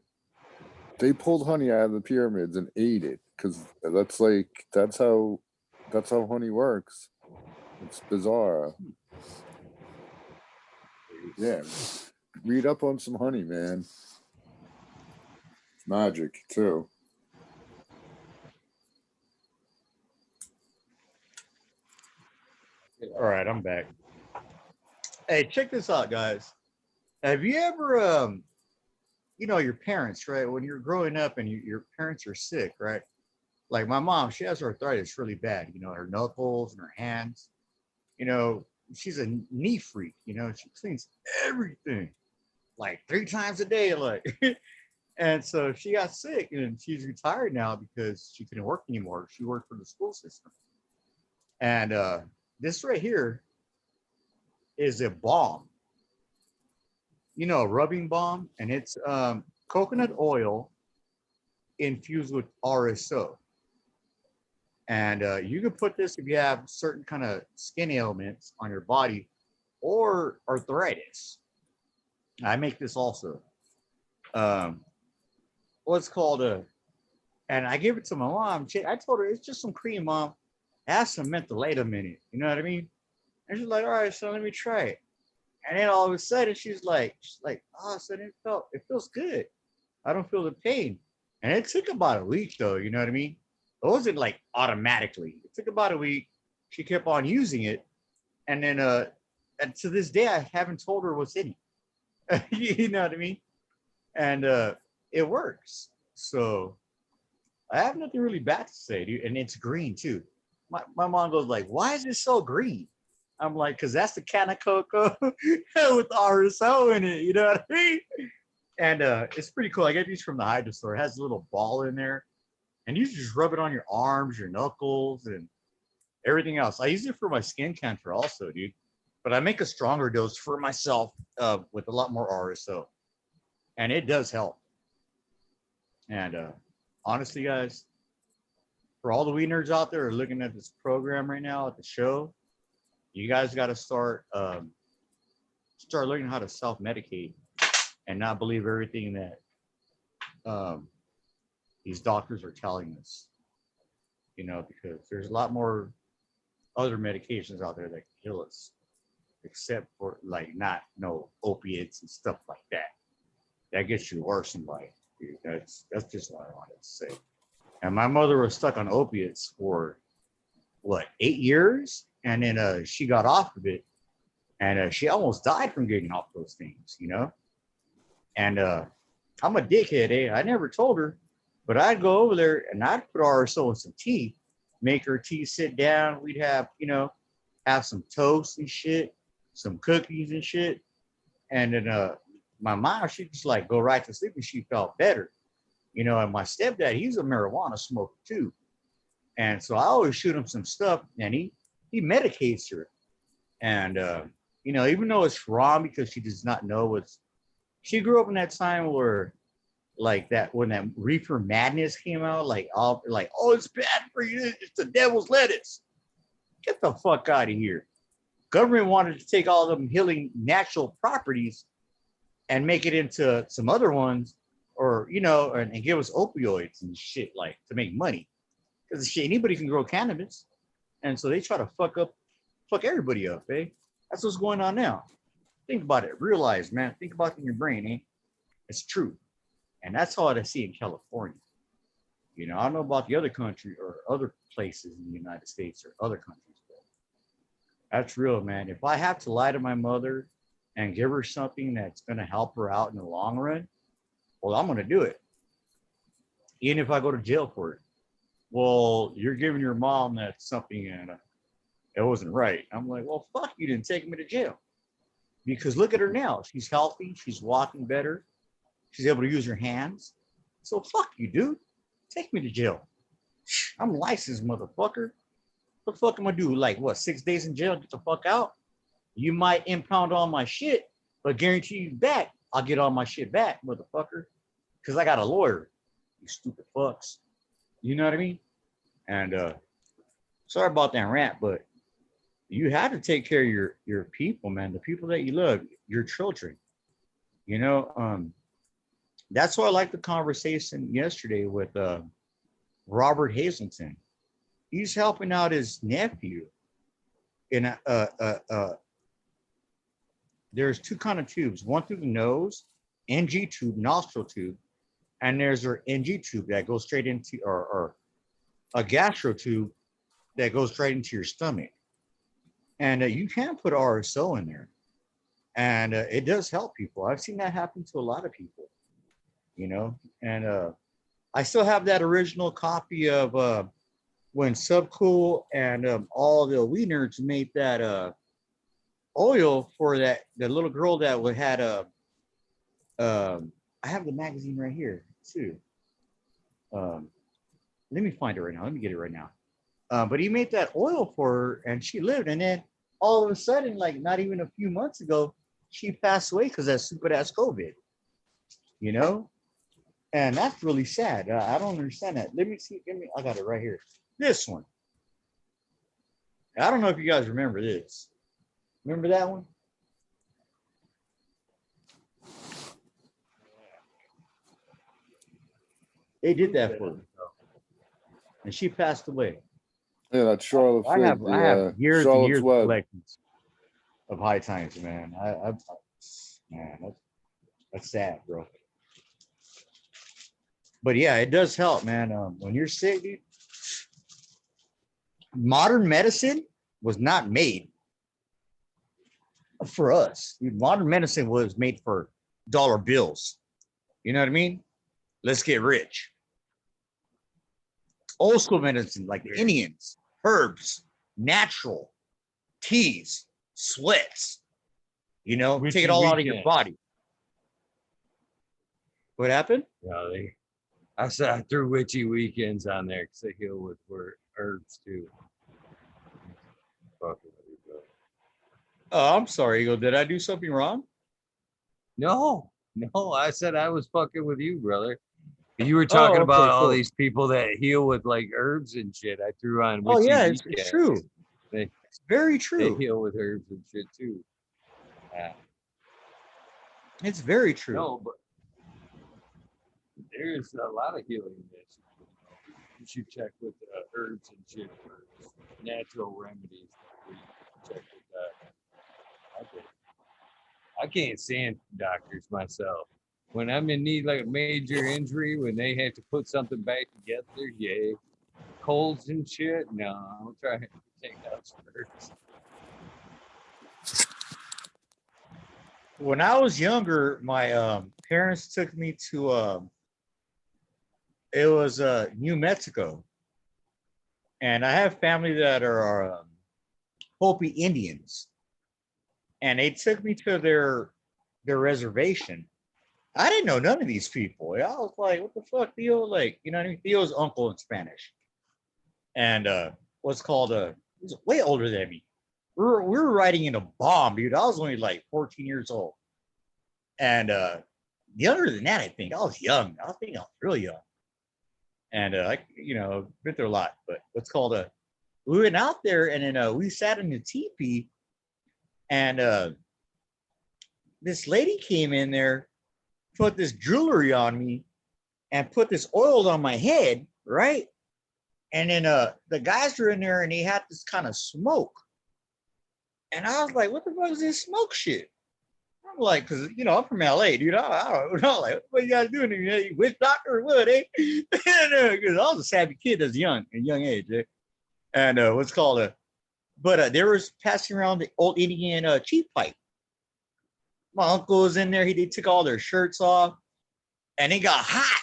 They pulled honey out of the pyramids and ate it because that's how honey works. It's bizarre. Yeah. Read up on some honey, man. It's magic too. All right, I'm back. Hey, check this out, guys. Have you ever, you know, your parents, right? When you're growing up and your parents are sick, right? Like my mom, she has arthritis really bad. You know, her knuckles and her hands. You know, she's a knee freak. You know, she cleans everything like 3 times a day, like. And so she got sick, and she's retired now because she couldn't work anymore. She worked for the school system, and this right here is a balm. You know, a rubbing balm, and it's coconut oil infused with RSO. And you can put this if you have certain kind of skin ailments on your body or arthritis. I make this also. What's called and I gave it to my mom. I told her it's just some cream, Mom. It has some mentholatum in it. You know what I mean? And she's like, all right, so let me try it. And then all of a sudden she's like, oh, so it feels good. I don't feel the pain. And it took about a week though, you know what I mean? It wasn't like automatically. It took about a week. She kept on using it. And then and to this day I haven't told her what's in it. You know what I mean? And it works. So I have nothing really bad to say, dude. And it's green too. My mom goes like, why is it so green? I'm like, because that's the can of cocoa with RSO in it. You know what I mean? And it's pretty cool. I get these from the hydro store. It has a little ball in there. And you just rub it on your arms, your knuckles, and everything else. I use it for my skin cancer also, dude. But I make a stronger dose for myself with a lot more RSO. And it does help. And honestly, guys, for all the weed nerds out there who are looking at this program right now at the show, you guys got to start learning how to self-medicate and not believe everything that these doctors are telling us. You know, because there's a lot more other medications out there that can kill us, except for like not opiates and stuff like that. That gets you worse in life. Dude. That's just what I wanted to say. And my mother was stuck on opiates for 8 years, and then she got off of it, and she almost died from getting off those things, you know. And I'm a dickhead, eh? I never told her, but I'd go over there and I'd put RSO in some tea, make her tea, sit down. We'd have, have some toast and shit, some cookies and shit, and then my mom, she'd just like go right to sleep and she felt better. You know, and my stepdad, he's a marijuana smoker too. And so I always shoot him some stuff and he medicates her. And, even though it's wrong because she does not know she grew up in that time where like that, when that reefer madness came out, oh, it's bad for you. It's the devil's lettuce. Get the fuck out of here. Government wanted to take all them healing natural properties and make it into some other ones, or and give us opioids and shit to make money, because shit, anybody can grow cannabis, and so they try to fuck everybody up, eh? That's what's going on now. Think about it, realize, man. Think about it in your brain, eh? It's true, and that's all I see in California. I don't know about the other country or other places in the United States or other countries, but that's real, man. If I have to lie to my mother and give her something that's going to help her out in the long run, well, I'm going to do it. Even if I go to jail for it. Well, you're giving your mom that something and it wasn't right. I'm like, well, fuck, you didn't take me to jail. Because look at her now. She's healthy. She's walking better. She's able to use her hands. So fuck you, dude. Take me to jail. I'm licensed, motherfucker. What the fuck am I do? 6 days in jail? Get the fuck out? You might impound all my shit, but guarantee you back, I'll get all my shit back, motherfucker. Because I got a lawyer. You stupid fucks. You know what I mean? And sorry about that rant, but you have to take care of your people, man. The people that you love, your children. That's why I liked the conversation yesterday with Robert Hazleton. He's helping out his nephew in there's two kind of tubes, one through the nose, NG tube, nostril tube, and there's our NG tube that goes straight into, or a gastro tube that goes straight into your stomach. And you can put RSO in there, and it does help people. I've seen that happen to a lot of people, and I still have that original copy of when Subcool and all the weed nerds made that oil for the little girl that had I have the magazine right here too. Let me find it right now. Let me get it right now. But he made that oil for her and she lived, and then all of a sudden, not even a few months ago, she passed away because of that stupid ass COVID. And that's really sad. I don't understand that. Let me see. I got it right here. This one. I don't know if you guys remember this. Remember that one? They did that for her. And she passed away. Yeah, that Charlotte I Fig, have years and Charlotte's years of Web. collections of high times, man. Man, that's sad, bro. But yeah, it does help, man. When you're sick, dude, modern medicine was not made for us. Dude, modern medicine was made for dollar bills. You know what I mean? Let's get rich. Old school medicine, like the Indians, herbs, natural, teas, sweats, you know, take it all out of your body. What happened? Yeah, I said I threw witchy weekends on there because they heal with herbs too. Oh, I'm sorry, Eagle. Did I do something wrong? No, I said I was fucking with you, brother. You were talking about all these people that heal with like herbs and shit. I threw on witchy it's weekends. true. It's very They true. heal with herbs and shit too. It's very true. No, but there's a lot of healing that you should check with herbs and shit for natural remedies. Check with that. I can't stand doctors myself. When I'm in need like a major injury, when they have to put something back together, yay. Colds and shit, no, I'm trying to take out some herbs. When I was younger, my parents took me to it was New Mexico, and I have family that are Hopi Indians, and they took me to their reservation. I didn't know none of these people. I was like, "What the fuck, Theo?" Like, you know what I mean? Theo's uncle in Spanish, and what's called he's way older than me. We were riding in a bomb, dude. I was only like 14 years old, and younger than that, I think I was young. I think I was really young, and been through a lot. But what's called we went out there, and then we sat in the teepee, and this lady came in there, put this jewelry on me, and put this oil on my head, right? And then the guys were in there, and they had this kind of smoke. And I was like, what the fuck is this smoke shit? I'm like, because, I'm from LA, dude. I don't know, like, what you guys doing here? You witch doctor or what, eh? Because I was a savvy kid as a young age, eh? And what's called but they were passing around the old Indian cheap pipe. My uncle was in there. They took all their shirts off, and it got hot.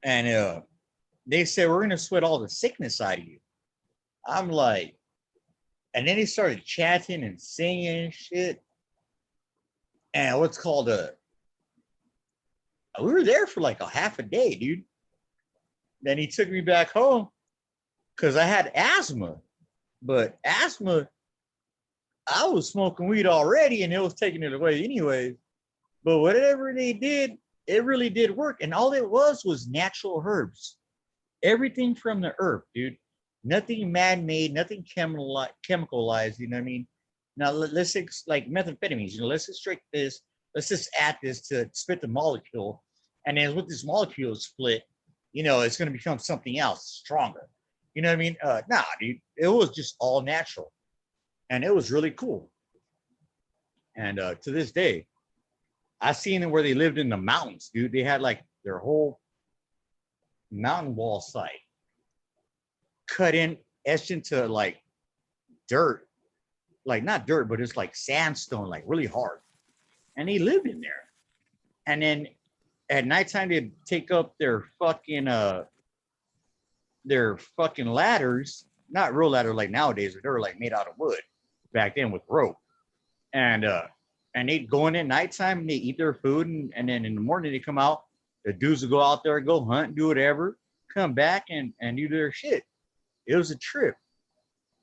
And they said, we're going to sweat all the sickness out of you. I'm like, and then he started chanting and singing and shit. And what's called we were there for like a half a day, dude. Then he took me back home because I had asthma. But asthma, I was smoking weed already and it was taking it away anyway. But whatever they did, it really did work. And all it was natural herbs. Everything from the earth, dude. Nothing man-made, nothing chemicalized, you know what I mean? Now, let's like methamphetamines, let's extract this. Let's just add this to split the molecule. And then with this molecule split, it's going to become something else stronger. You know what I mean? Nah, dude, it was just all natural. And it was really cool. And to this day, I seen them where they lived in the mountains, dude. They had like their whole mountain wall site cut in, etched into like dirt, like not dirt, but it's like sandstone, like really hard. And they lived in there. And then at nighttime, they'd take up their fucking ladders, not real ladder like nowadays, but they were like made out of wood back then with rope. And they'd go in at nighttime and they eat their food, and then in the morning they come out. The dudes would go out there, go hunt, do whatever, come back and do their shit. It was a trip.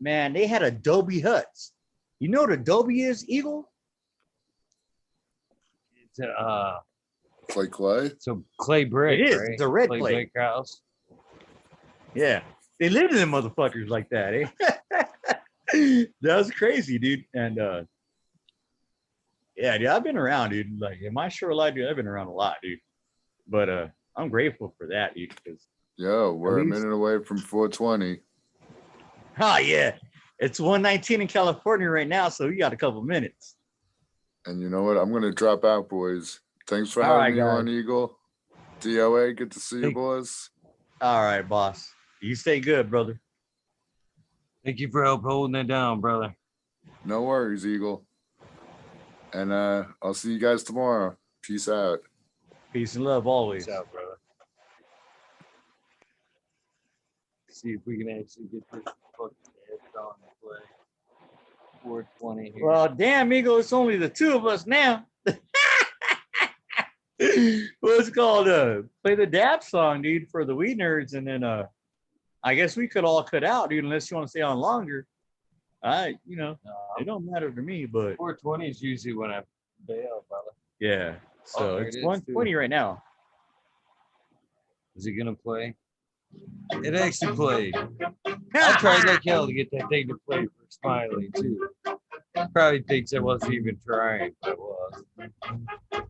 Man, they had adobe huts. You know what adobe is, Eagle? It's It's like clay. So clay brick, It is. right? It's a red clay clay. brick house. Yeah. They lived in them motherfuckers like that, eh? That was crazy, dude. And yeah, dude, I've been around, dude. Like in my short life, dude, I've been around a lot, dude. But I'm grateful for that, dude, because Yo, we're a least- minute away from 420. oh yeah. It's 1:19 in California right now, so we got a couple minutes. And you know what? I'm gonna drop out, boys. Thanks for All having right, me on, guys. Eagle. DOA, good to see you, Thank- boys. All right, boss. You stay good, brother. Thank you for help holding that down, brother. No worries, Eagle. And I'll see you guys tomorrow. Peace out. Peace and love always. Peace out, brother. See if we can actually get this fucking head on the play. 420 here. Well, damn, Eagle, it's only the two of us now. What's it called? Play the dab song, dude, for the Weed Nerds, and then I guess we could all cut out, dude, unless you want to stay on longer. It don't matter to me, but 420 is usually when I bail, brother. yeah. So there it's it is, 1:20 right now. Is it gonna play? It actually played. I tried like hell to get that thing to play for Smiley too. Probably thinks I wasn't even trying, but I was.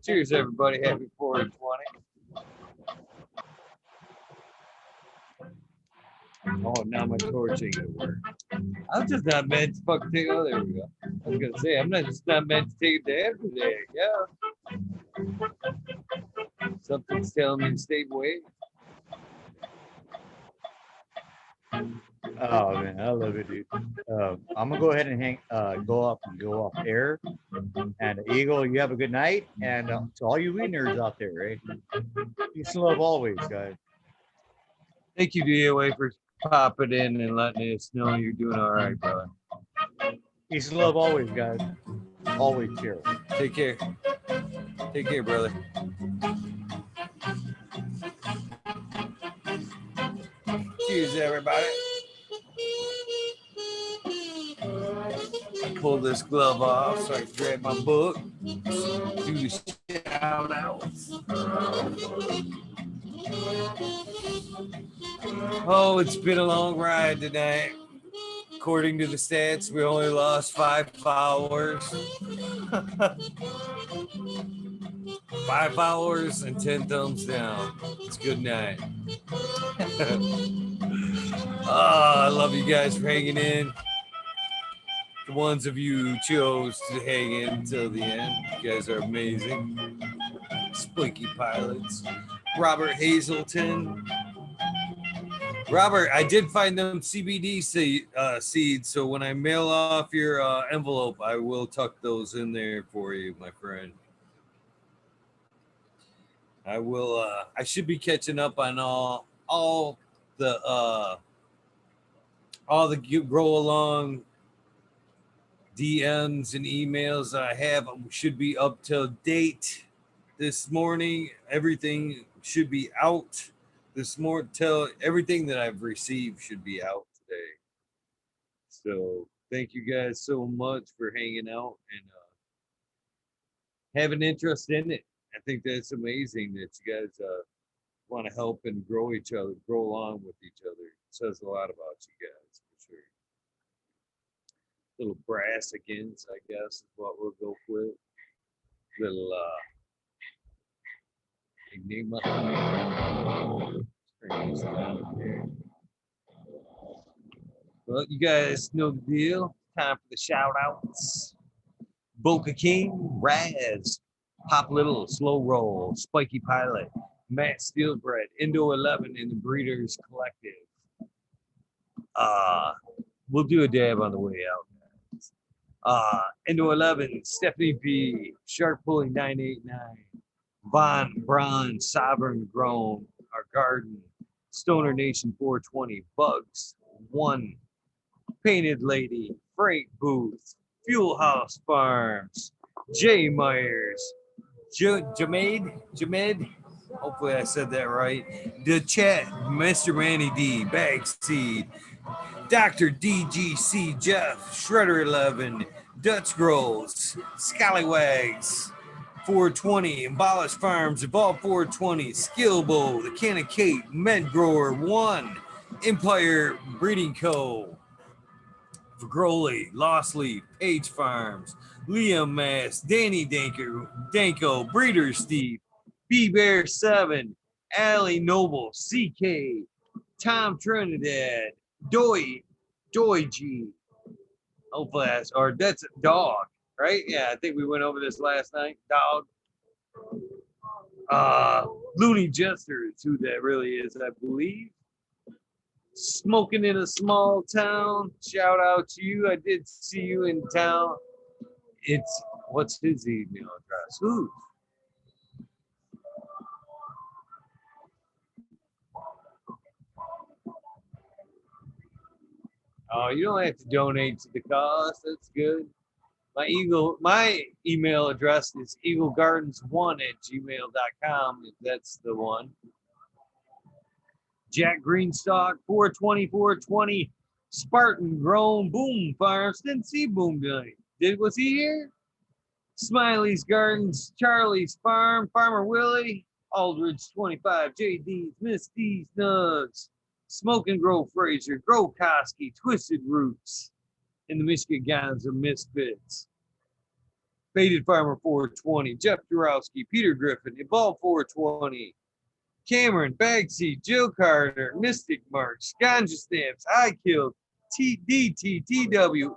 Cheers, everybody. Happy 420. Oh, now my torch ain't gonna work. I'm just not meant to fucking take. Oh, there we go. I was gonna say I'm just not meant to take a dab today. Yeah. Something's telling me to stay away. Oh man, I love it, dude. I'm gonna go ahead and go off air. And Eagle, you have a good night. And to all you Weed Nerds out there, right? Peace and love always, guys. Thank you, DOA, for popping in and letting us know you're doing all right, brother. Peace and love always, guys. Always here. Take care. Take care, brother. Cheers, everybody. Pull this glove off so I can grab my book. Do the shout outs. Oh, it's been a long ride tonight. According to the stats, we only lost 5 hours. 5 hours and 10 thumbs down. It's a good night. I love you guys for hanging in. The ones of you who chose to hang in until the end, you guys are amazing. Spiky pilots. Robert Hazelton. Robert, I did find them CBD seeds, so when I mail off your envelope, I will tuck those in there for you, my friend. I will. I should be catching up on all the grow along DMs and emails that I have. Should be up to date this morning. Everything should be out this morning. Everything that I've received should be out today. So thank you guys so much for hanging out and having interest in it. I think that's amazing that you guys want to help and grow along with each other. It says a lot about you guys for sure. Little brassicans, I guess, is what we'll go with. Little enigma. Well, you guys know the deal. Time for the shout outs. Boca King, Raz, Pop Little, Slow Roll, Spiky Pilot, Matt Steelbread, Indo 11 in the Breeders Collective. We'll do a dab on the way out. Indo 11, Stephanie B, Shark Pulling 989, Von Braun, Sovereign Grown, Our Garden, Stoner Nation 420, Bugs 1, Painted Lady, Frank Booth, Fuel House Farms, Jay Myers, Jamed, hopefully I said that right. The Chat, Mr. Manny D, Bagseed, Dr. DGC Jeff, Shredder 11, Dutch Grows, Scallywags, 420, Embolish Farms, Evolve 420, Skillbo, The Can of Cape, Med Grower 1, Empire Breeding Co., Groley, Lost Leaf, Page Farms, Liam Mass, Danny Danko, Breeder Steve, B Bear 7, Allie Noble, CK, Tom Trinidad, Doy G. Hopefully that's a dog, right? Yeah, I think we went over this last night. Dog. Looney Jester is who that really is, I believe. Smoking in a small town. Shout out to you. I did see you in town. What's his email address? Who? Oh, you don't have to donate to the cause. That's good. My email address is eaglegardens1@gmail.com, if that's the one. Jack Greenstock, 420, Spartan Grown Boom Farms. Didn't see Boom tonight. Was he here? Smiley's Gardens, Charlie's Farm, Farmer Willie, Aldridge 25, JD's, Miss D's Nugs, Smoke and Grow Fraser, Grow Koski, Twisted Roots, and the Michigan Guns are Misfits. Faded Farmer 420, Jeff Durowski, Peter Griffin, Evolve 420, Cameron, Bagseat, Jill Carter, Mystic March, Ganja Stamps, I Killed, TDT, TW,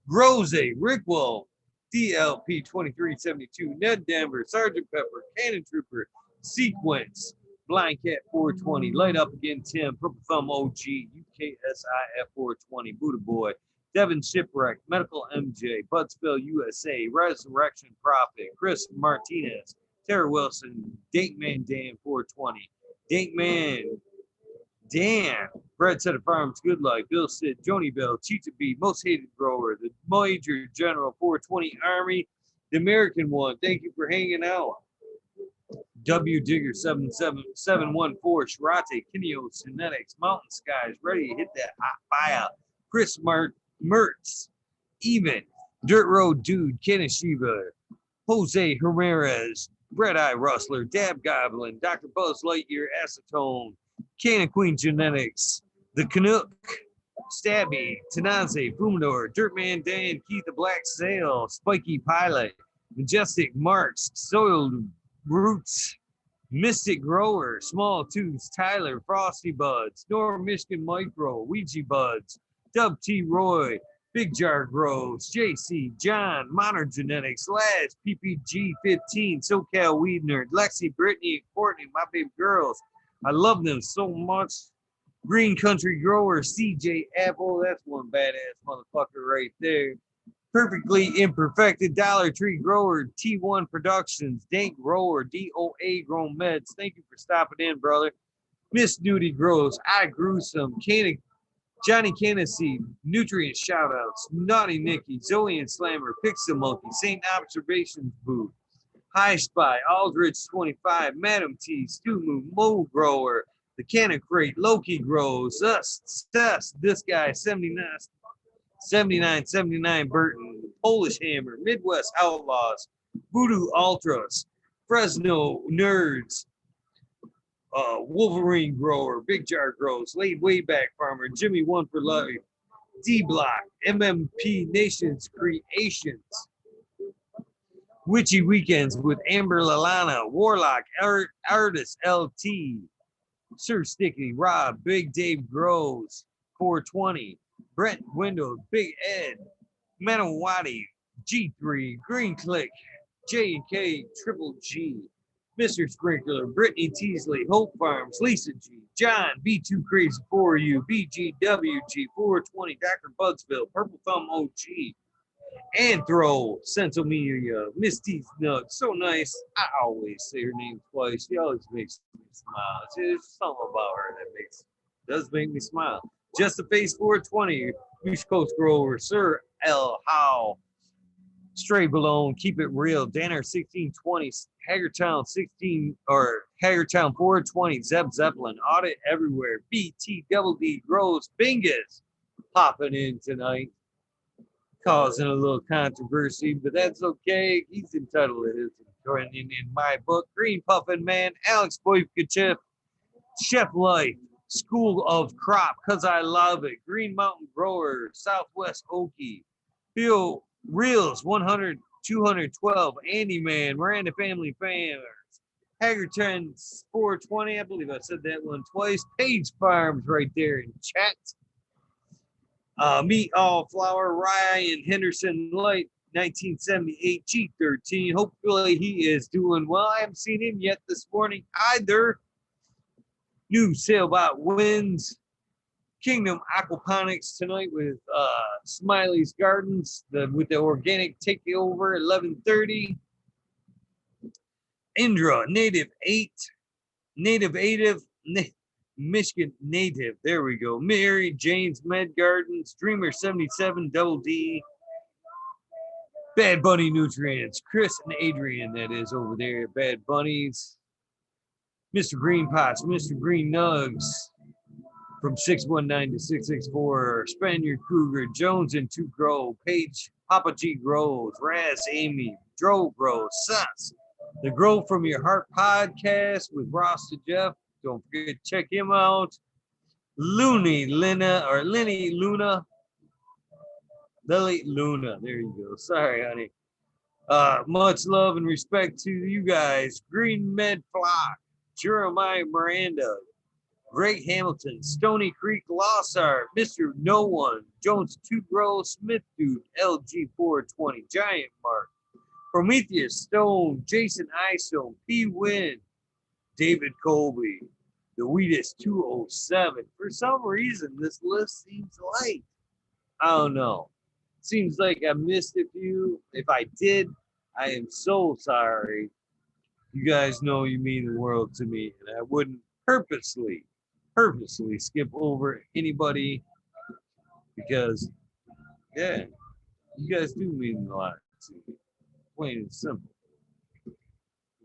Rose, Rickwell, DLP 2372, Ned Denver, Sergeant Pepper, Cannon Trooper, Sequence, Blind Cat 420, Light Up Again Tim, Purple Thumb OG, UKSIF 420, Buddha Boy, Devin Shipwreck, Medical MJ, Budspell USA, Resurrection Prophet, Chris Martinez, Tara Wilson, Dankman Dan 420, Dankman Dan, Brad Set of Farms, Good Life, Bill Sid, Joni Bell, Cheetah B, Most Hated Grower, the Major General 420 Army, the American one. Thank you for hanging out. W Digger 77714, Shirate, Kineo Genetics, Mountain Skies, ready to hit that hot fire. Chris Mertz, Even, Dirt Road Dude, Kanishiba, Jose Ramirez, Red Eye Rustler, Dab Goblin, Dr. Buzz Lightyear, Acetone, Cannon Queen Genetics, The Canuck, Stabby, Tanaze, Fumador, Dirtman Dan, Keith the Black Sail, Spiky Pilot, Majestic Marks, Soiled Roots, Mystic Grower, Small Tooths, Tyler, Frosty Buds, Norm Michigan Micro, Ouija Buds, Dub T. Roy, Big Jar Grows, JC, John, Modern Genetics, Lash, PPG 15, SoCal Weed Nerd, Lexi, Brittany, and Courtney, my baby girls. I love them so much. Green Country Grower, CJ Apple, that's one badass motherfucker right there. Perfectly Imperfected, Dollar Tree Grower, T1 Productions, Dank Grower, DOA Grown Meds. Thank you for stopping in, brother. Miss Duty Grows, I Grew Some, Johnny Cannesseed, Nutrient Shoutouts, Naughty Nicky, Zoe and Slammer, Pixel Monkey, St. Observations Booth, High Spy, Aldridge 25, Madam T, Stu Moo, Mo Grower, The Cannon Crate, Loki Grows, Us, this guy, 79 Burton, Polish Hammer, Midwest Outlaws, Voodoo Ultras, Fresno Nerds, Wolverine Grower, Big Jar Grows, Laid Way Back Farmer, Jimmy One for Life, D Block, MMP Nations Creations, Witchy Weekends with Amber Lalana, Warlock, Artist LT, Sir Sticky, Rob, Big Dave Grows, 420, Brent Window, Big Ed, Manawati, G3, Green Click, J&K, Triple G, Mr. Sprinkler, Brittany Teasley, Hope Farms, Lisa G, John, B2 Crazy for You, BGWG, 420, Dr. Budsville, Purple Thumb OG, Anthro, Centomelia, Misty's Nuts, so nice. I always say her name twice. She always makes me smile. There's something about her that does make me smile. Just the Face 420, East Coast Grower, Sir L. Howe, Stray Balone, Keep It Real, Danner 1620, Hagertown 420, Zeb Zeppelin, Audit Everywhere, BT Double D Grows, Bingus popping in tonight. causing a little controversy, but that's okay. He's entitled to his opinion in my book. Green Puffin Man, Alex Boykachev, Chef Life, School of Crop, cause I love it. Green Mountain Grower, Southwest Okie, Bill Reels 100 212, Andy Man, Miranda Family Farmers, Hagerton 420. I believe I said that one twice. Page Farms right there in chat. Meat All Flour, Ryan Henderson Light, 1978, G13. Hopefully he is doing well. I haven't seen him yet this morning either. New Sailbot Wins, Kingdom Aquaponics tonight with Smiley's Gardens with the organic takeover 11:30. Indra Native 8, Michigan Native. There we go. Mary Jane's Med Gardens, Dreamer 77, Double D, Bad Bunny Nutrients, Chris and Adrian, that is over there. Bad Bunnies, Mr. Green Pots, Mr. Green Nugs. From 619 to 664, Spaniard Cougar, Jones and Two Grow, Paige, Papa G Grows, Raz Amy, Dro Grows, Sus, the Grow From Your Heart podcast with Ross to Jeff. Don't forget to check him out. Lily Luna, Lily Luna. There you go. Sorry, honey. Much love and respect to you guys. Green Med Flock, Jeremiah Miranda, Greg Hamilton, Stony Creek Lossart, Mr. No One, Jones 2 Grow, Smith Dude, LG 420, Giant Mark, Prometheus Stone, Jason Istone, P Win, David Colby, the Wheatus 207. For some reason, this list seems light. I don't know. Seems like I missed a few. If I did, I am so sorry. You guys know you mean the world to me, and I wouldn't purposely skip over anybody because, yeah, you guys do mean a lot to me. Plain and simple.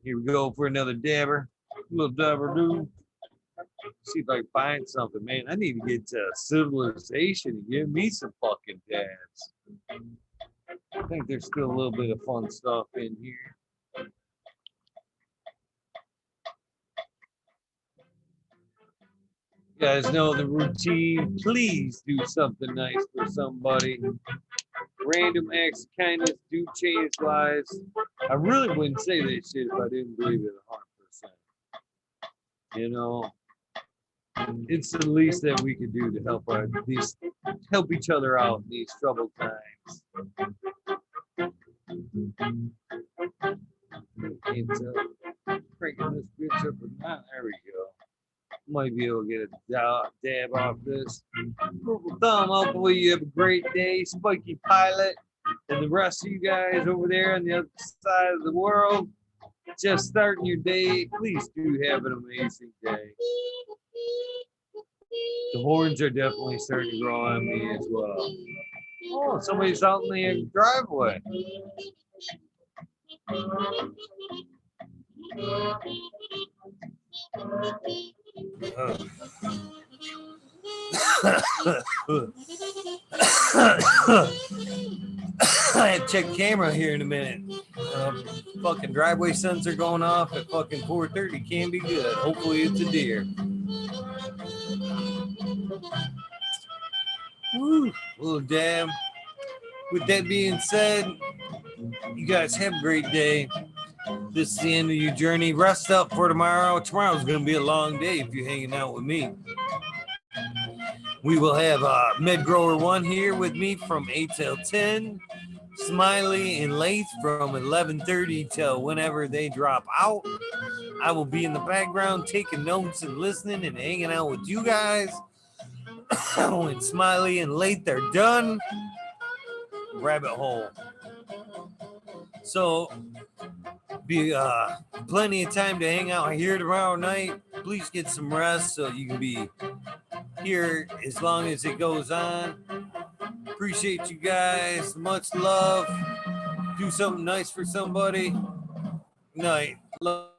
Here we go for another dabber. Little dabber dude. See if I can find something, man. I need to get to civilization and give me some fucking dabs. I think there's still a little bit of fun stuff in here. You guys know the routine. Please do something nice for somebody. Random acts of kindness do change lives. I really wouldn't say that shit if I didn't believe it 100%. You know, it's the least that we could do to help each other out in these troubled times. Can't tell. Cranking this bitch up or not. There we go. Might be able to get a dab off this. Purple Thumb, hopefully you have a great day. Spiky Pilot and the rest of you guys over there on the other side of the world, just starting your day. Please do have an amazing day. The horns are definitely starting to grow on me as well. Oh, somebody's out in the driveway. I have to check camera here in a minute. Fucking driveway sensor going off at fucking 4:30 can be good. Hopefully it's a deer. Woo, little dab. With that being said, you guys have a great day. This is the end of your journey. Rest up for tomorrow. Tomorrow's going to be a long day if you're hanging out with me. We will have Med Grower 1 here with me from 8 till 10. Smiley and Lath from 11:30 till whenever they drop out. I will be in the background taking notes and listening and hanging out with you guys. When Smiley and Lath are done, rabbit hole. So be plenty of time to hang out here tomorrow night. Please get some rest so you can be here as long as it goes on. Appreciate you guys. Much love. Do something nice for somebody. Night. Love.